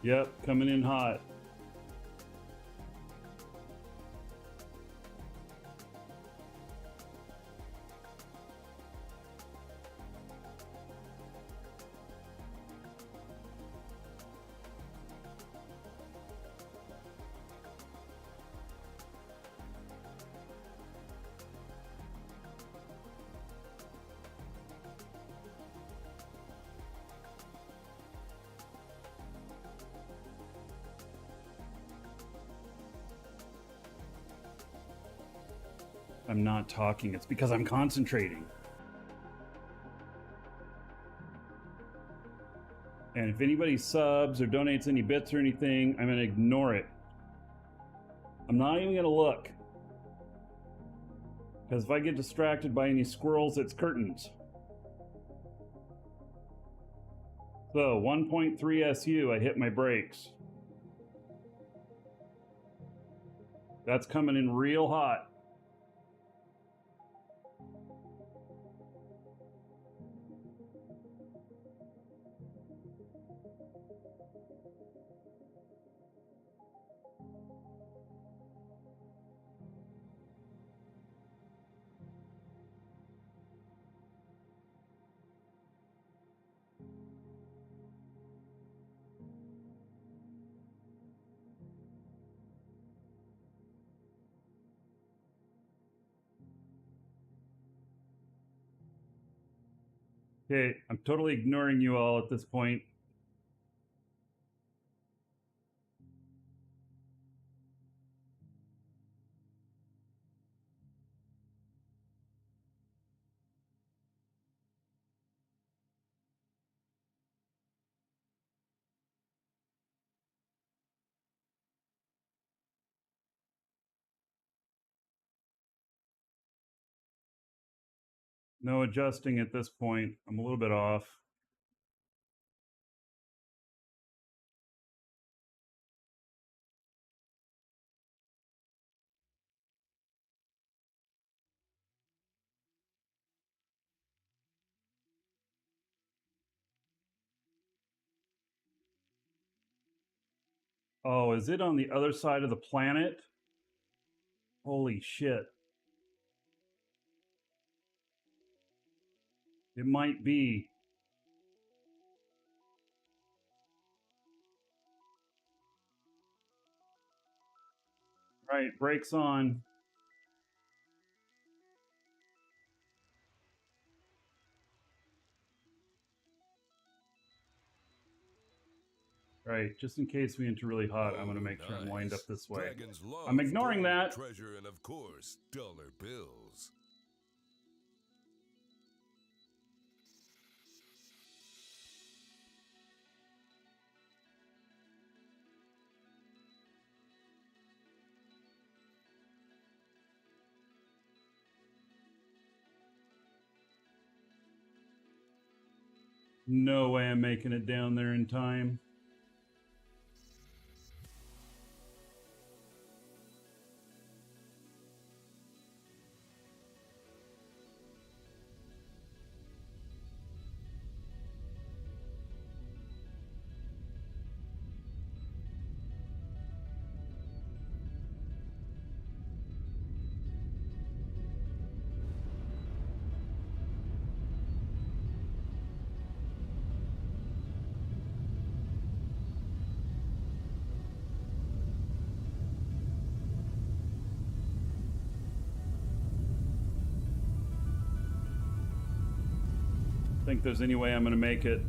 Yep, coming in hot. I'm not talking. It's because I'm concentrating. And if anybody subs or donates any bits or anything, I'm going to ignore it. I'm not even going to look. Because if I get distracted by any squirrels, it's curtains. So, 1.3 SU, I hit my brakes. That's coming in real hot. Okay, I'm totally ignoring you all at this point. No adjusting at this point. I'm a little bit off. Oh, is it on the other side of the planet? Holy shit. It might be. Right, brakes on. Right, just in case we enter really hot, I'm going to make sure I'm lined up this way. Dragons love I'm ignoring gold, that. treasure, and of course, dollar bills. No way I'm making it down there in time. Think there's any way I'm going to make it.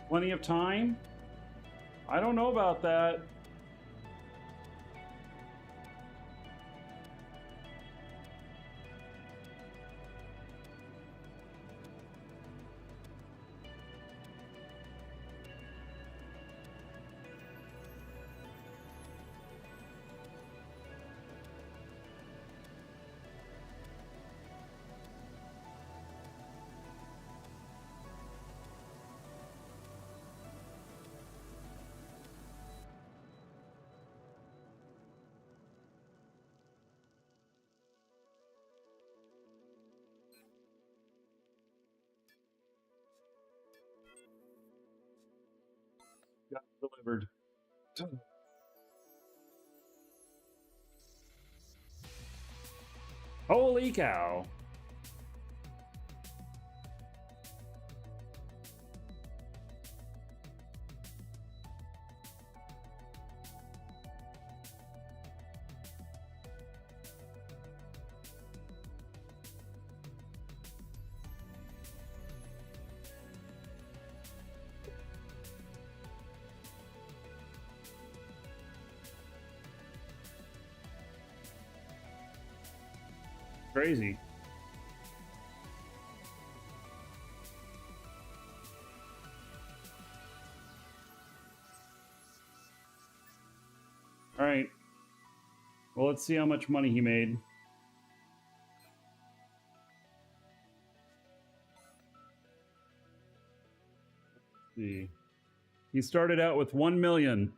Plenty of time? I don't know about that. Delivered. Holy cow. Crazy. All right. Well, let's see how much money he made. Let's see. He started out with 1 million.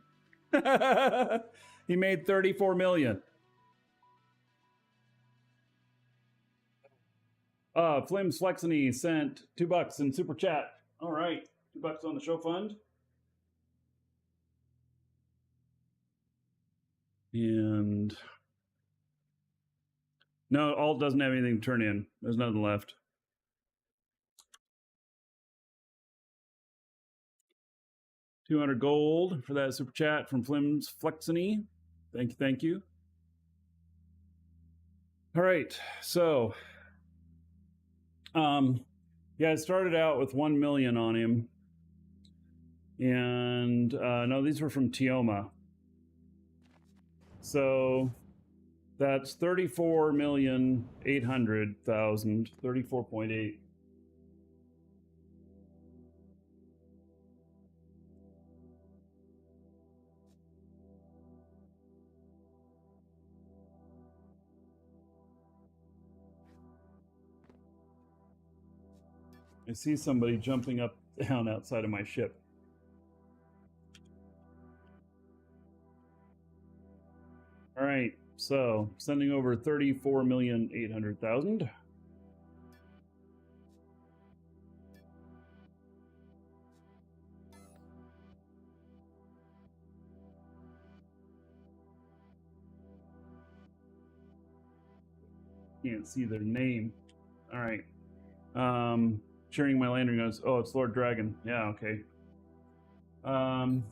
He made 34 million. Flim's Flexony sent $2 in super chat. All right, $2 on the show fund. And no, Alt doesn't have anything to turn in. There's nothing left. $200 gold for that super chat from Flim's Flexony. Thank you, thank you. All right, so yeah, I started out with 1 million on him, and no, these were from Tioma. So that's 34,800,000, 34.8. I see somebody jumping up down outside of my ship. All right, so sending over 34,800,000. Can't see their name. All right. Sharing my landing goes, oh, it's Lord Dragon. Yeah, okay. And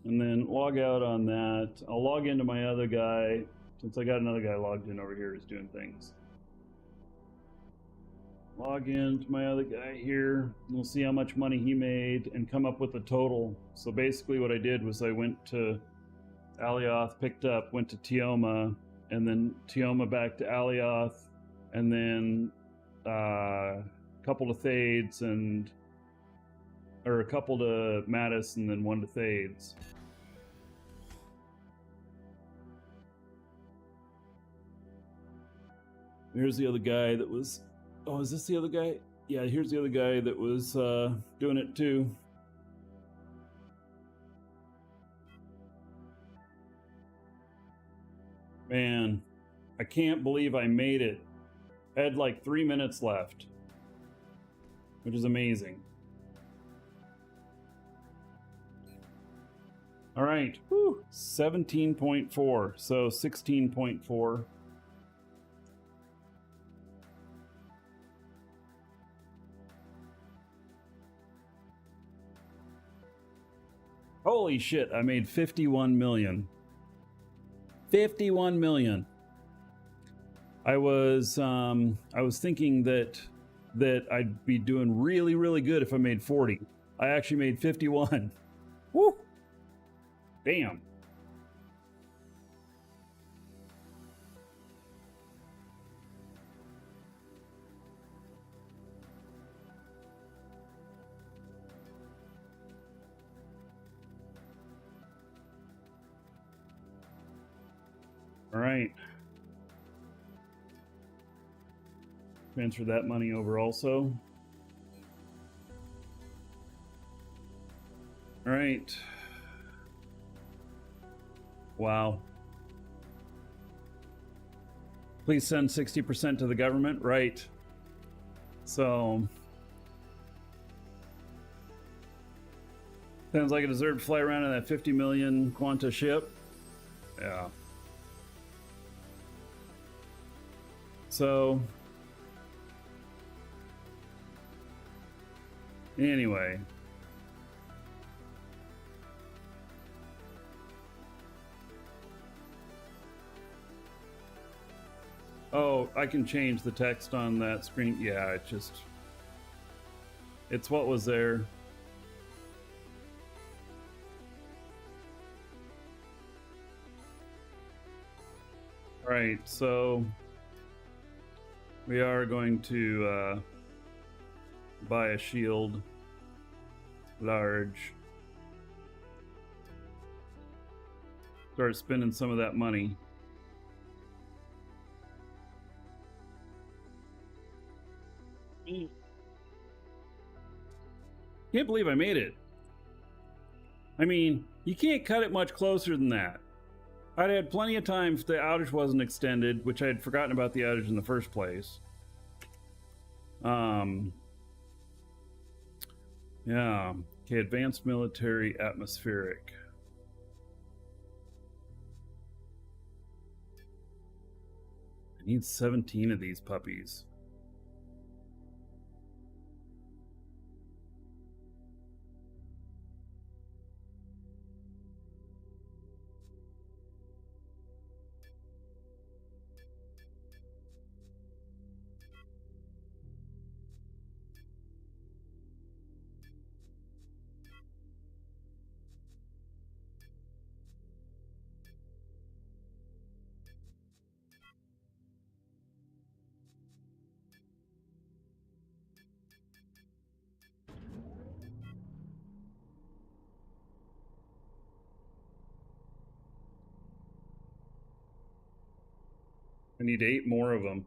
then log out on that. I'll log into my other guy, since I got another guy logged in over here who's doing things. Log into my other guy here. We'll see how much money he made and come up with a total. So basically what I did was I went to Alioth, picked up, went to Tioma, and then Tioma back to Alioth, and then a couple to Thades, or a couple to Mattis, and then one to Thades. Here's the other guy that was... Oh, is this the other guy? Yeah, here's the other guy that was doing it too. Man, I can't believe I made it. I had like 3 minutes left, which is amazing. All right, whew, 17.4, so 16.4. Holy shit, I made 51 million. 51 million. I was thinking that I'd be doing really, really good if I made 40. I actually made 51. Woo! Damn. All right. Transfer that money over also. All right. Wow. Please send 60% to the government. Right. So Sounds like I deserve to fly around in that 50 million Quanta ship. Yeah. So, anyway. Oh, I can change the text on that screen. Yeah, it's what was there. All right, so we are going to buy a shield large. Start spending some of that money. Can't believe I made it. I mean, you can't cut it much closer than that. I'd had plenty of time if the outage wasn't extended, which I had forgotten about the outage in the first place. Yeah. Okay, advanced military atmospheric. I need 17 of these puppies. I need 8 more of them.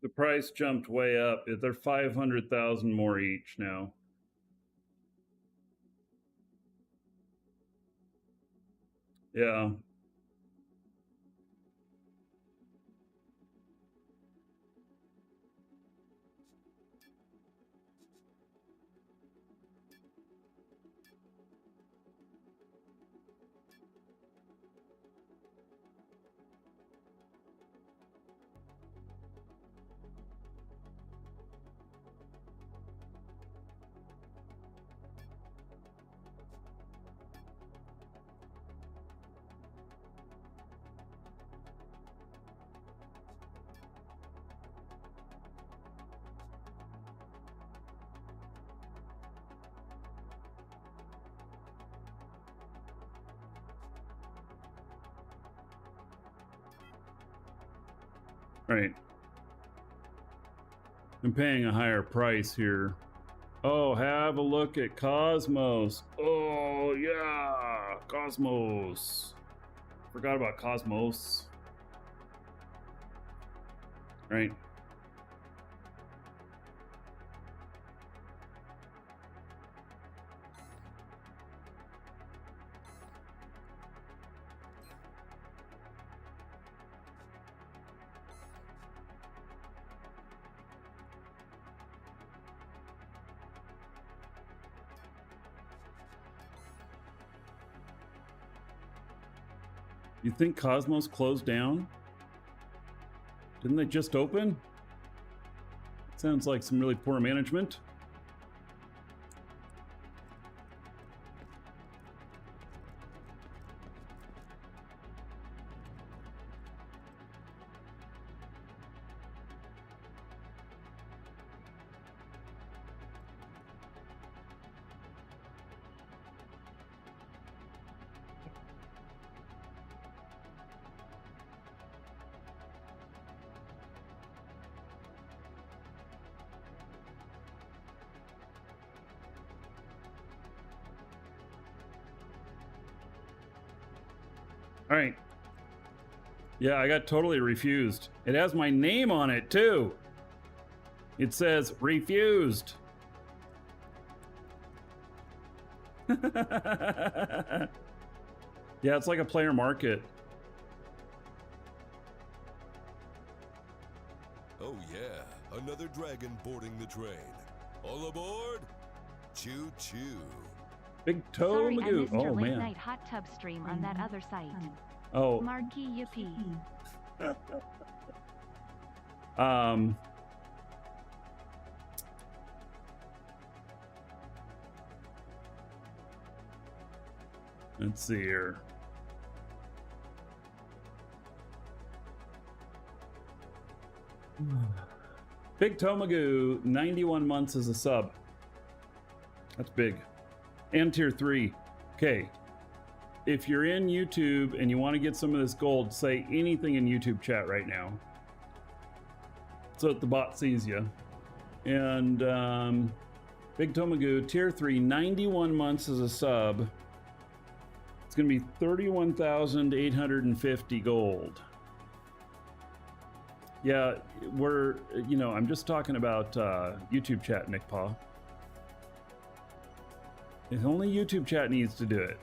The price jumped way up. They're 500,000 more each now. Yeah. Right. I'm paying a higher price here. Oh, have a look at Cosmos. Oh, yeah. Cosmos. Forgot about Cosmos. Right. You think Cosmos closed down? Didn't they just open? Sounds like some really poor management. All right. Yeah, I got totally refused. It has my name on it too. It says refused. Yeah, it's like a player market. Oh yeah, another dragon boarding the train. All aboard? Choo choo. Big toe Sorry, I Magoo. missed your Oh late man. night hot tub stream on that other site. Oh. Marky yippee. Let's see here. Big Tomagoo, 91 months as a sub. That's big. And tier 3. Okay. If you're in YouTube and you want to get some of this gold, say anything in YouTube chat right now, so that the bot sees you. And Big Tomagoo, tier 3, 91 months as a sub. It's going to be 31,850 gold. Yeah, we're, you know, I'm just talking about YouTube chat, Nick Paw. If only YouTube chat needs to do it.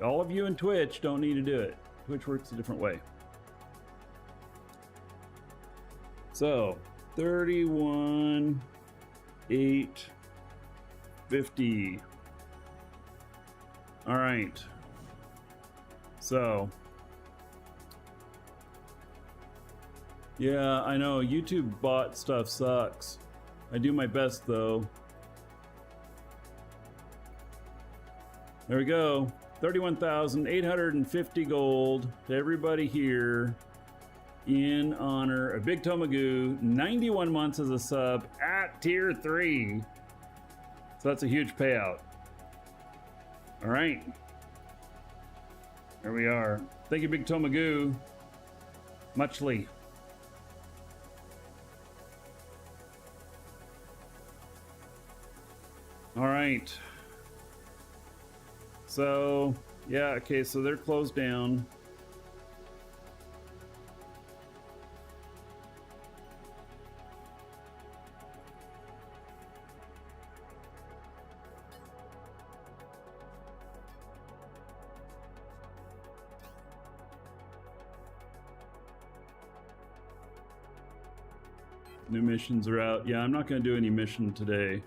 All of you in Twitch don't need to do it. Twitch works a different way. So, 31,850. All right. So, yeah, I know YouTube bot stuff sucks. I do my best though. There we go. 31,850 gold to everybody here in honor of Big Tomagoo, 91 months as a sub at tier 3. So that's a huge payout. All right. There we are. Thank you, Big Tomagoo. Muchly. All right. So, yeah, okay, so they're closed down. New missions are out. Yeah, I'm not going to do any mission today.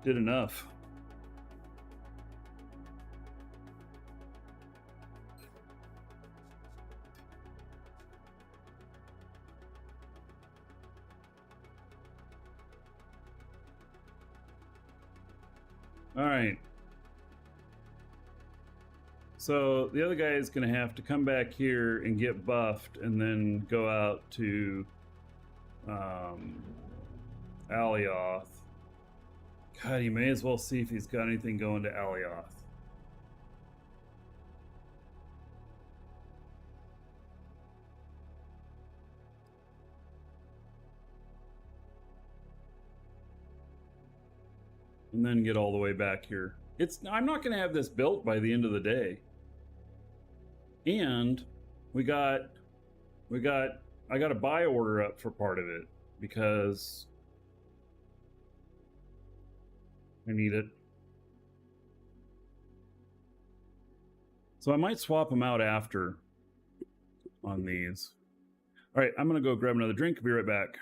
Did enough. All right. So the other guy is going to have to come back here and get buffed and then go out to Alioth. God, you may as well see if he's got anything going to Alioth. And then get all the way back here. I'm not going to have this built by the end of the day. And I got a buy order up for part of it because I need it. So I might swap them out after on these. All right, I'm going to go grab another drink. Be right back.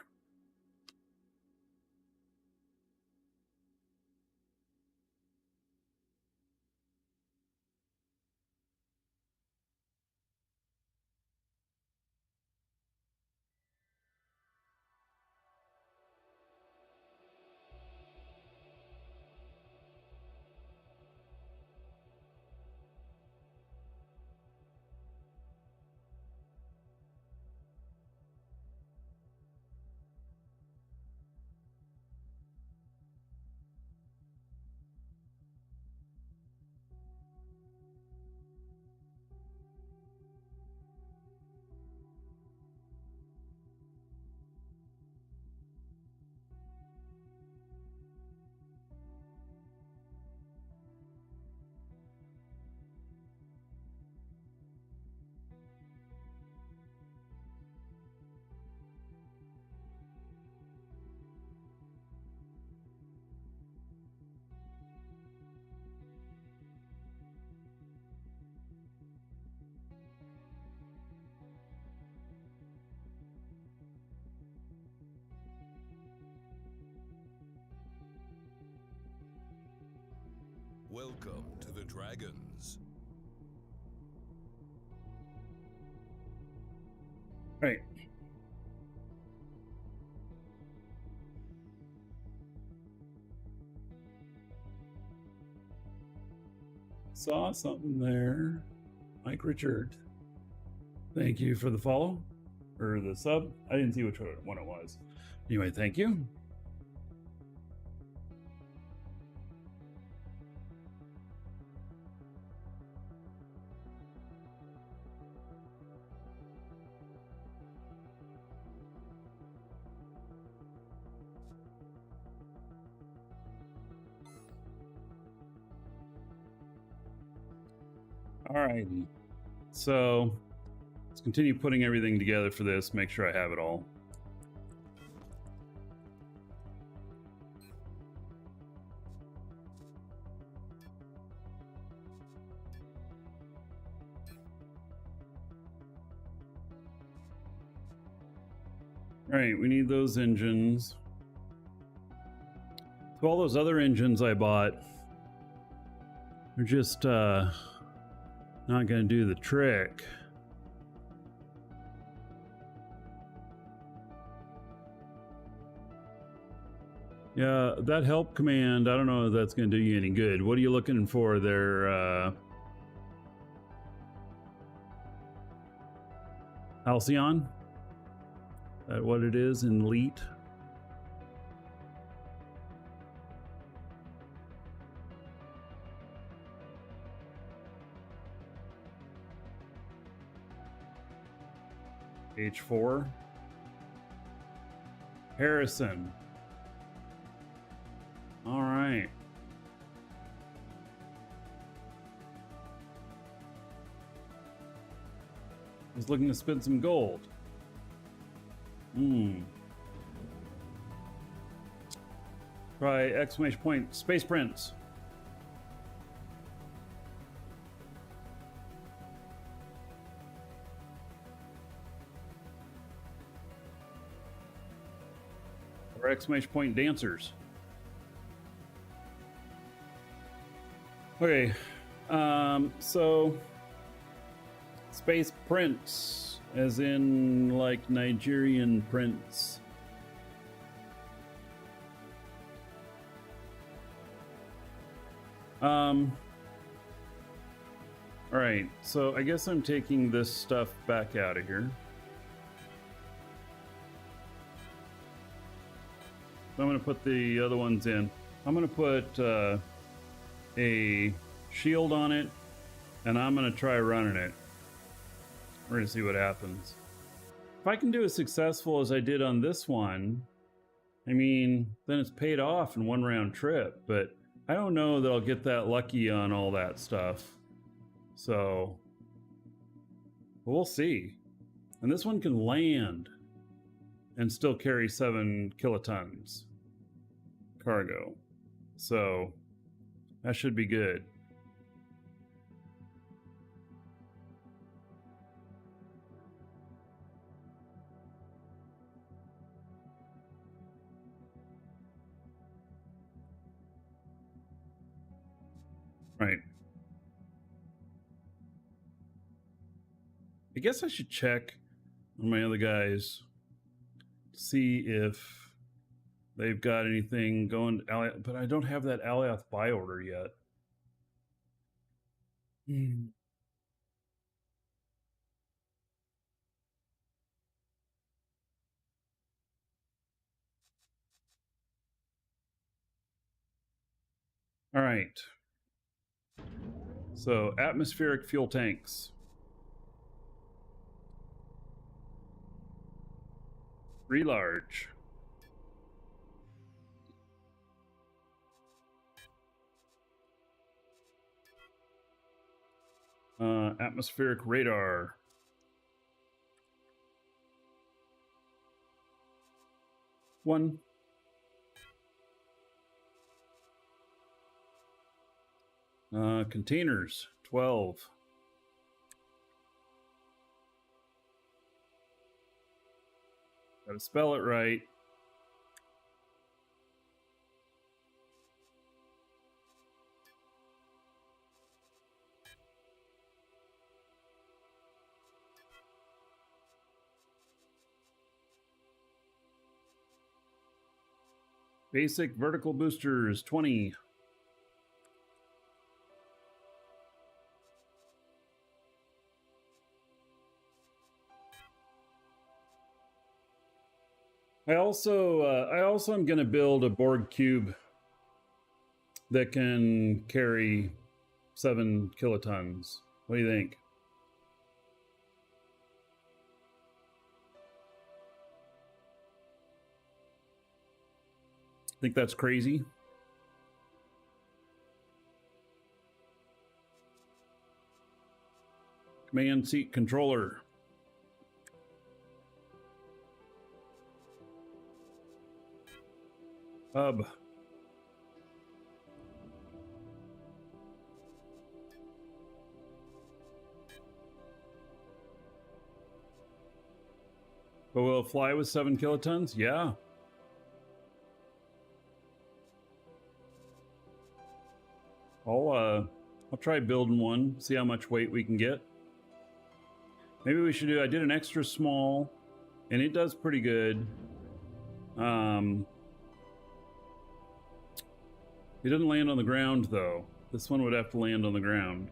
Welcome to the Dragons. Right. Saw something there. Mike Richard. Thank you for the follow. Or the sub. I didn't see which one it was. Anyway, thank you. Alrighty. So let's continue putting everything together for this, make sure I have it all. Alright, we need those engines. So all those other engines I bought are just not gonna do the trick. Yeah, that help command, I don't know if that's gonna do you any good. What are you looking for there, Halcyon? That what it is in Elite? H4. Harrison. All right. He's looking to spend some gold. Try exclamation point space prints. Or exclamation point dancers. Okay, so space prints, as in like Nigerian prints. All right, so I guess I'm taking this stuff back out of here. So I'm going to put the other ones in. I'm going to put a shield on it, and I'm going to try running it. We're going to see what happens. If I can do as successful as I did on this one, I mean, then it's paid off in one round trip, but I don't know that I'll get that lucky on all that stuff. So we'll see. And this one can land and still carry 7 kilotons cargo. So that should be good. Right. I guess I should check on my other guys to see if they've got anything going, but I don't have that Alioth buy order yet. All right. So atmospheric fuel tanks. Large. Atmospheric radar. One. Containers. 12. Gotta spell it right. Basic vertical boosters, 20. I also am going to build a Borg cube that can carry 7 kilotons. What do you think? Think that's crazy? Command seat controller. Hub. But will it fly with 7 kilotons? Yeah. I'll try building one, see how much weight we can get. Maybe we should do, I did an extra small, and it does pretty good. It doesn't land on the ground, though. This one would have to land on the ground.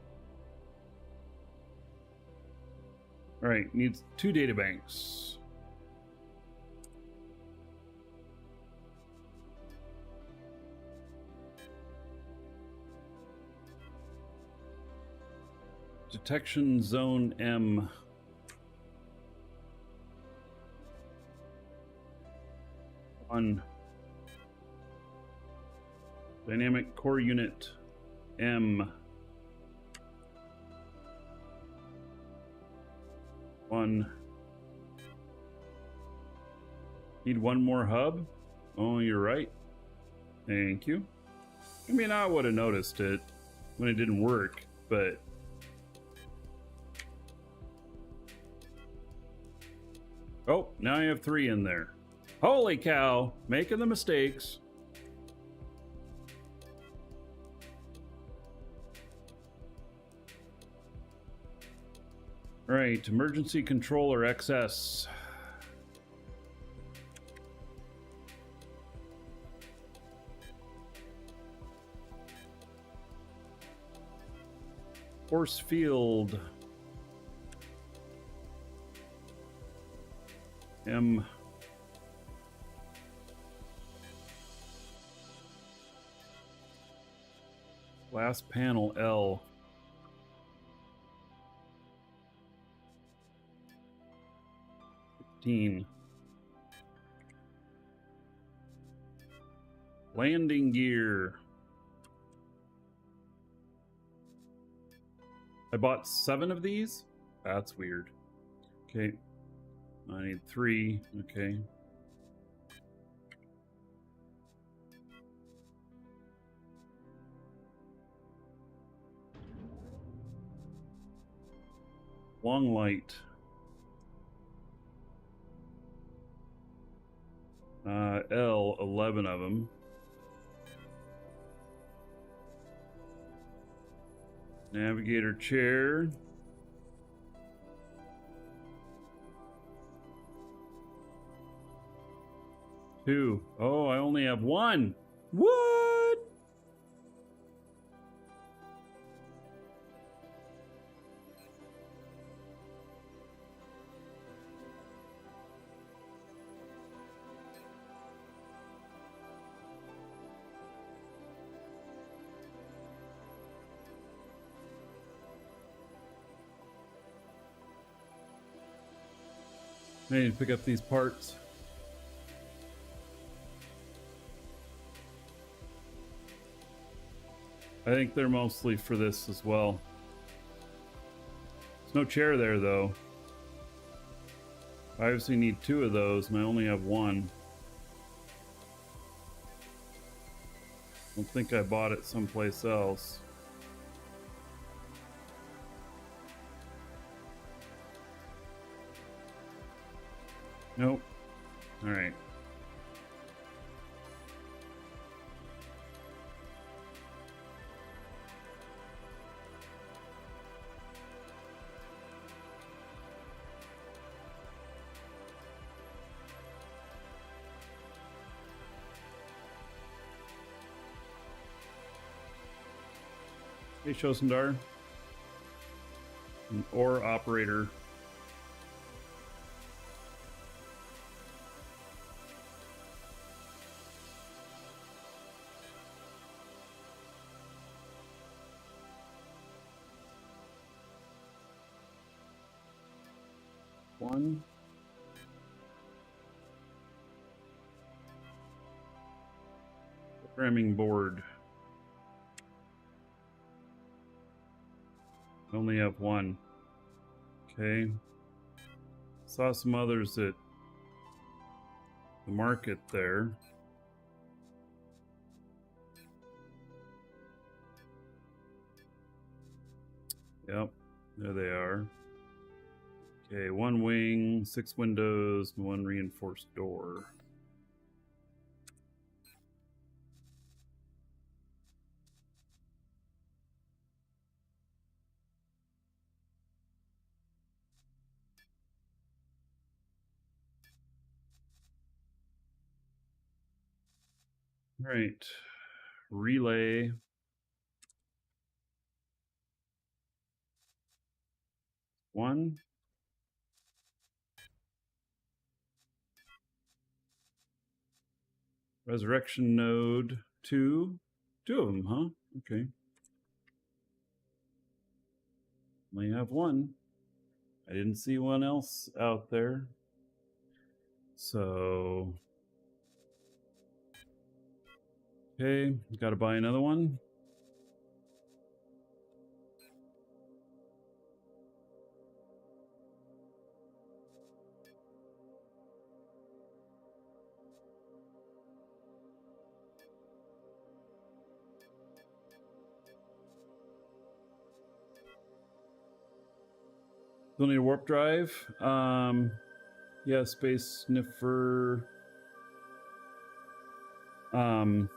All right, needs 2 data banks. Detection Zone M. On Dynamic Core Unit M. 1. Need 1 more hub? Oh, you're right. Thank you. I mean, I would have noticed it when it didn't work, but... Oh, now I have 3 in there. Holy cow, making the mistakes. All right, emergency controller XS. Force field. M. Glass panel L. Landing gear. I bought 7 of these? That's weird. Okay. I need 3. Okay. Long light. L, 11 of them. Navigator chair. Two. Oh, I only have 1. What? I need to pick up these parts. I think they're mostly for this as well. There's no chair there, though. I obviously need 2 of those, and I only have 1. I don't think I bought it someplace else. Nope. All right. Hey, Shosundar. An ore operator. One. Programming board. I only have one. Okay. Saw some others at the market there. Yep, there they are. Okay, one wing, 6 windows, and 1 reinforced door. All right, relay. One. Resurrection node, 2. 2 of them, huh? Okay. Only have one. I didn't see one else out there. So, okay, got to buy another one. Still need a warp drive. Yeah, space sniffer. Do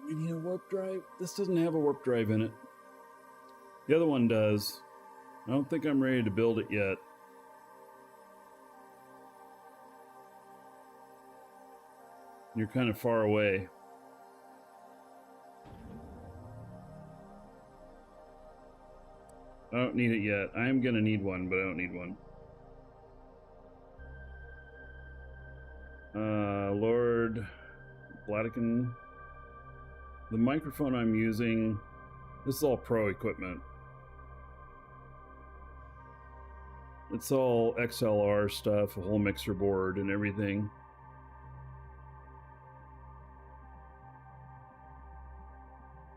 we need a warp drive? This doesn't have a warp drive in it. The other one does. I don't think I'm ready to build it yet. You're kind of far away. I don't need it yet. I am gonna need one, but I don't need one. Lord Vatican. The microphone I'm using, this is all pro equipment. It's all XLR stuff, a whole mixer board and everything.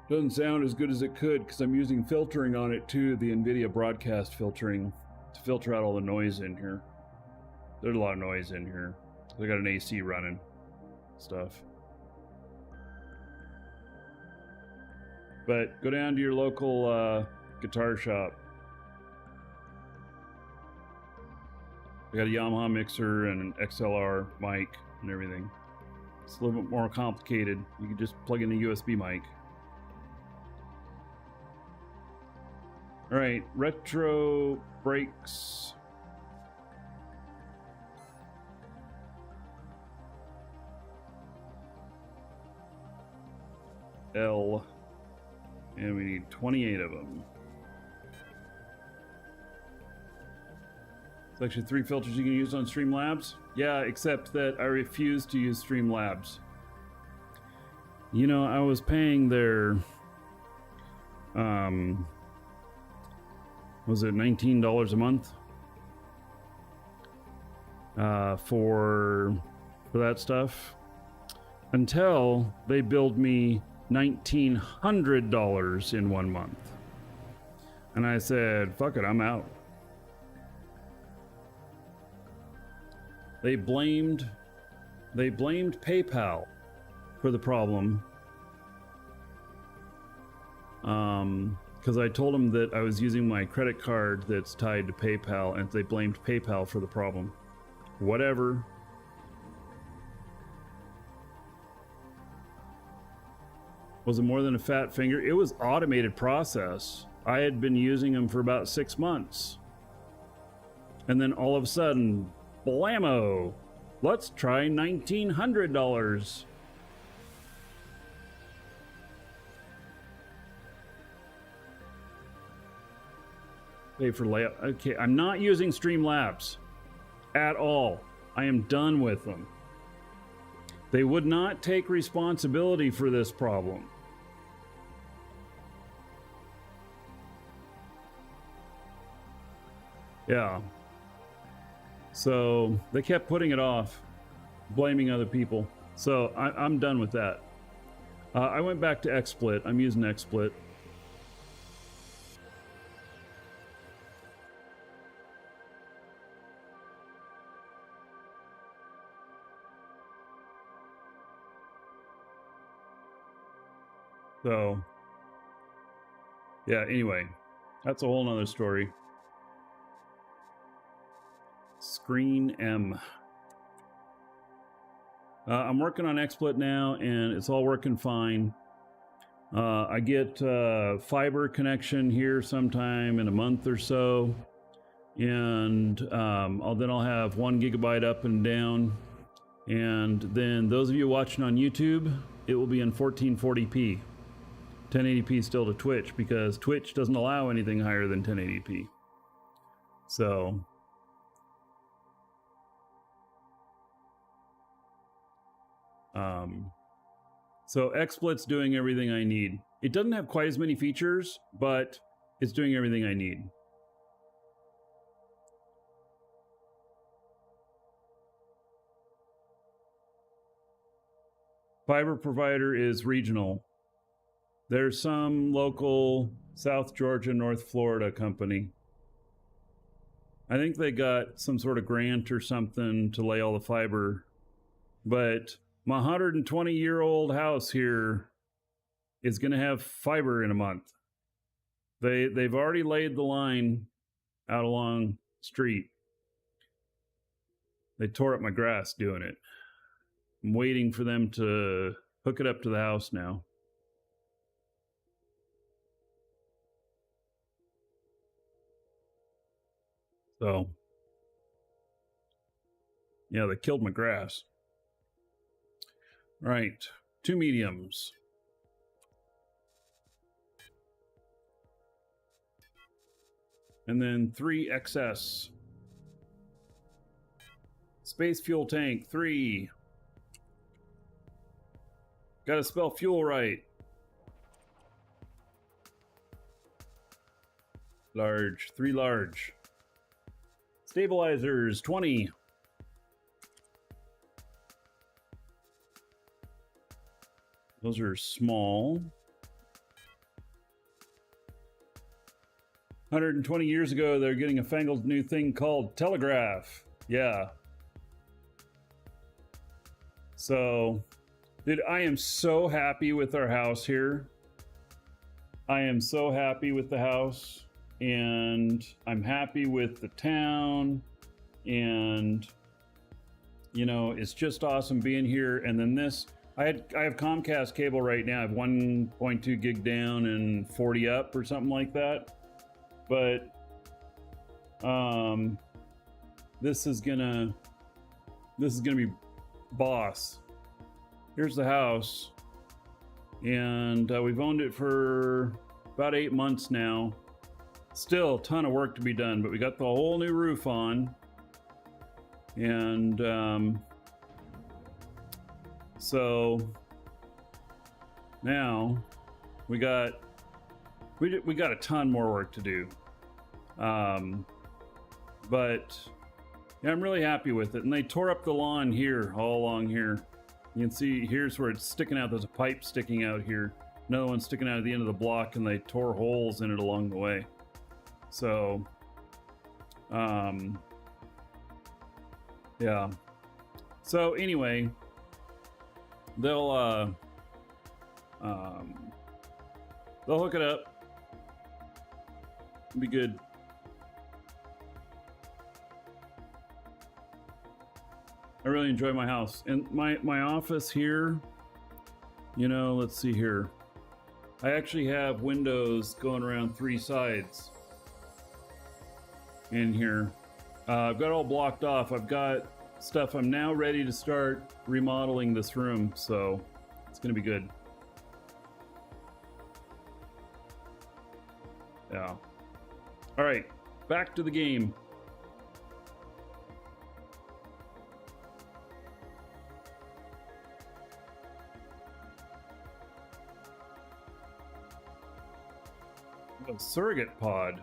Doesn't sound as good as it could because I'm using filtering on it too, the NVIDIA broadcast filtering, to filter out all the noise in here. There's a lot of noise in here. I got an AC running stuff. But go down to your local guitar shop. I got a Yamaha mixer and an XLR mic and everything. It's a little bit more complicated. You can just plug in a USB mic. All right, retro brakes. L. And we need 28 of them. It's actually 3 filters you can use on Streamlabs. Yeah, except that I refuse to use Streamlabs. You know, I was paying their, was it $19 a month? For that stuff. Until they billed me $1,900 in 1 month. And I said, fuck it, I'm out. They blamed PayPal for the problem. Because I told them that I was using my credit card that's tied to PayPal, and they blamed PayPal for the problem. Whatever. Was it more than a fat finger? It was automated process. I had been using them for about 6 months. And then all of a sudden, blammo! Let's try $1,900. Pay for layout. Okay, I'm not using Streamlabs at all. I am done with them. They would not take responsibility for this problem. Yeah. So they kept putting it off, blaming other people. So I'm done with that. I went back to XSplit. I'm using XSplit. So, yeah, anyway, that's a whole nother story. Screen M. I'm working on XSplit now, and it's all working fine. I get fiber connection here sometime in a month or so, and then I'll have 1 gigabyte up and down. And then those of you watching on YouTube, it will be in 1440p. 1080p still to Twitch, because Twitch doesn't allow anything higher than 1080p. So XSplit's doing everything I need. It doesn't have quite as many features, but it's doing everything I need. Fiber provider is regional. There's some local South Georgia, North Florida company. I think they got some sort of grant or something to lay all the fiber. But my 120-year-old house here is going to have fiber in a month. They've already laid the line out along the street. They tore up my grass doing it. I'm waiting for them to hook it up to the house now. So, yeah, they killed my grass. Right, 2 mediums. And then 3 XS. Space fuel tank, 3. Gotta spell fuel right. Large, 3 large. Stabilizers, 20. Those are small. 120 years ago, they're getting a fangled new thing called telegraph. Yeah. So, dude, I am so happy with our house here. I am so happy with the house, and I'm happy with the town, and you know, it's just awesome being here. And then this, I have Comcast cable right now. I have 1.2 gig down and 40 up or something like that. But this is gonna be boss. Here's the house, and we've owned it for about 8 months now. Still a ton of work to be done, but we got the whole new roof on, and so now we got a ton more work to do, but yeah, I'm really happy with it. And they tore up the lawn here, all along here. You can see here's where it's sticking out. There's a pipe sticking out here, another one sticking out at the end of the block, and they tore holes in it along the way. So yeah, so anyway, they'll hook it up. It'll be good. I really enjoy my house, and my office here, you know, let's see here. I actually have windows going around 3 sides in here. I've got it all blocked off. I've got stuff. I'm now ready to start remodeling this room, so it's gonna be good. Yeah. All right. back to the game. A surrogate pod.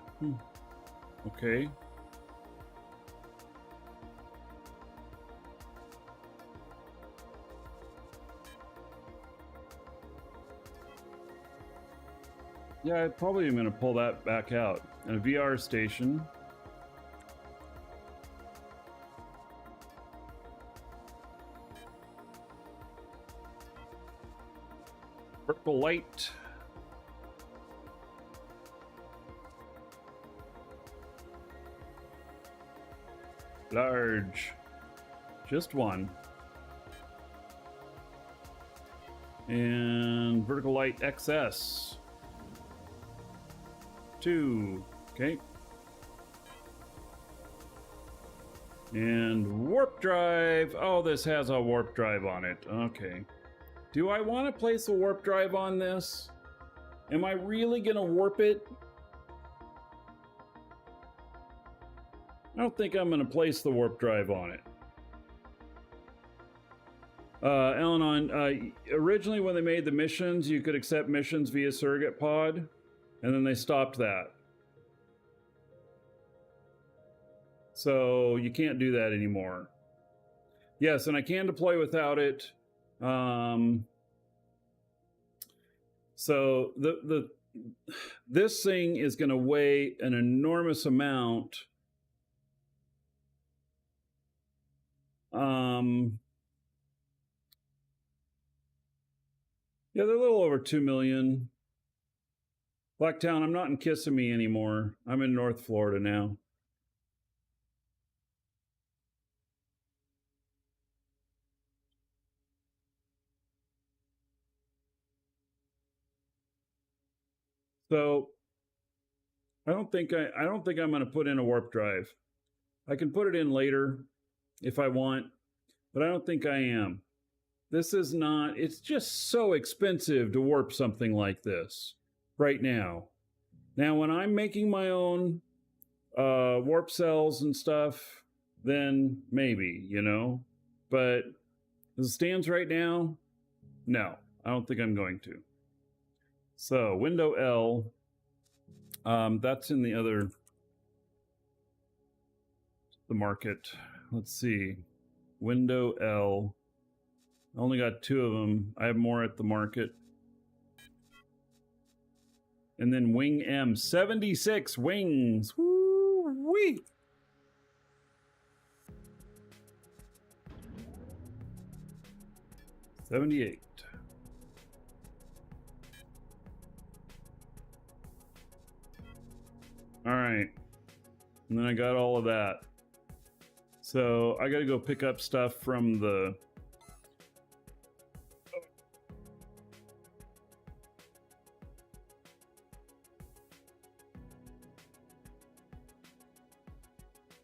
Okay. Yeah, I probably am going to pull that back out. And a VR station. Vertical light. Large. Just one. And vertical light XS. 2. Okay. And warp drive. Oh, this has a warp drive on it. Okay. Do I want to place a warp drive on this? Am I really going to warp it? I don't think I'm going to place the warp drive on it. Elanon, originally when they made the missions, you could accept missions via surrogate pod, and then they stopped that. So you can't do that anymore. Yes, and I can deploy without it. So this thing is going to weigh an enormous amount. Yeah, they're a little over 2 million. Blacktown, I'm not in Kissimmee anymore. I'm in North Florida now. So I don't think I'm going to put in a warp drive. I can put it in later if I want, but I don't think I am. This is not, it's just so expensive to warp something like this right now. Now, when I'm making my own warp cells and stuff, then maybe, you know, but as it stands right now, no, I don't think I'm going to. So window L, that's in the market. Let's see, window L. I only got 2 of them. I have more at the market. And then wing M, 76 wings. Woo-wee. $78. All right. And then I got all of that. So I got to go pick up stuff from the...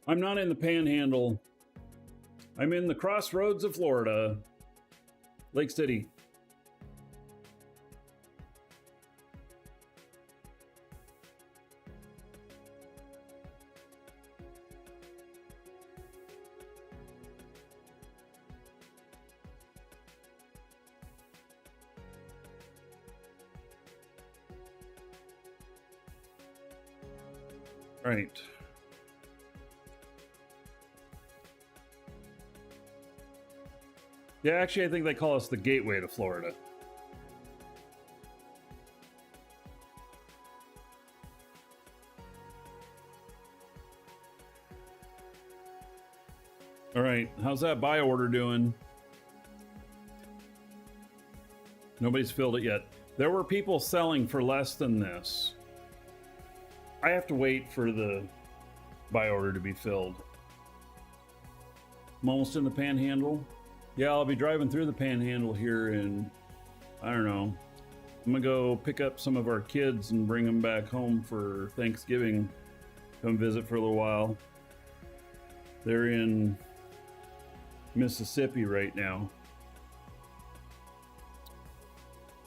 I'm not in the Panhandle. I'm in the crossroads of Florida. Lake City. All right. Yeah, actually, I think they call us the gateway to Florida. All right, how's that buy order doing? Nobody's filled it yet. There were people selling for less than this. I have to wait for the buy order to be filled. I'm almost in the Panhandle. Yeah, I'll be driving through the Panhandle here in, I don't know. I'm gonna go pick up some of our kids and bring them back home for Thanksgiving. Come visit for a little while. They're in Mississippi right now.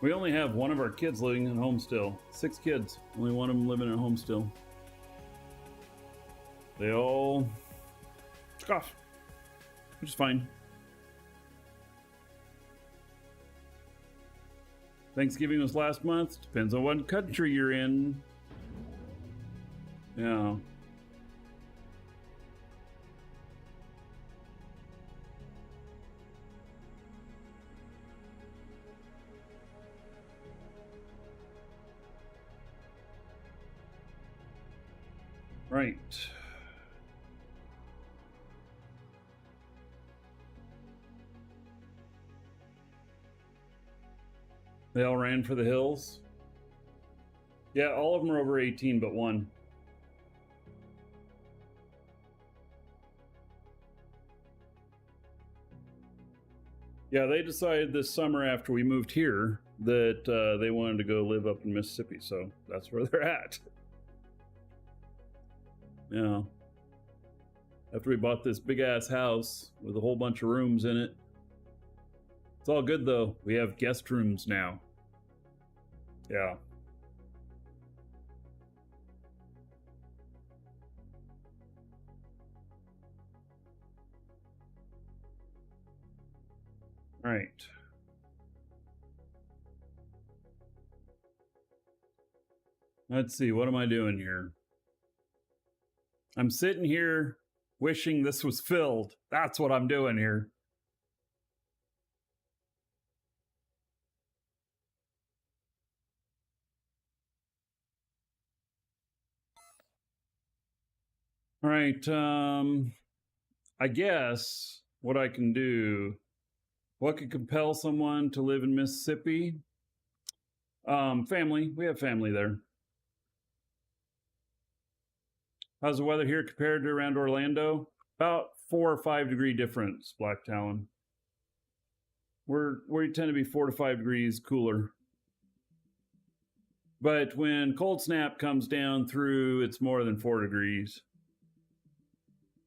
We only have one of our kids living at home still. 6 kids. Only one of them living at home still. They all took off, which is fine. Thanksgiving was last month. Depends on what country you're in. Yeah. Right. They all ran for the hills. Yeah, all of them are over 18, but one. Yeah, they decided this summer after we moved here that they wanted to go live up in Mississippi, so that's where they're at. Yeah. After we bought this big ass house with a whole bunch of rooms in it. It's all good though. We have guest rooms now. Yeah. All right. Let's see, what am I doing here? I'm sitting here wishing this was filled. That's what I'm doing here. All right, I guess what I can do, what could compel someone to live in Mississippi? Family. We have family there. How's the weather here compared to around Orlando? About 4 or 5 degree difference, Black Talon. We tend to be 4 to 5 degrees cooler. But when cold snap comes down through, it's more than 4 degrees.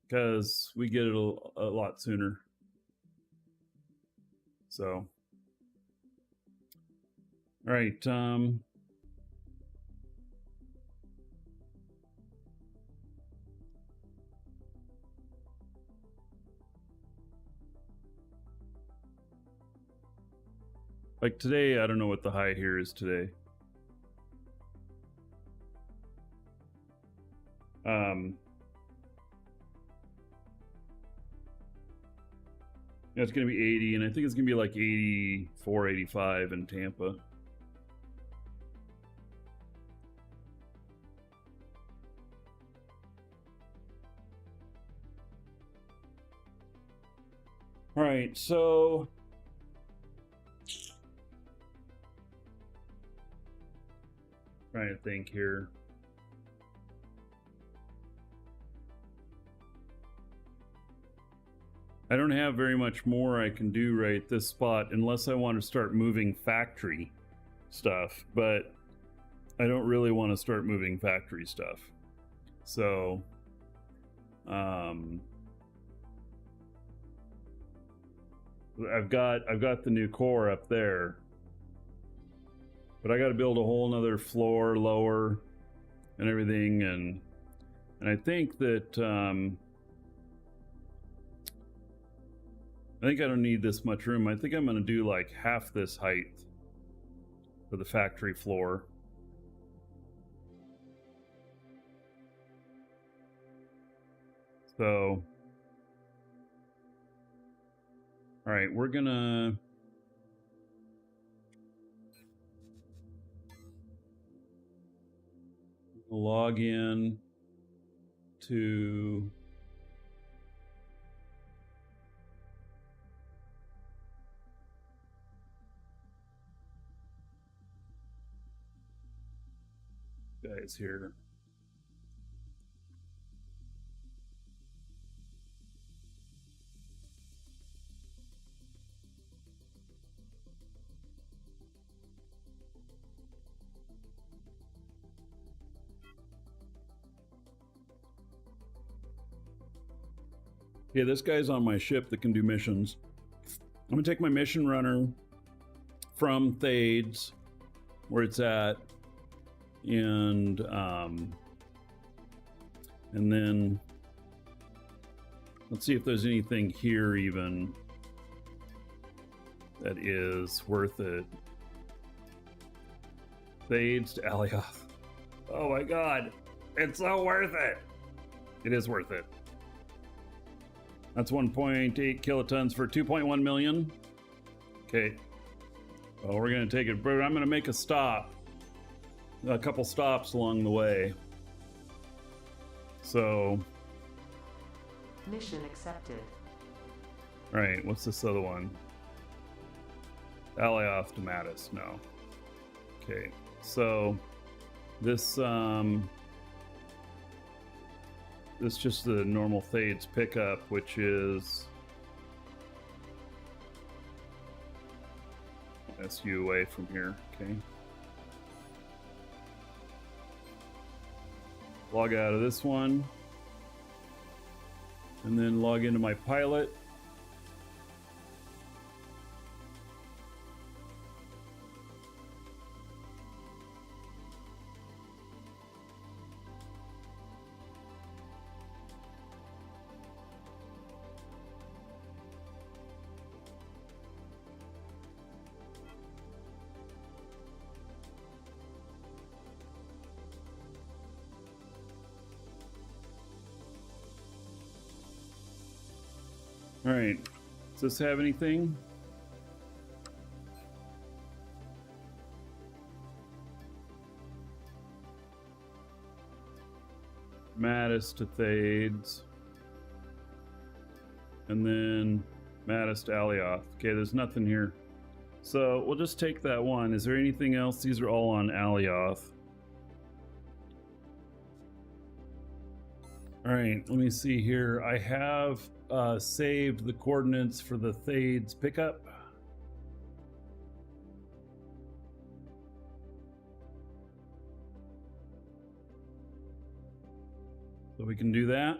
Because we get it a lot sooner. So. All right. Like today, I don't know what the high here is today. Yeah, it's going to be 80, and I think it's going to be like 84, 85 in Tampa. All right, so trying to think here. I don't have very much more I can do right this spot unless I want to start moving factory stuff, but I don't really want to start moving factory stuff. So I've got the new core up there, but I got to build a whole nother floor lower and everything, and I think that I think I don't need this much room. I think I'm going to do like half this height for the factory floor. So, all right, we're gonna log in to guys here. Yeah, this guy's on my ship that can do missions. I'm gonna take my mission runner from Thades, where it's at, and then Let's see if there's anything here even that is worth it. Fades to Alioth. Oh my god. It's so worth it. It is worth it. That's 1.8 kilotons for 2.1 million. Okay. Well, we're going to take it, but I'm going to make a stop. A couple stops along the way. So. Mission accepted. Alright, what's this other one? Alioth to Mattis, no. Okay, so this this just the normal Thades pickup, which is SU away from here, okay. Log out of this one. And then log into my pilot. All right, does this have anything? Mattis to Thades. And then Mattis to Alioth. Okay, there's nothing here. So we'll just take that one. Is there anything else? These are all on Alioth. All right, let me see here. I have saved the coordinates for the Thades pickup. So we can do that.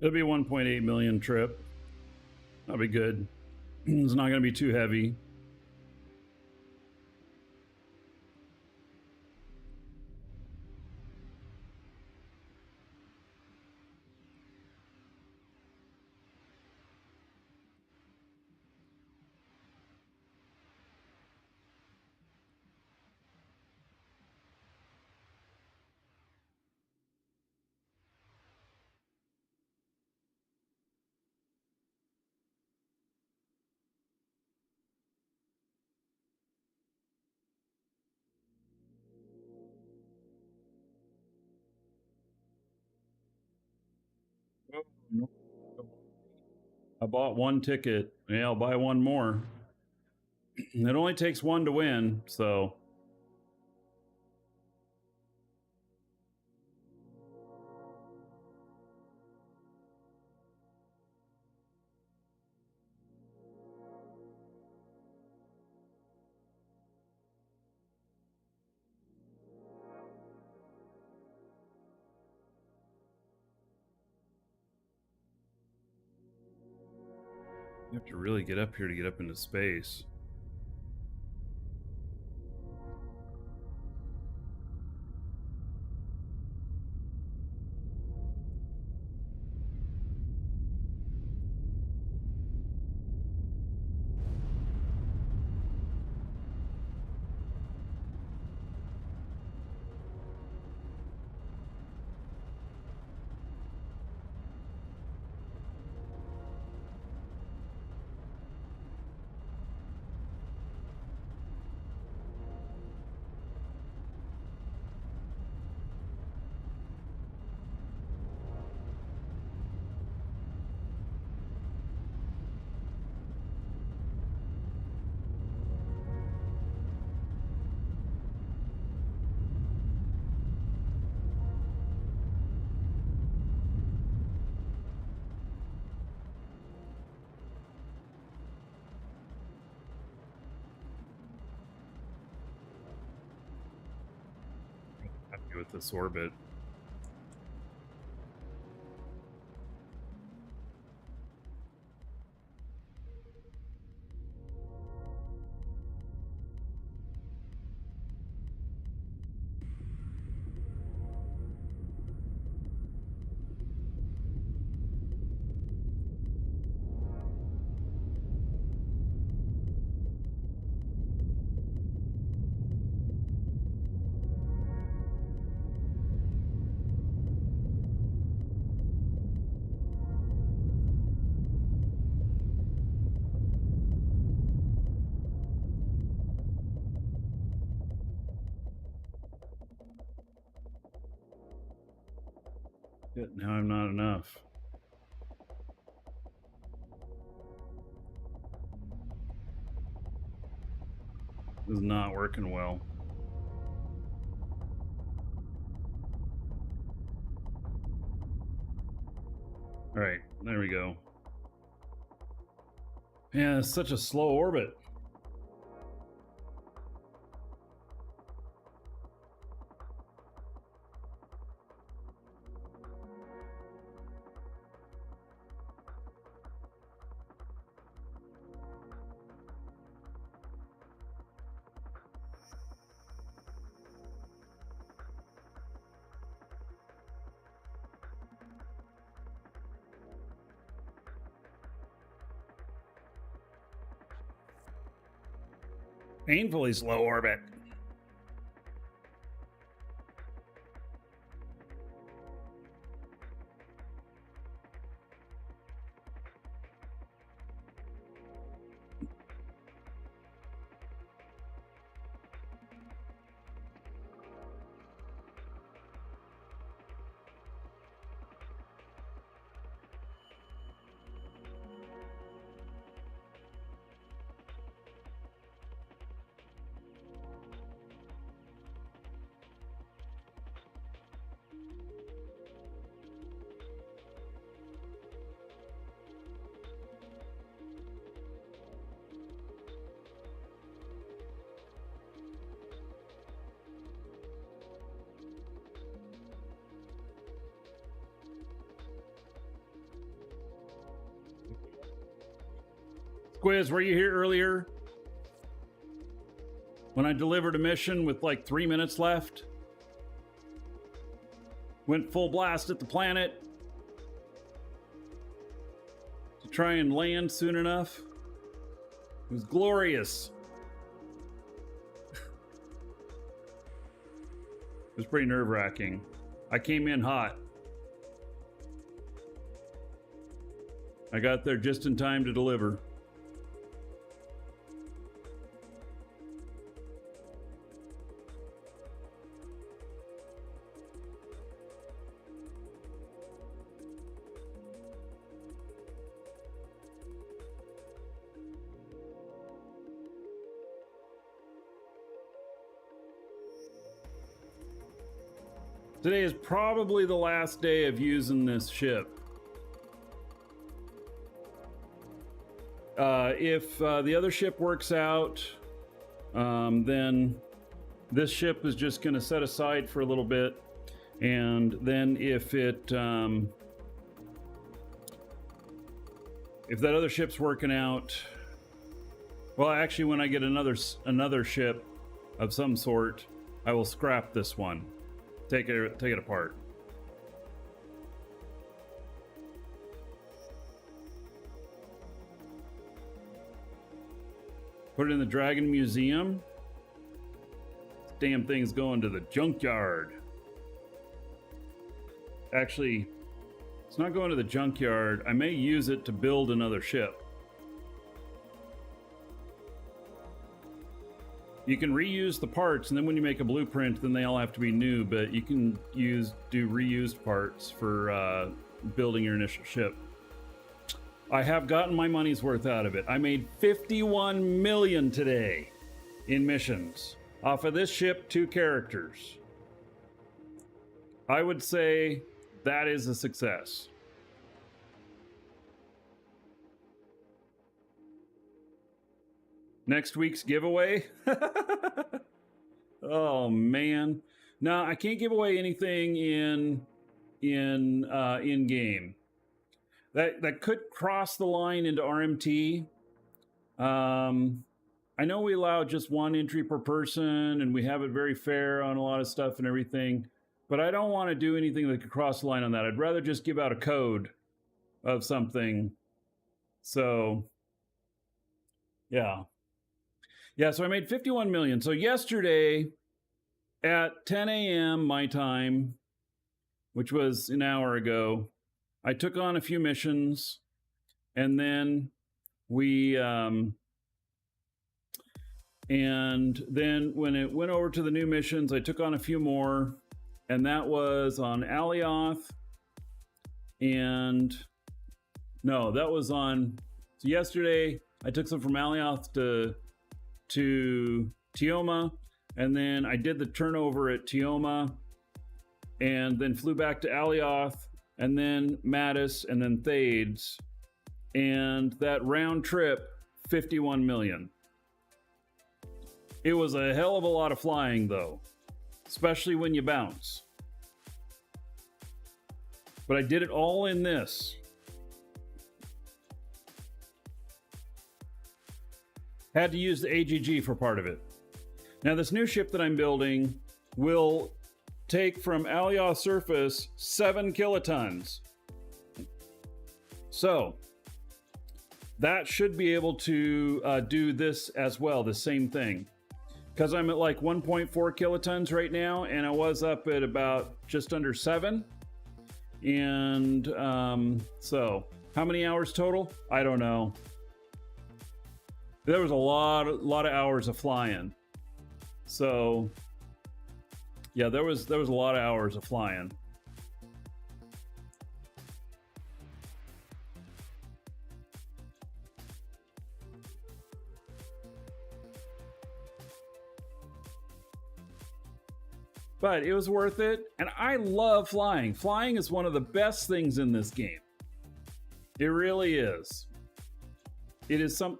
It'll be a 1.8 million trip. That'll be good. It's not going to be too heavy. I bought one ticket. Yeah, I'll buy one more. It only takes one to win, so. You have to really get up here to get up into space. with this orbit. Good, now I'm not enough. This is not working well. All right, there we go. Yeah, it's such a slow orbit. Painfully slow orbit. Squiz, were you here earlier when I delivered a mission with like 3 minutes left? Went full blast at the planet to try and land soon enough. It was glorious. It was pretty nerve-wracking. I came in hot. I got there just in time to deliver. Today is probably the last day of using this ship. If the other ship works out, then this ship is just going to set aside for a little bit. And then if that other ship's working out, well, actually, when I get another ship of some sort, I will scrap this one. Take it apart. Put it in the Dragon Museum. This damn thing's going to the junkyard. Actually, it's not going to the junkyard. I may use it to build another ship. You can reuse the parts, and then when you make a blueprint, then they all have to be new, but you can do reused parts for building your initial ship. I have gotten my money's worth out of it. I made 51 million today in missions off of this ship, 2 characters. I would say that is a success. Next week's giveaway. Oh man, No, I can't give away anything in game. That could cross the line into RMT. I know we allow just one entry per person, and we have it very fair on a lot of stuff and everything. But I don't want to do anything that could cross the line on that. I'd rather just give out a code of something. So, yeah. Yeah, so I made 51 million. So yesterday at 10 a.m. my time, which was an hour ago, I took on a few missions, and then and then when it went over to the new missions, I took on a few more, and that was on Alioth, and no, that was on, so yesterday I took some from Alioth to Tioma, and then I did the turnover at Tioma, and then flew back to Alioth, and then Mattis, and then Thades, and that round trip, 51 million. It was a hell of a lot of flying, though, especially when you bounce. But I did it all in this. Had to use the AGG for part of it. Now, this new ship that I'm building will take from Alioth surface 7 kilotons. So, that should be able to do this as well, the same thing. Because I'm at like 1.4 kilotons right now, and I was up at about just under 7. And so, how many hours total? I don't know. There was a lot of hours of flying. So, yeah, there was a lot of hours of flying. But it was worth it, and I love flying. Flying is one of the best things in this game. It really is.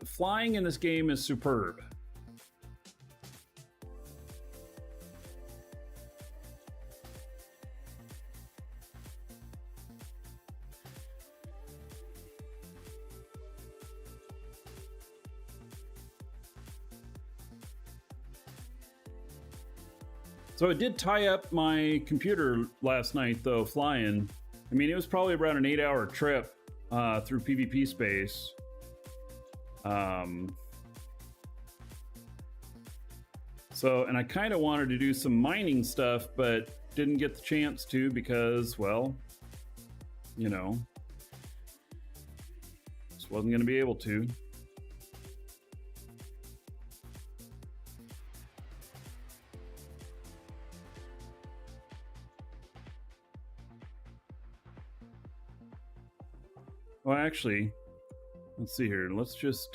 Flying in this game is superb. So it did tie up my computer last night, though, flying. I mean, it was probably around an 8-hour trip through PvP space. So, and I kind of wanted to do some mining stuff, but didn't get the chance to because, well, you know, just wasn't going to be able to. Well, actually, let's see here. Let's just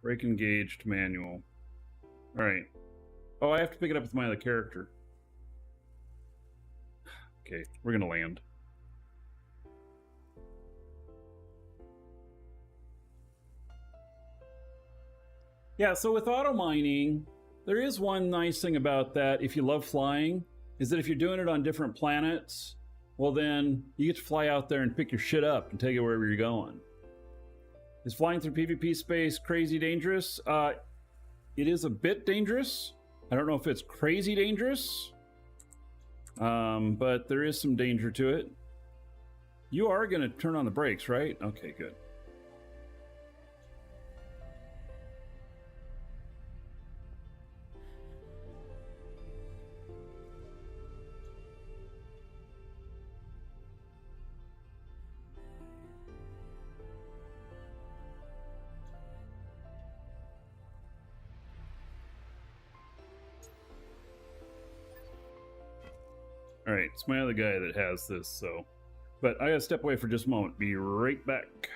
break engaged manual. All right. Oh, I have to pick it up with my other character. Okay, we're gonna land. Yeah, so with auto mining, there is one nice thing about that if you love flying, is that if you're doing it on different planets, well then you get to fly out there and pick your shit up and take it wherever you're going. Is flying through PvP space crazy dangerous? It is a bit dangerous. I don't know if it's crazy dangerous, but there is some danger to it. You are going to turn on the brakes, right? Okay, good. Alright, it's my other guy that has this, so... But I gotta step away for just a moment. Be right back.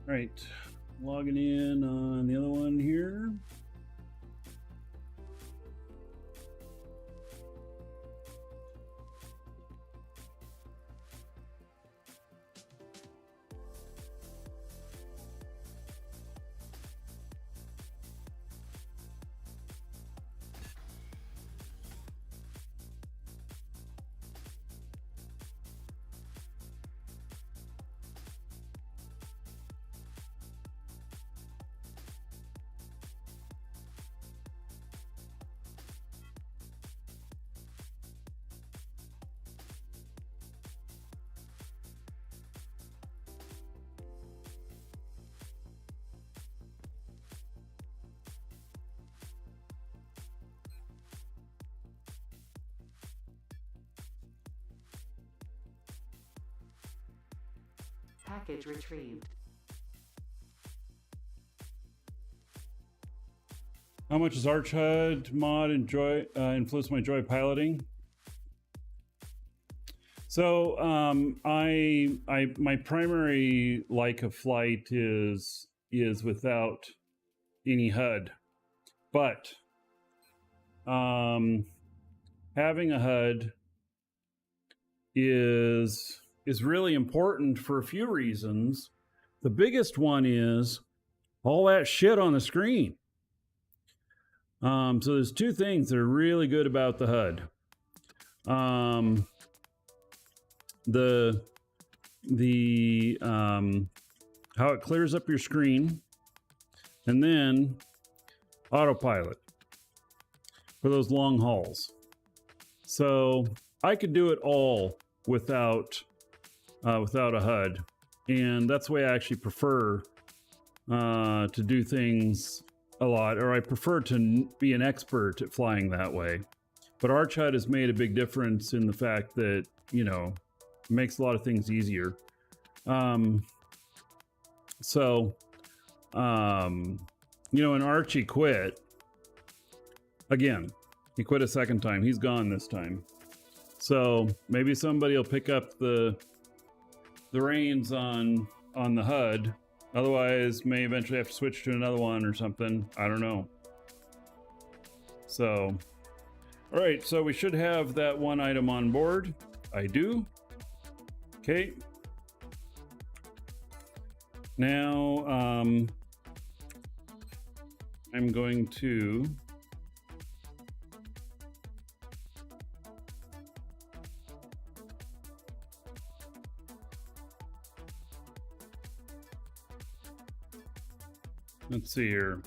All right, logging in on the other one here. Package retrieved. How much does Arch HUD mod influence my joy piloting? So my primary like of flight is without any HUD, but having a HUD is really important for a few reasons. The biggest one is all that shit on the screen. So there's two things that are really good about the HUD. The how it clears up your screen, and then autopilot for those long hauls. So I could do it all without a HUD, and that's the way I actually prefer to do things a lot, or I prefer to be an expert at flying that way. But Arch HUD has made a big difference in the fact that, you know, it makes a lot of things easier. You know, and Archie quit again. He quit a second time. He's gone this time. So maybe somebody will pick up the reins on the HUD. Otherwise, may eventually have to switch to another one or something. I don't know. So, all right. So we should have that one item on board. I do. Okay. Now, I'm going to let's see here.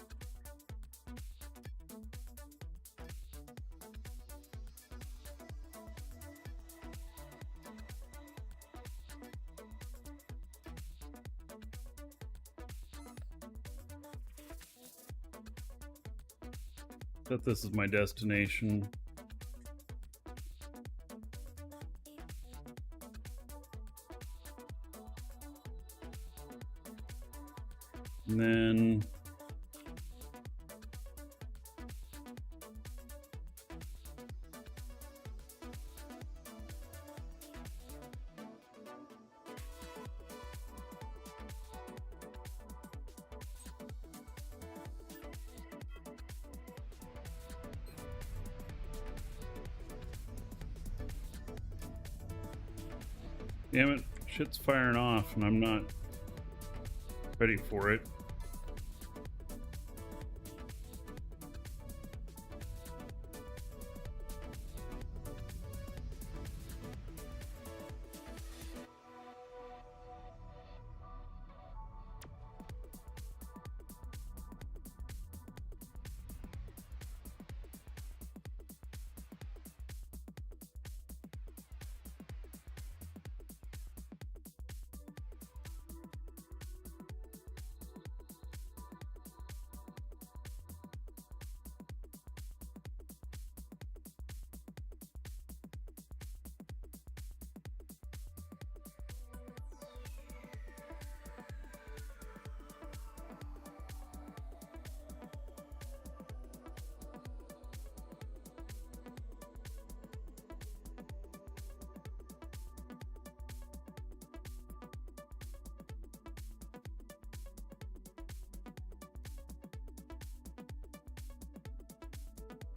That this is my destination. And then damn it, shit's firing off and I'm not ready for it.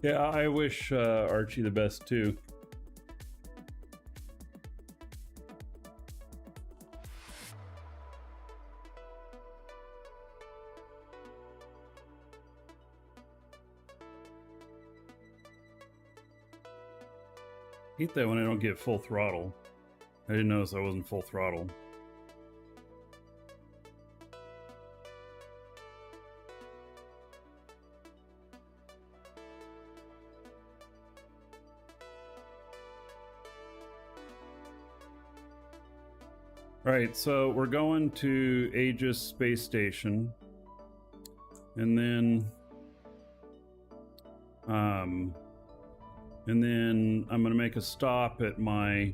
Yeah, I wish Archie the best too. Hate that when I don't get full throttle. I didn't notice I wasn't full throttle. Right, so we're going to Aegis Space Station, and then I'm gonna make a stop at my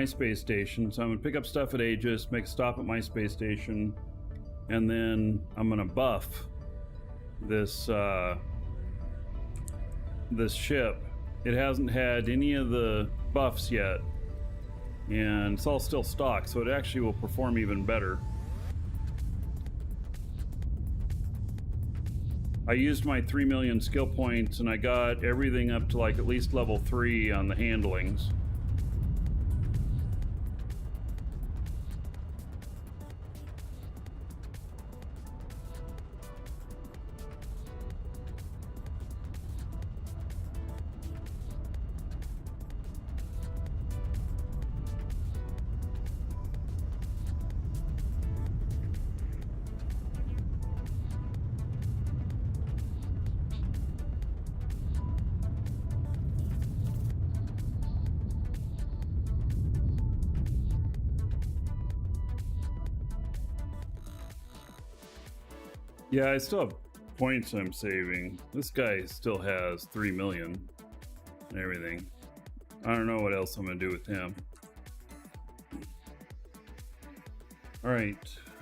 space station. So I'm gonna pick up stuff at Aegis, make a stop at my space station, and then I'm gonna buff this this ship. It hasn't had any of the buffs yet, and it's all still stock, so it actually will perform even better. I used my 3 million skill points and I got everything up to like at least level 3 on the handlings. Yeah, I still have points I'm saving. This guy still has 3 million and everything. I don't know what else I'm gonna do with him. All right,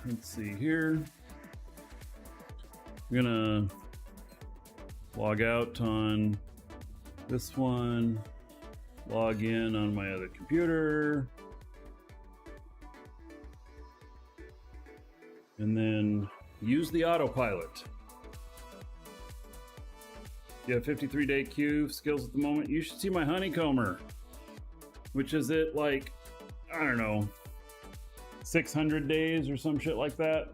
let's see here. I'm gonna log out on this one, log in on my other computer, and then use the autopilot. You have 53-day queue skills at the moment. You should see my honeycomber, which is at like, I don't know, 600 days or some shit like that.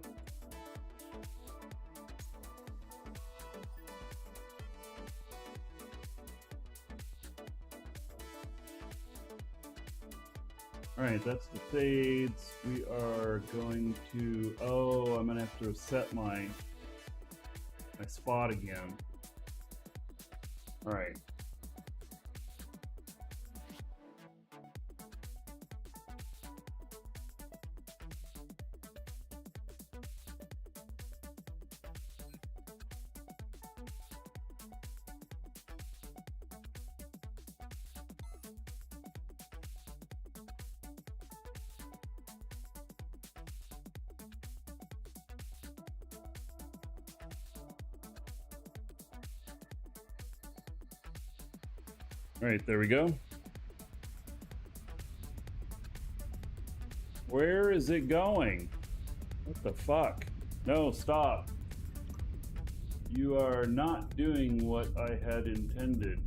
All right, that's the fades. We are going to, oh, I'm gonna have to set my spot again. All right. All right, there we go. Where is it going? What the fuck? No, stop. You are not doing what I had intended.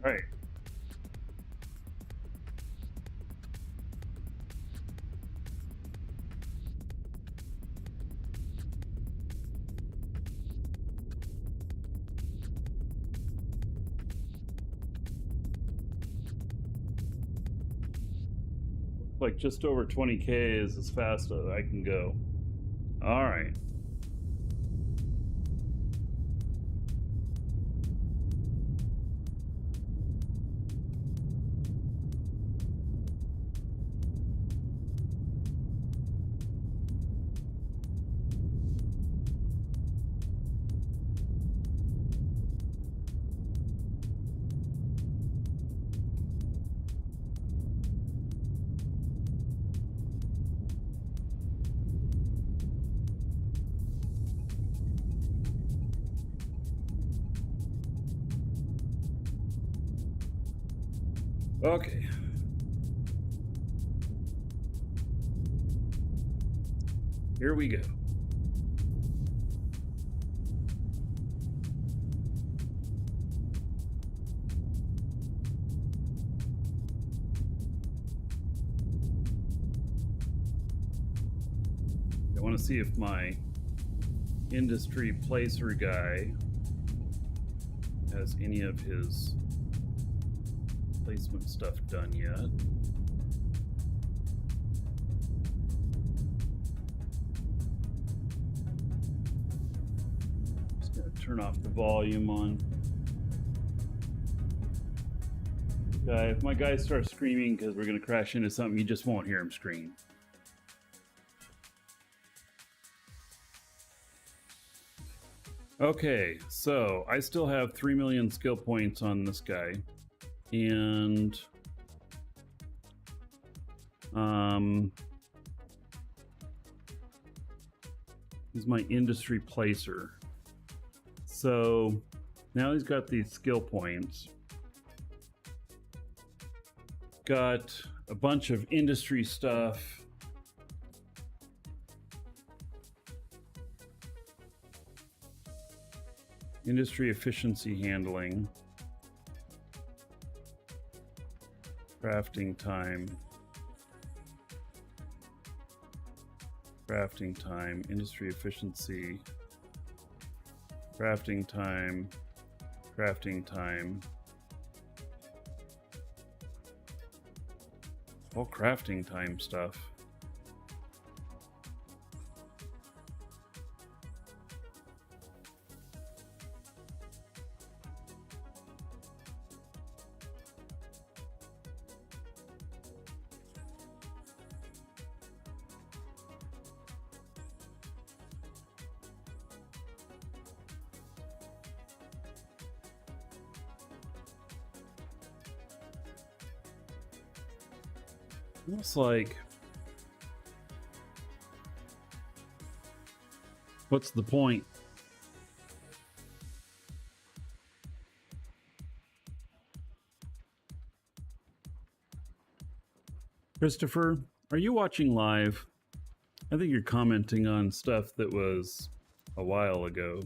All right. Like just over 20k is as fast as I can go. All right. Okay. Here we go. I want to see if my industry placer guy has any of his placement stuff done yet. Just gonna turn off the volume on. If my guy starts screaming because we're gonna crash into something, you just won't hear him scream. Okay, so I still have 3 million skill points on this guy, and he's my industry placer. So now he's got these skill points. Got a bunch of industry stuff. Industry efficiency handling. Crafting time. Crafting time. Industry efficiency. Crafting time. Crafting time. All crafting time stuff. Almost like, what's the point? Christopher, are you watching live? I think you're commenting on stuff that was a while ago.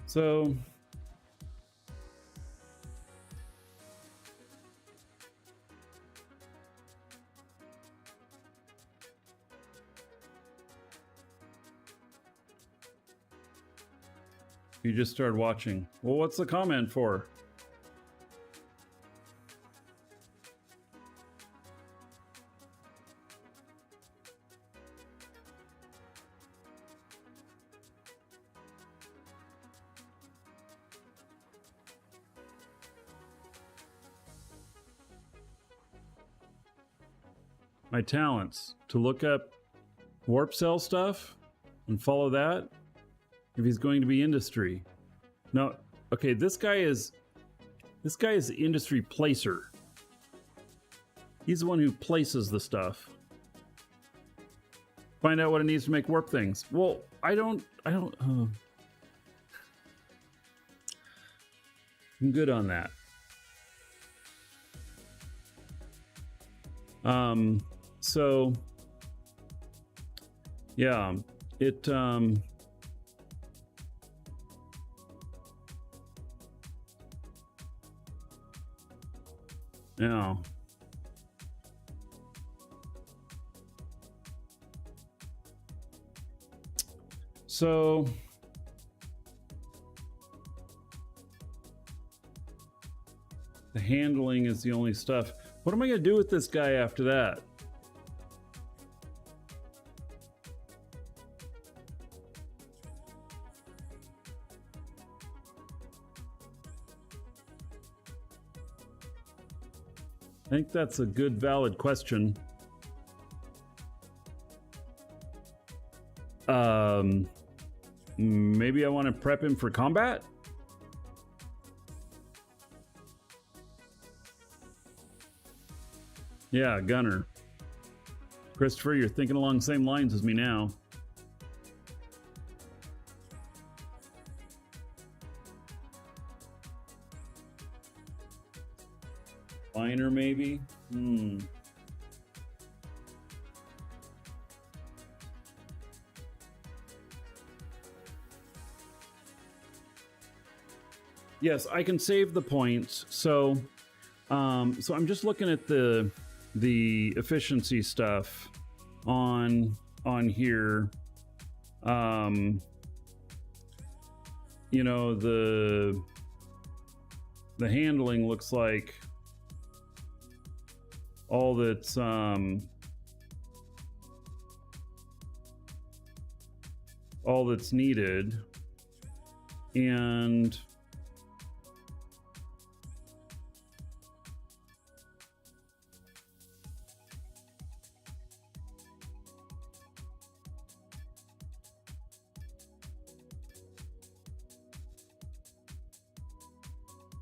So you just started watching. Well, what's the comment for? My talents to look up warp cell stuff and follow that if he's going to be industry. No, okay, this guy is the industry placer. He's the one who places the stuff. Find out what it needs to make warp things. Well, I don't I'm good on that. So yeah, it yeah. So the handling is the only stuff. What am I going to do with this guy after that? I think that's a good, valid question. Maybe I want to prep him for combat? Yeah, gunner. Christopher, you're thinking along the same lines as me now. Finer, maybe? Yes, I can save the points. So I'm just looking at the efficiency stuff on here. You know, the handling looks like all that's needed, and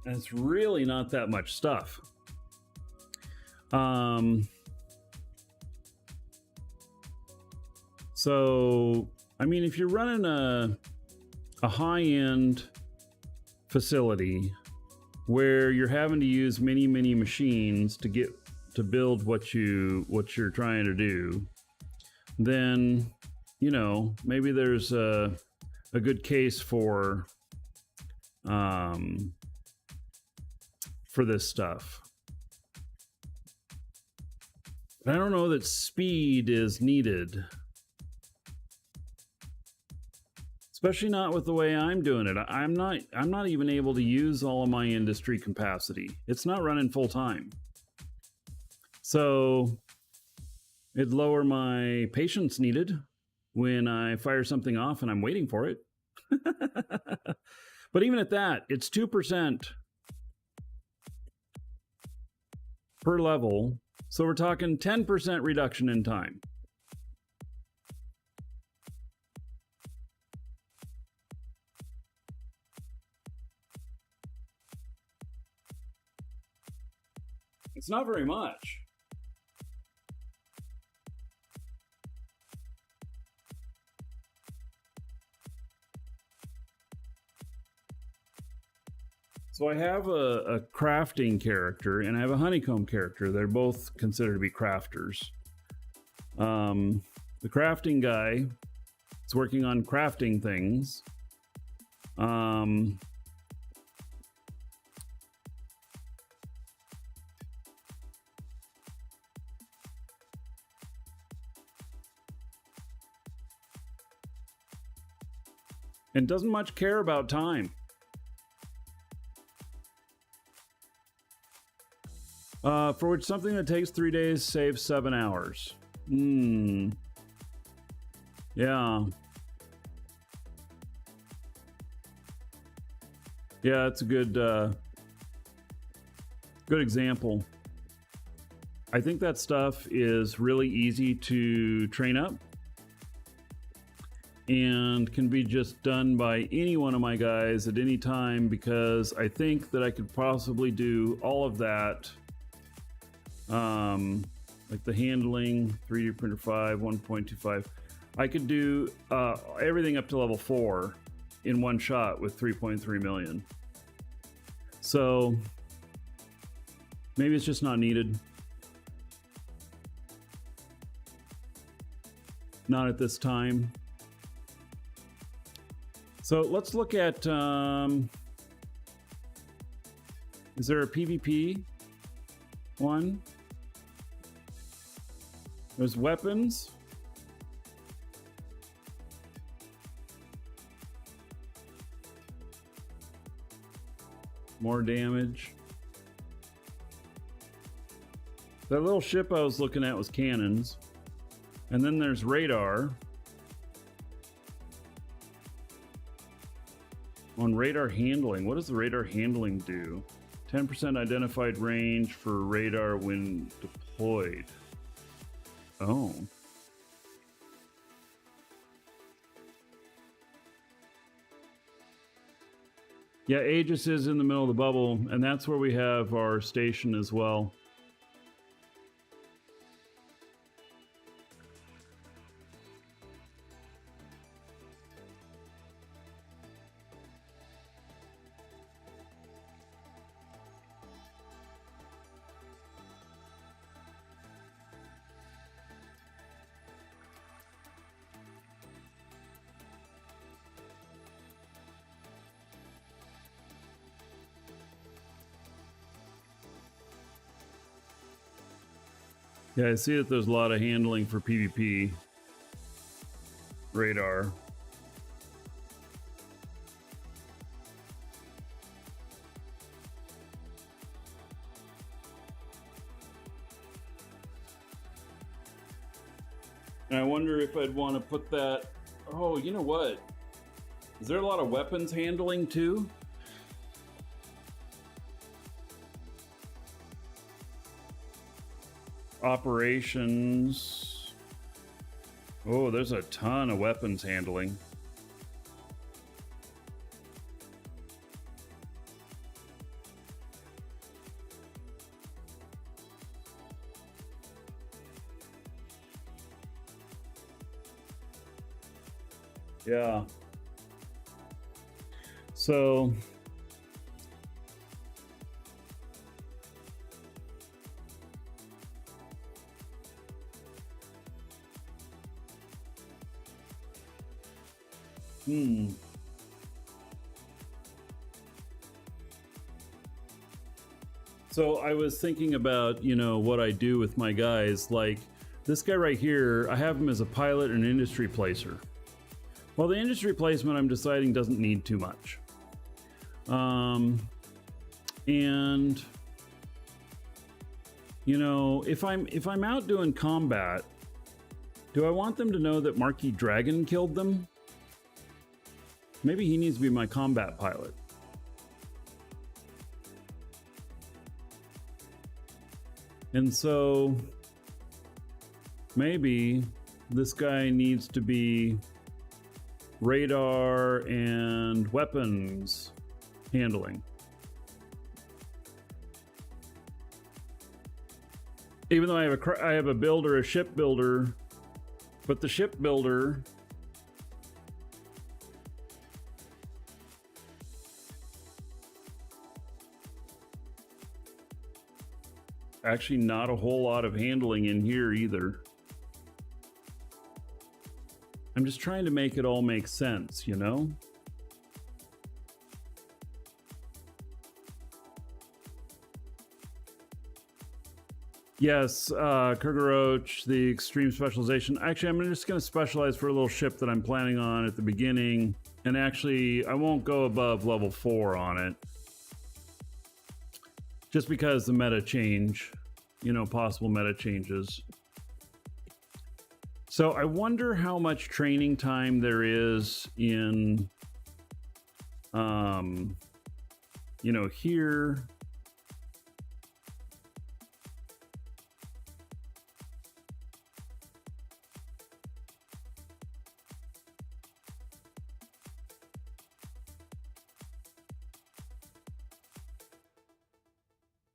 it's really not that much stuff. So, I mean, if you're running a high-end facility where you're having to use many machines to build what you're trying to do, then, you know, maybe there's a good case for this stuff. But I don't know that speed is needed. Especially not with the way I'm doing it. I'm not even able to use all of my industry capacity. It's not running full time. So it'd lower my patience needed when I fire something off and I'm waiting for it. But even at that, it's 2% per level. So we're talking 10% reduction in time. It's not very much. So I have a crafting character and I have a honeycomb character. They're both considered to be crafters. The crafting guy is working on crafting things. And doesn't much care about time. For which something that takes 3 days saves 7 hours. Yeah. Yeah, it's a good example. I think that stuff is really easy to train up and can be just done by any one of my guys at any time, because I think that I could possibly do all of that. Like the handling, 3D printer 5, 1.25. I could do everything up to level 4 in one shot with 3.3 million. So maybe it's just not needed. Not at this time. So let's look at, is there a PvP one? There's weapons. More damage. That little ship I was looking at was cannons. And then there's radar. On radar handling, what does the radar handling do? 10% identified range for radar when deployed. Oh. Yeah, Aegis is in the middle of the bubble, and that's where we have our station as well. Yeah, I see that there's a lot of handling for PvP radar. And I wonder if I'd want to put that... Oh, you know what? Is there a lot of weapons handling too? Operations. Oh, there's a ton of weapons handling. Yeah. So So I was thinking about, you know, what I do with my guys. Like this guy right here, I have him as a pilot and industry placer. Well, the industry placement I'm deciding doesn't need too much. And you know, if I'm out doing combat, do I want them to know that Marquis Dragon killed them? Maybe he needs to be my combat pilot. And so maybe this guy needs to be radar and weapons handling. Even though I have a builder, a ship builder, but the ship builder actually not a whole lot of handling in here either. I'm just trying to make it all make sense, you know? Yes, Kurgaroch, the extreme specialization. Actually, I'm just going to specialize for a little ship that I'm planning on at the beginning. And actually, I won't go above level 4 on it. Just because the meta change, you know, possible meta changes. So I wonder how much training time there is in, you know, here.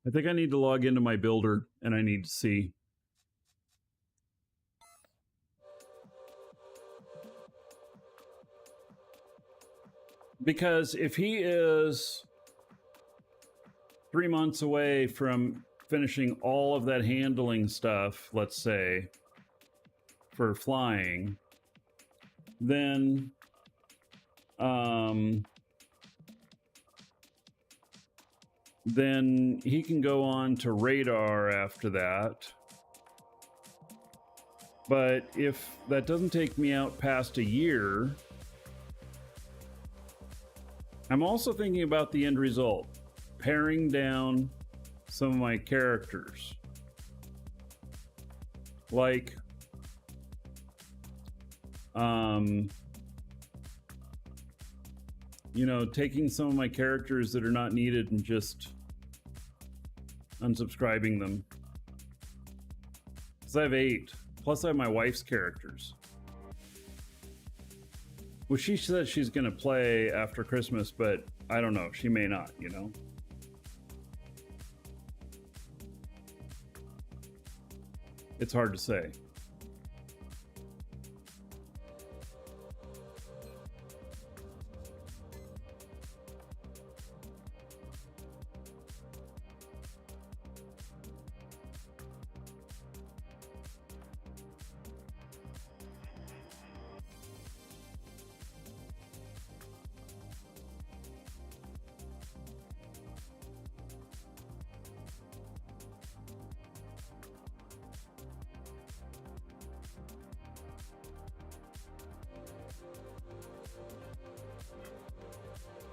I think I need to log into my builder and I need to see. Because if he is 3 months away from finishing all of that handling stuff, let's say, for flying, then he can go on to radar after that. But if that doesn't take me out past a year, I'm also thinking about the end result. paring down some of my characters. Like, you know, taking some of my characters that are not needed and just unsubscribing them. Because I have 8. Plus I have my wife's characters. Well, she said she's going to play after Christmas, but I don't know. She may not, you know? It's hard to say.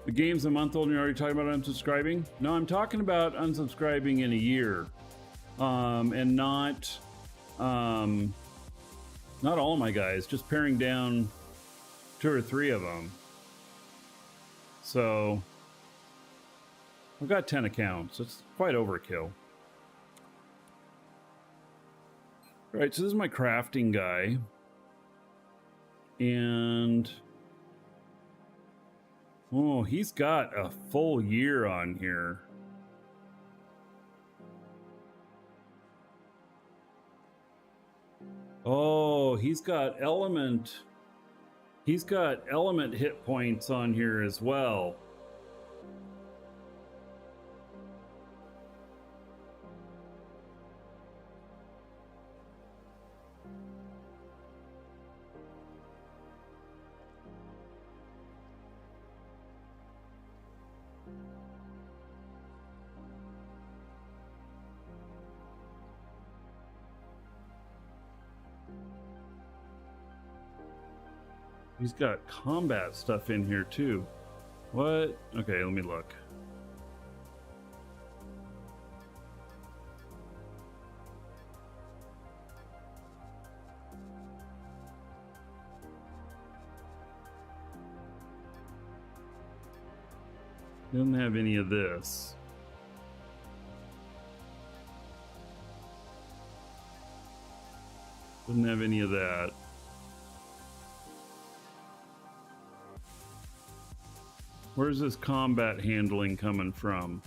The game's a month old and you're already talking about unsubscribing? No, I'm talking about unsubscribing in a year. And not all of my guys, just paring down 2 or 3 of them. So I've got 10 accounts. It's quite overkill. All right, so this is my crafting guy. And oh, he's got a full year on here. Oh, he's got element hit points on here as well. He's got combat stuff in here too. What? Okay, let me look. Doesn't have any of this. Doesn't have any of that. Where's this combat handling coming from?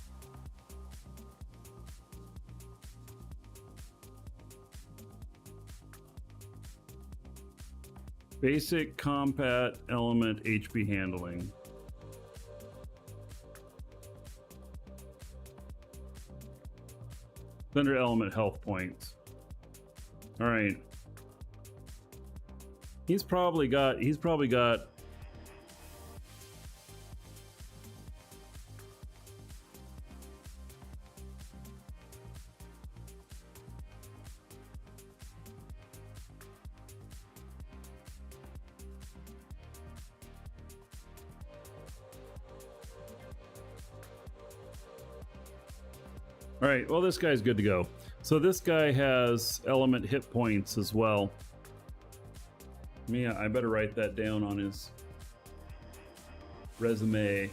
Basic combat element HP handling. Thunder element health points. All right. He's probably got All right, well, this guy's good to go. So this guy has element hit points as well. I better write that down on his resume.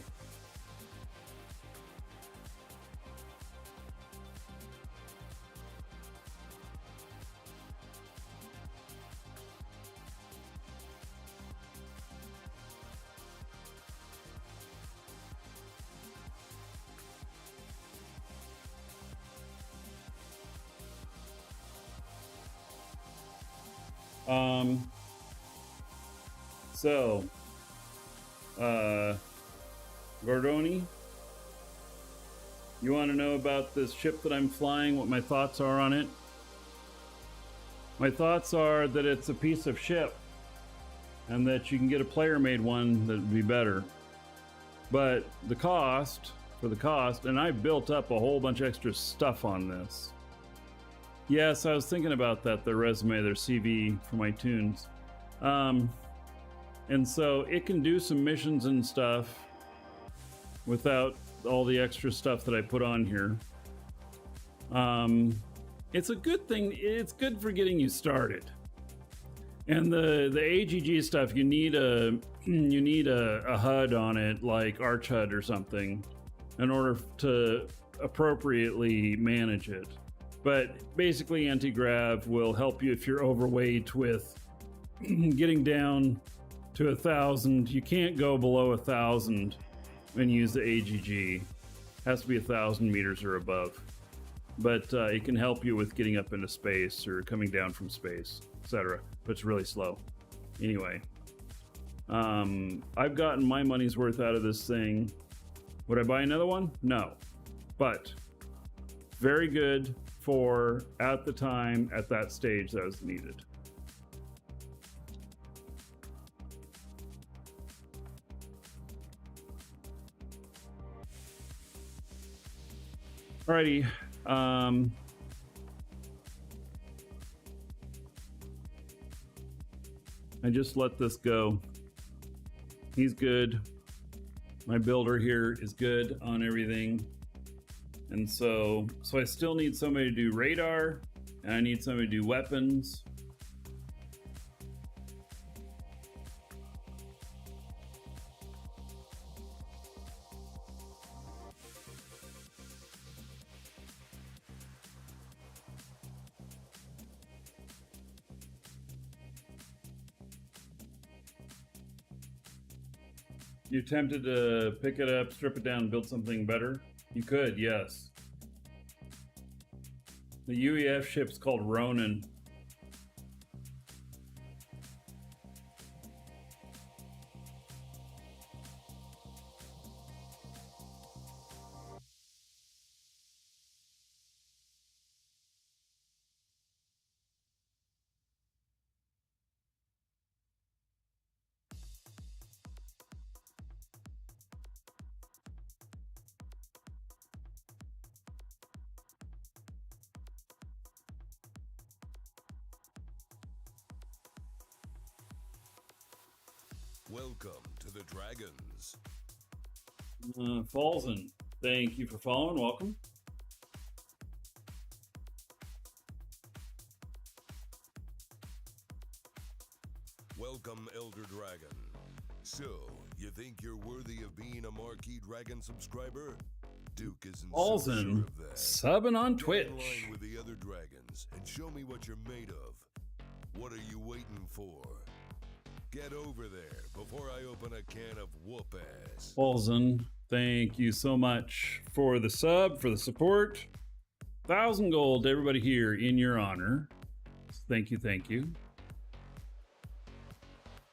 Gordoni, you want to know about this ship that I'm flying, what my thoughts are on it? My thoughts are that it's a piece of ship and that you can get a player-made one that would be better. But the cost, and I built up a whole bunch of extra stuff on this. Yes, I was thinking about that, their resume, their CV for my tunes. And so it can do some missions and stuff without all the extra stuff that I put on here. It's a good thing. It's good for getting you started. And the AGG stuff, you need a HUD on it, like Arch HUD or something, in order to appropriately manage it. But basically, anti-grav will help you if you're overweight with getting down to 1,000. You can't go below 1,000 and use the AGG. It has to be 1,000 meters or above. But it can help you with getting up into space or coming down from space, etc. But it's really slow. Anyway, I've gotten my money's worth out of this thing. Would I buy another one? No. But very good for at the time, at that stage that was needed. Alrighty. I just let this go. He's good. My builder here is good on everything. And so I still need somebody to do radar, and I need somebody to do weapons. You tempted to pick it up, strip it down, and build something better? You could, yes. The UEF ship's called Ronin. Welcome to the Dragons. Falzen, thank you for following. Welcome. Welcome, Elder Dragon. So, you think you're worthy of being a Marquee Dragon subscriber? Duke isn't so sure Falzen, of that. subbing on Get Twitch. in line with the other dragons and show me what you're made of. What are you waiting for? Get over there before I open a can of whoop ass. Falzen, thank you so much for the sub, for the support. 1,000 gold to everybody here in your honor. Thank you, thank you.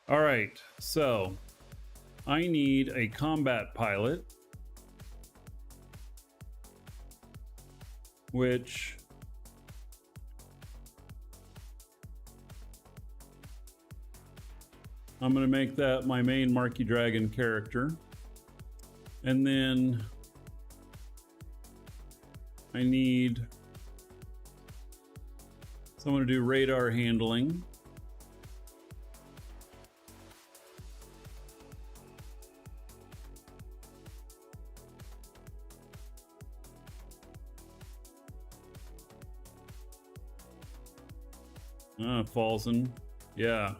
All right, so I need a combat pilot, which I'm going to make that my main Marquee Dragon character. And then I need someone to do radar handling. Falzen. Yeah.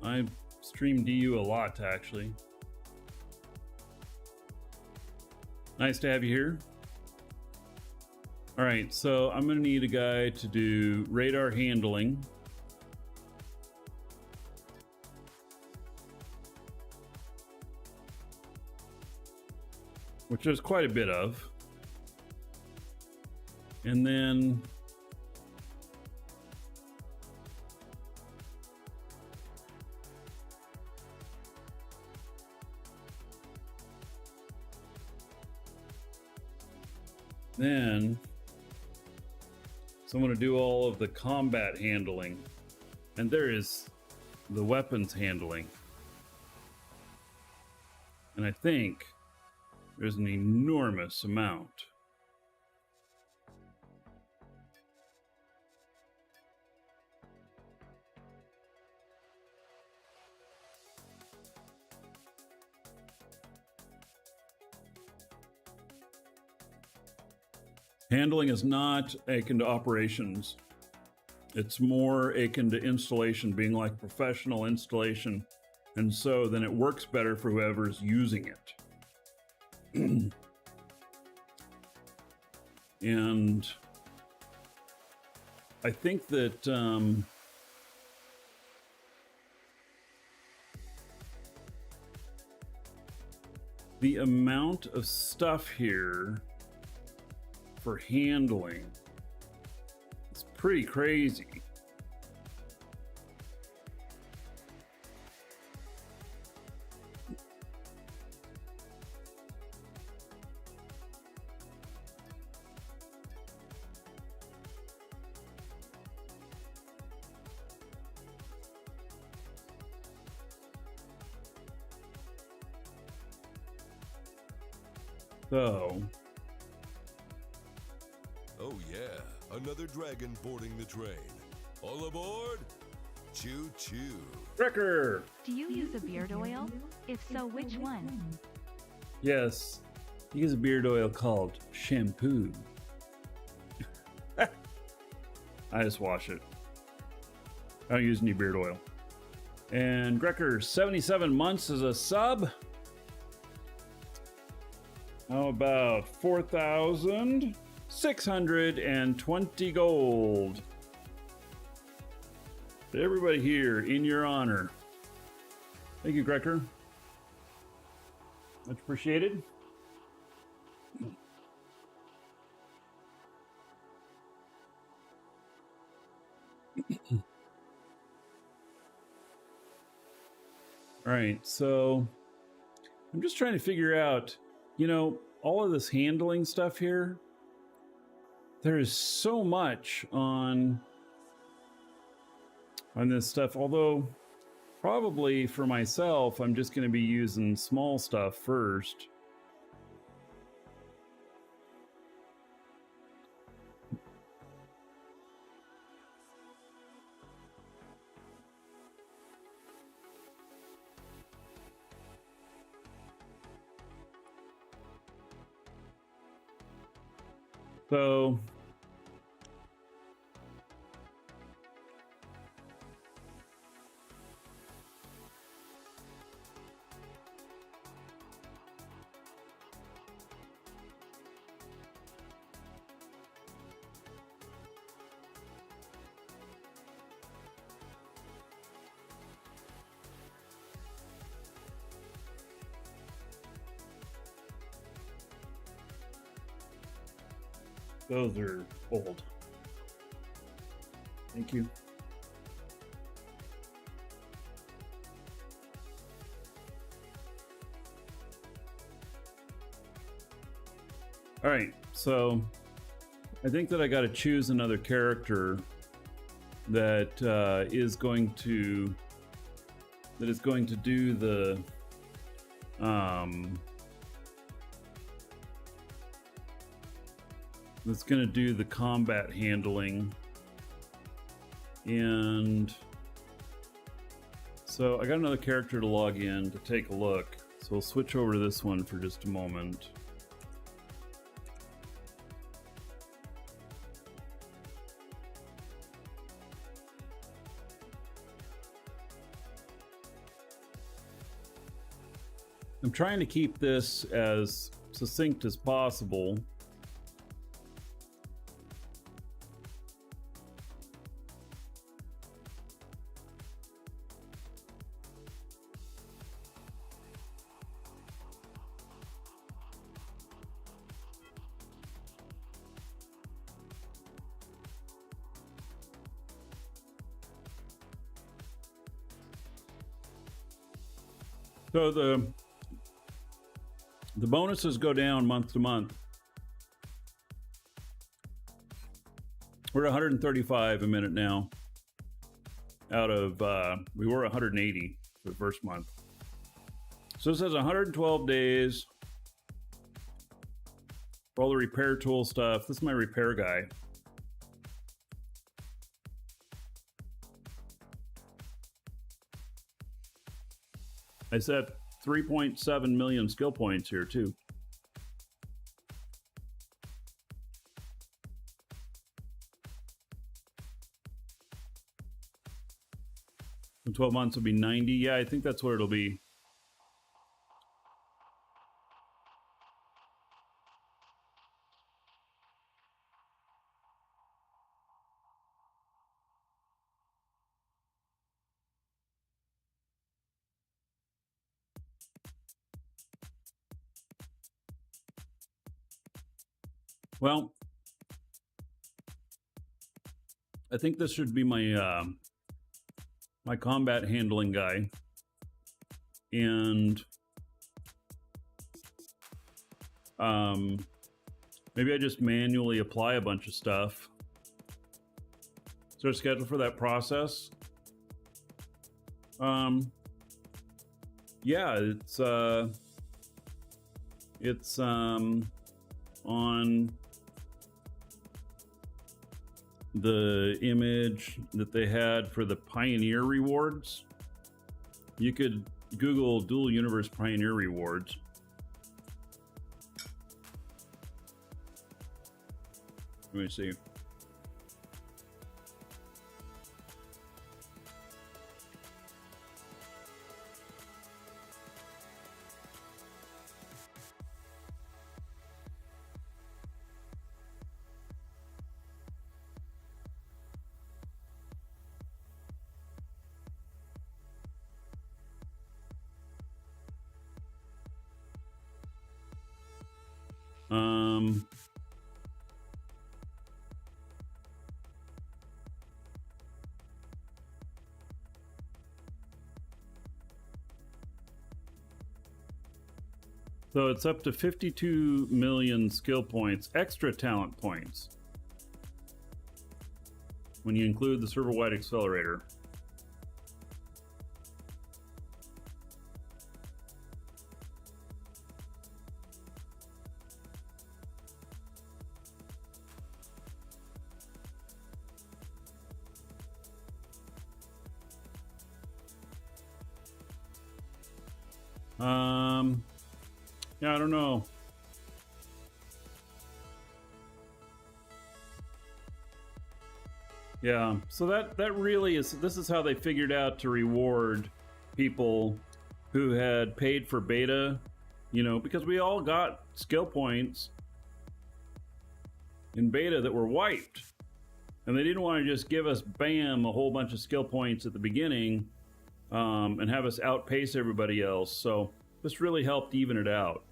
I stream DU a lot, actually. Nice to have you here. All right, so I'm going to need a guy to do radar handling. Which there's quite a bit of. And then someone to do all of the combat handling, and there is the weapons handling, and I think there's an enormous amount. Handling is not akin to operations. It's more akin to installation, being like professional installation. And so then it works better for whoever's using it. And I think that the amount of stuff here for handling is pretty crazy. So, Oh yeah, another dragon boarding the train. All aboard? Choo choo. Wrecker! Do you use a beard oil? If so, which one? Yes, use a beard oil called shampoo. I just wash it. I don't use any beard oil. And Grecker, 77 months as a sub. How about 4,620 gold? To everybody here, in your honor. Thank you, Grecker. Much appreciated. All right, so I'm just trying to figure out, you know, all of this handling stuff here. There is so much on this stuff, although probably for myself, I'm just going to be using small stuff first. So those are old. Thank you. All right, so I think that I got to choose another character that is going to do the that's going to do the combat handling. And so I got another character to log in to take a look. So we'll switch over to this one for just a moment. I'm trying to keep this as succinct as possible. So the bonuses go down month to month. We're at 135 a minute now. Out of we were 180 for the first month. So it says 112 days for all the repair tool stuff. This is my repair guy. I set 3.7 million skill points here too. In 12 months will be 90. Yeah, I think that's what it'll be. Well, I think this should be my my combat handling guy, and maybe I just manually apply a bunch of stuff. Is there a schedule for that process? Yeah, it's on the image that they had for the Pioneer rewards. You could Google Dual Universe Pioneer rewards. Let me see. So it's up to 52 million skill points, extra talent points, when you include the server-wide accelerator. Yeah, I don't know. Yeah, so that really is, this is how they figured out to reward people who had paid for beta, you know, because we all got skill points in beta that were wiped. And they didn't want to just give us, bam, a whole bunch of skill points at the beginning and have us outpace everybody else. So this really helped even it out.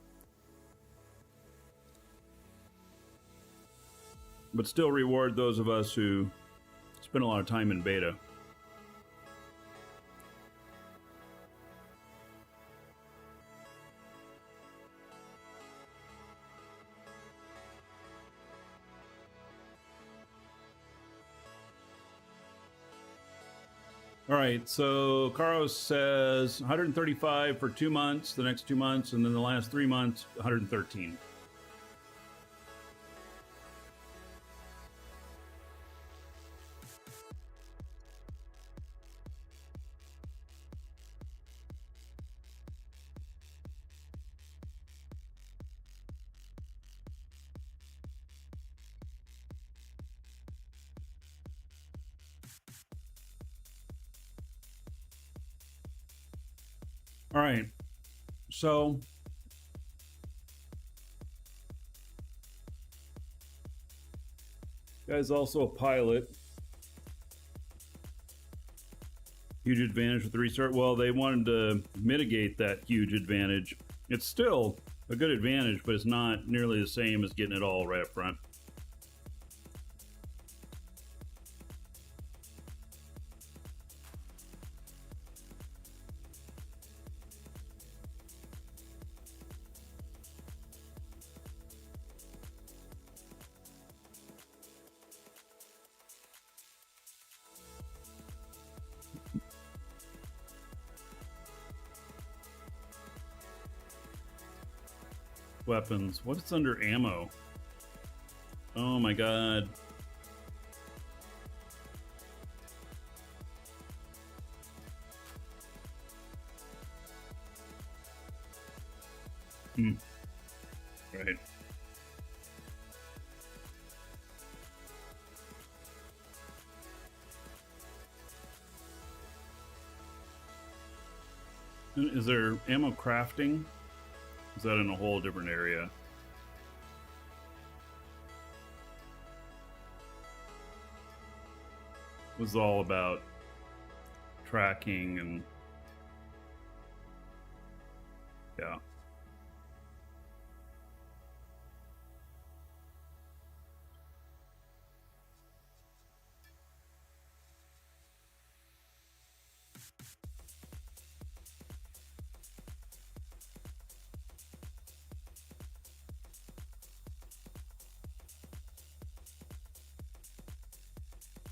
But still reward those of us who spend a lot of time in beta. All right, so Karos says 135 for 2 months, the next 2 months, and then the last 3 months, 113. All right, so guy's also a pilot. Huge advantage with the restart. Well, they wanted to mitigate that huge advantage. It's still a good advantage, but it's not nearly the same as getting it all right up front. Weapons. What's under ammo? Oh my god. Right. Is there ammo crafting? Is that in a whole different area? It was all about tracking and yeah.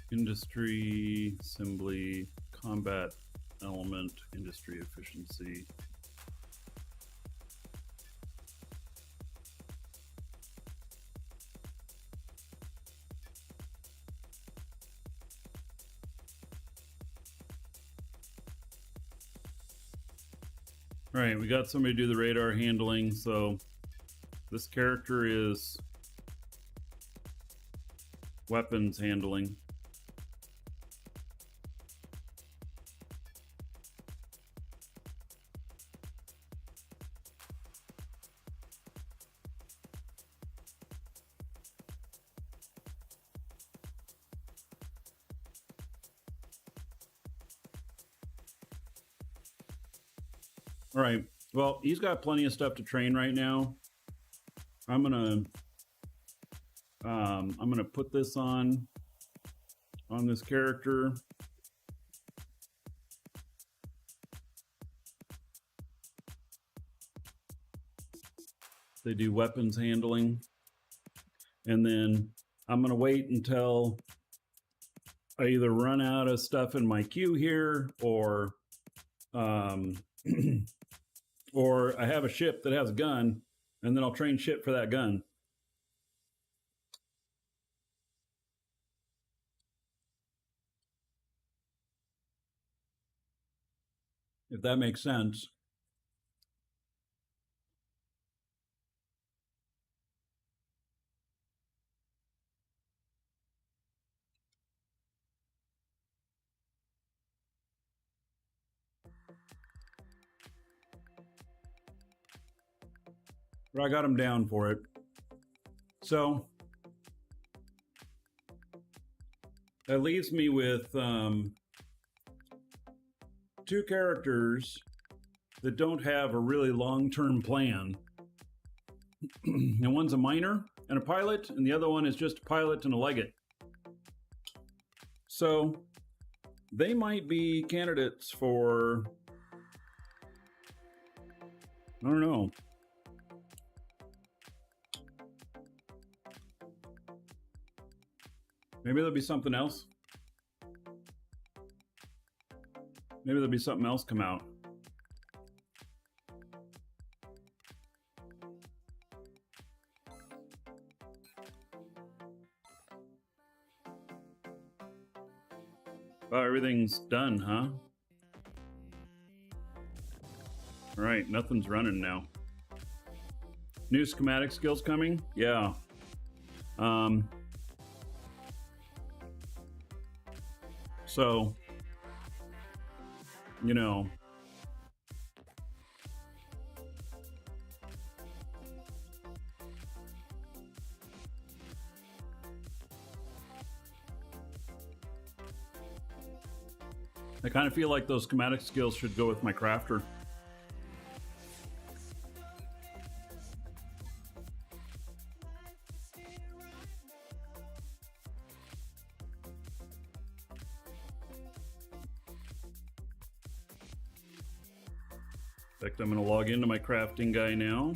Industry, assembly, combat element, industry efficiency. All right, we got somebody to do the radar handling. So this character is weapons handling. All right. Well, he's got plenty of stuff to train right now. I'm gonna put this on this character. They do weapons handling, and then I'm gonna wait until I either run out of stuff in my queue here, or or I have a ship that has a gun, and then I'll train ship for that gun. If that makes sense. But I got him down for it. So that leaves me with two characters that don't have a really long-term plan. And one's a miner and a pilot, and the other one is just a pilot and a legate. So they might be candidates for, I don't know. Maybe there'll be something else. Maybe there'll be something else come out. Well, everything's done, huh? All right, nothing's running now. New schematic skills coming? Yeah. So, you know, I kind of feel like those schematic skills should go with my crafter. In fact, I'm going to log into my crafting guy now.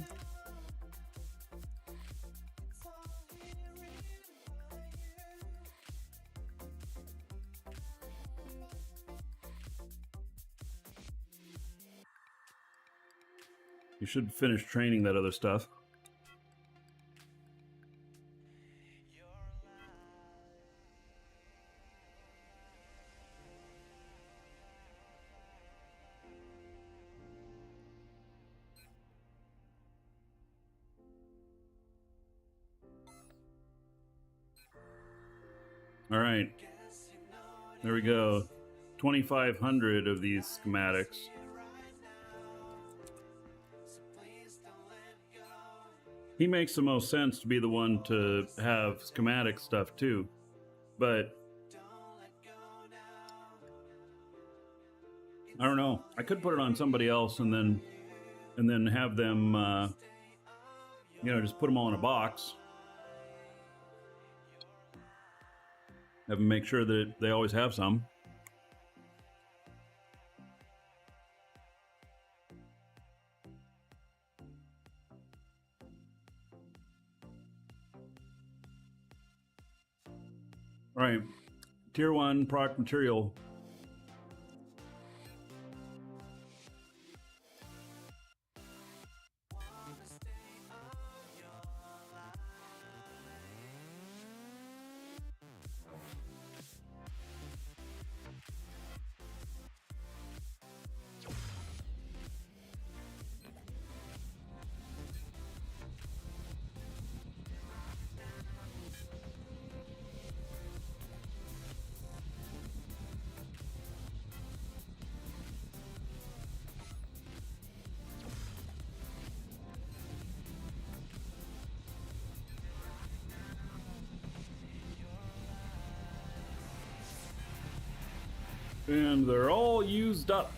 You should finish training that other stuff. All right, there we go. 2,500 of these schematics. He makes the most sense to be the one to have schematic stuff too, but I don't know. I could put it on somebody else and then have them, just put them all in a box. Have them make sure that they always have some. All right, tier 1 product material. And they're all used up.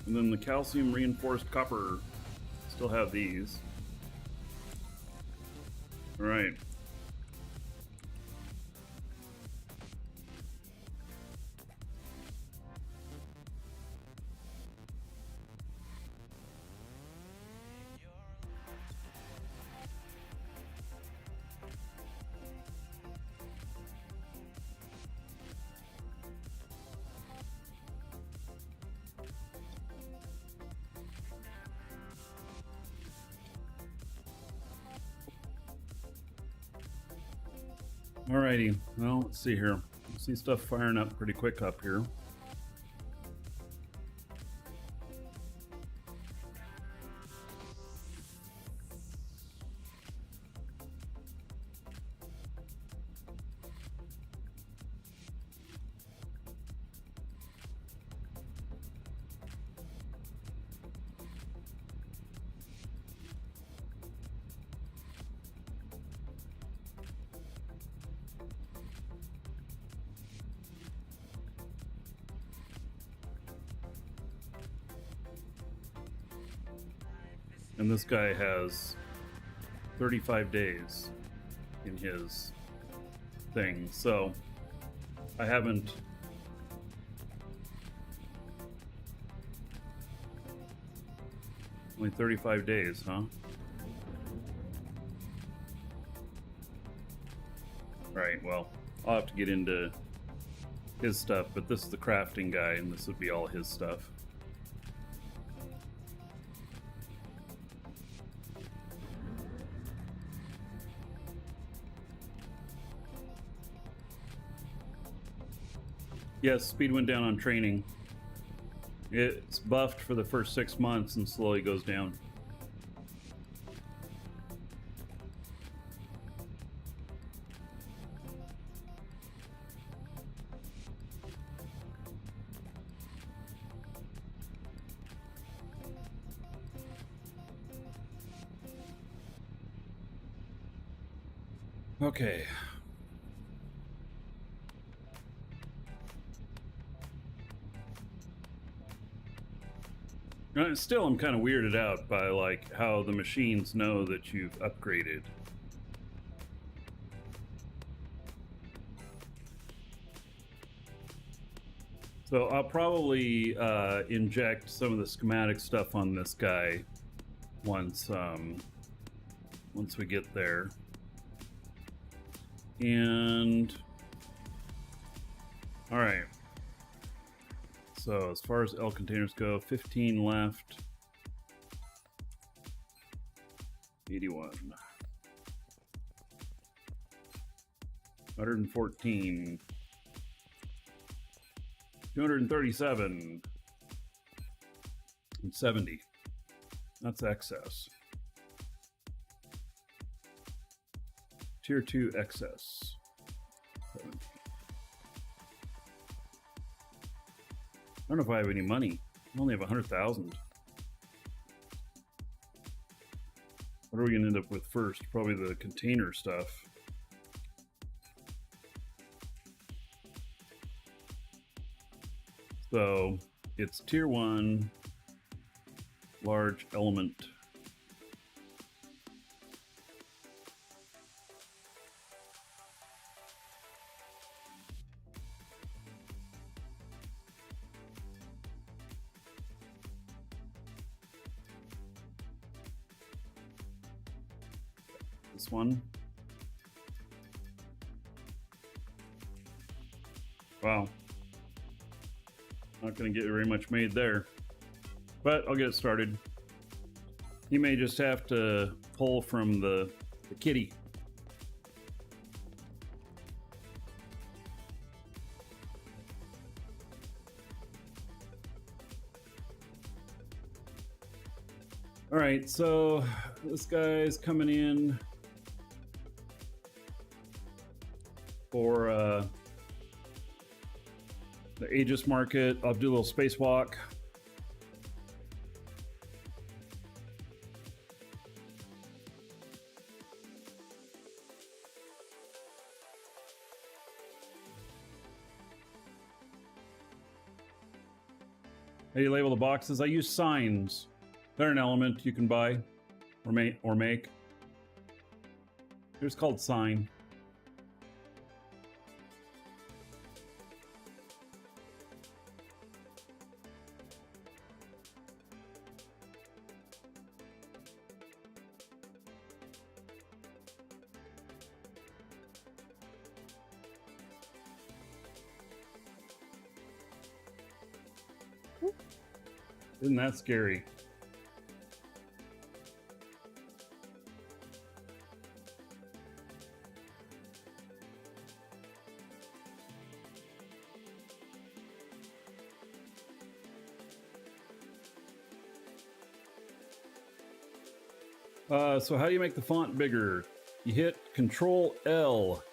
And then the calcium reinforced copper. Still have these. All right. Alrighty, well, let's see here. I see stuff firing up pretty quick up here. And this guy has 35 days in his thing, so I haven't only 35 days, huh? Right, well, I'll have to get into his stuff, but this is the crafting guy, and this would be all his stuff. Yes, speed went down on training. It's buffed for the first 6 months and slowly goes down. Okay. Still, I'm kind of weirded out by like how the machines know that you've upgraded. So I'll probably inject some of the schematic stuff on this guy once we get there. And all right. So as far as L containers go, 15 left. 81. 114. 237. And 70. That's excess. Tier 2 excess. 70. I don't know if I have any money. only have 100,000. What are we going to end up with first? Probably the container stuff. So it's tier 1, large element. This one. Wow. Not going to get very much made there, but I'll get it started. You may just have to pull from the kitty. All right, so this guy's coming in for the Aegis market. I'll do a little spacewalk. How do you label the boxes? I use signs. They're an element you can buy or make. Here's called sign. Isn't that scary? So how do you make the font bigger? You hit Control L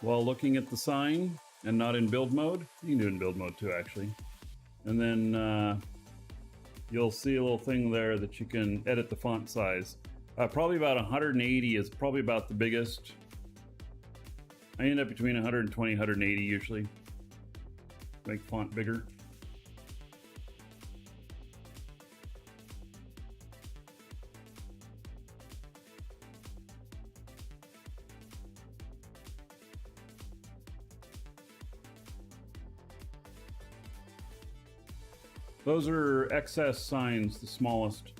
while looking at the sign and not in build mode. You can do it in build mode too, actually. And then you'll see a little thing there that you can edit the font size. Probably about 180 is probably about the biggest. I end up between 120 and 180 usually. Make font bigger. Those are excess signs, the smallest.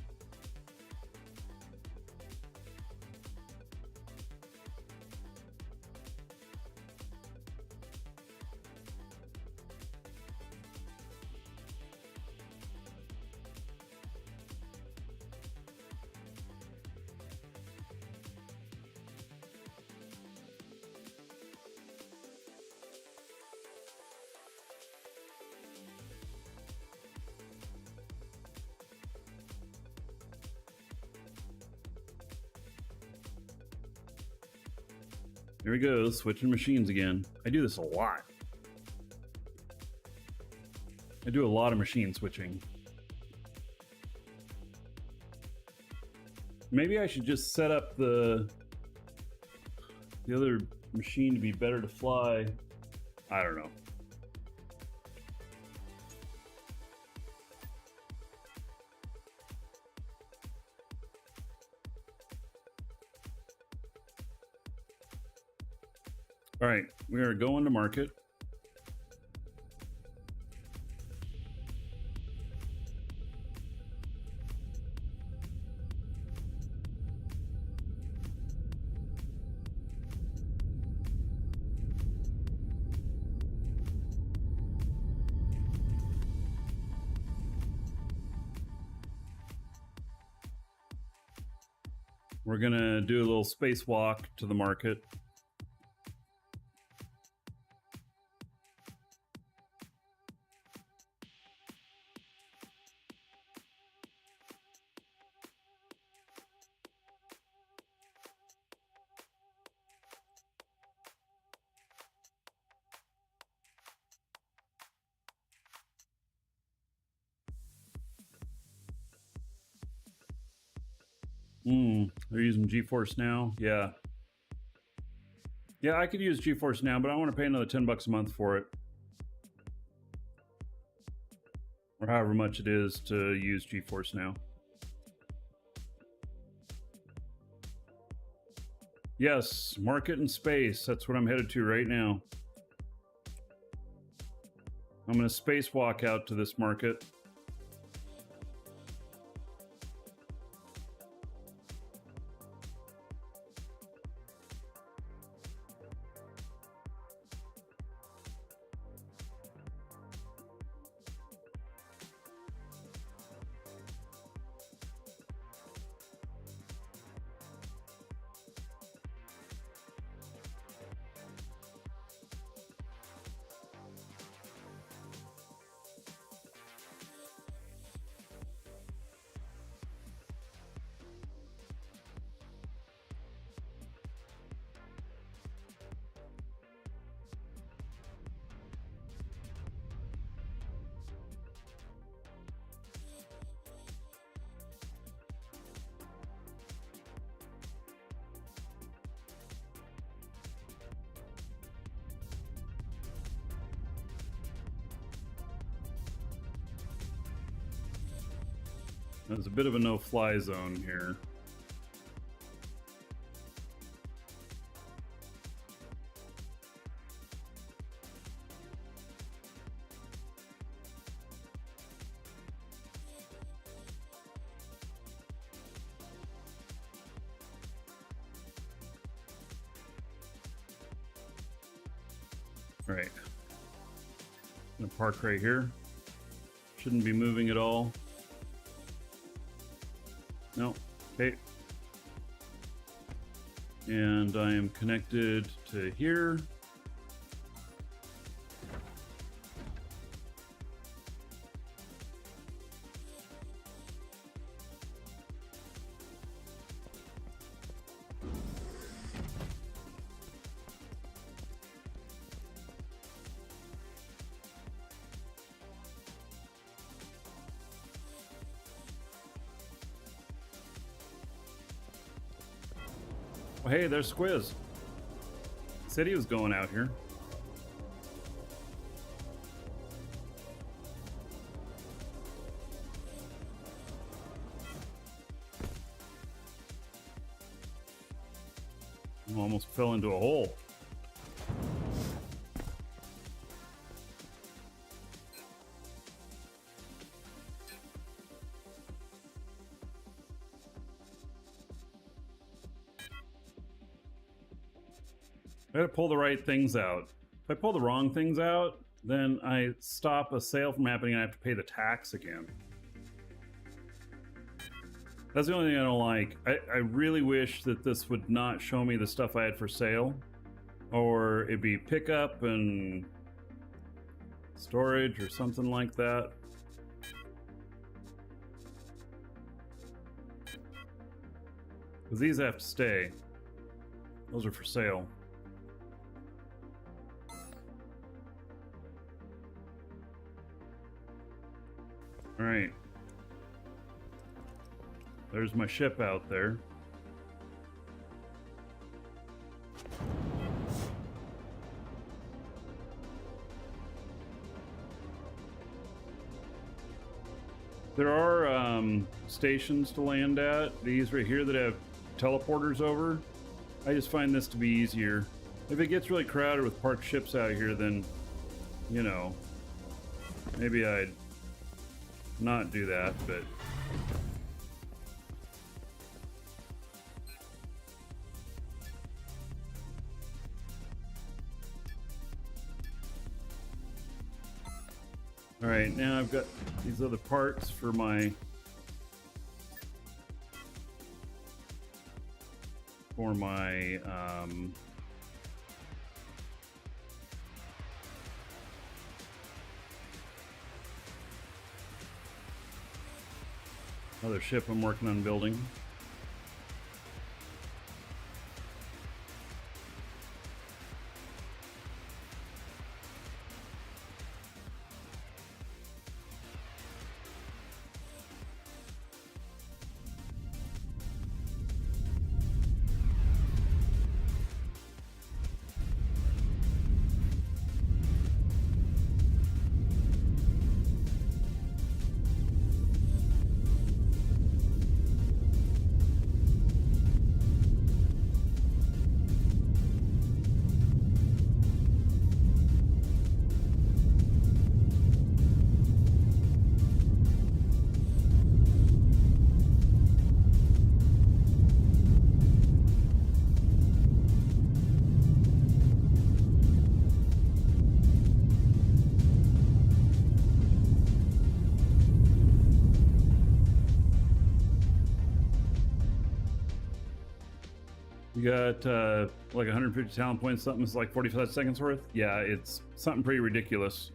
Here we go, switching machines again. I do this a lot. I do a lot of machine switching. Maybe I should just set up the other machine to be better to fly. I don't know. All right, we are going to market. We're gonna do a little spacewalk to the market. They're using GeForce Now. Yeah. Yeah, I could use GeForce Now, but I want to pay another $10 a month for it. Or however much it is to use GeForce Now. Yes, market and space. That's what I'm headed to right now. I'm going to spacewalk out to this market. There's a bit of a no-fly zone here. Right. I'm gonna park right here. Shouldn't be moving at all. No, okay. And I am connected to here. Oh, hey, there's Squiz. Said he was going out here. Almost fell into a hole. I gotta pull the right things out. If I pull the wrong things out, then I stop a sale from happening and I have to pay the tax again. That's the only thing I don't like. I really wish that this would not show me the stuff I had for sale. Or it'd be pickup and storage or something like that. Because these have to stay. Those are for sale. All right. There's my ship out there. There are stations to land at. These right here that have teleporters over. I just find this to be easier. If it gets really crowded with parked ships out here, then, you know, maybe I'd not do that, but all right, now I've got these other parts for my other ship I'm working on building. You got like 150 talent points, something's like 45 seconds worth. Yeah, it's something pretty ridiculous.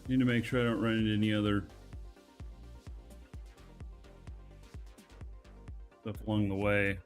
Need to make sure I don't run into any other stuff along the way.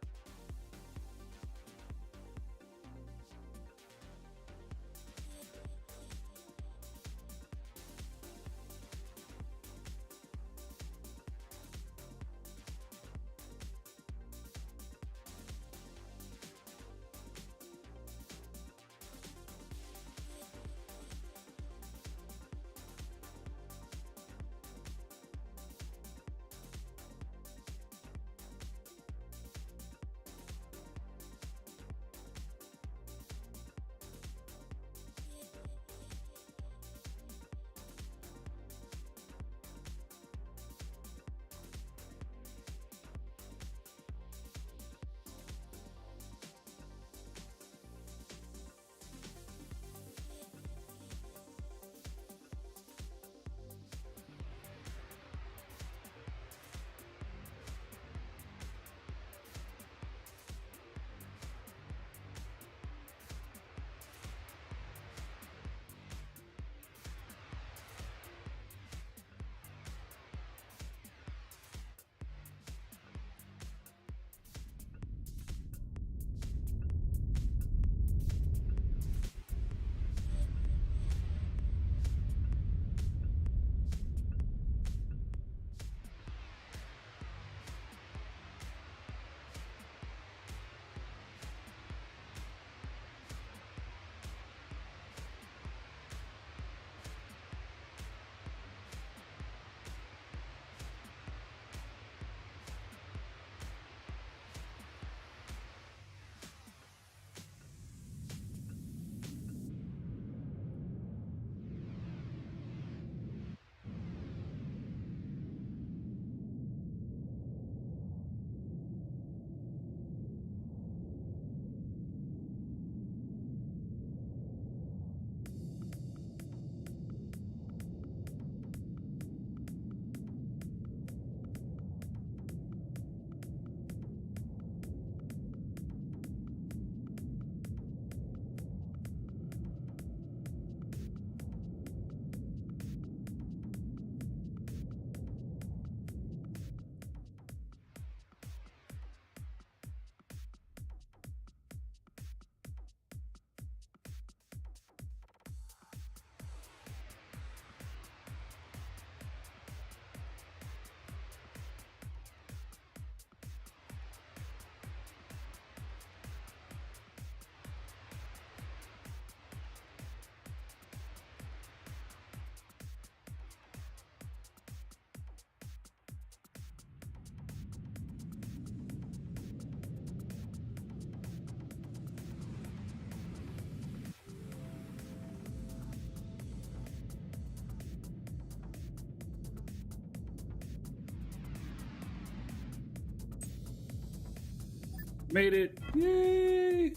Made it! Yay!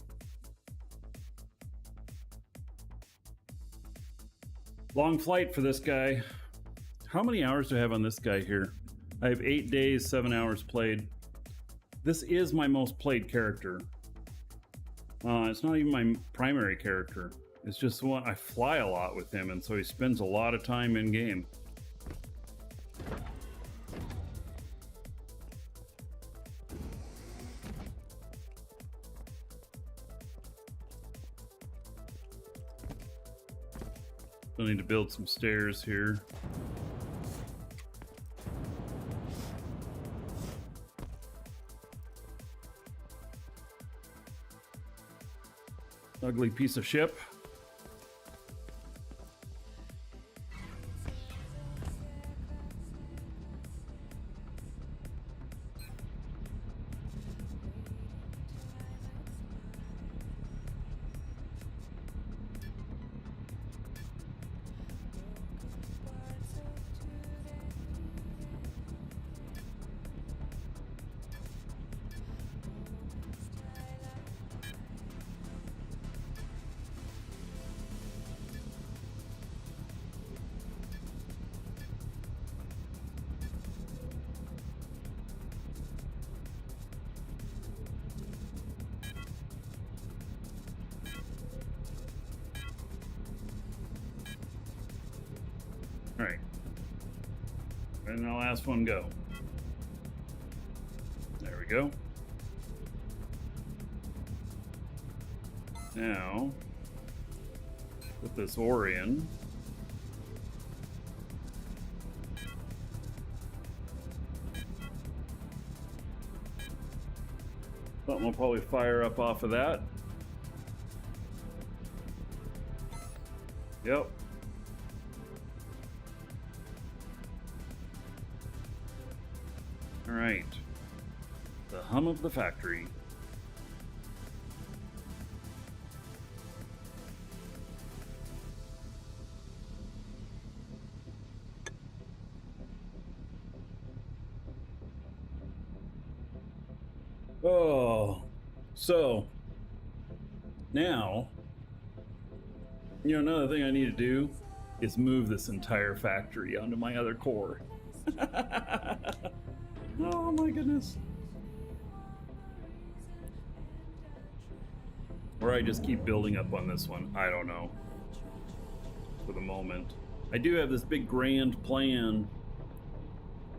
Long flight for this guy. How many hours do I have on this guy here? I have 8 days, 7 hours played. This is my most played character. It's not even my primary character. It's just the one I fly a lot with him, and so he spends a lot of time in game. I need to build some stairs here. Ugly piece of ship. All right. And the last one go. There we go. Now, put this ore in. Something will probably fire up off of that. Yep. All right. The hum of the factory. Oh, so now, another thing I need to do is move this entire factory onto my other core. Oh my goodness. Or I just keep building up on this one. I don't know. For the moment. I do have this big grand plan,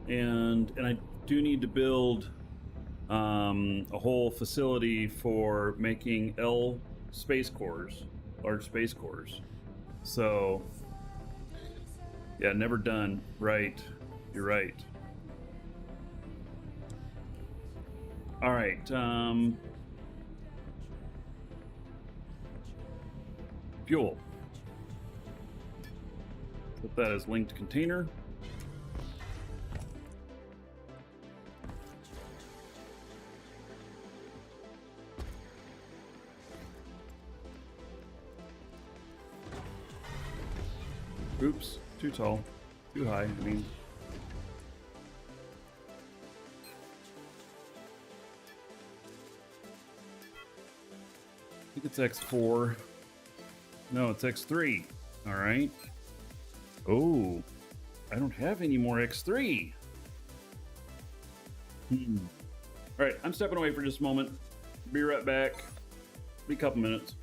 and I do need to build a whole facility for making L space cores, large space cores. So, yeah, never done. Right. You're right. All right. Fuel. Put that as linked container. Oops, too tall, too high, I mean. I think it's X4. No, it's X3. All right. Oh, I don't have any more X3. All right, I'm stepping away for just a moment. Be right back. Be a couple minutes.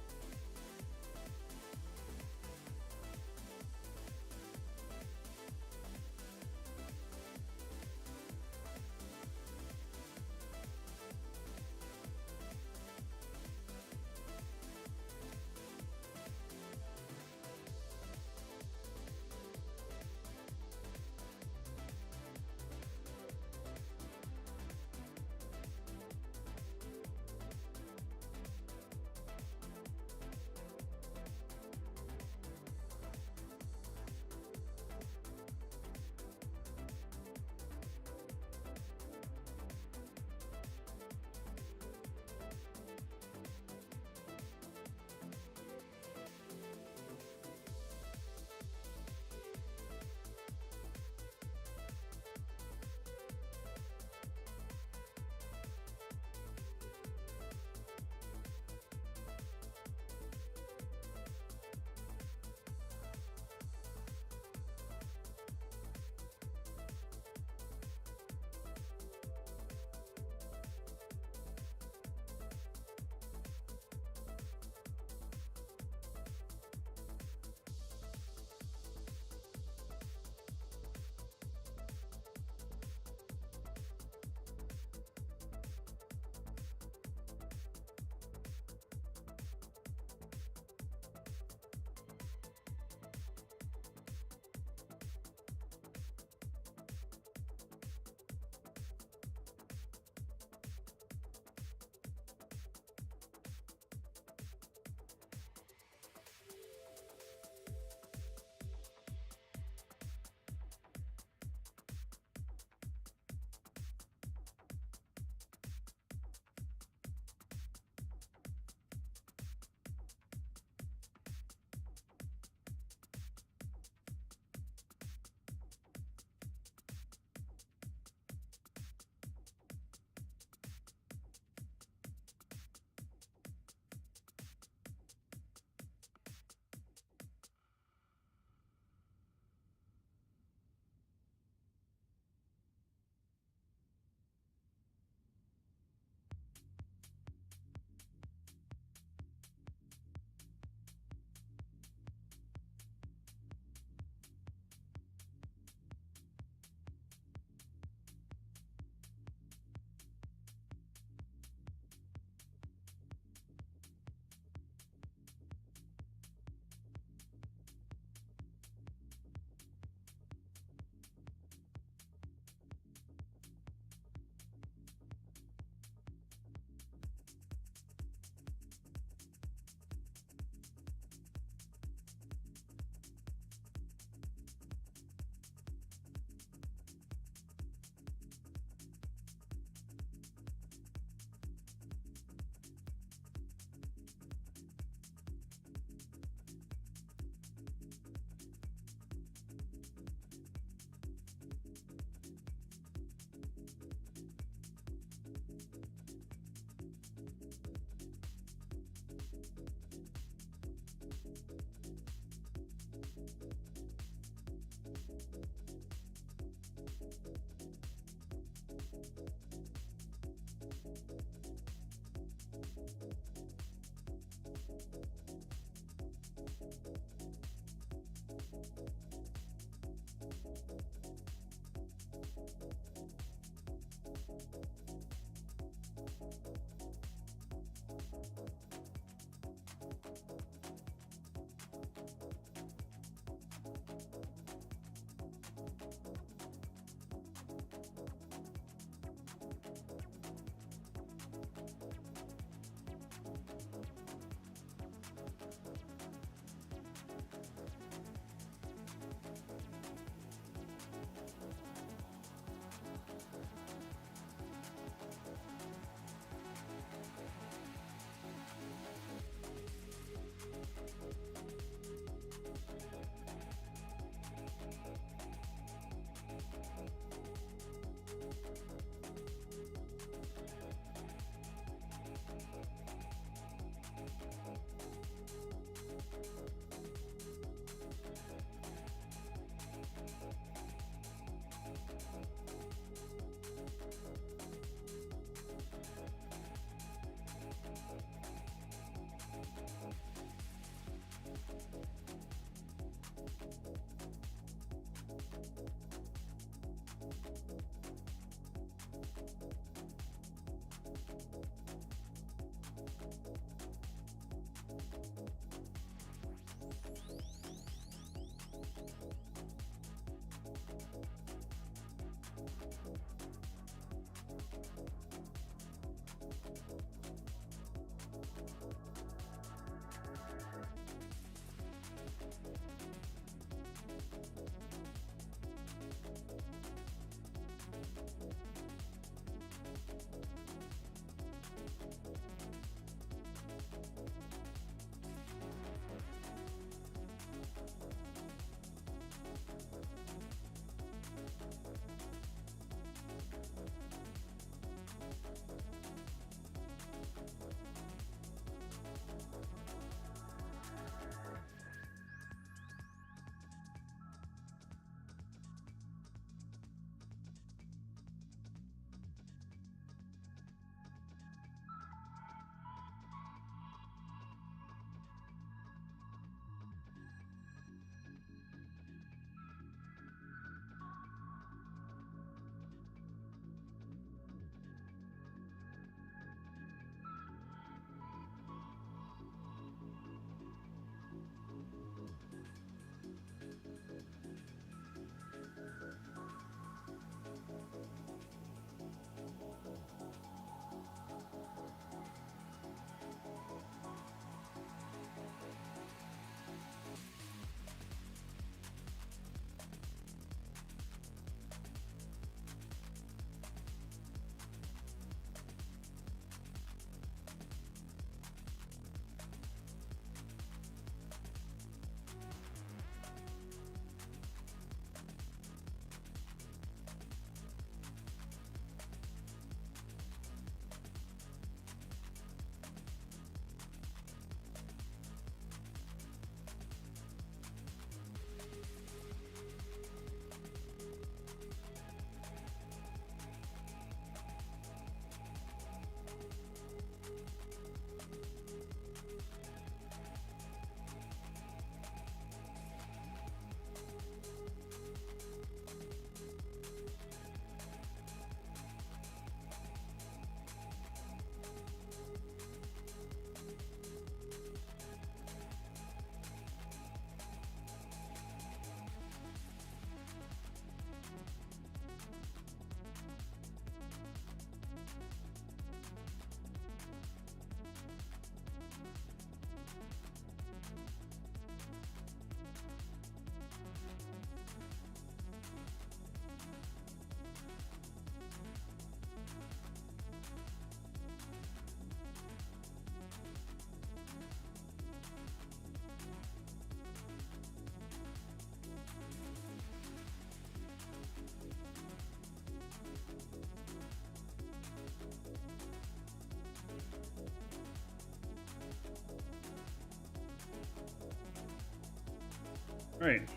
Right.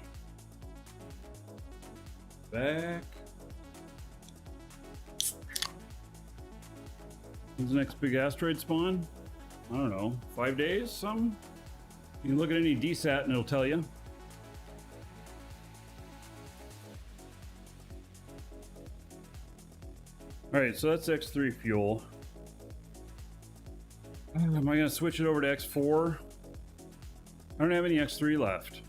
Back. When's the next big asteroid spawn? I don't know, 5 days, some. You can look at any DSAT and it'll tell you. All right, so that's X3 fuel. Am I gonna switch it over to X4? I don't have any X3 left.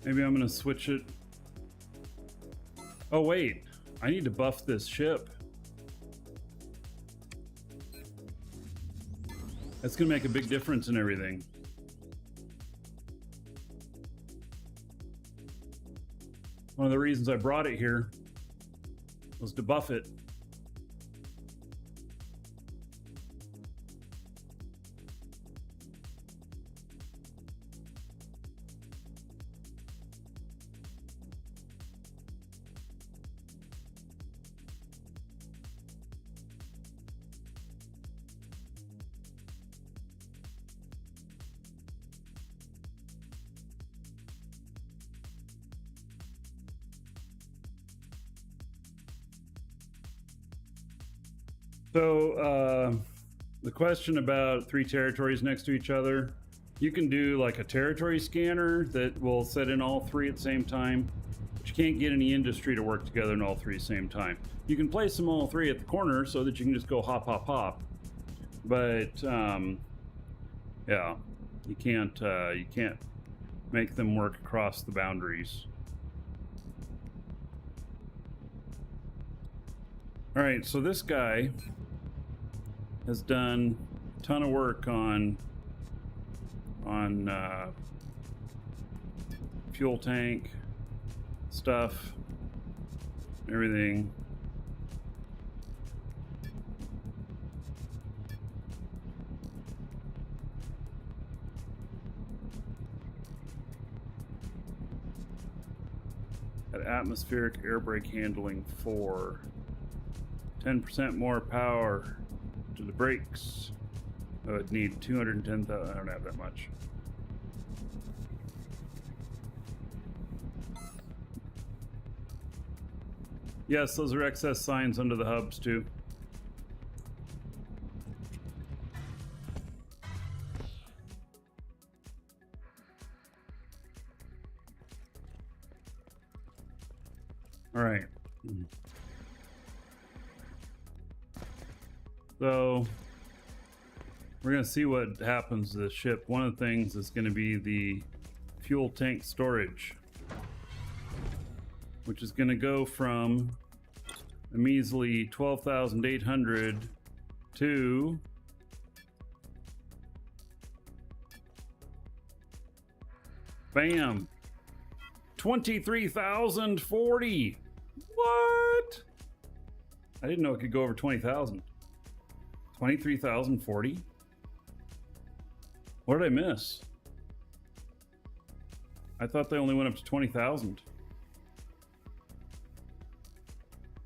Maybe I'm gonna switch it. Oh wait, I need to buff this ship. That's gonna make a big difference in everything. One of the reasons I brought it here was to buff it. So the question about 3 territories next to each other, you can do like a territory scanner that will set in all 3 at the same time, but you can't get any industry to work together in all 3 at the same time. You can place them all 3 at the corner so that you can just go hop, hop, hop. But yeah, you can't make them work across the boundaries. All right, so this guy has done a ton of work on fuel tank stuff, everything. At atmospheric air brake handling 4, 10% more power to the brakes. I would need 210,000. I don't have that much. Yes, those are excess signs under the hubs too. All right. So we're going to see what happens to the ship. One of the things is going to be the fuel tank storage, which is going to go from a measly 12,800 to bam, 23,040. What? I didn't know it could go over 20,000. 23,040? What did I miss? I thought they only went up to 20,000.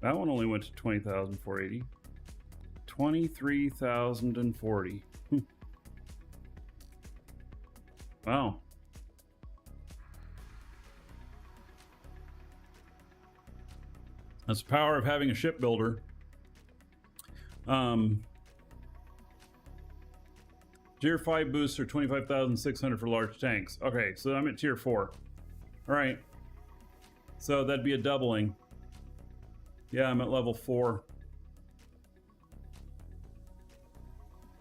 That one only went to 20,480. 23,040. Wow. That's the power of having a shipbuilder. Tier 5 boosts are 25,600 for large tanks. Okay, so I'm at tier 4. All right. So that'd be a doubling. Yeah, I'm at level 4.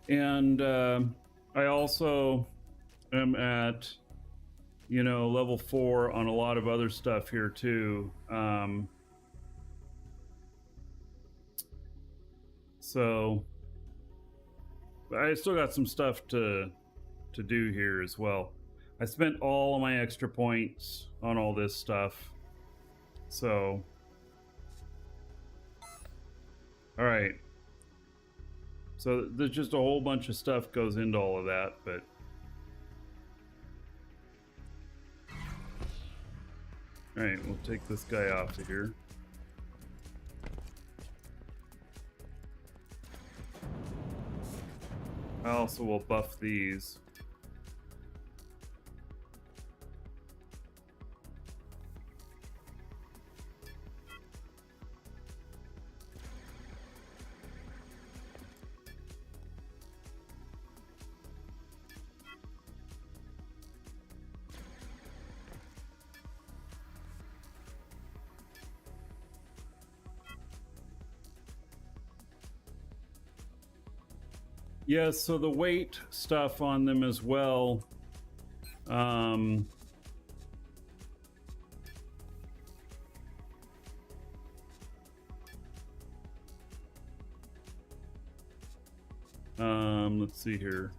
And I also am at, you know, level 4 on a lot of other stuff here too. So I still got some stuff to do here as well. I spent all of my extra points on all this stuff. So, all right. So there's just a whole bunch of stuff goes into all of that, but all right, we'll take this guy off of here. I also will buff these. Yeah, so the weight stuff on them as well. Let's see here.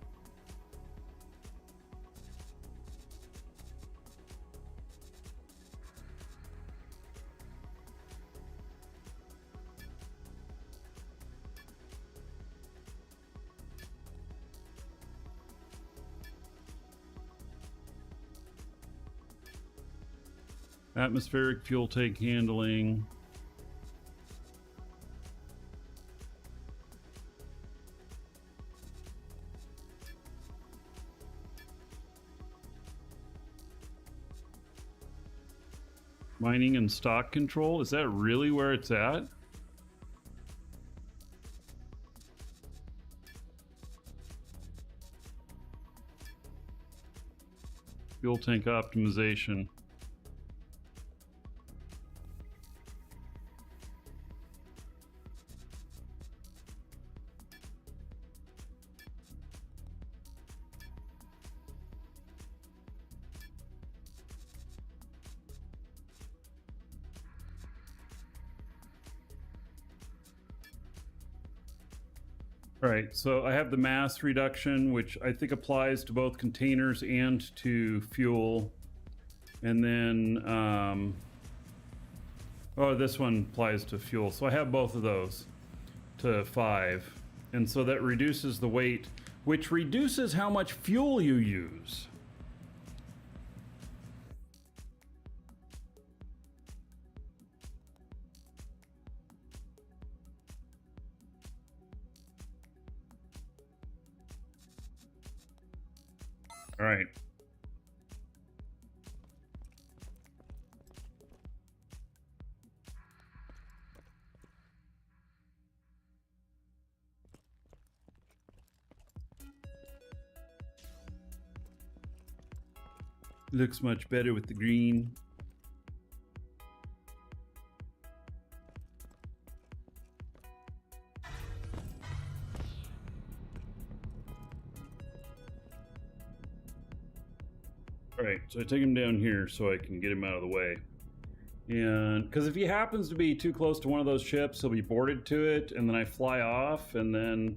Atmospheric fuel tank handling. Mining and stock control. Is that really where it's at? Fuel tank optimization. Right, so I have the mass reduction, which I think applies to both containers and to fuel. And then, oh, this one applies to fuel. So I have both of those to 5. And so that reduces the weight, which reduces how much fuel you use. All right. Looks much better with the green. All right, so I take him down here so I can get him out of the way. And because if he happens to be too close to one of those ships, he'll be boarded to it, and then I fly off, and then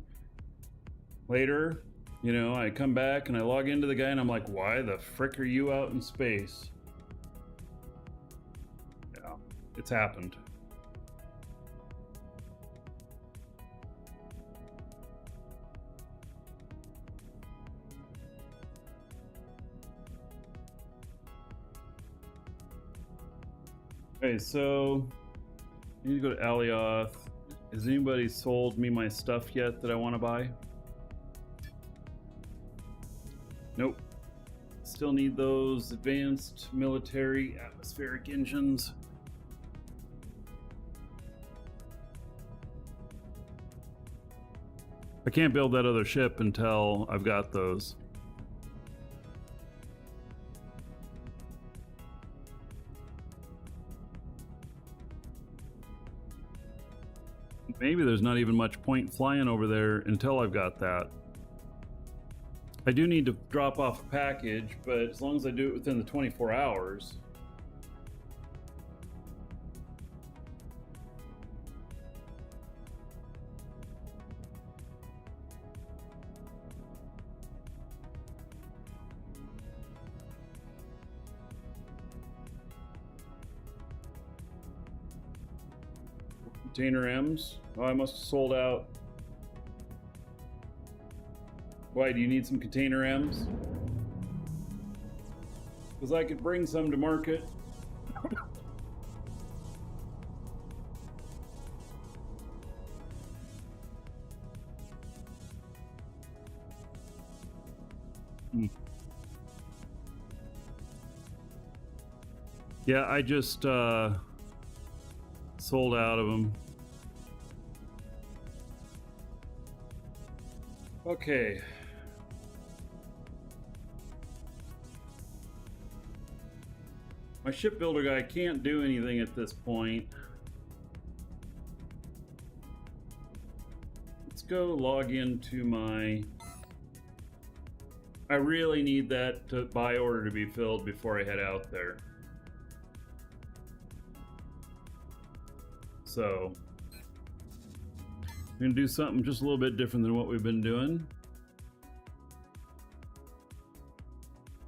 later, you know, I come back and I log into the guy and I'm like, why the frick are you out in space? Yeah, it's happened. Okay, so I need to go to Alioth. Has anybody sold me my stuff yet that I want to buy? Nope. Still need those advanced military atmospheric engines. I can't build that other ship until I've got those. Maybe there's not even much point flying over there until I've got that. I do need to drop off a package, but as long as I do it within the 24 hours. Container M's. Oh, I must have sold out. Why, do you need some container M's? Because I could bring some to market. Yeah, I just sold out of them. Okay. My shipbuilder guy can't do anything at this point. Let's let's go log into my... I really need that buy order to be filled before I head out there. So, I'm going to do something just a little bit different than what we've been doing.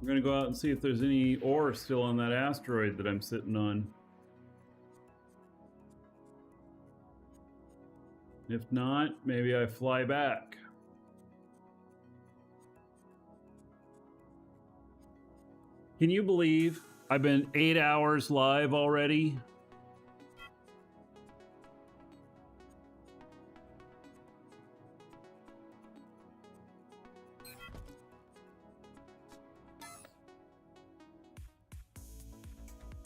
I'm going to go out and see if there's any ore still on that asteroid that I'm sitting on. If not, maybe I fly back. Can you believe I've been 8 hours live already?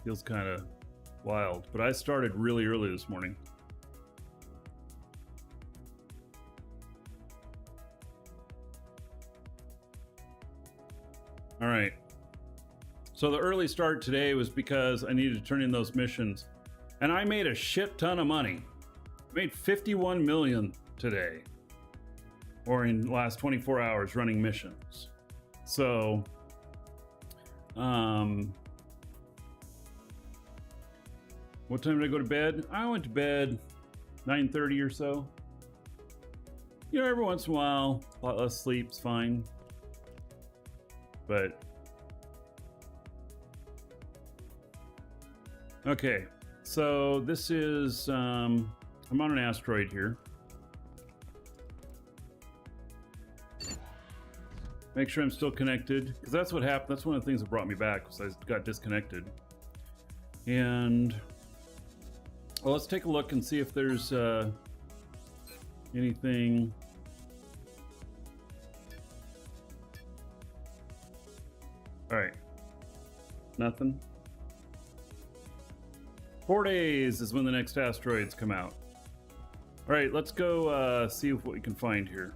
Feels kind of wild, but I started really early this morning. All right. So the early start today was because I needed to turn in those missions, and I made a shit ton of money. I made 51 million today, or in the last 24 hours running missions. So, what time did I go to bed? I went to bed 9:30 or so. You know, every once in a while, a lot less sleep's fine. But okay, so this is I'm on an asteroid here. Make sure I'm still connected, because that's what happened. That's one of the things that brought me back, was I got disconnected. And well, let's take a look and see if there's anything. All right, nothing. 4 days is when the next asteroids come out. All right, let's go see what we can find here.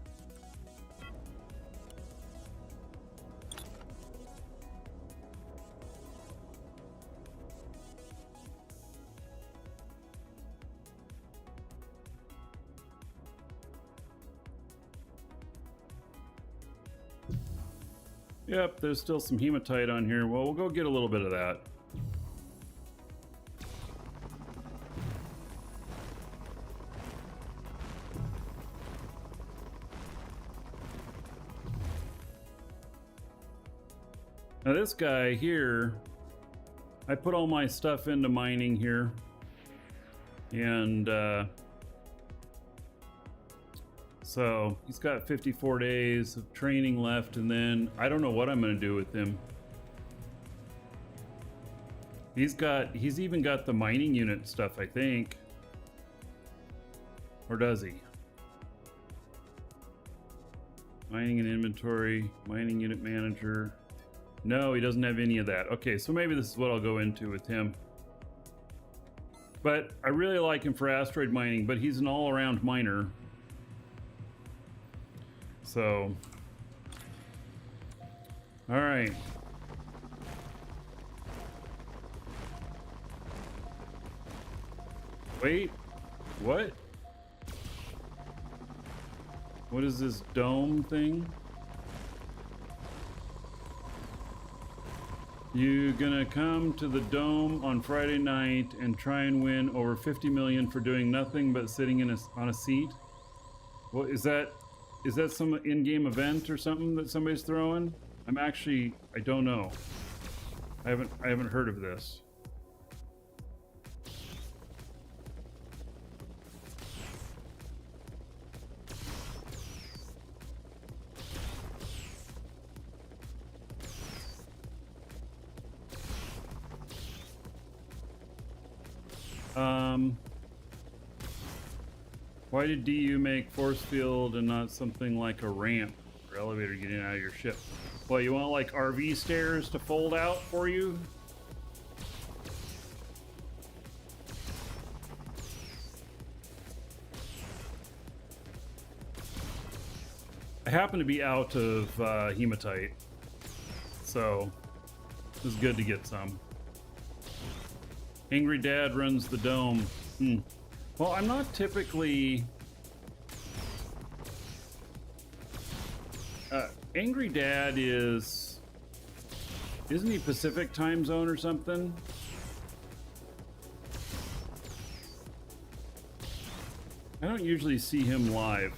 Yep, there's still some hematite on here. Well, we'll go get a little bit of that. Now this guy here, I put all my stuff into mining here, and so he's got 54 days of training left, and then I don't know what I'm going to do with him. He's even got the mining unit stuff, I think. Or does he? Mining and inventory, mining unit manager. No, he doesn't have any of that. Okay, so maybe this is what I'll go into with him. But I really like him for asteroid mining, but he's an all-around miner. So, all right. Wait, what? What is this dome thing? You gonna come to the dome on Friday night and try and win over 50 million for doing nothing but sitting on a seat? What is that? Is that some in-game event or something that somebody's throwing? I don't know. I haven't heard of this. Why did DU make force field and not something like a ramp or elevator getting out of your ship? Well, you want like RV stairs to fold out for you? I happen to be out of hematite, so it was good to get some. Angry Dad runs the dome. Well, I'm not typically Angry Dad is... Isn't he Pacific time zone or something? I don't usually see him live.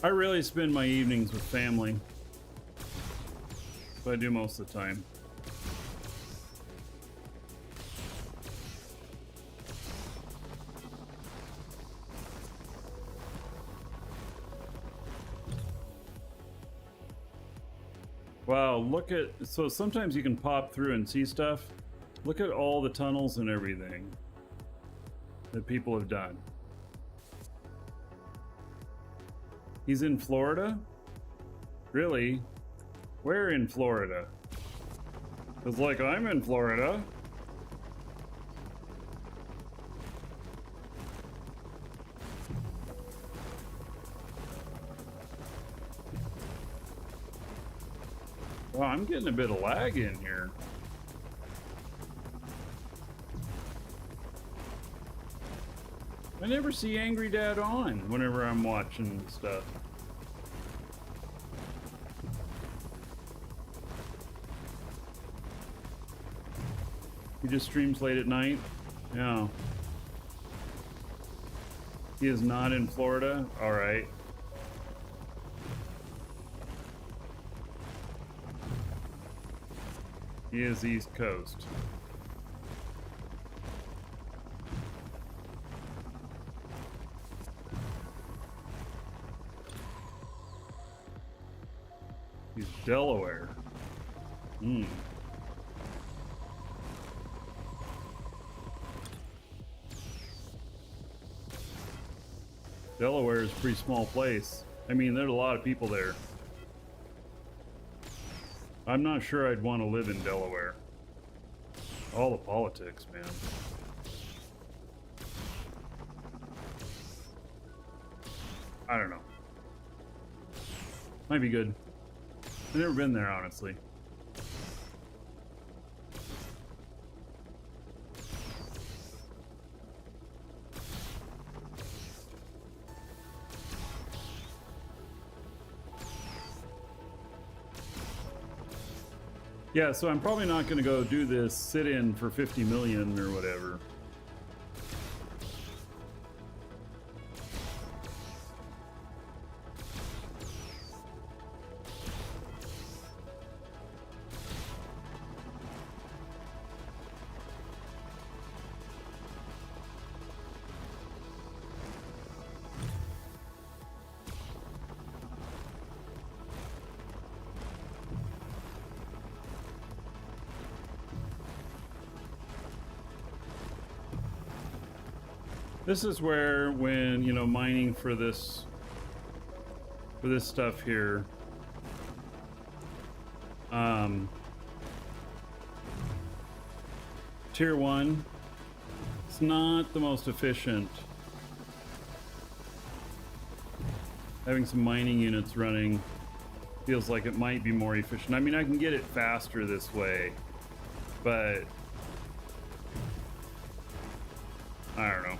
I really spend my evenings with family. So I do most of the time. Wow, look at... So sometimes you can pop through and see stuff. Look at all the tunnels and everything that people have done. He's in Florida? Really? Where in Florida? It's like, I'm in Florida. Wow, I'm getting a bit of lag in here. I never see Angry Dad on whenever I'm watching stuff. He just streams late at night? Yeah. He is not in Florida? Alright. He is East Coast. He's Delaware. Hmm. Delaware is a pretty small place. I mean, there's a lot of people there. I'm not sure I'd want to live in Delaware. All the politics, man. I don't know. Might be good. I've never been there, honestly. Yeah, so I'm probably not going to go do this sit-in for 50 million or whatever. This is where, when, you know, mining for this stuff here, tier 1, it's not the most efficient. Having some mining units running feels like it might be more efficient. I mean, I can get it faster this way, but I don't know.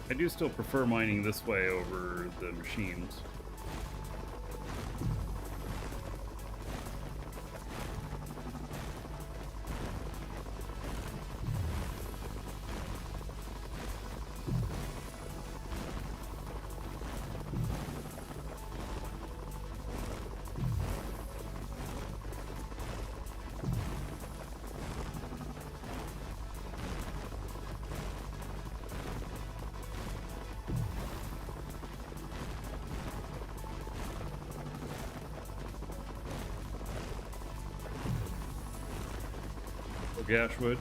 I do still prefer mining this way over the machines. Gashwood.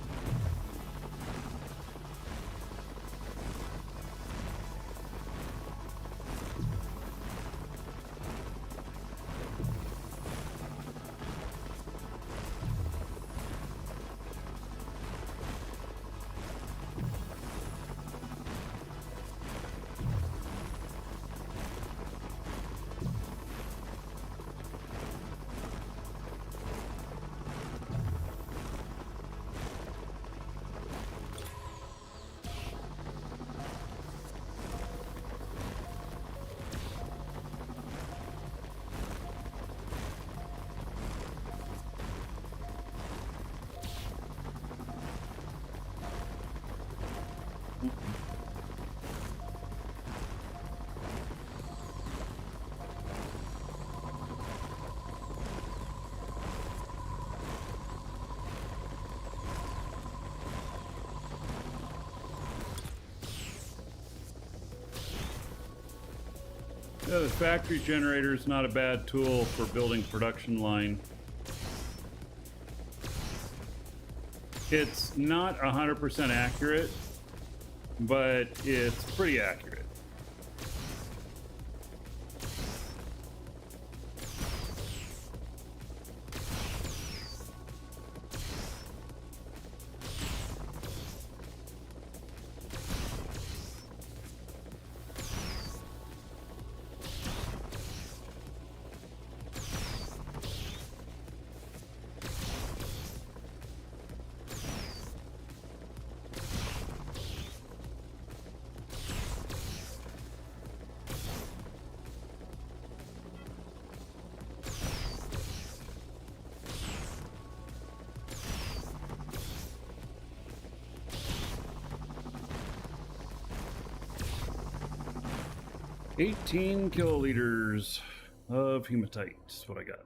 Yeah, the factory generator is not a bad tool for building production line. It's not 100% accurate, but it's pretty accurate. $18 kiloliters of hematite is what I got.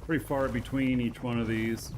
Pretty far between each one of these.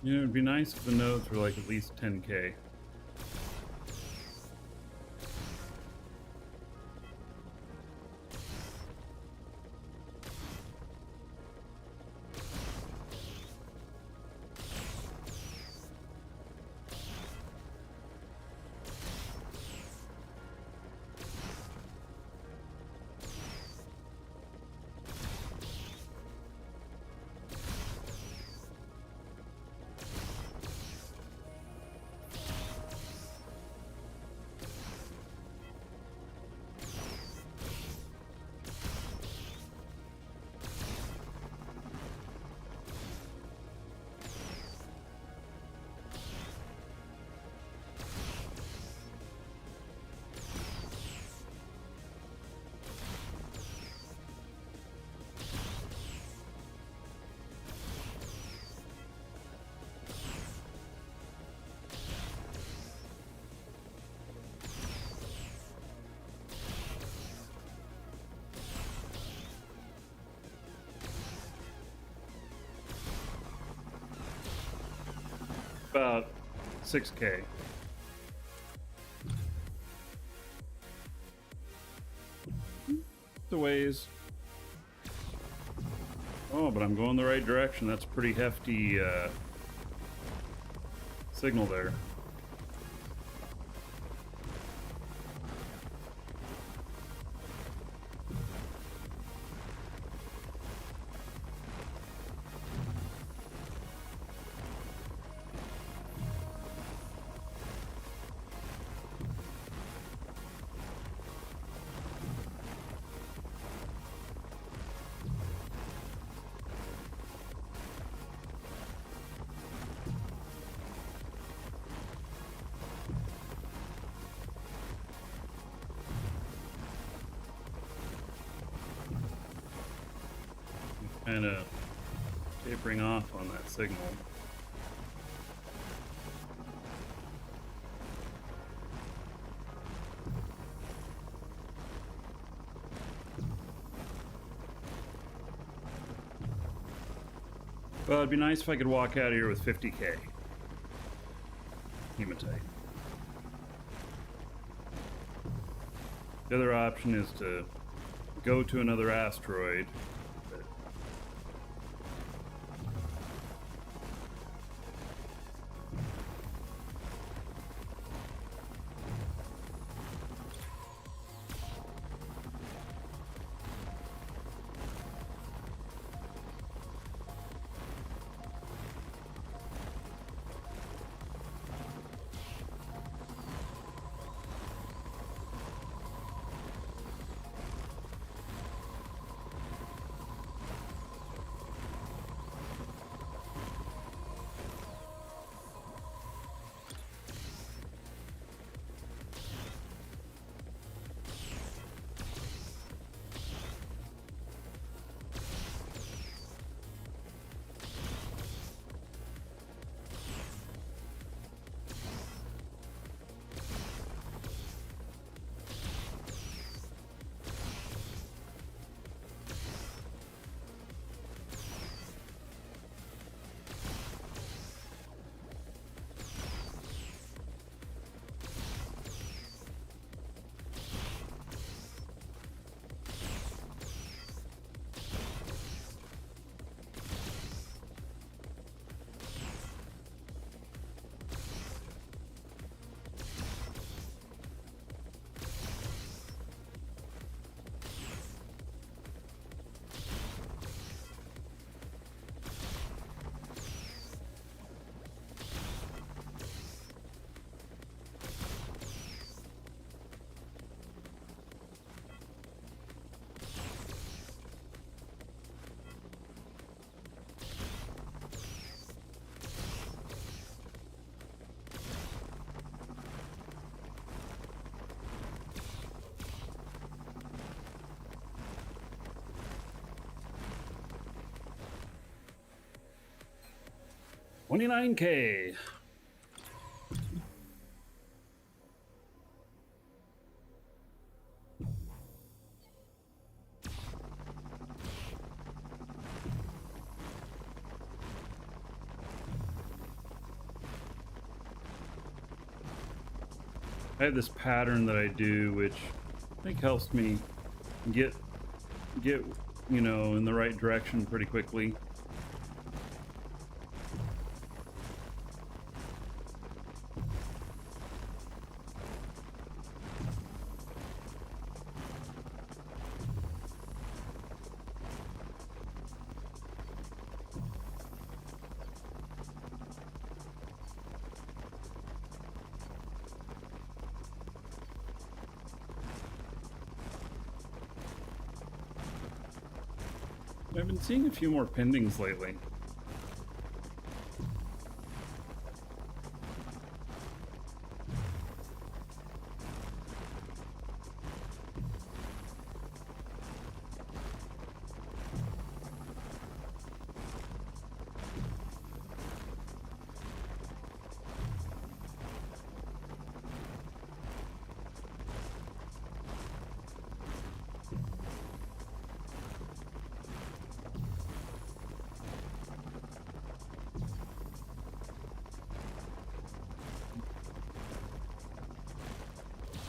You know, it'd be nice if the nodes were like at least 10K. About 6K. The ways. Oh, but I'm going the right direction. That's a pretty hefty signal there. kind of tapering off on that signal. Well, it'd be nice if I could walk out of here with 50k hematite. The other option is to go to another asteroid. $29K. I have this pattern that I do, which I think helps me get you know, in the right direction pretty quickly. I've been seeing a few more pendings lately.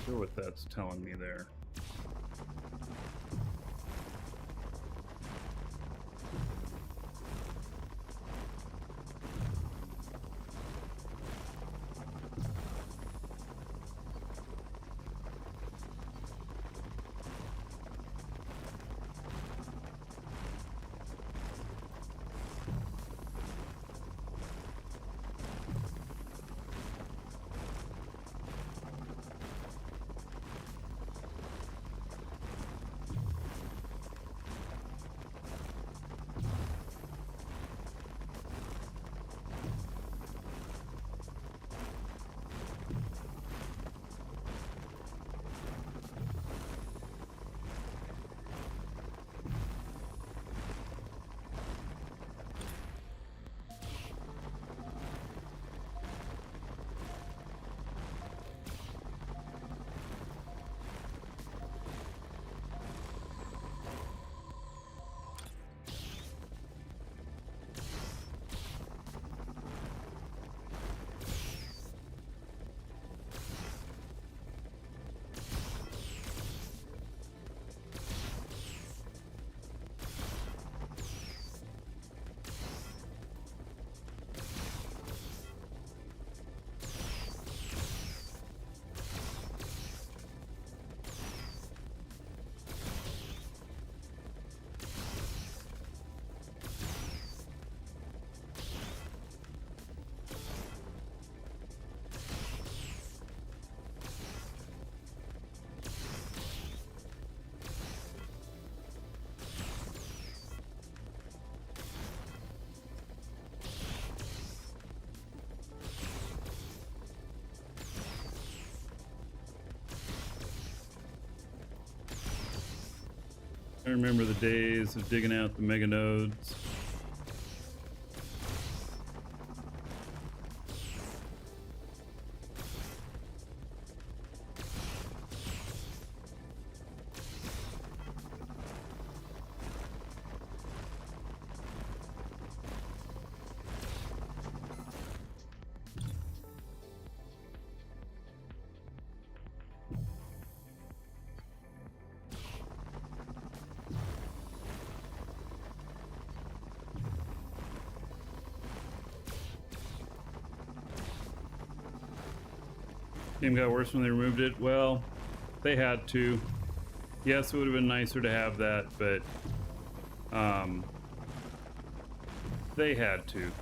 Sure what that's telling me there. I remember the days of digging out the mega nodes. Game got worse when they removed it. Well, they had to. Yes, it would have been nicer to have that, but they had to.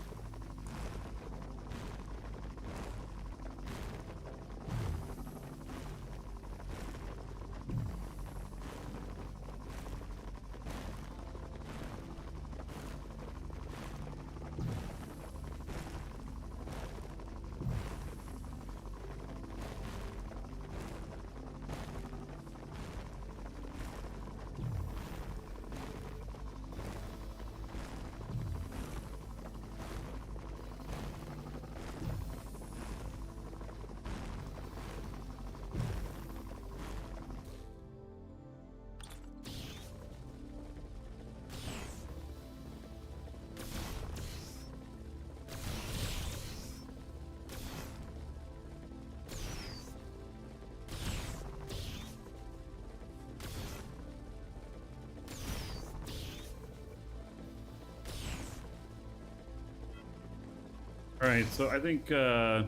All right, so I think 2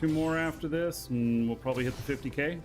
more after this, and we'll probably hit the 50K.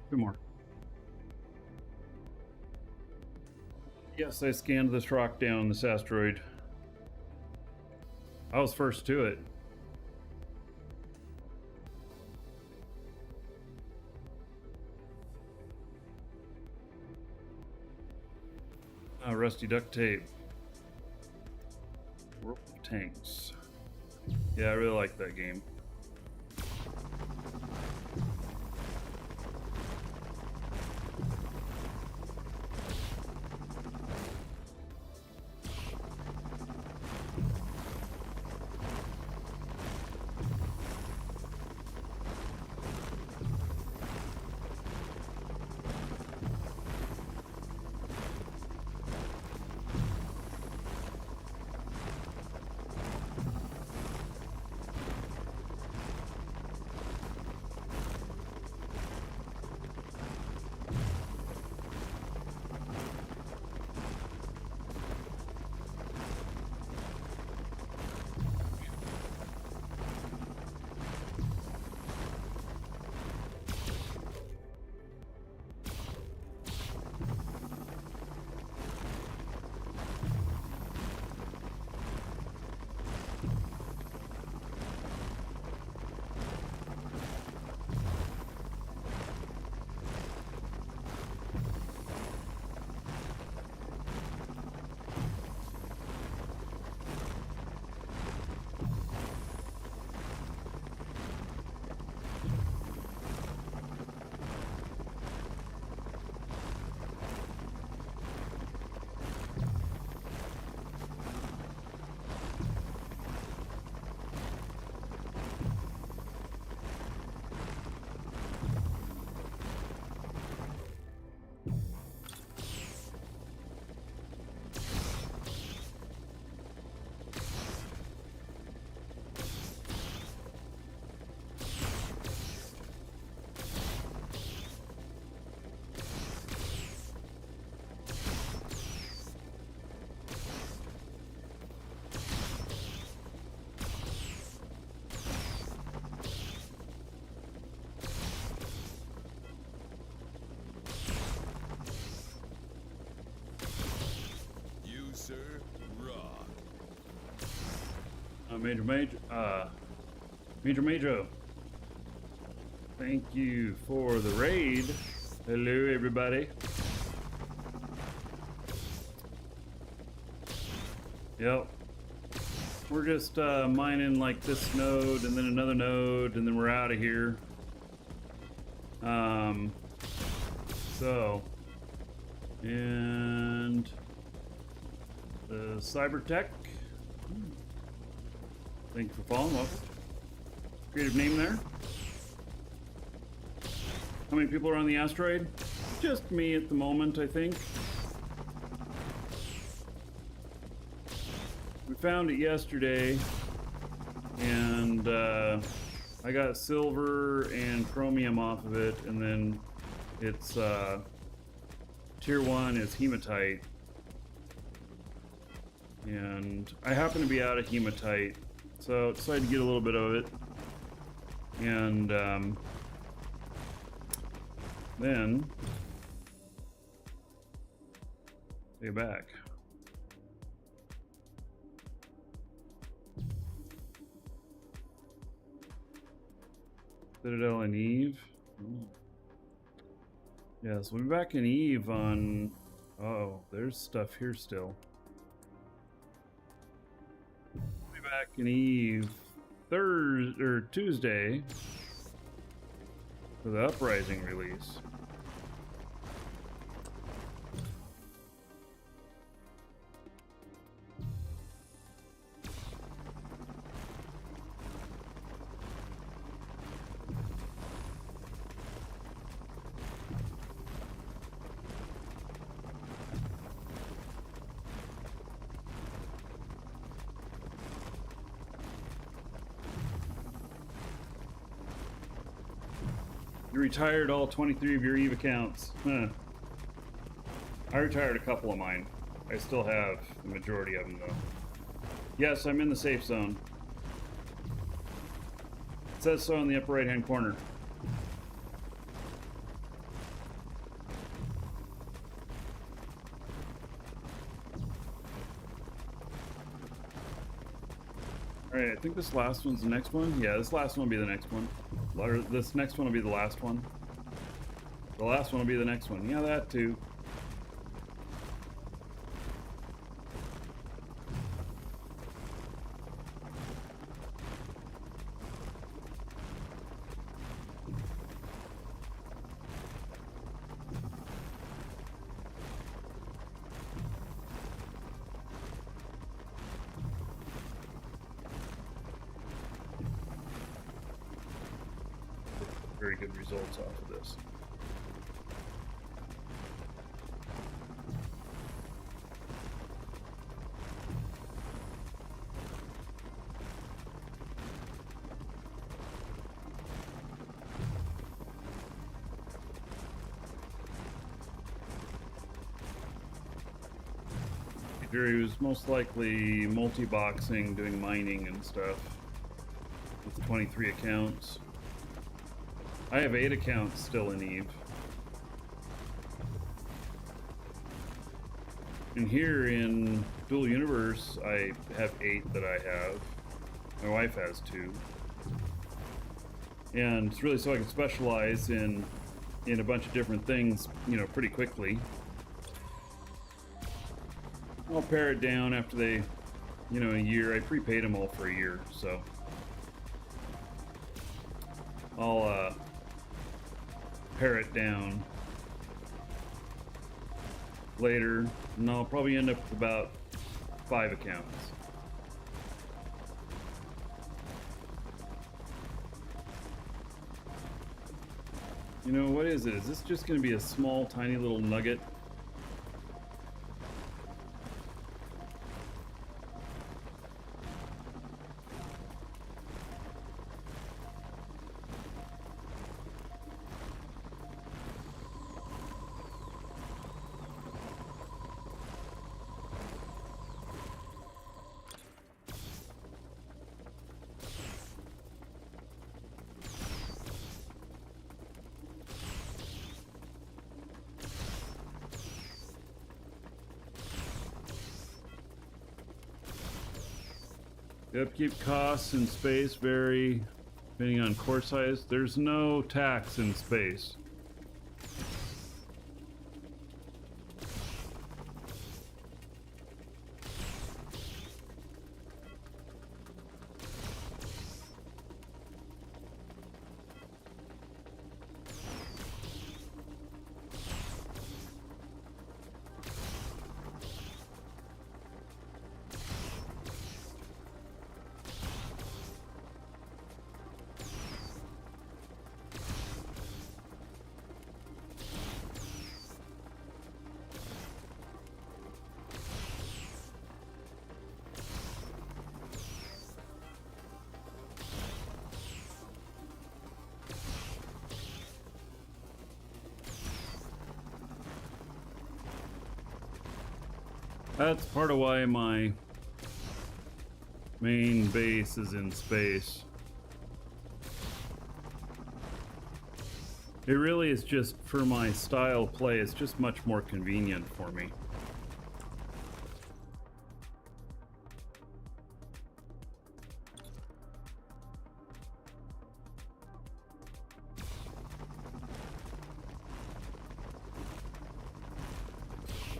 Two more. Yes, I scanned this rock down, this asteroid. I was first to it. Rusty duct tape. World of Tanks. Yeah, I really like that game. Major. Thank you for the raid. Hello, everybody. Yep. We're just mining like this node and then another node and then we're out of here. And the Cybertech. Thank you for following. Welcome. Creative name there. How many people are on the asteroid? Just me at the moment, I think. We found it yesterday, and I got silver and chromium off of it, and then it's tier 1 is hematite. And I happen to be out of hematite, so I decided to get a little bit of it. And then take it back. Citadel and Eve. Yeah, so we'll be back in Eve on... Oh, there's stuff here still. We'll be back in Eve Thursday or Tuesday for the Uprising release. You retired all 23 of your Eve accounts. Huh. I retired a couple of mine. I still have the majority of them though. Yes, I'm in the safe zone. It says so in the upper right hand corner. Alright, I think this last one's the next one. Yeah, this last one will be the next one. Or this next one will be the last one. The last one will be the next one. Yeah, that too. Very good results off of this. He was most likely multi-boxing, doing mining and stuff with 23 accounts. I have 8 accounts still in Eve. And here in Dual Universe, I have 8 that I have. My wife has 2. And it's really so I can specialize in a bunch of different things, you know, pretty quickly. I'll pare it down after they, you know, a year. I prepaid them all for a year, so I'll pare it down later, and I'll probably end up with about 5 accounts. You know, what is it? Is this just going to be a small, tiny little nugget? The upkeep costs in space vary depending on core size. There's no tax in space. That's part of why my main base is in space. It really is just for my style play, it's just much more convenient for me.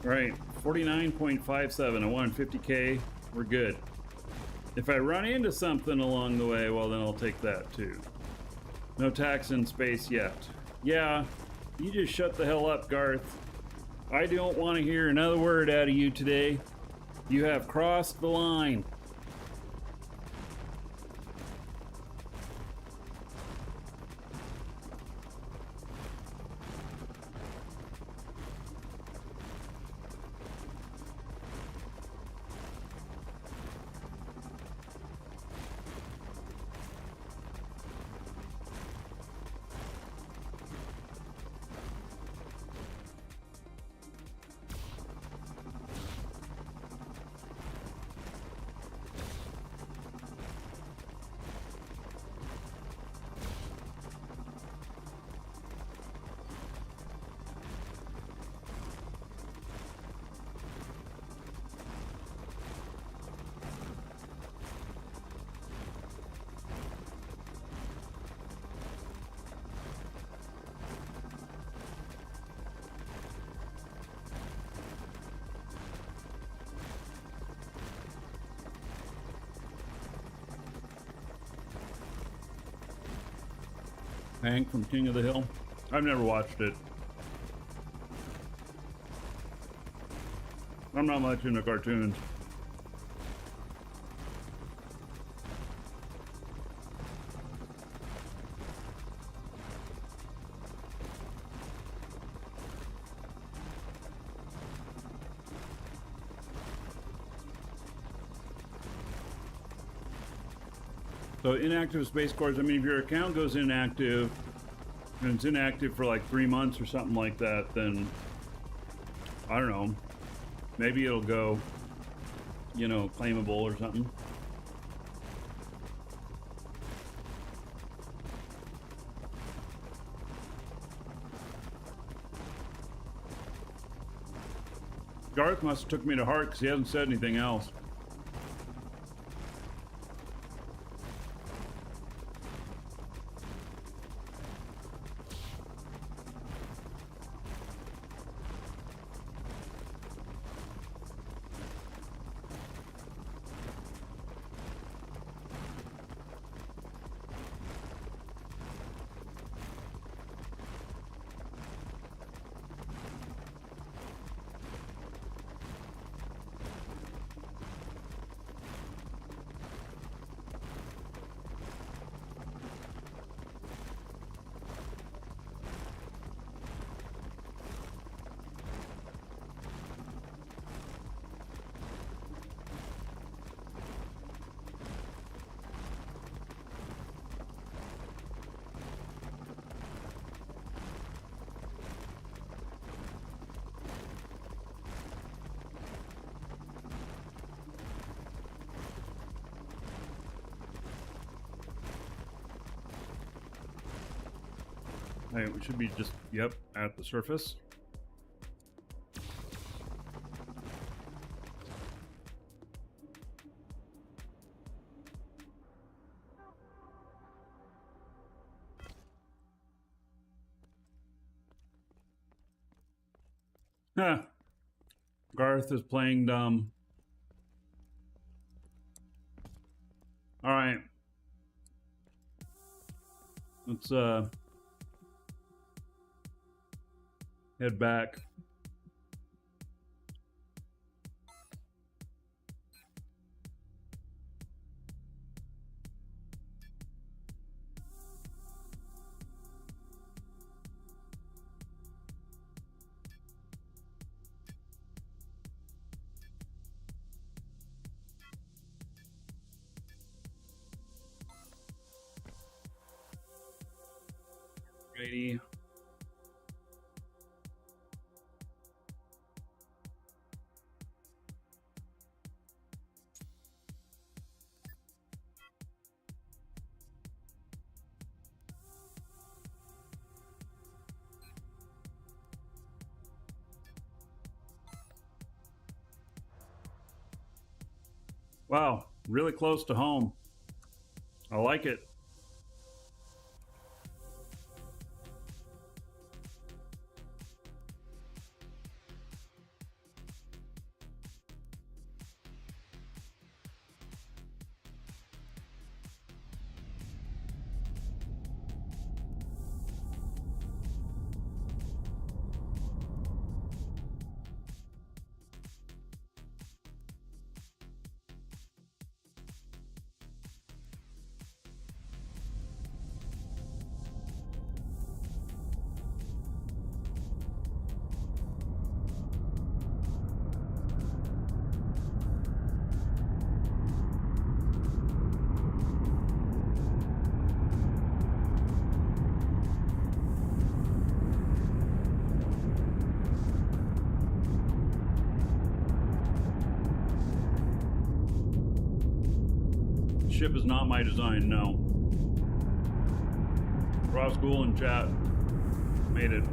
Right, 49.57. I wanted 50K. We're good. If I run into something along the way, well, then I'll take that too. No tax in space yet. Yeah, you just shut the hell up, Garth. I don't want to hear another word out of you today. You have crossed the line. Hank from King of the Hill. I've never watched it. I'm not much into cartoons. So inactive space cores, I mean, if your account goes inactive, and it's inactive for like 3 months or something like that, then, I don't know, maybe it'll go, you know, claimable or something. Garth must have took me to heart because he hasn't said anything else. Hey, we should be just, yep, at the surface. Huh. Garth is playing dumb. All right. Let's head back. Ready. Wow, really close to home. I like it. Ship is not my design, no. Raw School and chat made it.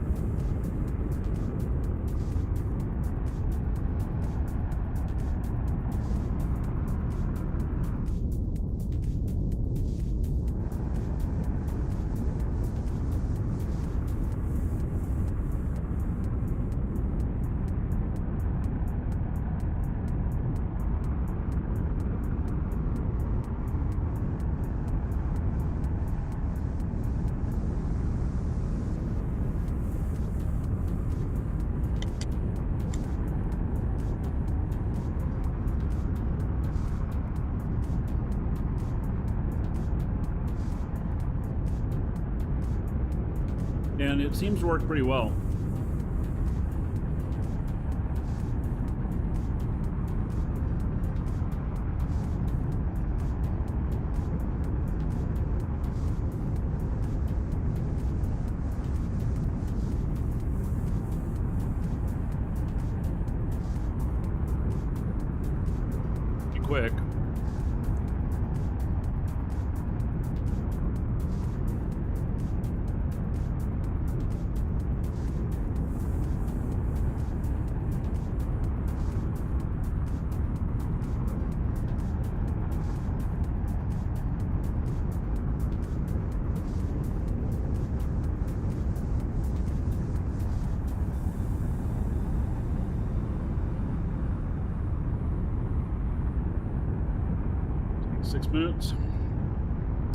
And it seems to work pretty well. Be quick. Take 6 minutes.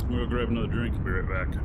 We'll go grab another drink and be right back.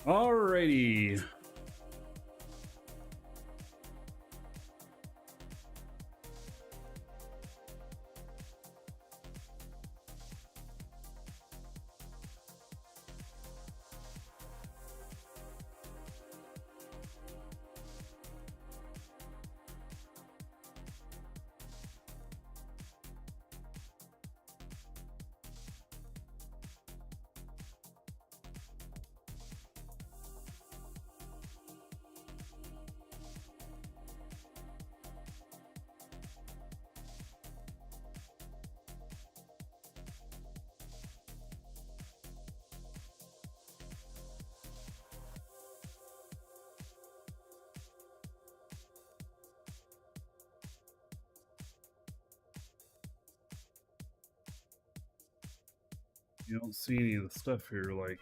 Alrighty. You don't see any of the stuff here, like.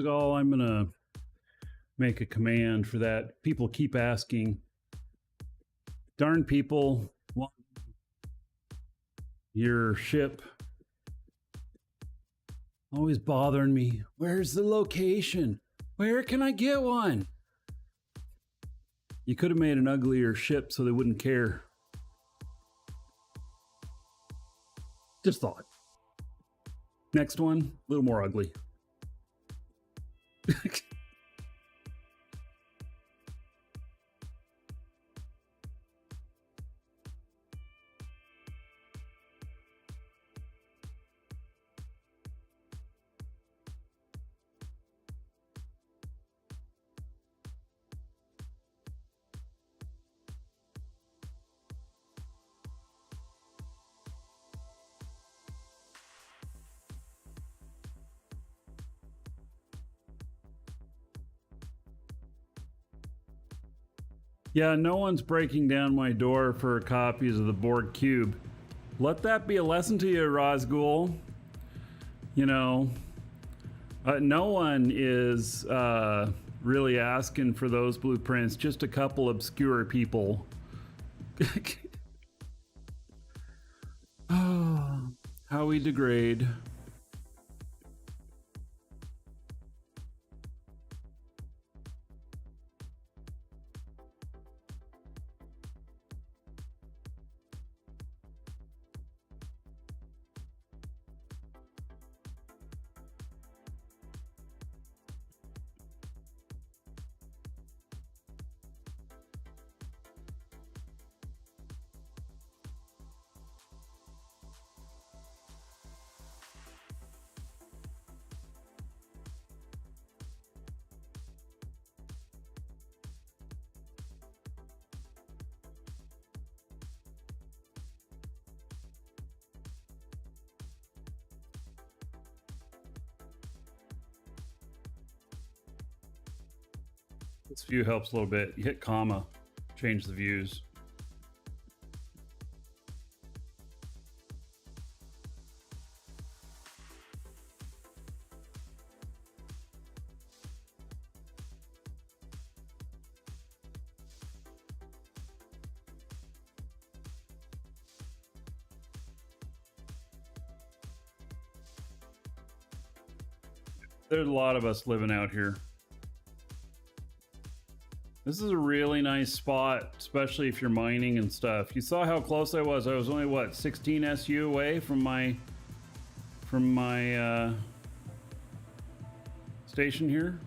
Oh, I'm gonna make a command for that. People keep asking. Darn people want your ship. Always bothering me. Where's the location? Where can I get one? You could have made an uglier ship so they wouldn't care. Just thought. Next one, a little more ugly. Yeah, no one's breaking down my door for copies of the Borg Cube. Let that be a lesson to you, Rosgul. You know, no one is really asking for those blueprints, just a couple obscure people. Oh, how we degrade. This view helps a little bit. You hit comma, change the views. There's a lot of us living out here. This is a really nice spot, especially if you're mining and stuff. You saw how close I was. I was only, what, 16 SU away from my station here.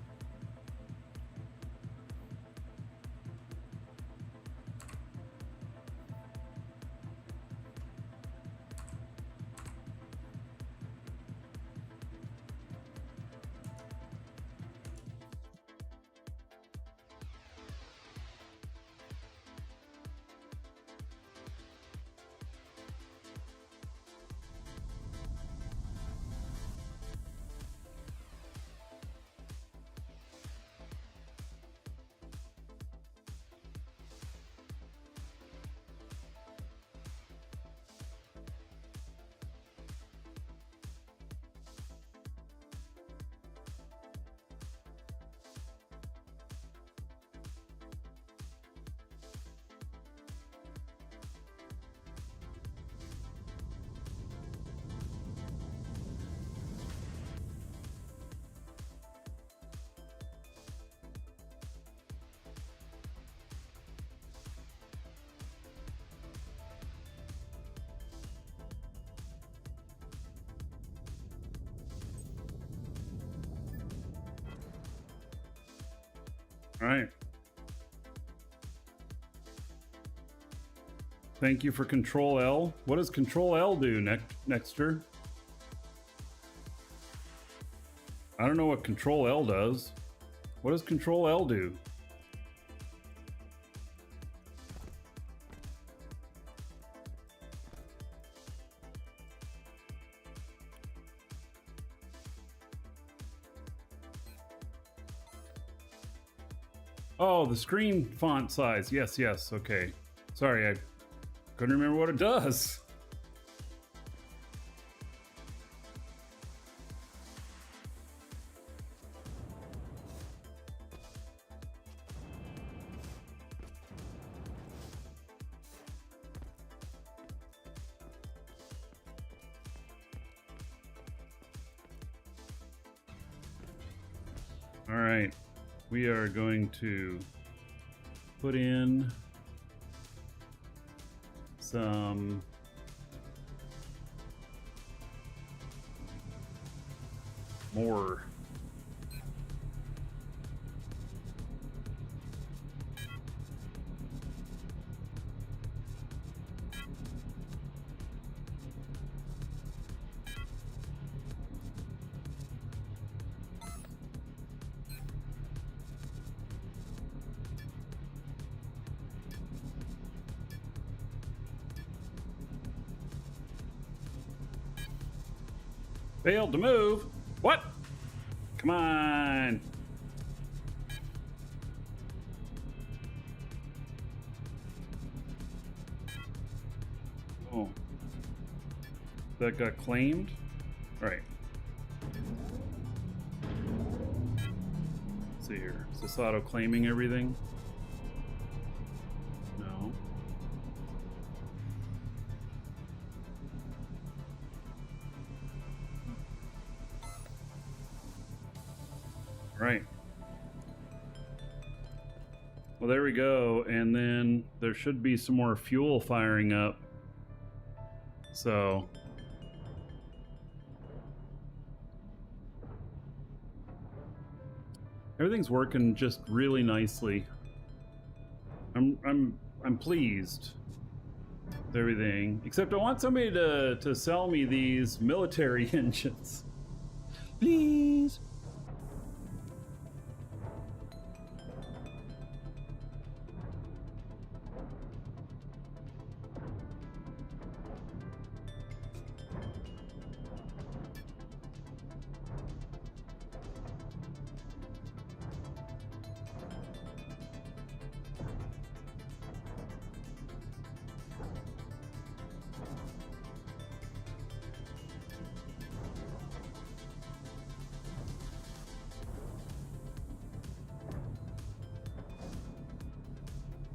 All right. Thank you for Control L. What does Control L do, Nexter? I don't know what Control L does. What does Control L do? Oh, the screen font size. Yes, yes. Okay. Sorry, I couldn't remember what it does. All right. We are going to put in some more. Failed to move. What? Come on. Oh. That got claimed? All right. Let's see here. Is this auto claiming everything? No. Right. Well, there we go. And then there should be some more fuel firing up. So everything's working just really nicely. I'm pleased with everything. Except I want somebody to sell me these military engines. Please.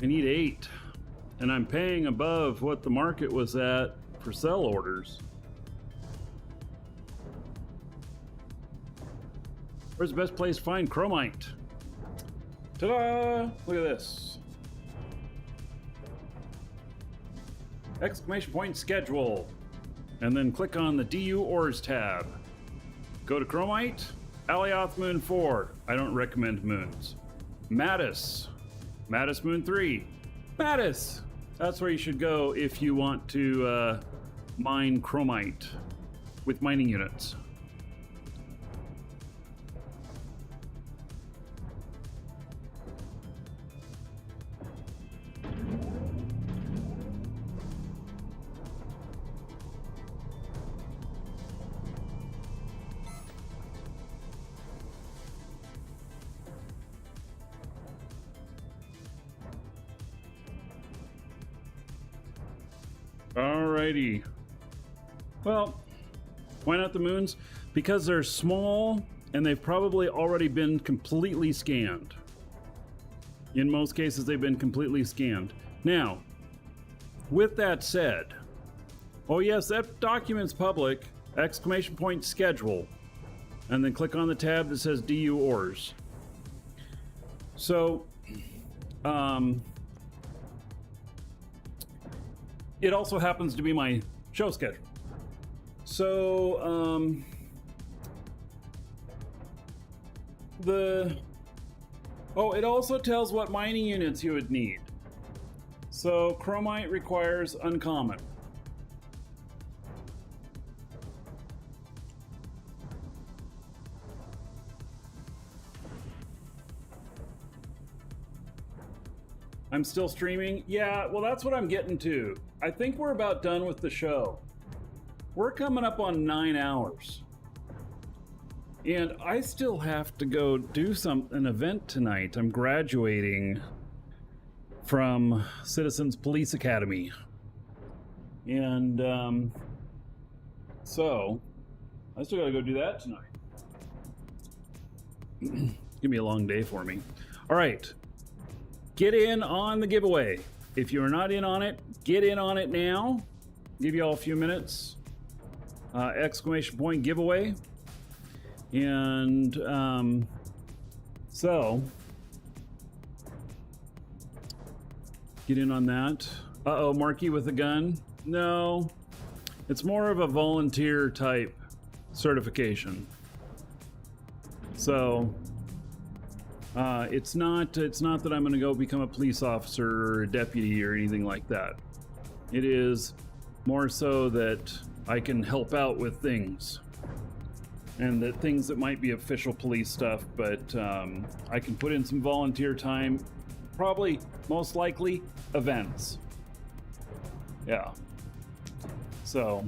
I need 8, and I'm paying above what the market was at for sell orders. Where's the best place to find chromite? Ta-da! Look at this. Exclamation point schedule. And then click on the DU Ores tab. Go to chromite. Alioth Moon 4. I don't recommend moons. Mattis. Mattis Moon 3. Mattis! That's where you should go if you want to mine chromite with mining units. Alrighty. Well, why not the moons? Because they're small and they've probably already been completely scanned. In most cases, they've been completely scanned. Now, with that said, oh yes, that document's public, exclamation point schedule, and then click on the tab that says DU Ores. So, it also happens to be my show schedule. So, Oh, it also tells what mining units you would need. So chromite requires uncommon. I'm still streaming? Yeah, well, that's what I'm getting to. I think we're about done with the show. We're coming up on 9 hours. And I still have to go do an event tonight. I'm graduating from Citizens Police Academy. And so I still gotta go do that tonight. Give me a long day for me. All right. Get in on the giveaway. If you're not in on it, get in on it now. Give you all a few minutes. Exclamation point giveaway. And so get in on that. Uh-oh, Marky with a gun? No. It's more of a volunteer type certification. So it's not that I'm going to go become a police officer or a deputy or anything like that. It is more so that I can help out with things, and that things that might be official police stuff, but I can put in some volunteer time, probably most likely events. Yeah. So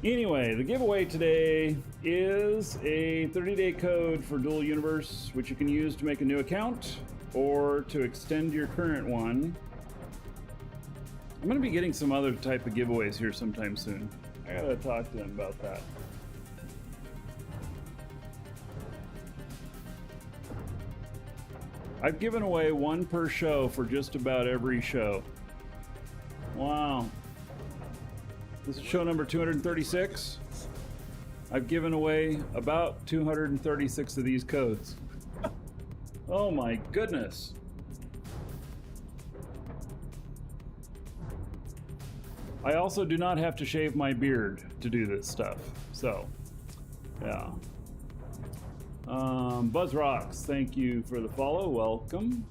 anyway, the giveaway today is a 30-day code for Dual Universe, which you can use to make a new account or to extend your current one. I'm going to be getting some other type of giveaways here sometime soon. I got to talk to them about that. I've given away one per show for just about every show. Wow. This is show number 236. I've given away about 236 of these codes. Oh my goodness. I also do not have to shave my beard to do this stuff. So, yeah. Buzz Rocks, thank you for the follow. Welcome.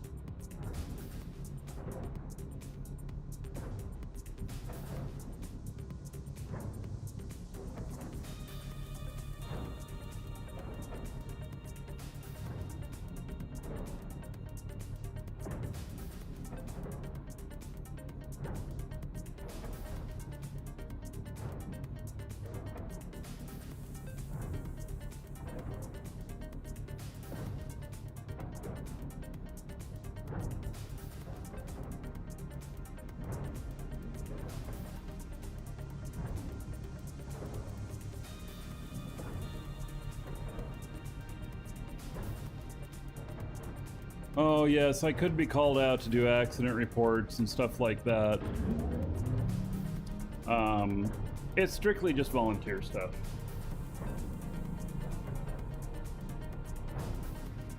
Oh yes, I could be called out to do accident reports and stuff like that. It's strictly just volunteer stuff.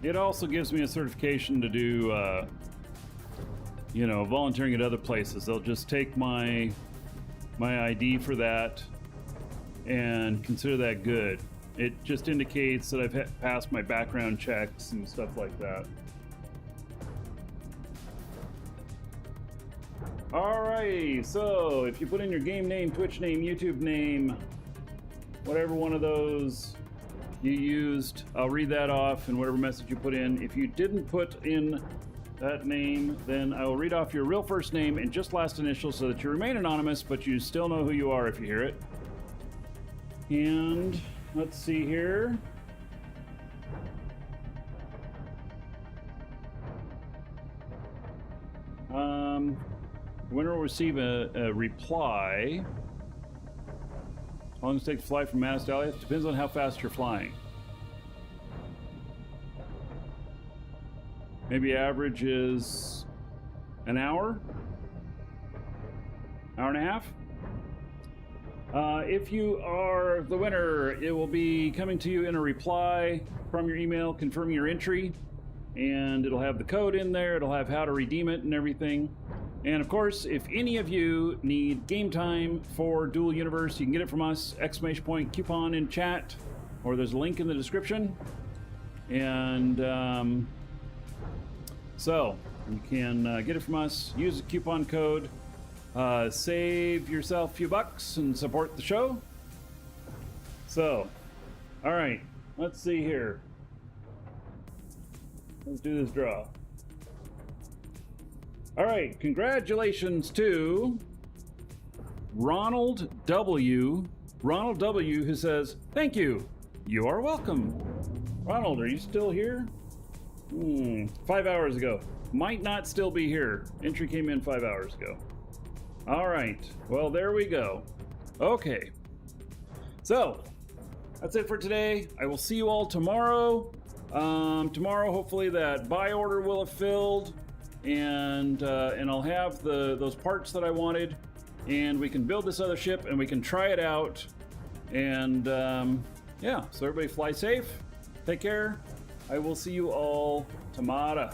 It also gives me a certification to do, you know, volunteering at other places. They'll just take my ID for that and consider that good. It just indicates that I've passed my background checks and stuff like that. Alrighty, so if you put in your game name, Twitch name, YouTube name, whatever one of those you used, I'll read that off and whatever message you put in. If you didn't put in that name, then I will read off your real first name and just last initial so that you remain anonymous, but you still know who you are if you hear it. And let's see here. The winner will receive a reply. How long does it take to fly from Manus to Alias? Depends on how fast you're flying. Maybe average is an hour? Hour and a half? If you are the winner, it will be coming to you in a reply from your email confirming your entry. And it'll have the code in there, it'll have how to redeem it and everything. And of course, if any of you need game time for Dual Universe, you can get it from us, exclamation point coupon in chat, or there's a link in the description. And so you can get it from us. Use the coupon code. Save yourself a few bucks and support the show. So, all right, let's see here. Let's do this draw. All right, congratulations to Ronald W. Ronald W. who says, "Thank you. You are welcome." Ronald, are you still here? 5 hours ago. Might not still be here. Entry came in 5 hours ago. All right. Well, there we go. Okay. So, that's it for today. I will see you all tomorrow. Tomorrow, hopefully that buy order will have filled, and I'll have those parts that I wanted, and we can build this other ship and we can try it out. And yeah, so everybody fly safe. Take care. I will see you all tomorrow.